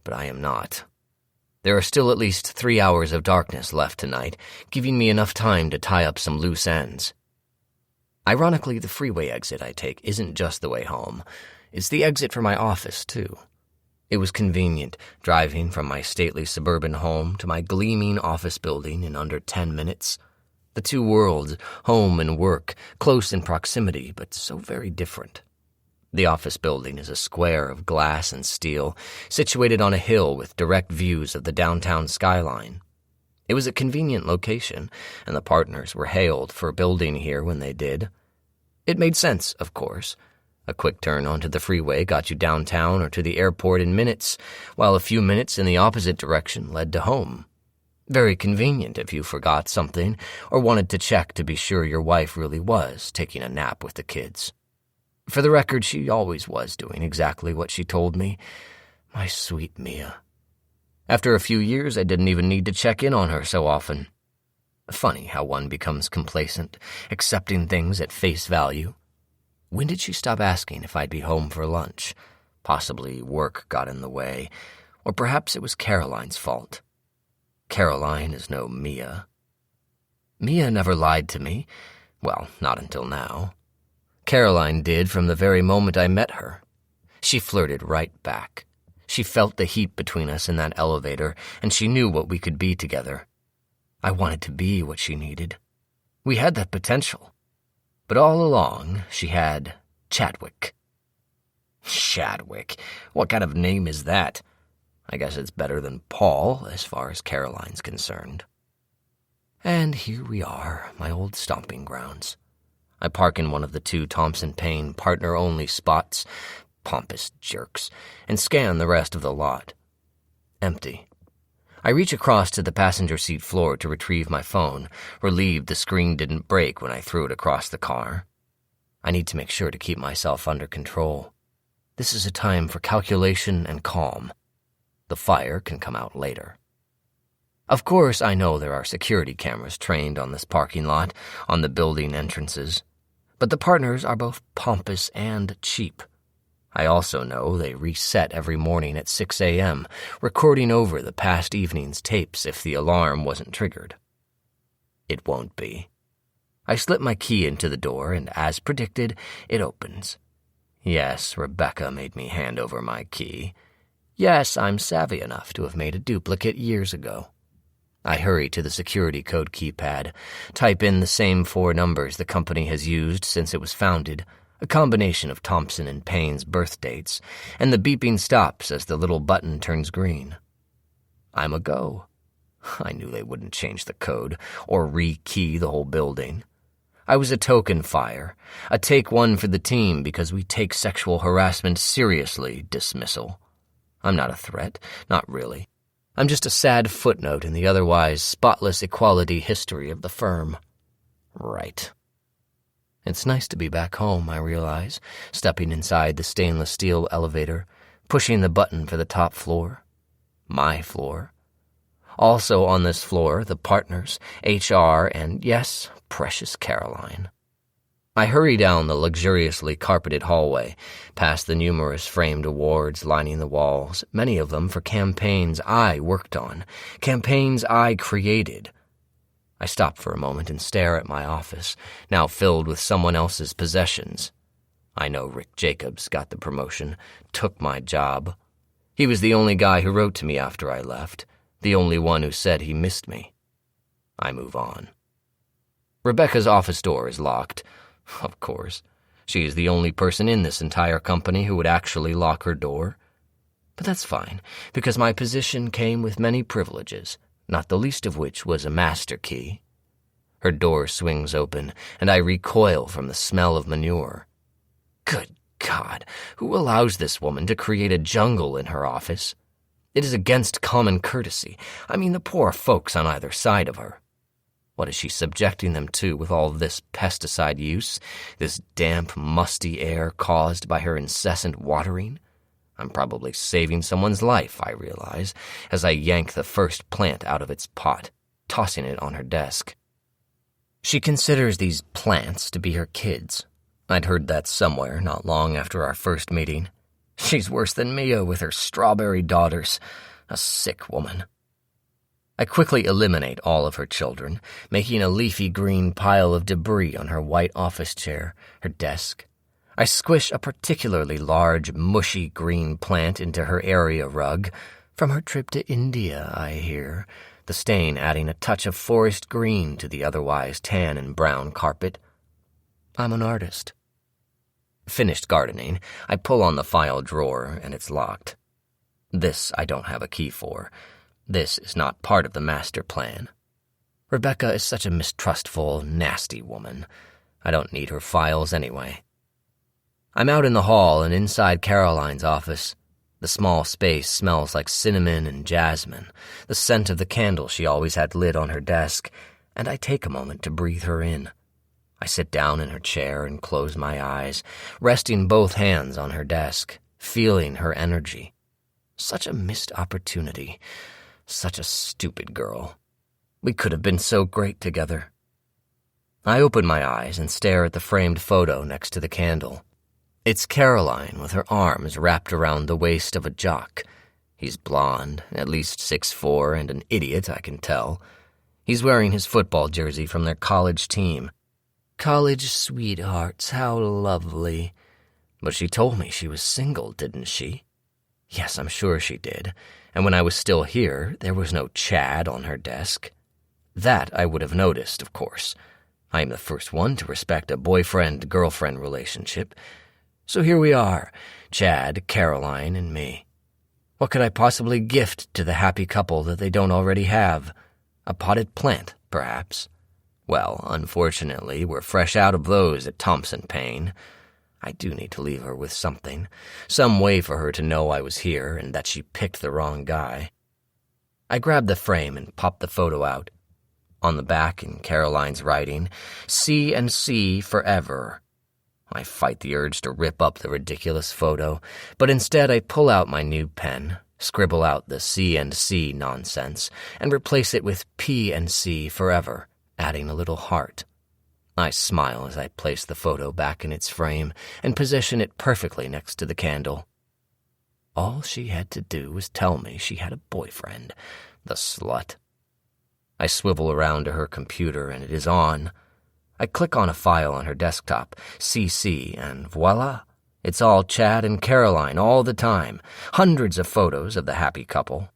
but I am not. There are still at least 3 hours of darkness left tonight, giving me enough time to tie up some loose ends. Ironically, the freeway exit I take isn't just the way home. It's the exit for my office, too. It was convenient, driving from my stately suburban home to my gleaming office building in under 10 minutes. The two worlds, home and work, close in proximity, but so very different. The office building is a square of glass and steel, situated on a hill with direct views of the downtown skyline. It was a convenient location, and the partners were hailed for building here when they did. It made sense, of course. A quick turn onto the freeway got you downtown or to the airport in minutes, while a few minutes in the opposite direction led to home. Very convenient if you forgot something or wanted to check to be sure your wife really was taking a nap with the kids. For the record, she always was doing exactly what she told me. My sweet Mia. After a few years, I didn't even need to check in on her so often. Funny how one becomes complacent, accepting things at face value. When did she stop asking if I'd be home for lunch? Possibly work got in the way, or perhaps it was Caroline's fault. Caroline is no Mia. Mia never lied to me. Well, not until now. Caroline did from the very moment I met her. She flirted right back. She felt the heat between us in that elevator, and she knew what we could be together. I wanted to be what she needed. We had that potential. But all along, she had Chadwick. Chadwick? What kind of name is that? I guess it's better than Paul, as far as Caroline's concerned. And here we are, my old stomping grounds. I park in one of the 2 Thompson Paine partner-only spots, pompous jerks, and scan the rest of the lot. Empty. I reach across to the passenger seat floor to retrieve my phone, relieved the screen didn't break when I threw it across the car. I need to make sure to keep myself under control. This is a time for calculation and calm. The fire can come out later. Of course, I know there are security cameras trained on this parking lot, on the building entrances, but the partners are both pompous and cheap. I also know they reset every morning at 6 a.m., recording over the past evening's tapes if the alarm wasn't triggered. It won't be. I slip my key into the door, and as predicted, it opens. Yes, Rebecca made me hand over my key. Yes, I'm savvy enough to have made a duplicate years ago. I hurry to the security code keypad, type in the same 4 numbers the company has used since it was founded, a combination of Thompson and Paine's birth dates, and the beeping stops as the little button turns green. I'm a go. I knew they wouldn't change the code or re-key the whole building. I was a token fire, a take one for the team because we take sexual harassment seriously dismissal. I'm not a threat, not really. I'm just a sad footnote in the otherwise spotless equality history of the firm. Right. It's nice to be back home, I realize, stepping inside the stainless steel elevator, pushing the button for the top floor. My floor. Also on this floor, the partners, HR, and yes, precious Caroline. I hurry down the luxuriously carpeted hallway, past the numerous framed awards lining the walls, many of them for campaigns I worked on, campaigns I created. I stop for a moment and stare at my office, now filled with someone else's possessions. I know Rick Jacobs got the promotion, took my job. He was the only guy who wrote to me after I left, the only one who said he missed me. I move on. Rebecca's office door is locked. Of course. She is the only person in this entire company who would actually lock her door. But that's fine, because my position came with many privileges, not the least of which was a master key. Her door swings open, and I recoil from the smell of manure. Good God, who allows this woman to create a jungle in her office? It is against common courtesy. I mean the poor folks on either side of her. What is she subjecting them to with all this pesticide use, this damp, musty air caused by her incessant watering? I'm probably saving someone's life, I realize, as I yank the first plant out of its pot, tossing it on her desk. She considers these plants to be her kids. I'd heard that somewhere not long after our first meeting. She's worse than Mia with her strawberry daughters, a sick woman. I quickly eliminate all of her children, making a leafy green pile of debris on her white office chair, her desk. I squish a particularly large, mushy green plant into her area rug. From her trip to India, I hear, the stain adding a touch of forest green to the otherwise tan and brown carpet. I'm an artist. Finished gardening, I pull on the file drawer, and it's locked. This I don't have a key for. This is not part of the master plan. Rebecca is such a mistrustful, nasty woman. I don't need her files anyway. I'm out in the hall and inside Caroline's office. The small space smells like cinnamon and jasmine, the scent of the candle she always had lit on her desk, and I take a moment to breathe her in. I sit down in her chair and close my eyes, resting both hands on her desk, feeling her energy. Such a missed opportunity. Such a stupid girl. We could have been so great together. I open my eyes and stare at the framed photo next to the candle. It's Caroline with her arms wrapped around the waist of a jock. He's blonde, at least 6'4", and an idiot, I can tell. He's wearing his football jersey from their college team. College sweethearts, how lovely. But she told me she was single, didn't she? Yes, I'm sure she did, and when I was still here, there was no Chad on her desk. That I would have noticed, of course. I am the first one to respect a boyfriend-girlfriend relationship. So here we are, Chad, Caroline, and me. What could I possibly gift to the happy couple that they don't already have? A potted plant, perhaps? Well, unfortunately, we're fresh out of those at Thompson Paine. I do need to leave her with something, some way for her to know I was here and that she picked the wrong guy. I grabbed the frame and popped the photo out. On the back, in Caroline's writing, C&C forever. I fight the urge to rip up the ridiculous photo, but instead I pull out my new pen, scribble out the C&C nonsense, and replace it with P&C forever, adding a little heart. I smile as I place the photo back in its frame and position it perfectly next to the candle. All she had to do was tell me she had a boyfriend, the slut. I swivel around to her computer and it is on. I click on a file on her desktop, CC, and voila, it's all Chad and Caroline all the time, hundreds of photos of the happy couple.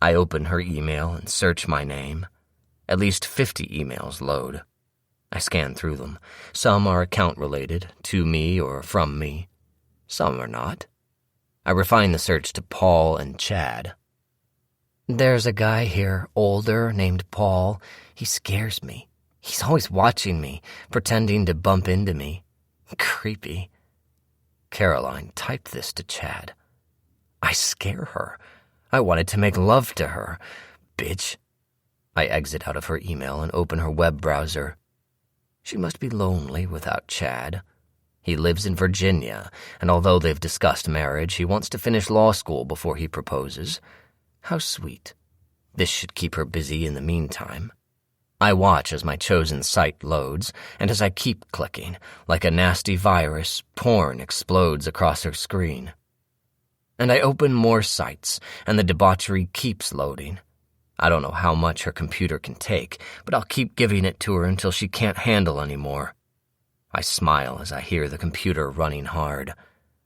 I open her email and search my name. At least 50 emails load. I scan through them. Some are account-related, to me or from me. Some are not. I refine the search to Paul and Chad. There's a guy here, older, named Paul. He scares me. He's always watching me, pretending to bump into me. Creepy. Caroline typed this to Chad. I scare her. I wanted to make love to her. Bitch. I exit out of her email and open her web browser. She must be lonely without Chad. He lives in Virginia, and although they've discussed marriage, he wants to finish law school before he proposes. How sweet. This should keep her busy in the meantime. I watch as my chosen site loads, and as I keep clicking, like a nasty virus, porn explodes across her screen. And I open more sites, and the debauchery keeps loading. I don't know how much her computer can take, but I'll keep giving it to her until she can't handle anymore. I smile as I hear the computer running hard.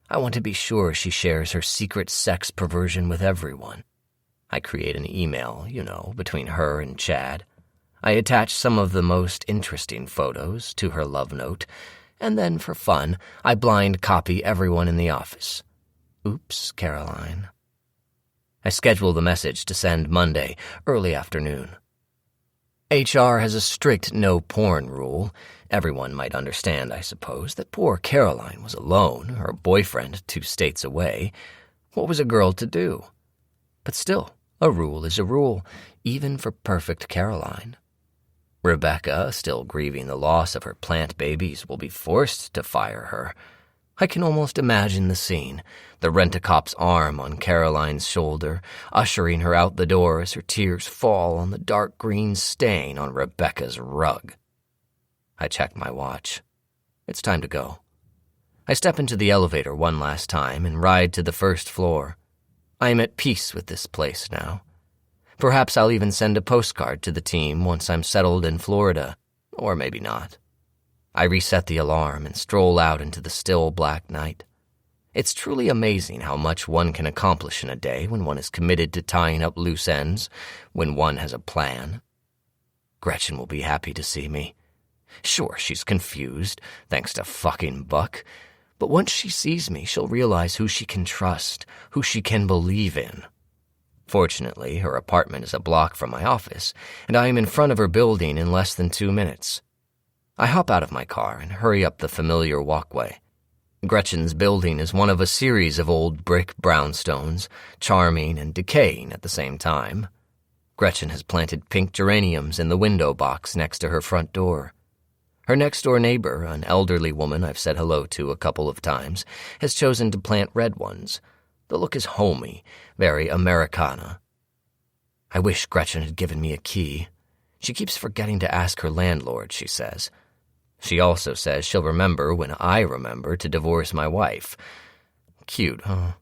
I want to be sure she shares her secret sex perversion with everyone. I create an email, between her and Chad. I attach some of the most interesting photos to her love note, and then, for fun, I blind copy everyone in the office. Oops, Caroline. I schedule the message to send Monday, early afternoon. HR has a strict no porn rule. Everyone might understand, I suppose, that poor Caroline was alone, her boyfriend 2 states away. What was a girl to do? But still, a rule is a rule, even for perfect Caroline. Rebecca, still grieving the loss of her plant babies, will be forced to fire her. I can almost imagine the scene, the rent-a-cop's arm on Caroline's shoulder, ushering her out the door as her tears fall on the dark green stain on Rebecca's rug. I check my watch. It's time to go. I step into the elevator one last time and ride to the first floor. I am at peace with this place now. Perhaps I'll even send a postcard to the team once I'm settled in Florida, or maybe not. I reset the alarm and stroll out into the still black night. It's truly amazing how much one can accomplish in a day when one is committed to tying up loose ends, when one has a plan. Gretchen will be happy to see me. Sure, she's confused, thanks to fucking Buck, but once she sees me, she'll realize who she can trust, who she can believe in. Fortunately, her apartment is a block from my office, and I am in front of her building in less than 2 minutes. I hop out of my car and hurry up the familiar walkway. Gretchen's building is one of a series of old brick brownstones, charming and decaying at the same time. Gretchen has planted pink geraniums in the window box next to her front door. Her next-door neighbor, an elderly woman I've said hello to a couple of times, has chosen to plant red ones. The look is homey, very Americana. I wish Gretchen had given me a key. She keeps forgetting to ask her landlord, she says. She also says she'll remember when I remember to divorce my wife. Cute, huh?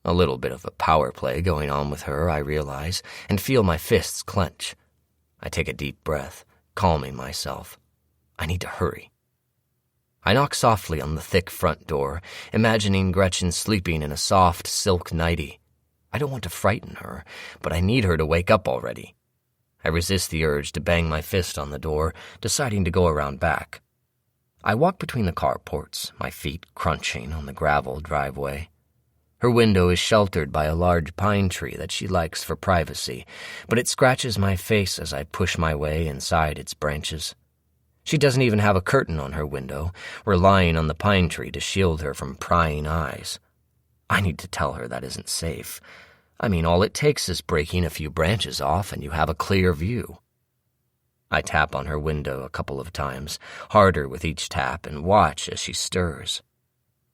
A little bit of a power play going on with her, I realize, and feel my fists clench. I take a deep breath, calming myself. I need to hurry. I knock softly on the thick front door, imagining Gretchen sleeping in a soft silk nightie. I don't want to frighten her, but I need her to wake up already. I resist the urge to bang my fist on the door, deciding to go around back. I walk between the carports, my feet crunching on the gravel driveway. Her window is sheltered by a large pine tree that she likes for privacy, but it scratches my face as I push my way inside its branches. She doesn't even have a curtain on her window, relying on the pine tree to shield her from prying eyes. I need to tell her that isn't safe. I mean, all it takes is breaking a few branches off and you have a clear view. I tap on her window a couple of times, harder with each tap, and watch as she stirs.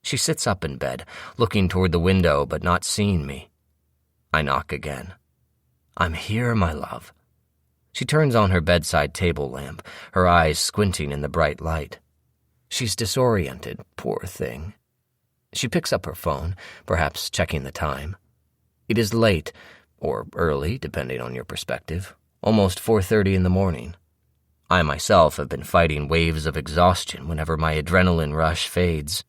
She sits up in bed, looking toward the window but not seeing me. I knock again. "I'm here, my love." She turns on her bedside table lamp, her eyes squinting in the bright light. She's disoriented, poor thing. She picks up her phone, perhaps checking the time. It is late, or early, depending on your perspective, almost 4:30 in the morning. I myself have been fighting waves of exhaustion whenever my adrenaline rush fades.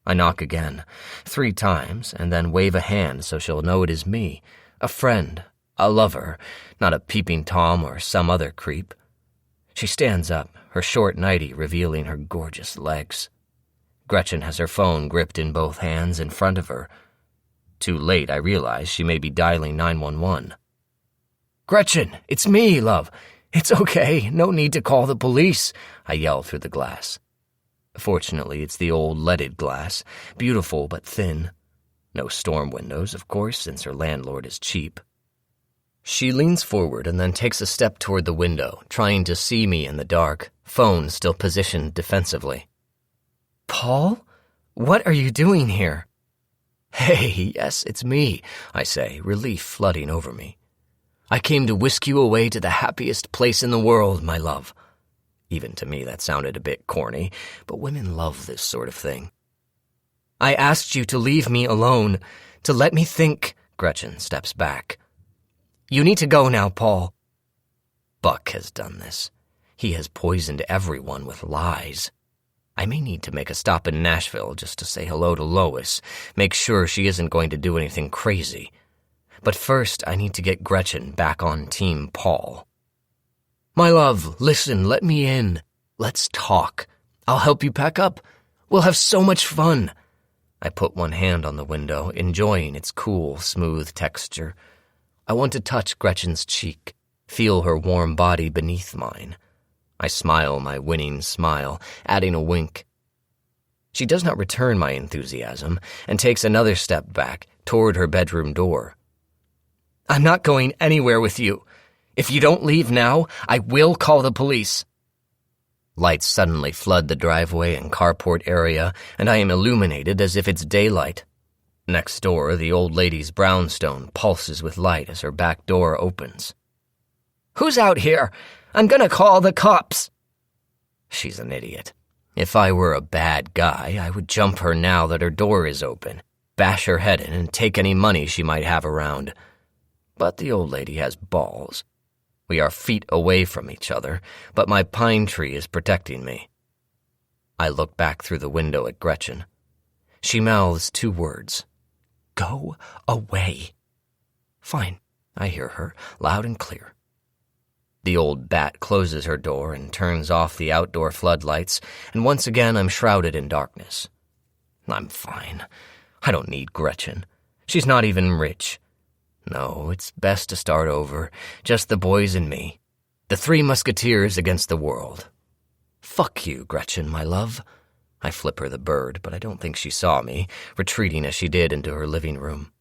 I knock again, 3 times, and then wave a hand so she'll know it is me, a friend, a lover, not a peeping Tom or some other creep. She stands up, her short nightie revealing her gorgeous legs. Gretchen has her phone gripped in both hands in front of her. Too late, I realize she may be dialing 911. "Gretchen, it's me, love. It's okay, no need to call the police," I yell through the glass. Fortunately, it's the old leaded glass, beautiful but thin. No storm windows, of course, since her landlord is cheap. She leans forward and then takes a step toward the window, trying to see me in the dark, phone still positioned defensively. "Paul? What are you doing here?" "Hey, yes, it's me," I say, relief flooding over me. "I came to whisk you away to the happiest place in the world, my love." Even to me that sounded a bit corny, but women love this sort of thing. "I asked you to leave me alone, to let me think." Gretchen steps back. "You need to go now, Paul." Buck has done this. He has poisoned everyone with lies. I may need to make a stop in Nashville just to say hello to Lois, make sure she isn't going to do anything crazy. But first, I need to get Gretchen back on Team Paul. "My love, listen, let me in. Let's talk. I'll help you pack up. We'll have so much fun." I put one hand on the window, enjoying its cool, smooth texture. I want to touch Gretchen's cheek, feel her warm body beneath mine. I smile my winning smile, adding a wink. She does not return my enthusiasm and takes another step back toward her bedroom door. "I'm not going anywhere with you. If you don't leave now, I will call the police." Lights suddenly flood the driveway and carport area, and I am illuminated as if it's daylight. Next door, the old lady's brownstone pulses with light as her back door opens. "Who's out here? I'm gonna call the cops." She's an idiot. If I were a bad guy, I would jump her now that her door is open, bash her head in, and take any money she might have around. But the old lady has balls. We are feet away from each other, but my pine tree is protecting me. I look back through the window at Gretchen. She mouths 2 words. "Go away." Fine, I hear her, loud and clear. The old bat closes her door and turns off the outdoor floodlights, and once again I'm shrouded in darkness. I'm fine. I don't need Gretchen. She's not even rich. No, it's best to start over, just the boys and me. The 3 musketeers against the world. Fuck you, Gretchen, my love. I flip her the bird, but I don't think she saw me, retreating as she did into her living room.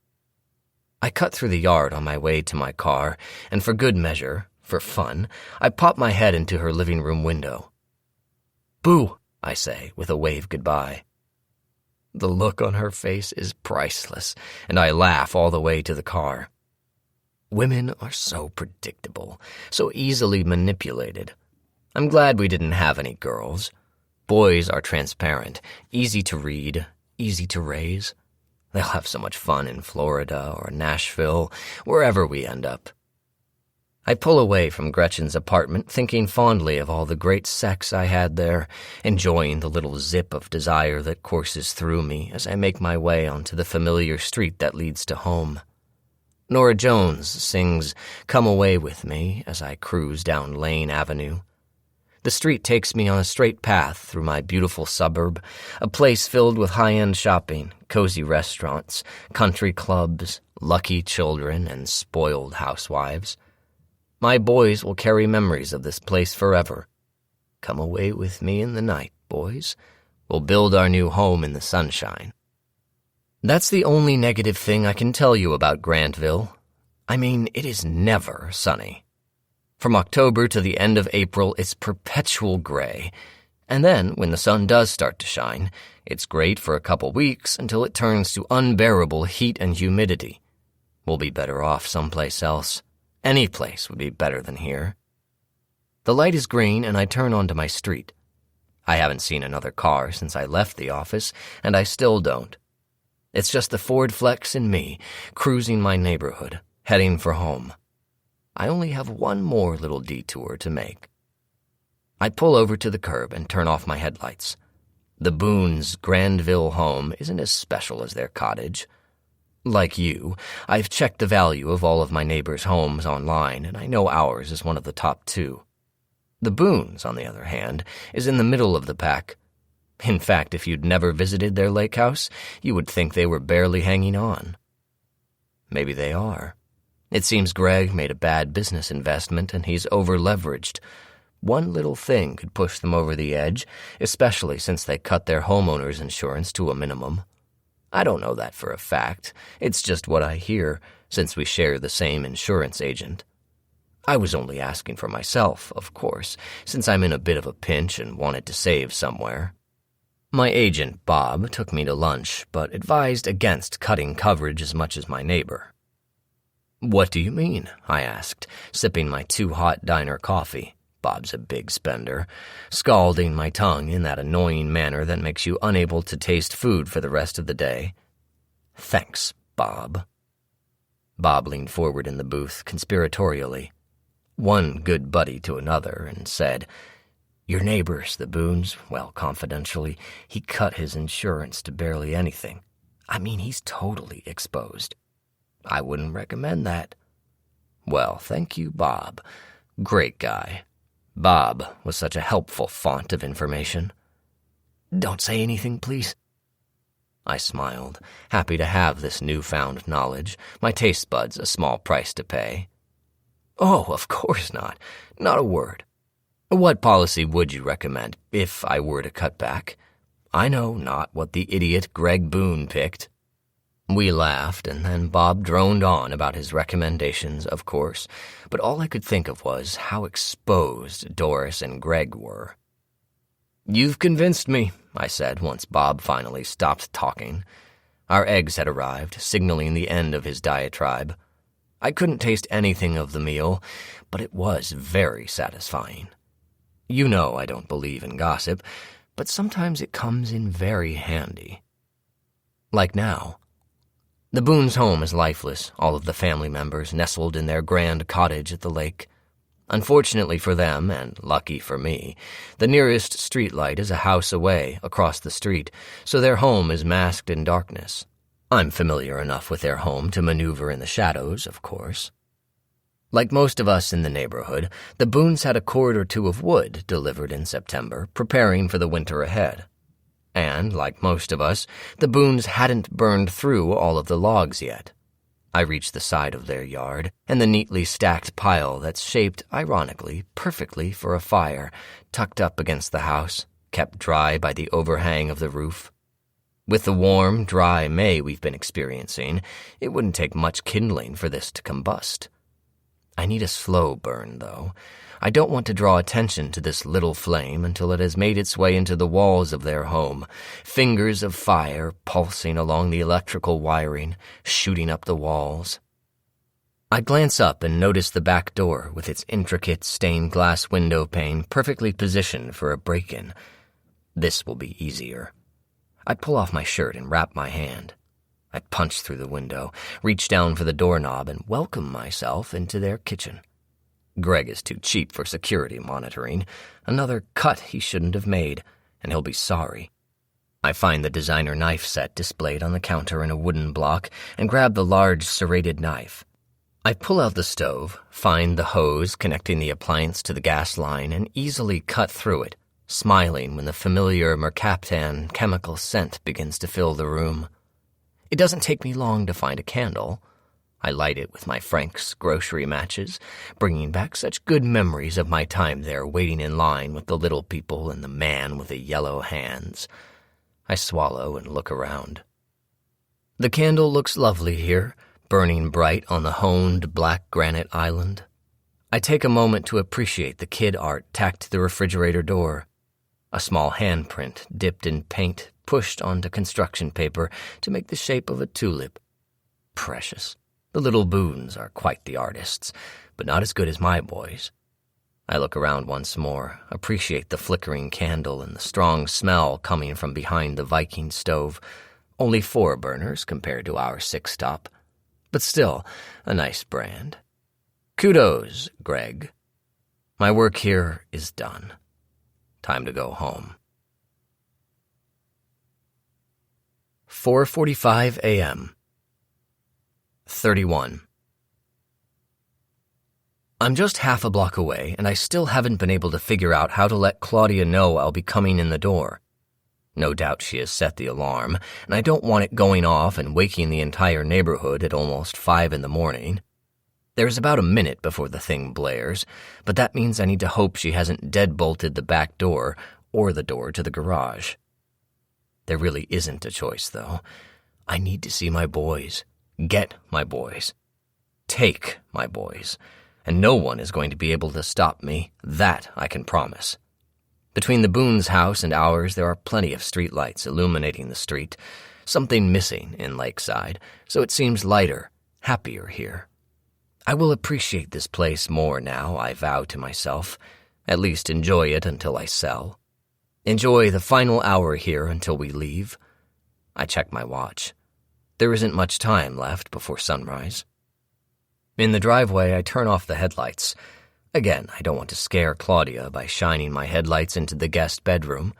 I cut through the yard on my way to my car, and for good measure, for fun, I pop my head into her living room window. "Boo," I say, with a wave goodbye. The look on her face is priceless, and I laugh all the way to the car. Women are so predictable, so easily manipulated. I'm glad we didn't have any girls. Boys are transparent, easy to read, easy to raise. They'll have so much fun in Florida or Nashville, wherever we end up. I pull away from Gretchen's apartment, thinking fondly of all the great sex I had there, enjoying the little zip of desire that courses through me as I make my way onto the familiar street that leads to home. Norah Jones sings "Come Away With Me" as I cruise down Lane Avenue. The street takes me on a straight path through my beautiful suburb, a place filled with high-end shopping, cozy restaurants, country clubs, lucky children, and spoiled housewives. My boys will carry memories of this place forever. Come away with me in the night, boys. We'll build our new home in the sunshine. That's the only negative thing I can tell you about Grantville. I mean, it is never sunny. From October to the end of April, it's perpetual gray. And then, when the sun does start to shine, it's great for a couple weeks until it turns to unbearable heat and humidity. We'll be better off someplace else. Any place would be better than here. The light is green, and I turn onto my street. I haven't seen another car since I left the office, and I still don't. It's just the Ford Flex and me, cruising my neighborhood, heading for home. I only have one more little detour to make. I pull over to the curb and turn off my headlights. The Boones' Grantville home isn't as special as their cottage. Like you, I've checked the value of all of my neighbors' homes online, and I know ours is one of the top 2. The Boones', on the other hand, is in the middle of the pack. In fact, if you'd never visited their lake house, you would think they were barely hanging on. Maybe they are. It seems Greg made a bad business investment and he's over-leveraged. One little thing could push them over the edge, especially since they cut their homeowner's insurance to a minimum. I don't know that for a fact. It's just what I hear, since we share the same insurance agent. I was only asking for myself, of course, since I'm in a bit of a pinch and wanted to save somewhere. My agent, Bob, took me to lunch, but advised against cutting coverage as much as my neighbor. "What do you mean?" I asked, sipping my too-hot diner coffee. Bob's a big spender, scalding my tongue in that annoying manner that makes you unable to taste food for the rest of the day. "Thanks, Bob." Bob leaned forward in the booth conspiratorially, one good buddy to another, and said, "Your neighbors, the Boones, well, confidentially, he cut his insurance to barely anything. I mean, he's totally exposed. I wouldn't recommend that." "Well, thank you, Bob. Great guy." Bob was such a helpful font of information. "Don't say anything, please." I smiled, happy to have this newfound knowledge, my taste buds a small price to pay. "Oh, of course not. Not a word. What policy would you recommend if I were to cut back? I know not what the idiot Greg Boone picked." We laughed, and then Bob droned on about his recommendations, of course, but all I could think of was how exposed Doris and Greg were. "You've convinced me," I said once Bob finally stopped talking. Our eggs had arrived, signaling the end of his diatribe. I couldn't taste anything of the meal, but it was very satisfying. You know I don't believe in gossip, but sometimes it comes in very handy. Like now. The Boones' home is lifeless, all of the family members nestled in their grand cottage at the lake. Unfortunately for them, and lucky for me, the nearest streetlight is a house away, across the street, so their home is masked in darkness. I'm familiar enough with their home to maneuver in the shadows, of course. Like most of us in the neighborhood, the Boones had a cord or two of wood delivered in September, preparing for the winter ahead. And, like most of us, the Boones hadn't burned through all of the logs yet. I reached the side of their yard, and the neatly stacked pile that's shaped, ironically, perfectly for a fire, tucked up against the house, kept dry by the overhang of the roof. With the warm, dry May we've been experiencing, it wouldn't take much kindling for this to combust. I need a slow burn, though. I don't want to draw attention to this little flame until it has made its way into the walls of their home, fingers of fire pulsing along the electrical wiring, shooting up the walls. I glance up and notice the back door with its intricate stained glass window pane perfectly positioned for a break-in. This will be easier. I pull off my shirt and wrap my hand. I punch through the window, reach down for the doorknob, and welcome myself into their kitchen. Greg is too cheap for security monitoring. Another cut he shouldn't have made, and he'll be sorry. I find the designer knife set displayed on the counter in a wooden block and grab the large serrated knife. I pull out the stove, find the hose connecting the appliance to the gas line, and easily cut through it, smiling when the familiar mercaptan chemical scent begins to fill the room. It doesn't take me long to find a candle. I light it with my Frank's grocery matches, bringing back such good memories of my time there waiting in line with the little people and the man with the yellow hands. I swallow and look around. The candle looks lovely here, burning bright on the honed black granite island. I take a moment to appreciate the kid art tacked to the refrigerator door. A small handprint dipped in paint pushed onto construction paper to make the shape of a tulip. Precious. The little Boons are quite the artists, but not as good as my boys. I look around once more, appreciate the flickering candle and the strong smell coming from behind the Viking stove. Only 4 burners compared to our 6-top, but still a nice brand. Kudos, Greg. My work here is done. Time to go home. 4:45 a.m. 31. I'm just half a block away, and I still haven't been able to figure out how to let Claudia know I'll be coming in the door. No doubt she has set the alarm, and I don't want it going off and waking the entire neighborhood at almost 5 in the morning. There's about a minute before the thing blares, but that means I need to hope she hasn't deadbolted the back door or the door to the garage. There really isn't a choice, though. I need to see my boys, get my boys, take my boys, and no one is going to be able to stop me. That I can promise. Between the Boone's house and ours, there are plenty of streetlights illuminating the street, something missing in Lakeside, so it seems lighter, happier here. I will appreciate this place more now, I vow to myself. At least enjoy it until I sell. Enjoy the final hour here until we leave. I check my watch. There isn't much time left before sunrise. In the driveway, I turn off the headlights. Again, I don't want to scare Claudia by shining my headlights into the guest bedroom.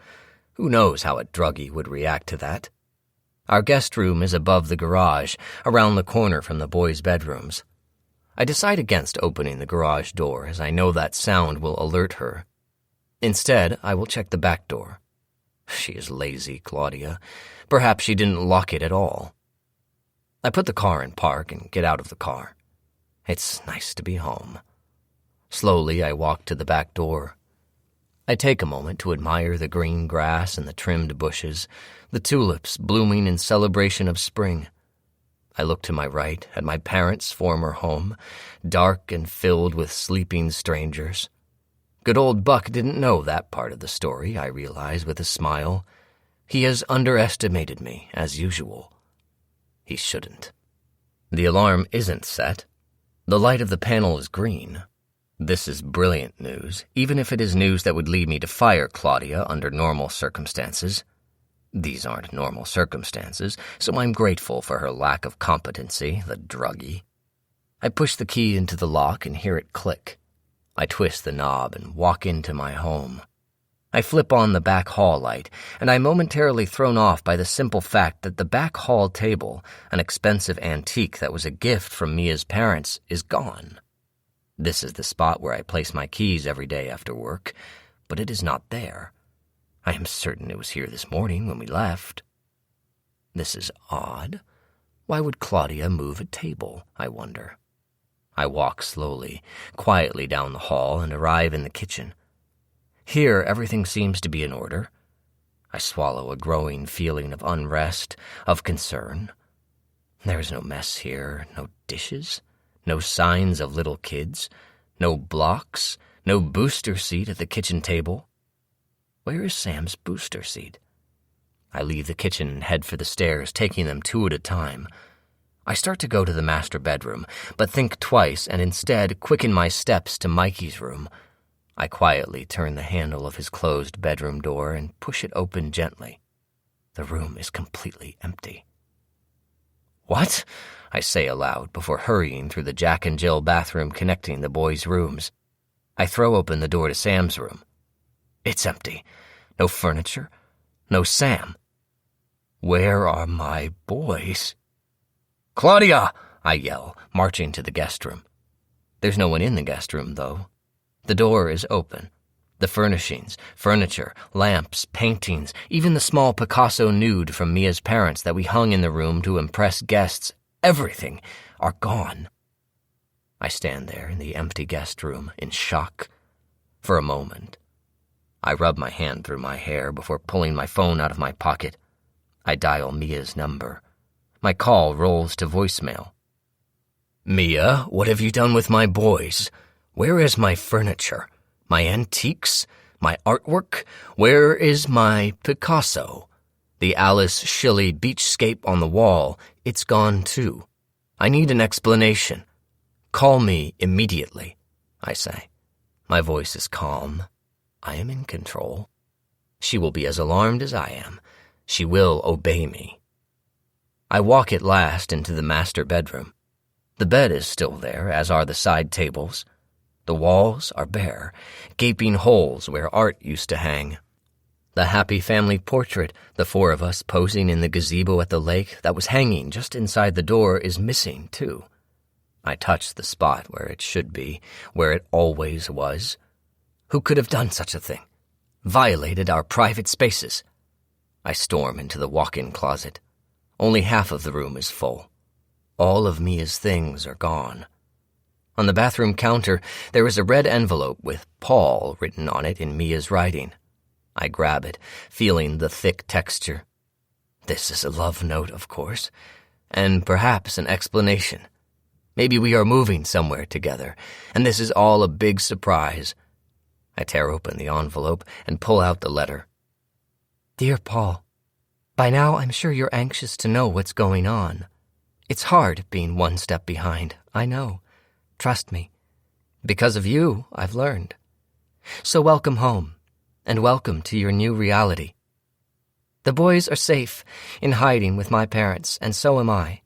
Who knows how a druggie would react to that? Our guest room is above the garage, around the corner from the boys' bedrooms. I decide against opening the garage door, as I know that sound will alert her. Instead, I will check the back door. She is lazy, Claudia. Perhaps she didn't lock it at all. I put the car in park and get out of the car. It's nice to be home. Slowly, I walk to the back door. I take a moment to admire the green grass and the trimmed bushes, the tulips blooming in celebration of spring. I look to my right at my parents' former home, dark and filled with sleeping strangers. Good old Buck didn't know that part of the story, I realize with a smile. He has underestimated me, as usual. He shouldn't. The alarm isn't set. The light of the panel is green. This is brilliant news, even if it is news that would lead me to fire Claudia under normal circumstances. These aren't normal circumstances, so I'm grateful for her lack of competency, the druggie. I push the key into the lock and hear it click. I twist the knob and walk into my home. I flip on the back hall light, and I'm momentarily thrown off by the simple fact that the back hall table, an expensive antique that was a gift from Mia's parents, is gone. This is the spot where I place my keys every day after work, but it is not there. I am certain it was here this morning when we left. This is odd. Why would Claudia move a table, I wonder? I walk slowly, quietly down the hall and arrive in the kitchen. Here, everything seems to be in order. I swallow a growing feeling of unrest, of concern. There is no mess here, no dishes, no signs of little kids, no blocks, no booster seat at the kitchen table. Where is Sam's booster seat? I leave the kitchen and head for the stairs, taking them 2 at a time. I start to go to the master bedroom, but think twice and instead quicken my steps to Mikey's room. I quietly turn the handle of his closed bedroom door and push it open gently. The room is completely empty. "What?" I say aloud before hurrying through the Jack and Jill bathroom connecting the boys' rooms. I throw open the door to Sam's room. It's empty. No furniture. No Sam. Where are my boys? "Claudia!" I yell, marching to the guest room. There's no one in the guest room, though. The door is open. The furnishings, furniture, lamps, paintings, even the small Picasso nude from Mia's parents that we hung in the room to impress guests, everything are gone. I stand there in the empty guest room in shock. For a moment, I rub my hand through my hair before pulling my phone out of my pocket. I dial Mia's number. My call rolls to voicemail. "Mia, what have you done with my boys? Where is my furniture? My antiques? My artwork? Where is my Picasso? The Alice Shelley beachscape on the wall, it's gone too. I need an explanation. Call me immediately," I say. My voice is calm. I am in control. She will be as alarmed as I am. She will obey me. I walk at last into the master bedroom. The bed is still there, as are the side tables. The walls are bare, gaping holes where art used to hang. The happy family portrait, the four of us posing in the gazebo at the lake that was hanging just inside the door, is missing, too. I touch the spot where it should be, where it always was. Who could have done such a thing? Violated our private spaces. I storm into the walk-in closet. Only half of the room is full. All of Mia's things are gone. On the bathroom counter, there is a red envelope with Paul written on it in Mia's writing. I grab it, feeling the thick texture. This is a love note, of course, and perhaps an explanation. Maybe we are moving somewhere together, and this is all a big surprise. I tear open the envelope and pull out the letter. "Dear Paul, by now I'm sure you're anxious to know what's going on. It's hard being one step behind, I know. Trust me. Because of you, I've learned. So welcome home, and welcome to your new reality. The boys are safe, in hiding with my parents, and so am I.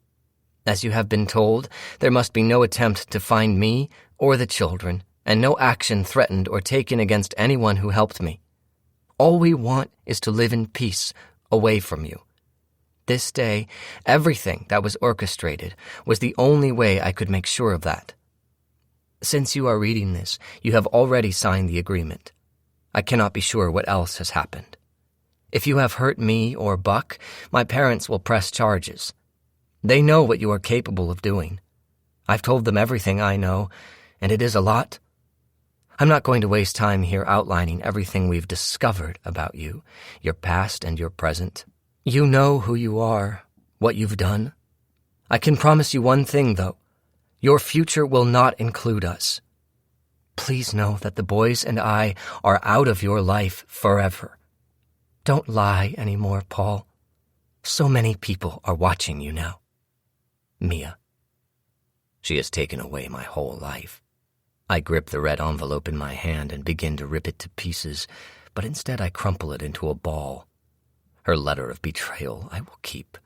As you have been told, there must be no attempt to find me or the children, and no action threatened or taken against anyone who helped me. All we want is to live in peace, away from you. This day, everything that was orchestrated was the only way I could make sure of that. Since you are reading this, you have already signed the agreement. I cannot be sure what else has happened. If you have hurt me or Buck, my parents will press charges. They know what you are capable of doing. I've told them everything I know, and it is a lot. I'm not going to waste time here outlining everything we've discovered about you, your past and your present. You know who you are, what you've done. I can promise you one thing, though. Your future will not include us. Please know that the boys and I are out of your life forever. Don't lie anymore, Paul. So many people are watching you now. Mia." She has taken away my whole life. I grip the red envelope in my hand and begin to rip it to pieces, but instead I crumple it into a ball. Her letter of betrayal I will keep.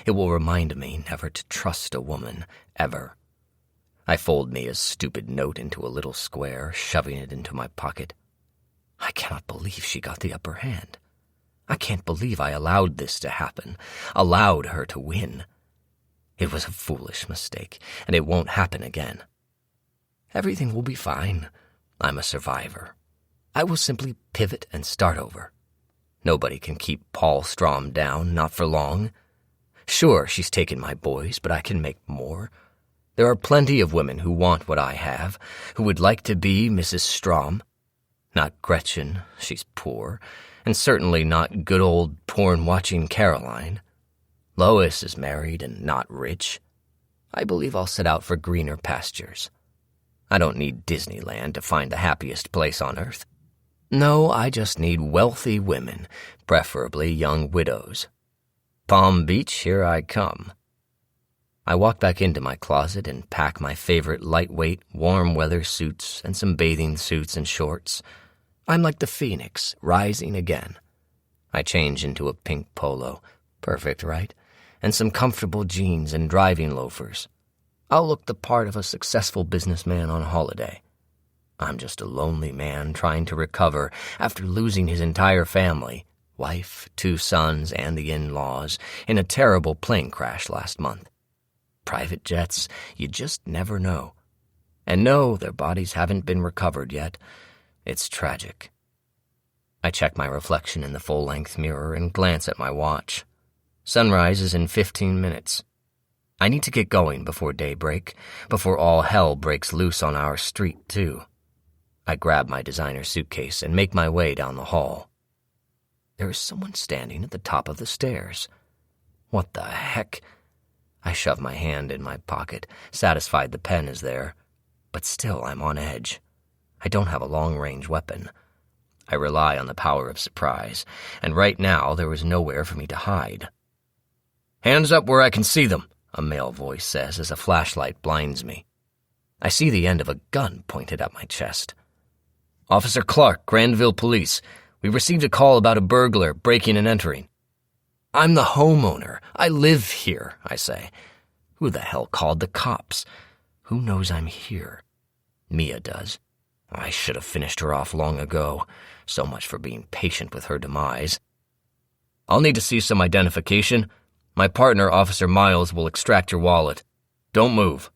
It will remind me never to trust a woman, ever. I fold Mia's stupid note into a little square, shoving it into my pocket. I cannot believe she got the upper hand. I can't believe I allowed this to happen, allowed her to win. It was a foolish mistake, and it won't happen again. Everything will be fine. I'm a survivor. I will simply pivot and start over. Nobody can keep Paul Strom down, not for long. Sure, she's taken my boys, but I can make more. There are plenty of women who want what I have, who would like to be Mrs. Strom. Not Gretchen, she's poor, and certainly not good old porn-watching Caroline. Lois is married and not rich. I believe I'll set out for greener pastures. I don't need Disneyland to find the happiest place on earth. No, I just need wealthy women, preferably young widows. Palm Beach, here I come. I walk back into my closet and pack my favorite lightweight, warm-weather suits and some bathing suits and shorts. I'm like the phoenix, rising again. I change into a pink polo, perfect, right? And some comfortable jeans and driving loafers. I'll look the part of a successful businessman on holiday. I'm just a lonely man trying to recover after losing his entire family, wife, 2 sons, and the in-laws, in a terrible plane crash last month. Private jets, you just never know. And no, their bodies haven't been recovered yet. It's tragic. I check my reflection in the full-length mirror and glance at my watch. Sunrise is in 15 minutes. I need to get going before daybreak, before all hell breaks loose on our street, too. I grab my designer suitcase and make my way down the hall. There is someone standing at the top of the stairs. What the heck? I shove my hand in my pocket, satisfied the pen is there. But still I'm on edge. I don't have a long-range weapon. I rely on the power of surprise, and right now there was nowhere for me to hide. "Hands up where I can see them," a male voice says as a flashlight blinds me. I see the end of a gun pointed at my chest. "Officer Clark, Granville Police. We received a call about a burglar breaking and entering." "I'm the homeowner. I live here," I say. Who the hell called the cops? Who knows I'm here? Mia does. I should have finished her off long ago. So much for being patient with her demise. "I'll need to see some identification. My partner, Officer Miles, will extract your wallet. Don't move."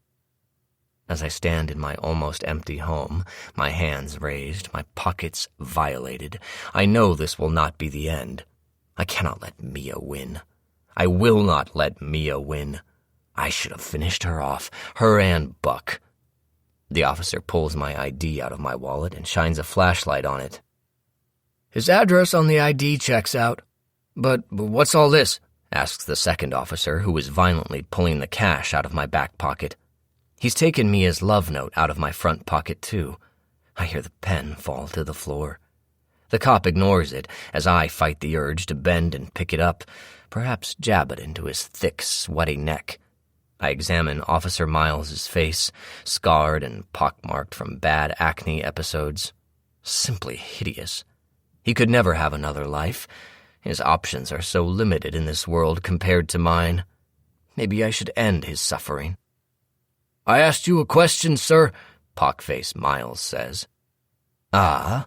As I stand in my almost empty home, my hands raised, my pockets violated, I know this will not be the end. I cannot let Mia win. I will not let Mia win. I should have finished her off, her and Buck. The officer pulls my ID out of my wallet and shines a flashlight on it. "His address on the ID checks out. But what's all this?" asks the second officer, who is violently pulling the cash out of my back pocket. He's taken Mia's love note out of my front pocket, too. I hear the pen fall to the floor. The cop ignores it as I fight the urge to bend and pick it up, perhaps jab it into his thick, sweaty neck. I examine Officer Miles's face, scarred and pockmarked from bad acne episodes. Simply hideous. He could never have another life. His options are so limited in this world compared to mine. Maybe I should end his suffering. "I asked you a question, sir," Pockface Miles says. "Ah,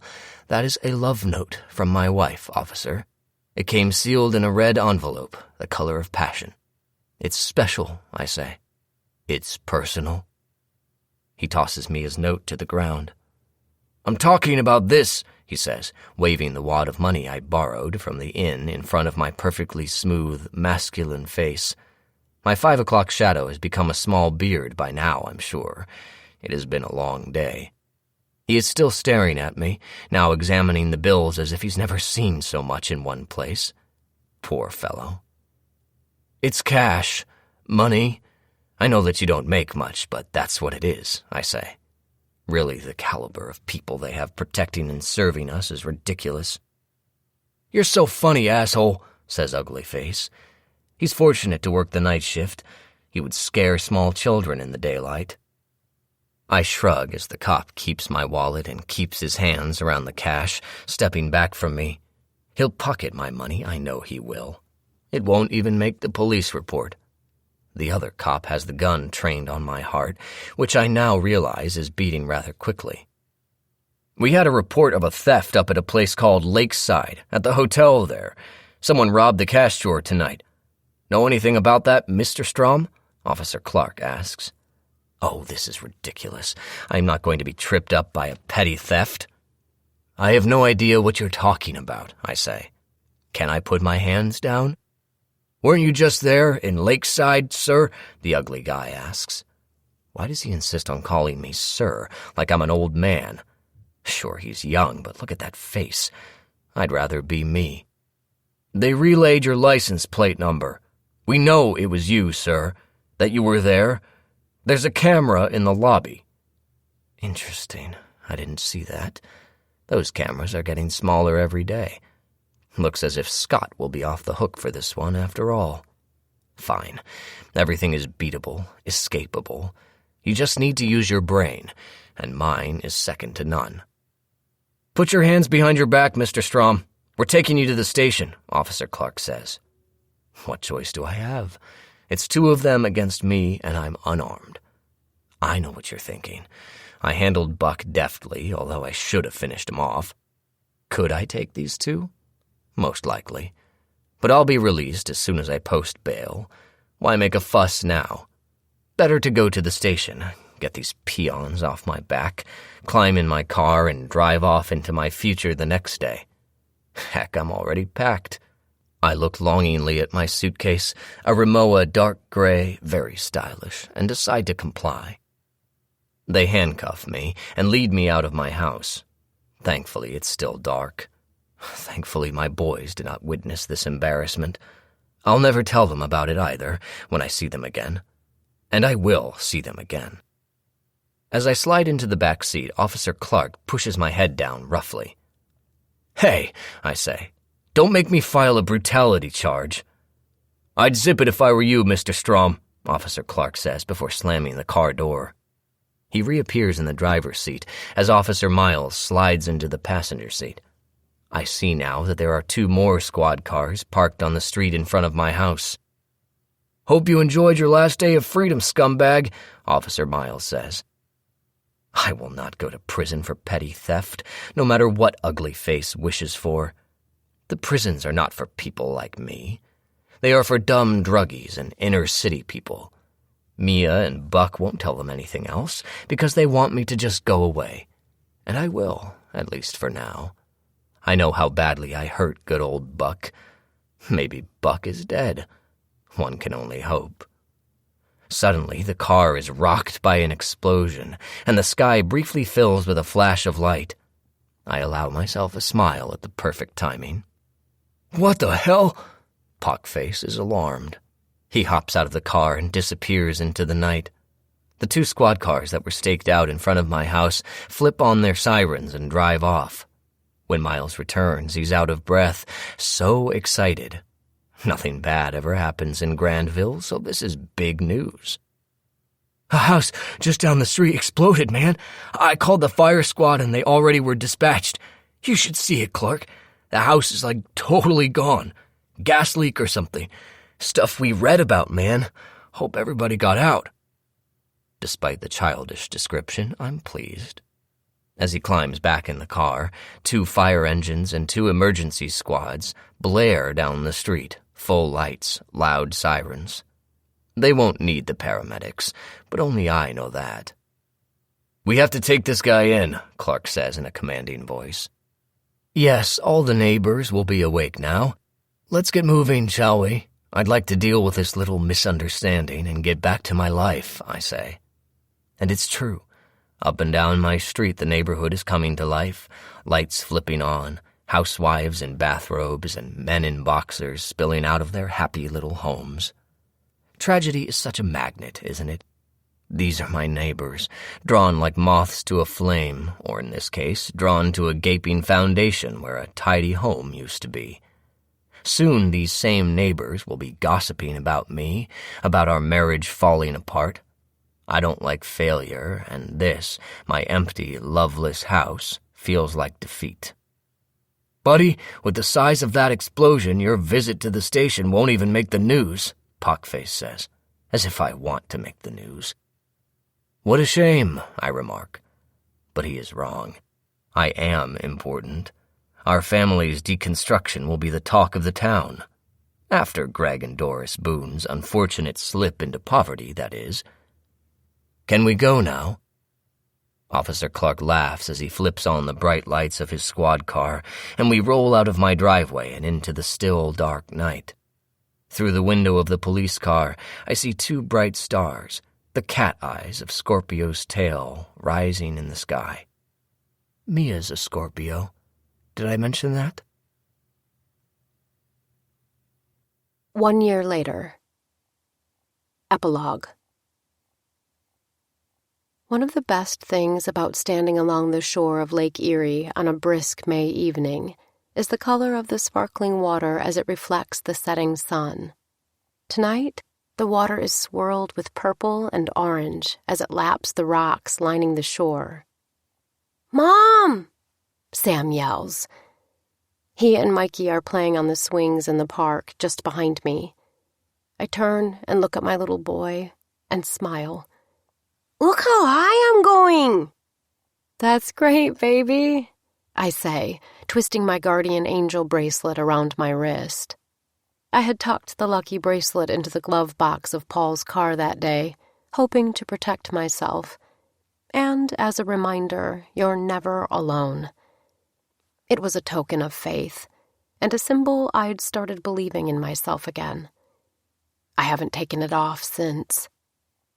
that is a love note from my wife, officer. It came sealed in a red envelope, the color of passion. It's special," I say. "It's personal." He tosses me his note to the ground. "I'm talking about this," he says, waving the wad of money I borrowed from the inn in front of my perfectly smooth, masculine face. My 5 o'clock shadow has become a small beard by now, I'm sure. It has been a long day. He is still staring at me, now examining the bills as if he's never seen so much in one place. Poor fellow. "It's cash. Money. I know that you don't make much, but that's what it is," I say. Really, the caliber of people they have protecting and serving us is ridiculous. "You're so funny, asshole," says Ugly Face. He's fortunate to work the night shift. He would scare small children in the daylight. I shrug as the cop keeps my wallet and keeps his hands around the cash, stepping back from me. He'll pocket my money, I know he will. It won't even make the police report. The other cop has the gun trained on my heart, which I now realize is beating rather quickly. "We had a report of a theft up at a place called Lakeside, at the hotel there. Someone robbed the cash drawer tonight. Know anything about that, Mr. Strom?" Officer Clark asks. Oh, this is ridiculous. I'm not going to be tripped up by a petty theft. "I have no idea what you're talking about," I say. "Can I put my hands down?" "Weren't you just there in Lakeside, sir?" the ugly guy asks. Why does he insist on calling me sir, like I'm an old man? Sure, he's young, but look at that face. I'd rather be me. "They relayed your license plate number. We know it was you, sir, that you were there. There's a camera in the lobby." Interesting. I didn't see that. Those cameras are getting smaller every day. Looks as if Scott will be off the hook for this one after all. Fine. Everything is beatable, escapable. You just need to use your brain, and mine is second to none. "Put your hands behind your back, Mr. Strom. We're taking you to the station," Officer Clark says. What choice do I have? It's 2 of them against me, and I'm unarmed. I know what you're thinking. I handled Buck deftly, although I should have finished him off. Could I take these two? Most likely. But I'll be released as soon as I post bail. Why make a fuss now? Better to go to the station, get these peons off my back, climb in my car, and drive off into my future the next day. Heck, I'm already packed. I look longingly at my suitcase, a Rimowa dark gray, very stylish, and decide to comply. They handcuff me and lead me out of my house. Thankfully, it's still dark. Thankfully, my boys did not witness this embarrassment. I'll never tell them about it either when I see them again. And I will see them again. As I slide into the back seat, Officer Clark pushes my head down roughly. "Hey," I say, "don't make me file a brutality charge." "I'd zip it if I were you, Mr. Strom," Officer Clark says before slamming the car door. He reappears in the driver's seat as Officer Miles slides into the passenger seat. I see now that there are 2 more squad cars parked on the street in front of my house. "Hope you enjoyed your last day of freedom, scumbag," Officer Miles says. I will not go to prison for petty theft, no matter what ugly face wishes for. The prisons are not for people like me. They are for dumb druggies and inner-city people. Mia and Buck won't tell them anything else, because they want me to just go away. And I will, at least for now. I know how badly I hurt good old Buck. Maybe Buck is dead. One can only hope. Suddenly, the car is rocked by an explosion, and the sky briefly fills with a flash of light. I allow myself a smile at the perfect timing. "What the hell?" Pockface is alarmed. He hops out of the car and disappears into the night. The 2 squad cars that were staked out in front of my house flip on their sirens and drive off. When Miles returns, he's out of breath, so excited. Nothing bad ever happens in Grandville, so this is big news. "A house just down the street exploded, man. I called the fire squad and they already were dispatched. You should see it, Clark. The house is like totally gone. Gas leak or something. Stuff we read about, man. Hope everybody got out." Despite the childish description, I'm pleased. As he climbs back in the car, 2 fire engines and 2 emergency squads blare down the street, full lights, loud sirens. They won't need the paramedics, but only I know that. "We have to take this guy in," Clark says in a commanding voice. "Yes, all the neighbors will be awake now. Let's get moving, shall we? I'd like to deal with this little misunderstanding and get back to my life," I say. And it's true. Up and down my street, the neighborhood is coming to life, lights flipping on, housewives in bathrobes and men in boxers spilling out of their happy little homes. Tragedy is such a magnet, isn't it? These are my neighbors, drawn like moths to a flame, or in this case, drawn to a gaping foundation where a tidy home used to be. Soon these same neighbors will be gossiping about me, about our marriage falling apart. I don't like failure, and this, my empty, loveless house, feels like defeat. "Buddy, with the size of that explosion, your visit to the station won't even make the news," Pockface says, as if I want to make the news. "What a shame," I remark. But he is wrong. I am important. Our family's deconstruction will be the talk of the town. After Greg and Doris Boone's unfortunate slip into poverty, that is. "Can we go now?" Officer Clark laughs as he flips on the bright lights of his squad car, and we roll out of my driveway and into the still, dark night. Through the window of the police car, I see 2 bright stars, the cat eyes of Scorpio's tail rising in the sky. Mia's a Scorpio. Did I mention that? 1 year later. Epilogue. One of the best things about standing along the shore of Lake Erie on a brisk May evening is the color of the sparkling water as it reflects the setting sun. Tonight, the water is swirled with purple and orange as it laps the rocks lining the shore. "Mom!" Sam yells. He and Mikey are playing on the swings in the park just behind me. I turn and look at my little boy and smile. "Look how high I'm going," "That's great, baby," I say, twisting my guardian angel bracelet around my wrist. I had tucked the lucky bracelet into the glove box of Paul's car that day, hoping to protect myself. And as a reminder, you're never alone. It was a token of faith, and a symbol I'd started believing in myself again. I haven't taken it off since.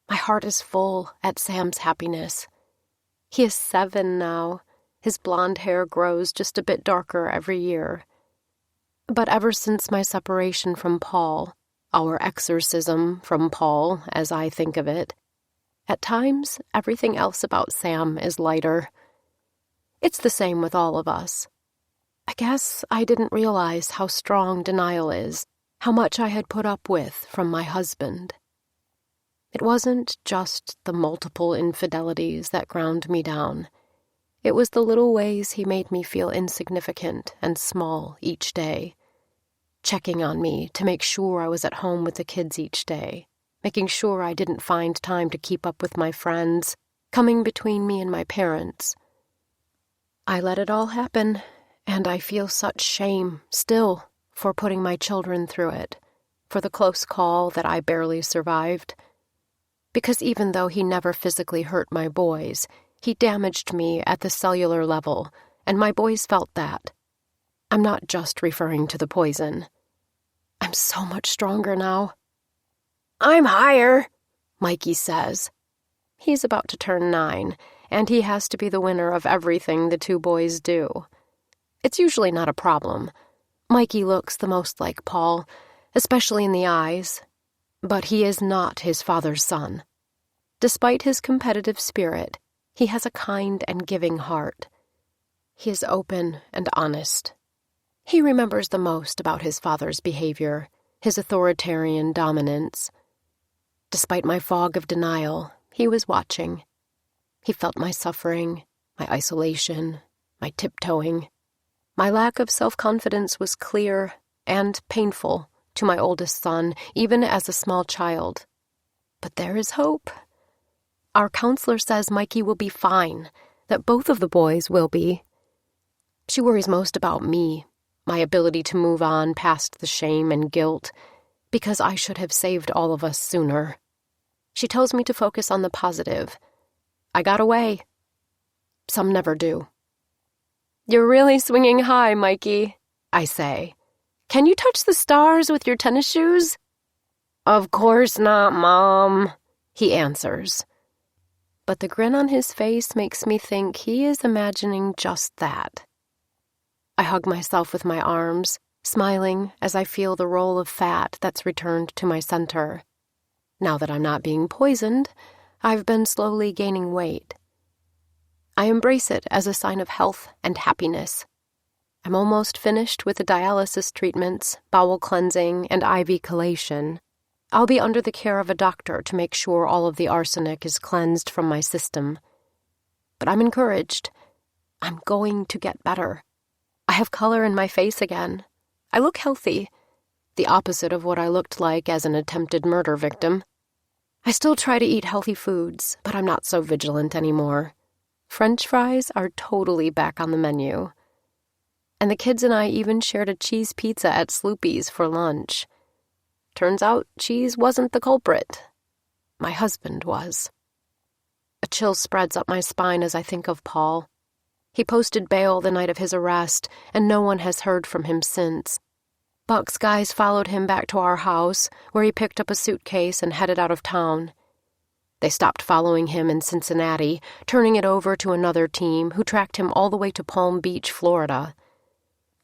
My heart is full at Sam's happiness. He is 7 now. His blonde hair grows just a bit darker every year. But ever since my separation from Paul, our exorcism from Paul, as I think of it, at times everything else about Sam is lighter. It's the same with all of us. I guess I didn't realize how strong denial is, how much I had put up with from my husband. It wasn't just the multiple infidelities that ground me down. It was the little ways he made me feel insignificant and small each day. Checking on me to make sure I was at home with the kids each day, making sure I didn't find time to keep up with my friends, coming between me and my parents. I let it all happen, and I feel such shame still for putting my children through it, for the close call that I barely survived. Because even though he never physically hurt my boys, he damaged me at the cellular level, and my boys felt that. I'm not just referring to the poison. I'm so much stronger now. "I'm higher," Mikey says. He's about to turn 9, and he has to be the winner of everything the 2 boys do. It's usually not a problem. Mikey looks the most like Paul, especially in the eyes, but he is not his father's son. Despite his competitive spirit, he has a kind and giving heart. He is open and honest. He remembers the most about his father's behavior, his authoritarian dominance. Despite my fog of denial, he was watching. He felt my suffering, my isolation, my tiptoeing. My lack of self-confidence was clear and painful to my oldest son, even as a small child. But there is hope. Our counselor says Mikey will be fine, that both of the boys will be. She worries most about me, my ability to move on past the shame and guilt, because I should have saved all of us sooner. She tells me to focus on the positive. I got away. Some never do. "You're really swinging high, Mikey," I say. "Can you touch the stars with your tennis shoes?" "Of course not, Mom," he answers. But the grin on his face makes me think he is imagining just that. I hug myself with my arms, smiling as I feel the roll of fat that's returned to my center. Now that I'm not being poisoned, I've been slowly gaining weight. I embrace it as a sign of health and happiness. I'm almost finished with the dialysis treatments, bowel cleansing, and IV chelation. I'll be under the care of a doctor to make sure all of the arsenic is cleansed from my system. But I'm encouraged. I'm going to get better. I have color in my face again. I look healthy, the opposite of what I looked like as an attempted murder victim. I still try to eat healthy foods, but I'm not so vigilant anymore. French fries are totally back on the menu. And the kids and I even shared a cheese pizza at Sloopy's for lunch. Turns out cheese wasn't the culprit. My husband was. A chill spreads up my spine as I think of Paul. He posted bail the night of his arrest, and no one has heard from him since. Buck's guys followed him back to our house, where he picked up a suitcase and headed out of town. They stopped following him in Cincinnati, turning it over to another team who tracked him all the way to Palm Beach, Florida.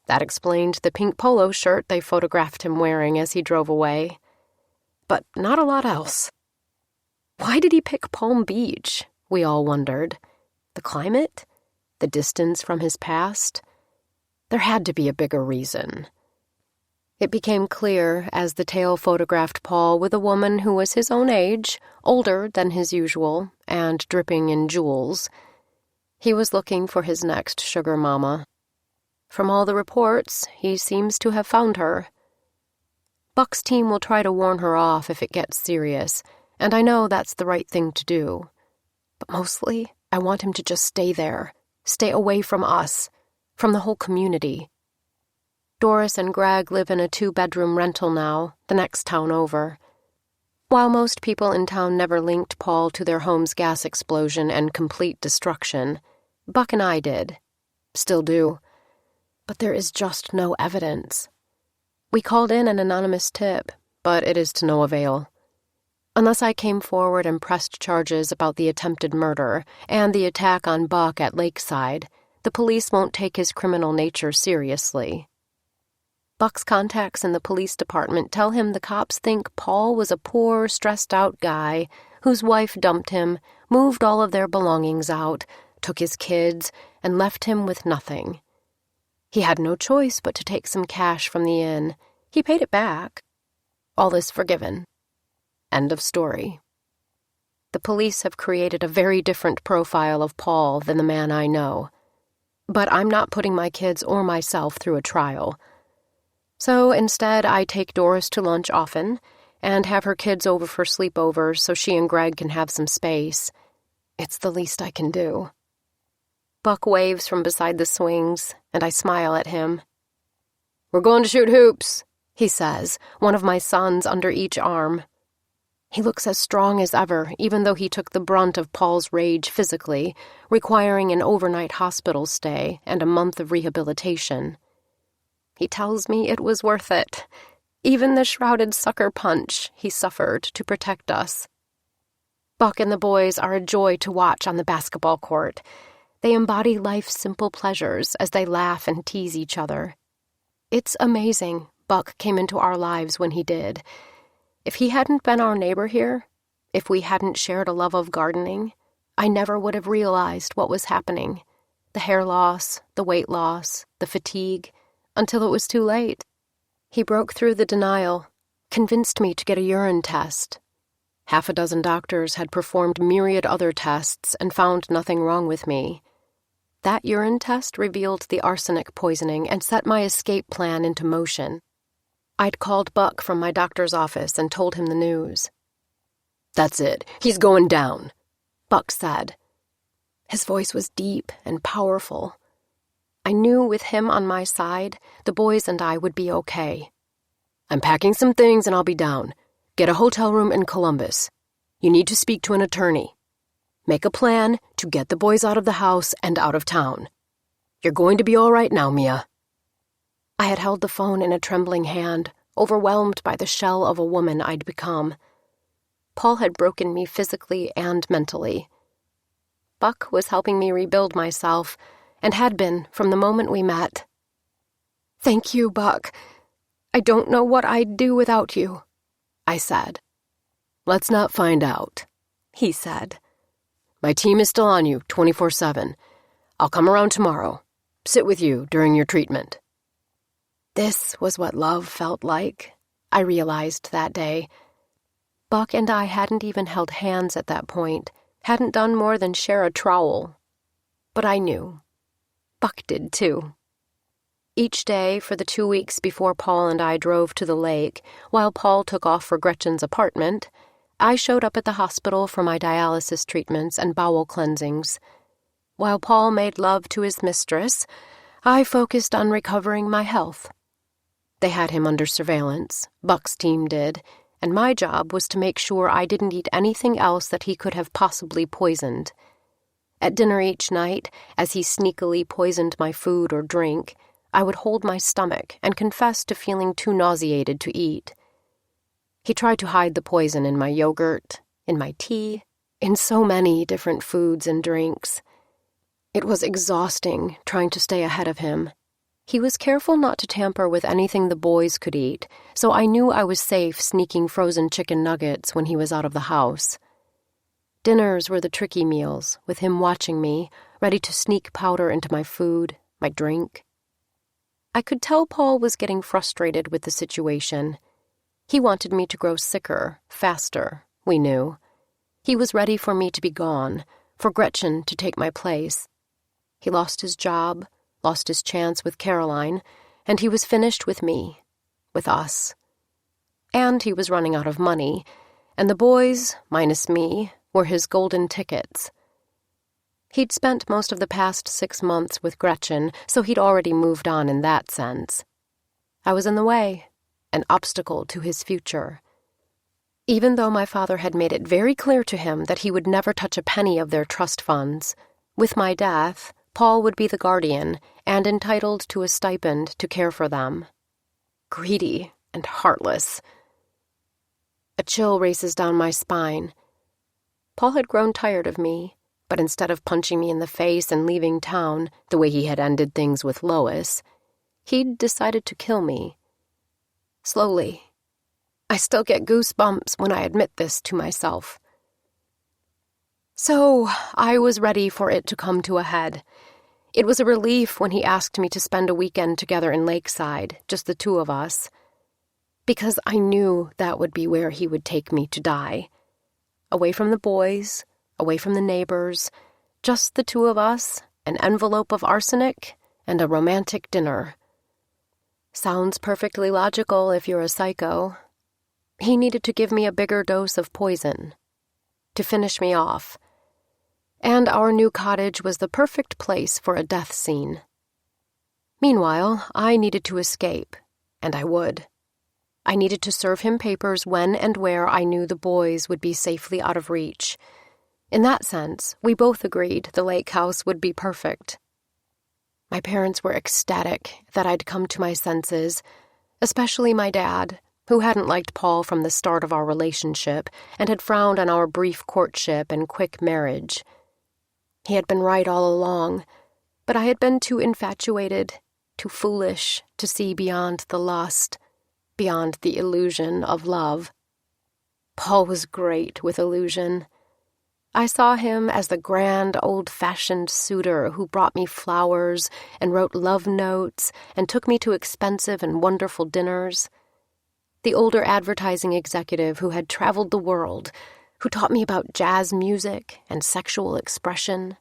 That explained the pink polo shirt they photographed him wearing as he drove away. But not a lot else. Why did he pick Palm Beach? We all wondered. The climate? The distance from his past? There had to be a bigger reason. It became clear as the tale photographed Paul with a woman who was his own age, older than his usual, and dripping in jewels. He was looking for his next sugar mama. From all the reports, he seems to have found her. Buck's team will try to warn her off if it gets serious, and I know that's the right thing to do. But mostly, I want him to just stay there, stay away from us, from the whole community. Doris and Greg live in a 2-bedroom rental now, the next town over. While most people in town never linked Paul to their home's gas explosion and complete destruction, Buck and I did. Still do. But there is just no evidence. We called in an anonymous tip, but it is to no avail. Unless I came forward and pressed charges about the attempted murder and the attack on Buck at Lakeside, the police won't take his criminal nature seriously. Buck's contacts in the police department tell him the cops think Paul was a poor, stressed-out guy whose wife dumped him, moved all of their belongings out, took his kids, and left him with nothing. He had no choice but to take some cash from the inn. He paid it back. All is forgiven. End of story. The police have created a very different profile of Paul than the man I know. But I'm not putting my kids or myself through a trial. So instead, I take Doris to lunch often and have her kids over for sleepovers so she and Greg can have some space. It's the least I can do. Buck waves from beside the swings, and I smile at him. "We're going to shoot hoops," he says, one of my sons under each arm. He looks as strong as ever, even though he took the brunt of Paul's rage physically, requiring an overnight hospital stay and a month of rehabilitation. He tells me it was worth it, even the shrouded sucker punch he suffered to protect us. Buck and the boys are a joy to watch on the basketball court. They embody life's simple pleasures as they laugh and tease each other. It's amazing Buck came into our lives when he did. If he hadn't been our neighbor here, if we hadn't shared a love of gardening, I never would have realized what was happening. The hair loss, the weight loss, the fatigue, until it was too late. He broke through the denial, convinced me to get a urine test. 6 doctors had performed myriad other tests and found nothing wrong with me. That urine test revealed the arsenic poisoning and set my escape plan into motion. I'd called Buck from my doctor's office and told him the news. "That's it. He's going down," Buck said. His voice was deep and powerful. I knew with him on my side, the boys and I would be okay. "I'm packing some things and I'll be down. Get a hotel room in Columbus. You need to speak to an attorney. Make a plan to get the boys out of the house and out of town. You're going to be all right now, Mia." I had held the phone in a trembling hand, overwhelmed by the shell of a woman I'd become. Paul had broken me physically and mentally. Buck was helping me rebuild myself, and had been from the moment we met. "Thank you, Buck. I don't know what I'd do without you," I said. "Let's not find out," he said. "My team is still on you 24/7. I'll come around tomorrow, sit with you during your treatment." This was what love felt like, I realized that day. Buck and I hadn't even held hands at that point, hadn't done more than share a trowel. But I knew. Buck did too. Each day for the 2 weeks before Paul and I drove to the lake, while Paul took off for Gretchen's apartment, I showed up at the hospital for my dialysis treatments and bowel cleansings. While Paul made love to his mistress, I focused on recovering my health. They had him under surveillance, Buck's team did, and my job was to make sure I didn't eat anything else that he could have possibly poisoned. At dinner each night, as he sneakily poisoned my food or drink, I would hold my stomach and confess to feeling too nauseated to eat. He tried to hide the poison in my yogurt, in my tea, in so many different foods and drinks. It was exhausting trying to stay ahead of him. He was careful not to tamper with anything the boys could eat, so I knew I was safe sneaking frozen chicken nuggets when he was out of the house. Dinners were the tricky meals, with him watching me, ready to sneak powder into my food, my drink. I could tell Paul was getting frustrated with the situation. He wanted me to grow sicker, faster, we knew. He was ready for me to be gone, for Gretchen to take my place. He lost his job, lost his chance with Caroline, and he was finished with me, with us. And he was running out of money, and the boys, minus me, were his golden tickets. He'd spent most of the past 6 months with Gretchen, so he'd already moved on in that sense. I was in the way, an obstacle to his future. Even though my father had made it very clear to him that he would never touch a penny of their trust funds, with my death, Paul would be the guardian and entitled to a stipend to care for them. Greedy and heartless. A chill races down my spine. Paul had grown tired of me, but instead of punching me in the face and leaving town, the way he had ended things with Lois, he'd decided to kill me. Slowly. I still get goosebumps when I admit this to myself. So I was ready for it to come to a head. It was a relief when he asked me to spend a weekend together in Lakeside, just the two of us, because I knew that would be where he would take me to die. Away from the boys, away from the neighbors, just the two of us, an envelope of arsenic, and a romantic dinner. Sounds perfectly logical if you're a psycho. He needed to give me a bigger dose of poison, to finish me off. And our new cottage was the perfect place for a death scene. Meanwhile, I needed to escape, and I would. I needed to serve him papers when and where I knew the boys would be safely out of reach. In that sense, we both agreed the lake house would be perfect. My parents were ecstatic that I'd come to my senses, especially my dad, who hadn't liked Paul from the start of our relationship and had frowned on our brief courtship and quick marriage. He had been right all along, but I had been too infatuated, too foolish to see beyond the lust, beyond the illusion of love. Paul was great with illusion. I saw him as the grand, old-fashioned suitor who brought me flowers and wrote love notes and took me to expensive and wonderful dinners. The older advertising executive who had traveled the world, who taught me about jazz music and sexual expression.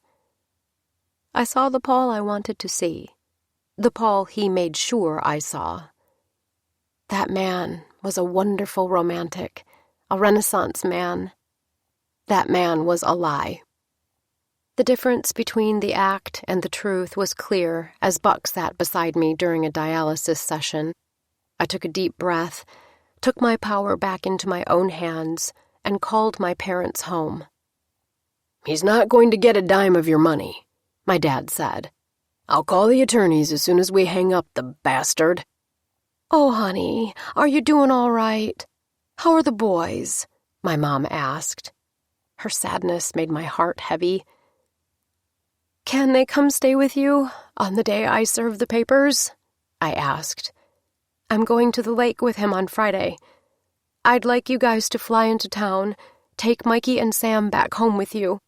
I saw the Paul I wanted to see, the Paul he made sure I saw. That man was a wonderful romantic, a Renaissance man. That man was a lie. The difference between the act and the truth was clear as Buck sat beside me during a dialysis session. I took a deep breath, took my power back into my own hands, and called my parents home. "He's not going to get a dime of your money," my dad said. "I'll call the attorneys as soon as we hang up, the bastard." "Oh, honey, are you doing all right? How are the boys?" my mom asked. Her sadness made my heart heavy. "Can they come stay with you on the day I serve the papers?" I asked. "I'm going to the lake with him on Friday. I'd like you guys to fly into town, take Mikey and Sam back home with you."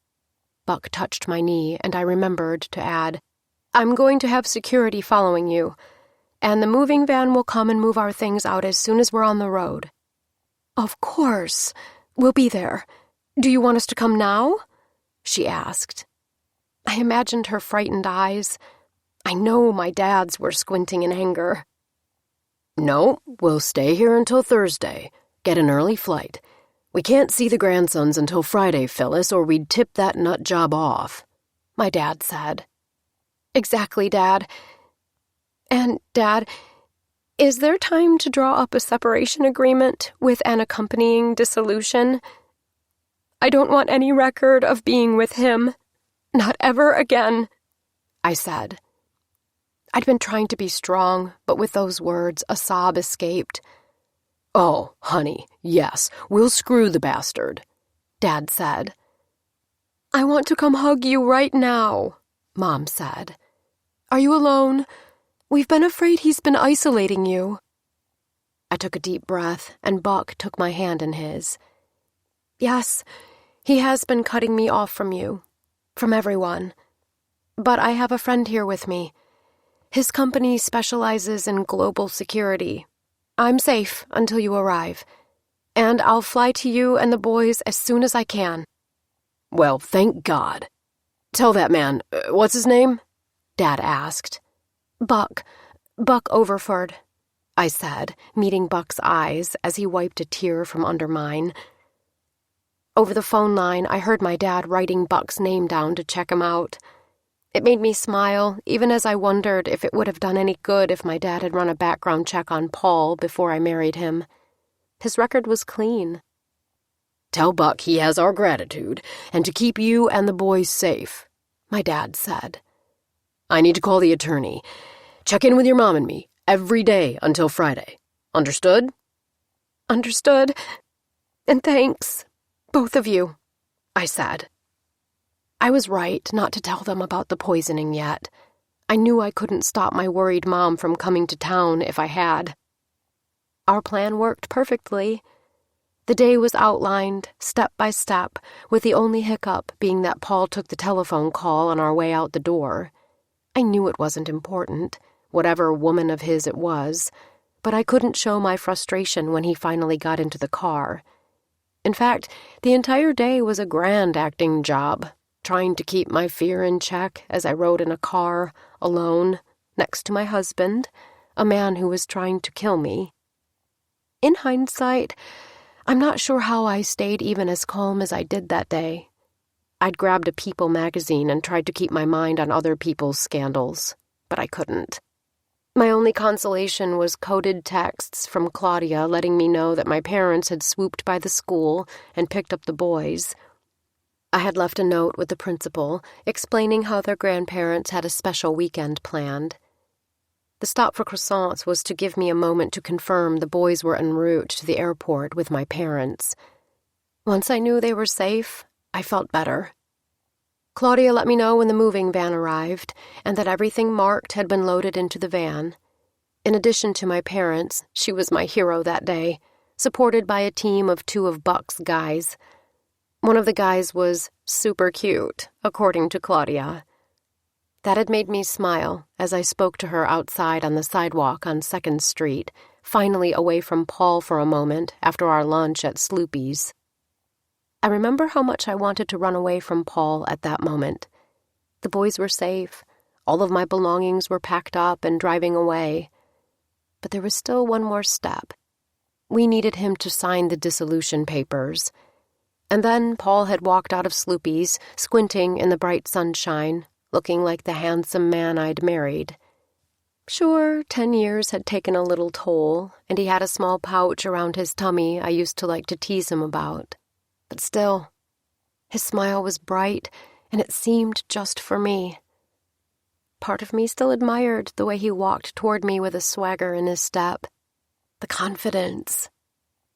Buck touched my knee, and I remembered to add, "I'm going to have security following you, and the moving van will come and move our things out as soon as we're on the road." "Of course. We'll be there. Do you want us to come now?" she asked. I imagined her frightened eyes. I know my dad's were squinting in anger. "No, we'll stay here until Thursday. Get an early flight. We can't see the grandsons until Friday, Phyllis, or we'd tip that nut job off," my dad said. "Exactly, Dad. And, Dad, is there time to draw up a separation agreement with an accompanying dissolution? I don't want any record of being with him. Not ever again," I said. I'd been trying to be strong, but with those words, a sob escaped. "Oh, honey, yes, we'll screw the bastard," Dad said. "I want to come hug you right now," Mom said. "Are you alone? We've been afraid he's been isolating you." I took a deep breath, and Buck took my hand in his. "Yes, he has been cutting me off from you, from everyone. But I have a friend here with me. His company specializes in global security. I'm safe until you arrive, and I'll fly to you and the boys as soon as I can." "Well, thank God. Tell that man, what's his name?" Dad asked. Buck Overford," I said, meeting Buck's eyes as he wiped a tear from under mine. Over the phone line, I heard my dad writing Buck's name down to check him out. It made me smile, even as I wondered if it would have done any good if my dad had run a background check on Paul before I married him. His record was clean. "Tell Buck he has our gratitude, and to keep you and the boys safe," my dad said. "I need to call the attorney. Check in with your mom and me every day until Friday. Understood?" "Understood. And thanks, both of you," I said. I was right not to tell them about the poisoning yet. I knew I couldn't stop my worried mom from coming to town if I had. Our plan worked perfectly. The day was outlined, step by step, with the only hiccup being that Paul took the telephone call on our way out the door. I knew it wasn't important, whatever woman of his it was, but I couldn't show my frustration when he finally got into the car. In fact, the entire day was a grand acting job, trying to keep my fear in check as I rode in a car, alone, next to my husband, a man who was trying to kill me. In hindsight, I'm not sure how I stayed even as calm as I did that day. I'd grabbed a People magazine and tried to keep my mind on other people's scandals, but I couldn't. My only consolation was coded texts from Claudia letting me know that my parents had swooped by the school and picked up the boys. I had left a note with the principal explaining how their grandparents had a special weekend planned. The stop for croissants was to give me a moment to confirm the boys were en route to the airport with my parents. Once I knew they were safe, I felt better. Claudia let me know when the moving van arrived and that everything marked had been loaded into the van. In addition to my parents, she was my hero that day, supported by a team of 2 of Buck's guys. One of the guys was super cute, according to Claudia. That had made me smile as I spoke to her outside on the sidewalk on 2nd Street, finally away from Paul for a moment after our lunch at Sloopy's. I remember how much I wanted to run away from Paul at that moment. The boys were safe, all of my belongings were packed up and driving away. But there was still one more step. We needed him to sign the dissolution papers. And then Paul had walked out of Sloopy's, squinting in the bright sunshine, looking like the handsome man I'd married. Sure, 10 years had taken a little toll, and he had a small pouch around his tummy I used to like to tease him about. But still, his smile was bright, and it seemed just for me. Part of me still admired the way he walked toward me with a swagger in his step. The confidence.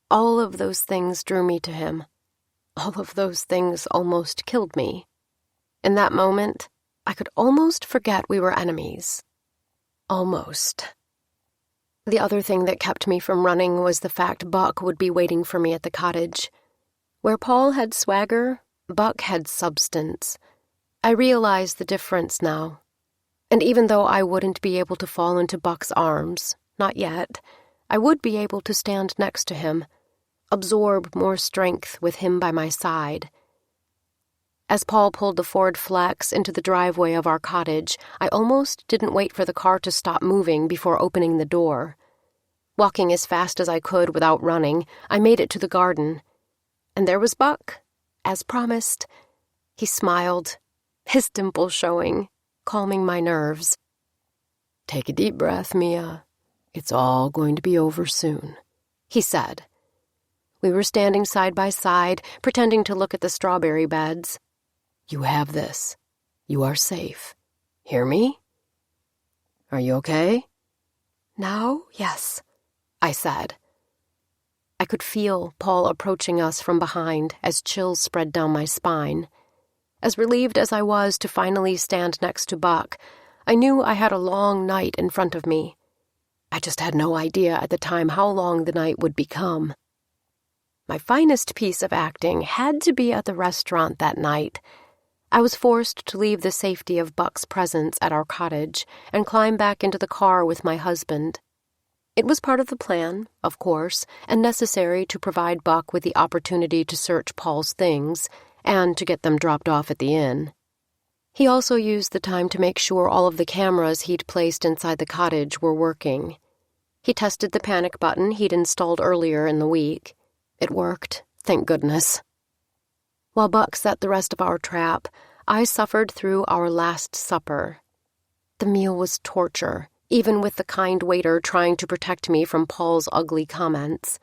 All of those things drew me to him. All of those things almost killed me. In that moment, I could almost forget we were enemies. Almost. The other thing that kept me from running was the fact Buck would be waiting for me at the cottage. Where Paul had swagger, Buck had substance. I realized the difference now. And even though I wouldn't be able to fall into Buck's arms, not yet, I would be able to stand next to him, absorb more strength with him by my side. As Paul pulled the Ford Flex into the driveway of our cottage, I almost didn't wait for the car to stop moving before opening the door. Walking as fast as I could without running, I made it to the garden. And there was Buck, as promised. He smiled, his dimple showing, calming my nerves. "Take a deep breath, Mia. It's all going to be over soon," he said. We were standing side by side, pretending to look at the strawberry beds. "You have this. You are safe. Hear me? Are you okay?" "Now, yes," I said. I could feel Paul approaching us from behind as chills spread down my spine. As relieved as I was to finally stand next to Buck, I knew I had a long night in front of me. I just had no idea at the time how long the night would become. My finest piece of acting had to be at the restaurant that night. I was forced to leave the safety of Buck's presence at our cottage and climb back into the car with my husband. It was part of the plan, of course, and necessary to provide Buck with the opportunity to search Paul's things and to get them dropped off at the inn. He also used the time to make sure all of the cameras he'd placed inside the cottage were working. He tested the panic button he'd installed earlier in the week. It worked, thank goodness. While Buck set the rest of our trap, I suffered through our last supper. The meal was torture, even with the kind waiter trying to protect me from Paul's ugly comments.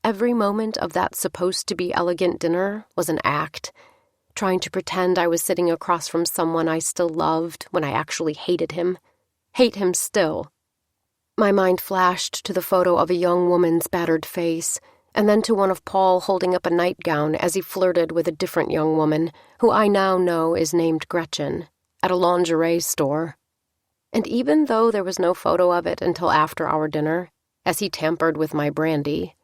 Every moment of that supposed-to-be elegant dinner was an act, trying to pretend I was sitting across from someone I still loved when I actually hated him. Hate him still. My mind flashed to the photo of a young woman's battered face, and then to one of Paul holding up a nightgown as he flirted with a different young woman, who I now know is named Gretchen, at a lingerie store. And even though there was no photo of it until after our dinner, as he tampered with my brandy,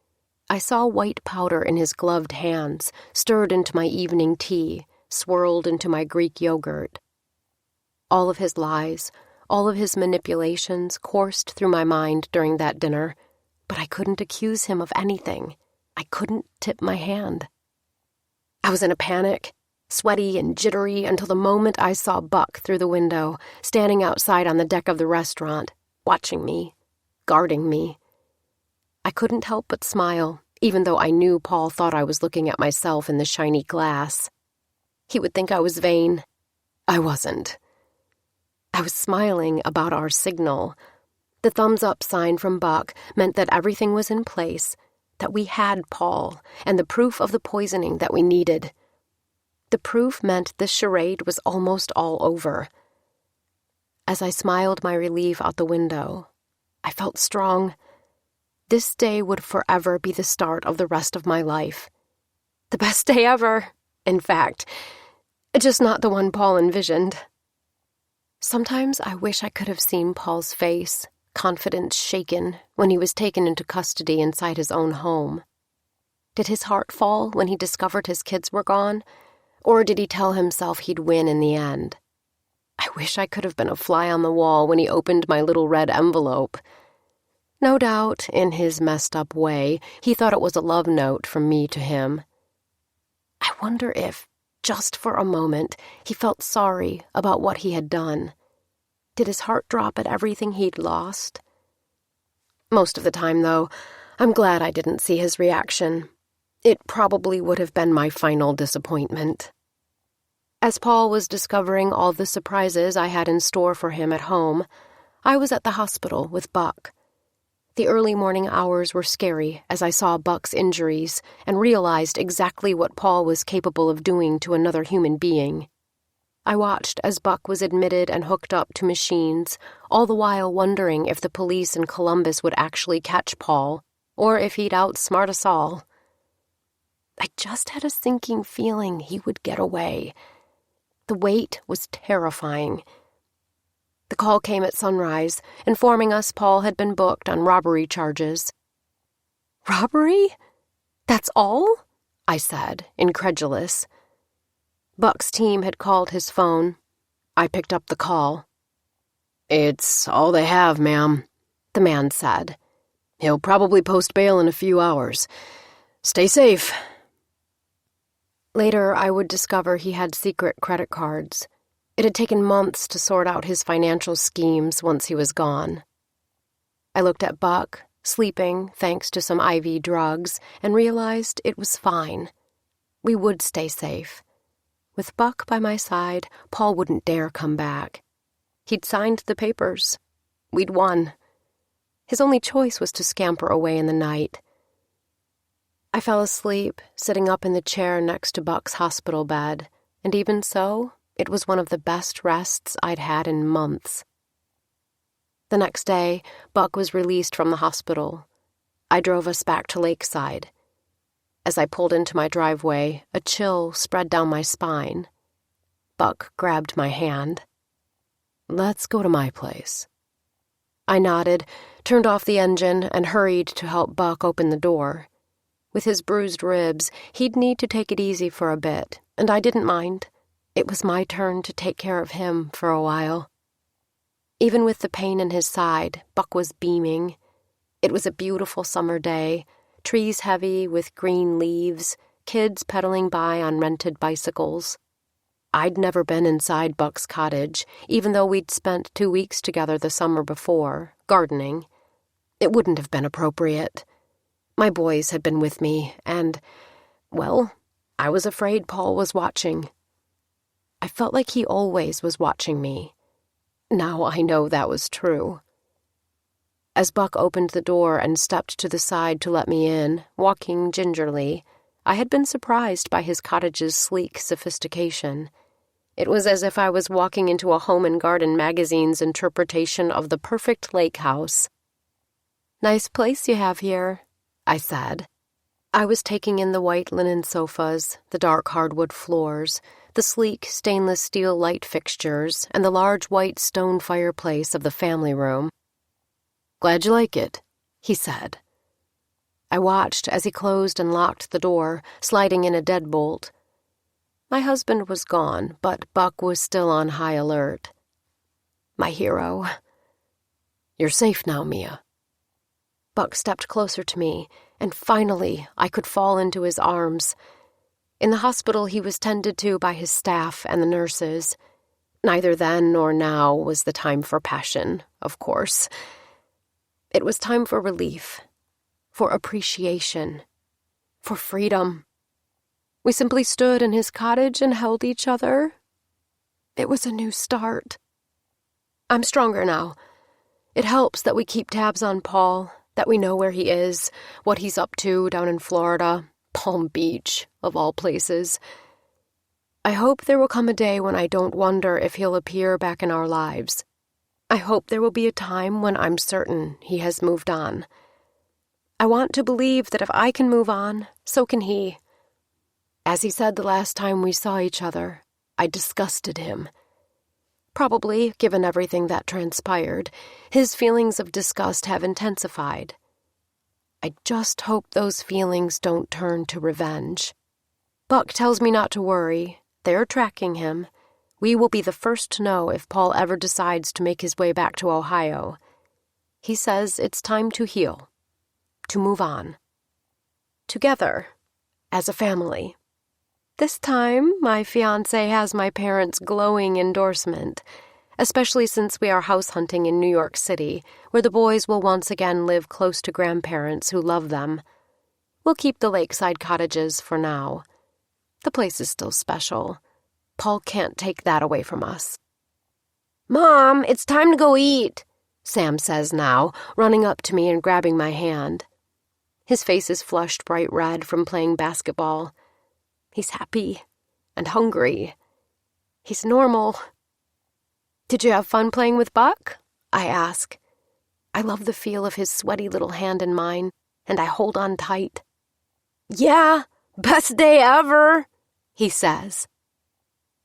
I saw white powder in his gloved hands, stirred into my evening tea, swirled into my Greek yogurt. All of his lies, all of his manipulations coursed through my mind during that dinner, but I couldn't accuse him of anything. I couldn't tip my hand. I was in a panic, sweaty and jittery until the moment I saw Buck through the window, standing outside on the deck of the restaurant, watching me, guarding me. I couldn't help but smile, even though I knew Paul thought I was looking at myself in the shiny glass. He would think I was vain. I wasn't. I was smiling about our signal. The thumbs-up sign from Buck meant that everything was in place, that we had Paul, and the proof of the poisoning that we needed. The proof meant this charade was almost all over. As I smiled my relief out the window, I felt strong. This day would forever be the start of the rest of my life. The best day ever, in fact. Just not the one Paul envisioned. Sometimes I wish I could have seen Paul's face, confidence shaken, when he was taken into custody inside his own home. Did his heart fall when he discovered his kids were gone? Or did he tell himself he'd win in the end? I wish I could have been a fly on the wall when he opened my little red envelope. No doubt, in his messed-up way, he thought it was a love note from me to him. I wonder if, just for a moment, he felt sorry about what he had done. Did his heart drop at everything he'd lost? Most of the time, though, I'm glad I didn't see his reaction. It probably would have been my final disappointment. As Paul was discovering all the surprises I had in store for him at home, I was at the hospital with Buck. The early morning hours were scary as I saw Buck's injuries and realized exactly what Paul was capable of doing to another human being. I watched as Buck was admitted and hooked up to machines, all the while wondering if the police in Columbus would actually catch Paul, or if he'd outsmart us all. I just had a sinking feeling he would get away. The wait was terrifying. The call came at sunrise, informing us Paul had been booked on robbery charges. "Robbery? That's all?" I said, incredulous. Buck's team had called his phone. I picked up the call. "It's all they have, ma'am," the man said. "He'll probably post bail in a few hours. Stay safe." Later, I would discover he had secret credit cards. It had taken months to sort out his financial schemes once he was gone. I looked at Buck, sleeping thanks to some IV drugs, and realized it was fine. We would stay safe. With Buck by my side, Paul wouldn't dare come back. He'd signed the papers. We'd won. His only choice was to scamper away in the night. I fell asleep, sitting up in the chair next to Buck's hospital bed, and even so, it was one of the best rests I'd had in months. The next day, Buck was released from the hospital. I drove us back to Lakeside. As I pulled into my driveway, a chill spread down my spine. Buck grabbed my hand. "Let's go to my place." I nodded, turned off the engine, and hurried to help Buck open the door. With his bruised ribs, he'd need to take it easy for a bit, and I didn't mind. It was my turn to take care of him for a while. Even with the pain in his side, Buck was beaming. It was a beautiful summer day, trees heavy with green leaves, kids pedaling by on rented bicycles. I'd never been inside Buck's cottage, even though we'd spent 2 weeks together the summer before, gardening. It wouldn't have been appropriate. My boys had been with me, and, well, I was afraid Paul was watching. I felt like he always was watching me. Now I know that was true. As Buck opened the door and stepped to the side to let me in, walking gingerly, I had been surprised by his cottage's sleek sophistication. It was as if I was walking into a Home and Garden magazine's interpretation of the perfect lake house. "Nice place you have here," I said. I was taking in the white linen sofas, the dark hardwood floors, the sleek stainless steel light fixtures, and the large white stone fireplace of the family room. "Glad you like it," he said. I watched as he closed and locked the door, sliding in a deadbolt. My husband was gone, but Buck was still on high alert. My hero. "You're safe now, Mia." Buck stepped closer to me, and finally I could fall into his arms. In the hospital he was tended to by his staff and the nurses. Neither then nor now was the time for passion, of course. It was time for relief, for appreciation, for freedom. We simply stood in his cottage and held each other. It was a new start. I'm stronger now. It helps that we keep tabs on Paul, that we know where he is, what he's up to down in Florida, Palm Beach, of all places. I hope there will come a day when I don't wonder if he'll appear back in our lives. I hope there will be a time when I'm certain he has moved on. I want to believe that if I can move on, so can he. As he said the last time we saw each other, I disgusted him. Probably, given everything that transpired, his feelings of disgust have intensified. I just hope those feelings don't turn to revenge. Buck tells me not to worry. They're tracking him. We will be the first to know if Paul ever decides to make his way back to Ohio. He says it's time to heal, to move on. Together, as a family. This time, my fiancé has my parents' glowing endorsement, especially since we are house hunting in New York City, where the boys will once again live close to grandparents who love them. We'll keep the lakeside cottages for now. The place is still special. Paul can't take that away from us. "Mom, it's time to go eat," Sam says now, running up to me and grabbing my hand. His face is flushed bright red from playing basketball. He's happy and hungry. He's normal. "Did you have fun playing with Buck?" I ask. I love the feel of his sweaty little hand in mine, and I hold on tight. "Yeah, best day ever," he says.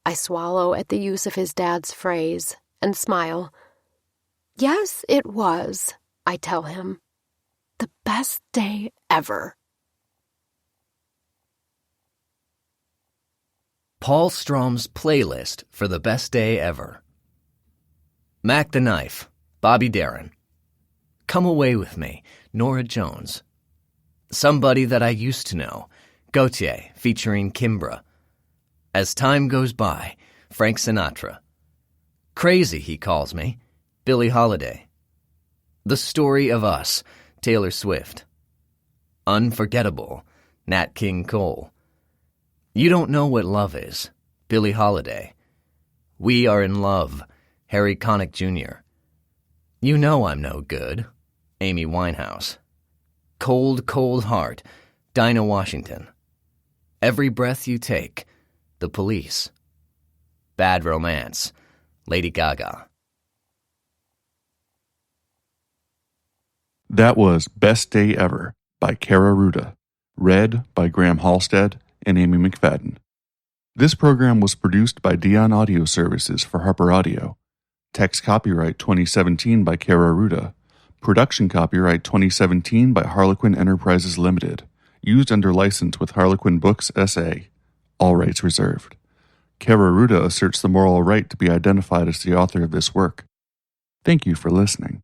I swallow at the use of his dad's phrase and smile. "Yes, it was," I tell him. "The best day ever." Paul Strom's playlist for the best day ever. Mac the Knife, Bobby Darin. Come Away With Me, Nora Jones. Somebody That I Used to Know, Gautier featuring Kimbra. As Time Goes By, Frank Sinatra. Crazy, He Calls Me, Billie Holiday. The Story of Us, Taylor Swift. Unforgettable, Nat King Cole. You Don't Know What Love Is, Billie Holiday. We Are in Love, Harry Connick Jr. You Know I'm No Good, Amy Winehouse. Cold, Cold Heart, Dinah Washington. Every Breath You Take, The Police. Bad Romance, Lady Gaga. That was Best Day Ever by Kaira Rouda, read by Graham Halstead and Amy McFadden. This program was produced by Dion Audio Services for Harper Audio. Text copyright 2017 by Kaira Rouda. Production copyright 2017 by Harlequin Enterprises Limited. Used under license with Harlequin Books S.A. All rights reserved. Kaira Rouda asserts the moral right to be identified as the author of this work. Thank you for listening.